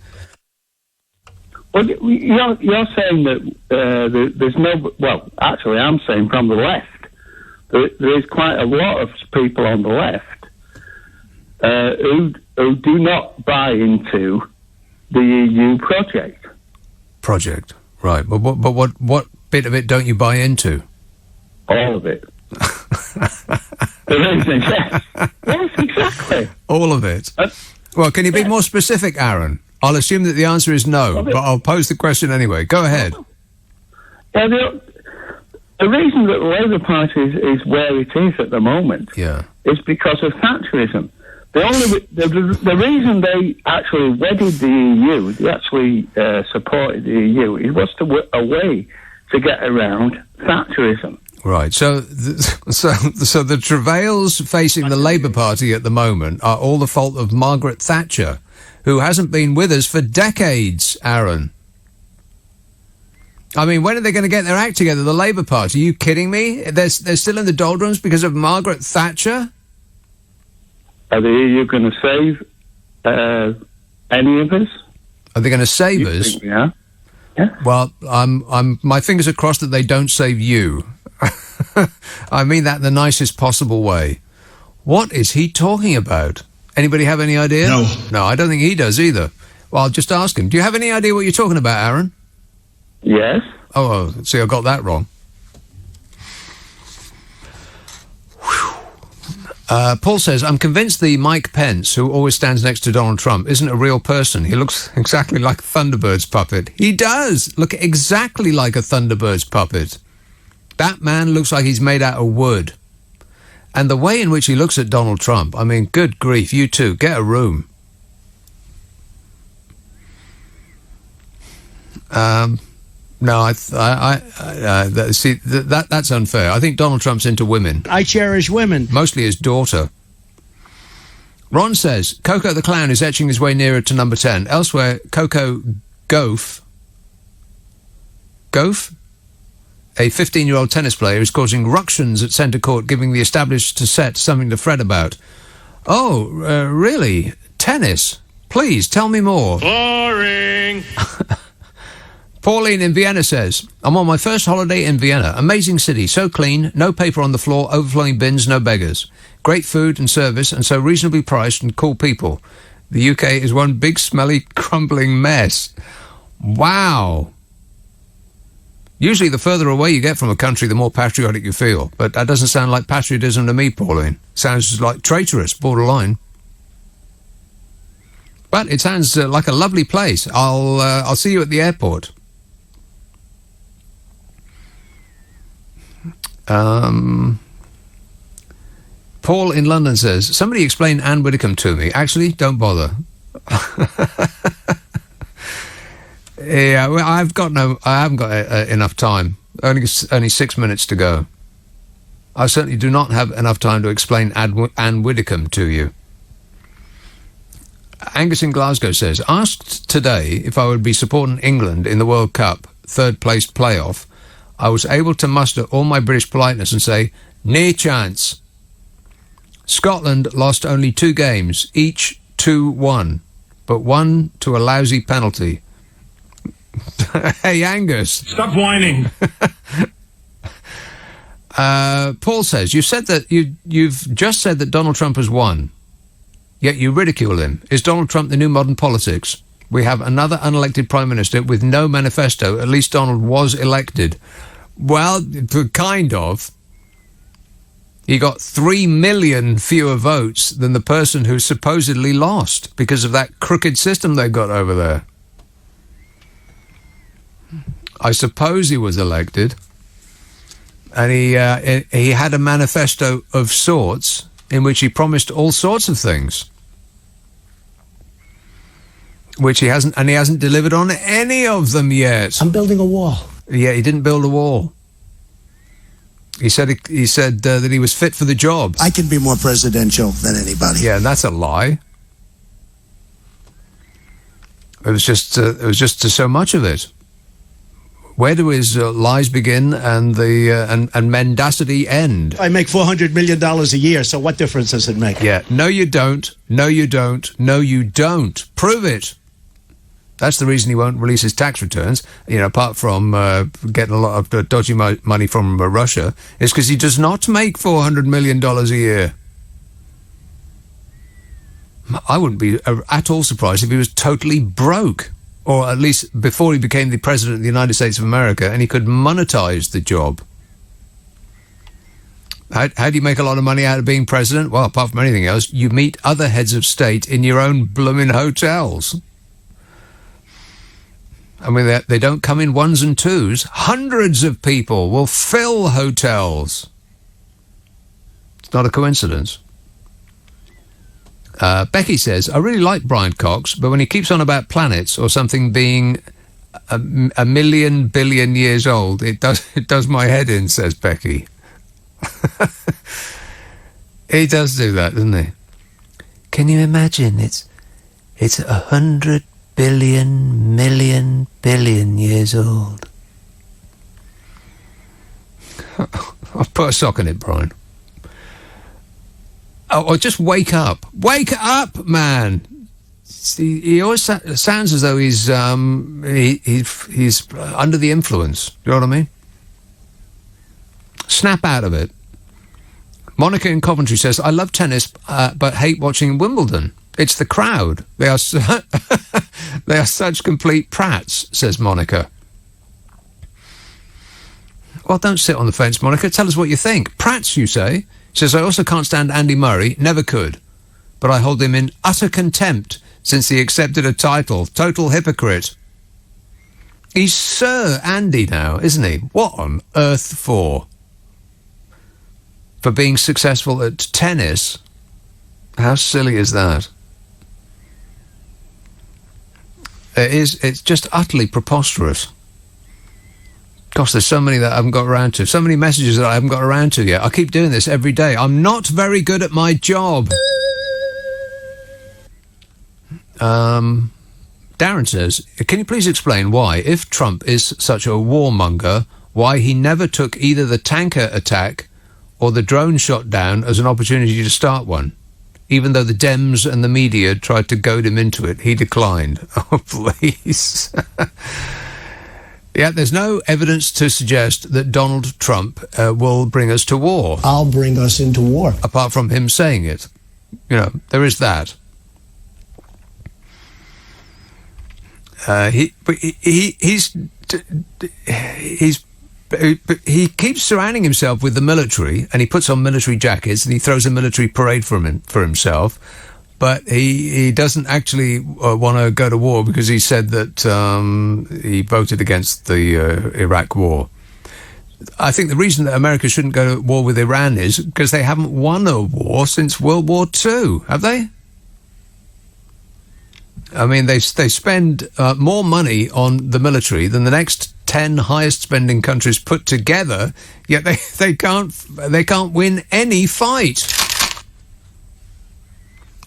Well, you're saying that there's no... Well, actually, I'm saying from the left. There is quite a lot of people on the left who do not buy into the EU project. Project, right. But what bit of it don't you buy into? All of it. Yes, exactly. All of it. Well, can you be more specific, Aaron? I'll assume that the answer is no, but I'll pose the question anyway. Go ahead. Yeah, the reason that the Labour Party is where it is at the moment is because of Thatcherism. The reason they actually wedded the EU, they actually supported the EU, it was a way to get around Thatcherism. Right. So the travails facing the Labour Party at the moment are all the fault of Margaret Thatcher, who hasn't been with us for decades, Aaron. I mean, when are they going to get their act together, the Labour Party? Are you kidding me? They're still in the doldrums because of Margaret Thatcher? Are the EU going to save any of us? Are they going to save us? Yeah. Well, my fingers are crossed that they don't save you. I mean that in the nicest possible way. What is he talking about? Anybody have any idea? No, I don't think he does either. Well, I'll just ask him. Do you have any idea what you're talking about, Aaron? Yes. Oh, see, I got that wrong. Paul says, I'm convinced the Mike Pence, who always stands next to Donald Trump, isn't a real person. He looks exactly like a Thunderbird's puppet. He does look exactly like a Thunderbird's puppet. That man looks like he's made out of wood. And the way in which he looks at Donald Trump, I mean, good grief, you two, get a room. No, see, that's unfair. I think Donald Trump's into women. I cherish women. Mostly his daughter. Ron says, Coco the Clown is etching his way nearer to number 10. Elsewhere, Coco Gauff, a 15-year-old tennis player, is causing ructions at centre court, giving the established set something to fret about. Oh, really? Tennis? Please, tell me more. Boring! Pauline in Vienna says, I'm on my first holiday in Vienna. Amazing city, so clean, no paper on the floor, overflowing bins, no beggars. Great food and service, and so reasonably priced and cool people. The UK is one big, smelly, crumbling mess. Wow. Usually the further away you get from a country, the more patriotic you feel. But that doesn't sound like patriotism to me, Pauline. Sounds like traitorous, borderline. But it sounds like a lovely place. I'll see you at the airport. Paul in London says, somebody explain Anne Widdecombe to me. Actually, don't bother. Yeah, well, I haven't got enough time. Only 6 minutes to go. I certainly do not have enough time to explain Anne Widdecombe to you. Angus in Glasgow says, asked today if I would be supporting England in the World Cup third place playoff, I was able to muster all my British politeness and say, nae chance. Scotland lost only 2 games, each 2-1, but one to a lousy penalty. Hey, Angus. Stop whining. Paul says, you've just said that Donald Trump has won, yet you ridicule him. Is Donald Trump the new modern politics? We have another unelected prime minister with no manifesto. At least Donald was elected. Well, kind of. He got 3 million fewer votes than the person who supposedly lost because of that crooked system they've got over there. I suppose he was elected, and he had a manifesto of sorts in which he promised all sorts of things, which he hasn't delivered on any of them yet. I'm building a wall. Yeah, he didn't build a wall. He said that he was fit for the job. I can be more presidential than anybody. Yeah, and that's a lie. It was just so much of it. Where do his lies begin and and mendacity end? I make $400 million a year, so what difference does it make? Yeah, no you don't, no you don't, no you don't. Prove it. That's the reason he won't release his tax returns, apart from getting a lot of dodgy money from Russia, is because he does not make $400 million a year. I wouldn't be at all surprised if he was totally broke. Or at least before he became the President of the United States of America, and he could monetize the job. How do you make a lot of money out of being president? Well, apart from anything else, you meet other heads of state in your own blooming hotels. I mean, they don't come in ones and twos. Hundreds of people will fill hotels. It's not a coincidence. Becky says, I really like Brian Cox, but when he keeps on about planets or something being a million billion years old, it does my head in, says Becky. He does do that, doesn't he? Can you imagine? It's 100 billion million billion years old. I'll put a sock in it, Brian. Or just wake up. Wake up, man! See, he always sounds as though he's under the influence. You know what I mean? Snap out of it. Monica in Coventry says, I love tennis, but hate watching Wimbledon. It's the crowd. They are they are such complete prats, says Monica. Well, don't sit on the fence, Monica. Tell us what you think. Prats, you say? She says, I also can't stand Andy Murray. Never could. But I hold him in utter contempt since he accepted a title. Total hypocrite. He's Sir Andy now, isn't he? What on earth for? For being successful at tennis? How silly is that? It's just utterly preposterous. Gosh, there's so many that I haven't got around to. So many messages that I haven't got around to yet. I keep doing this every day. I'm not very good at my job. Darren says, can you please explain why, if Trump is such a warmonger, why he never took either the tanker attack or the drone shot down as an opportunity to start one? Even though the Dems and the media tried to goad him into it, he declined. Oh, please. Yeah, there's no evidence to suggest that Donald Trump will bring us to war. I'll bring us into war. Apart from him saying it. You know, there is that. He keeps surrounding himself with the military, and he puts on military jackets, and he throws a military parade for himself. But he doesn't actually want to go to war because he said that he voted against the Iraq war. I think the reason that America shouldn't go to war with Iran is because they haven't won a war since World War II, have they? I mean, they spend more money on the military than the next 10 highest spending countries put together, yet they can't win any fight.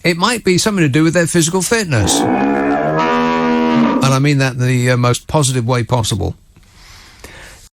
It might be something to do with their physical fitness. And I mean that in the most positive way possible.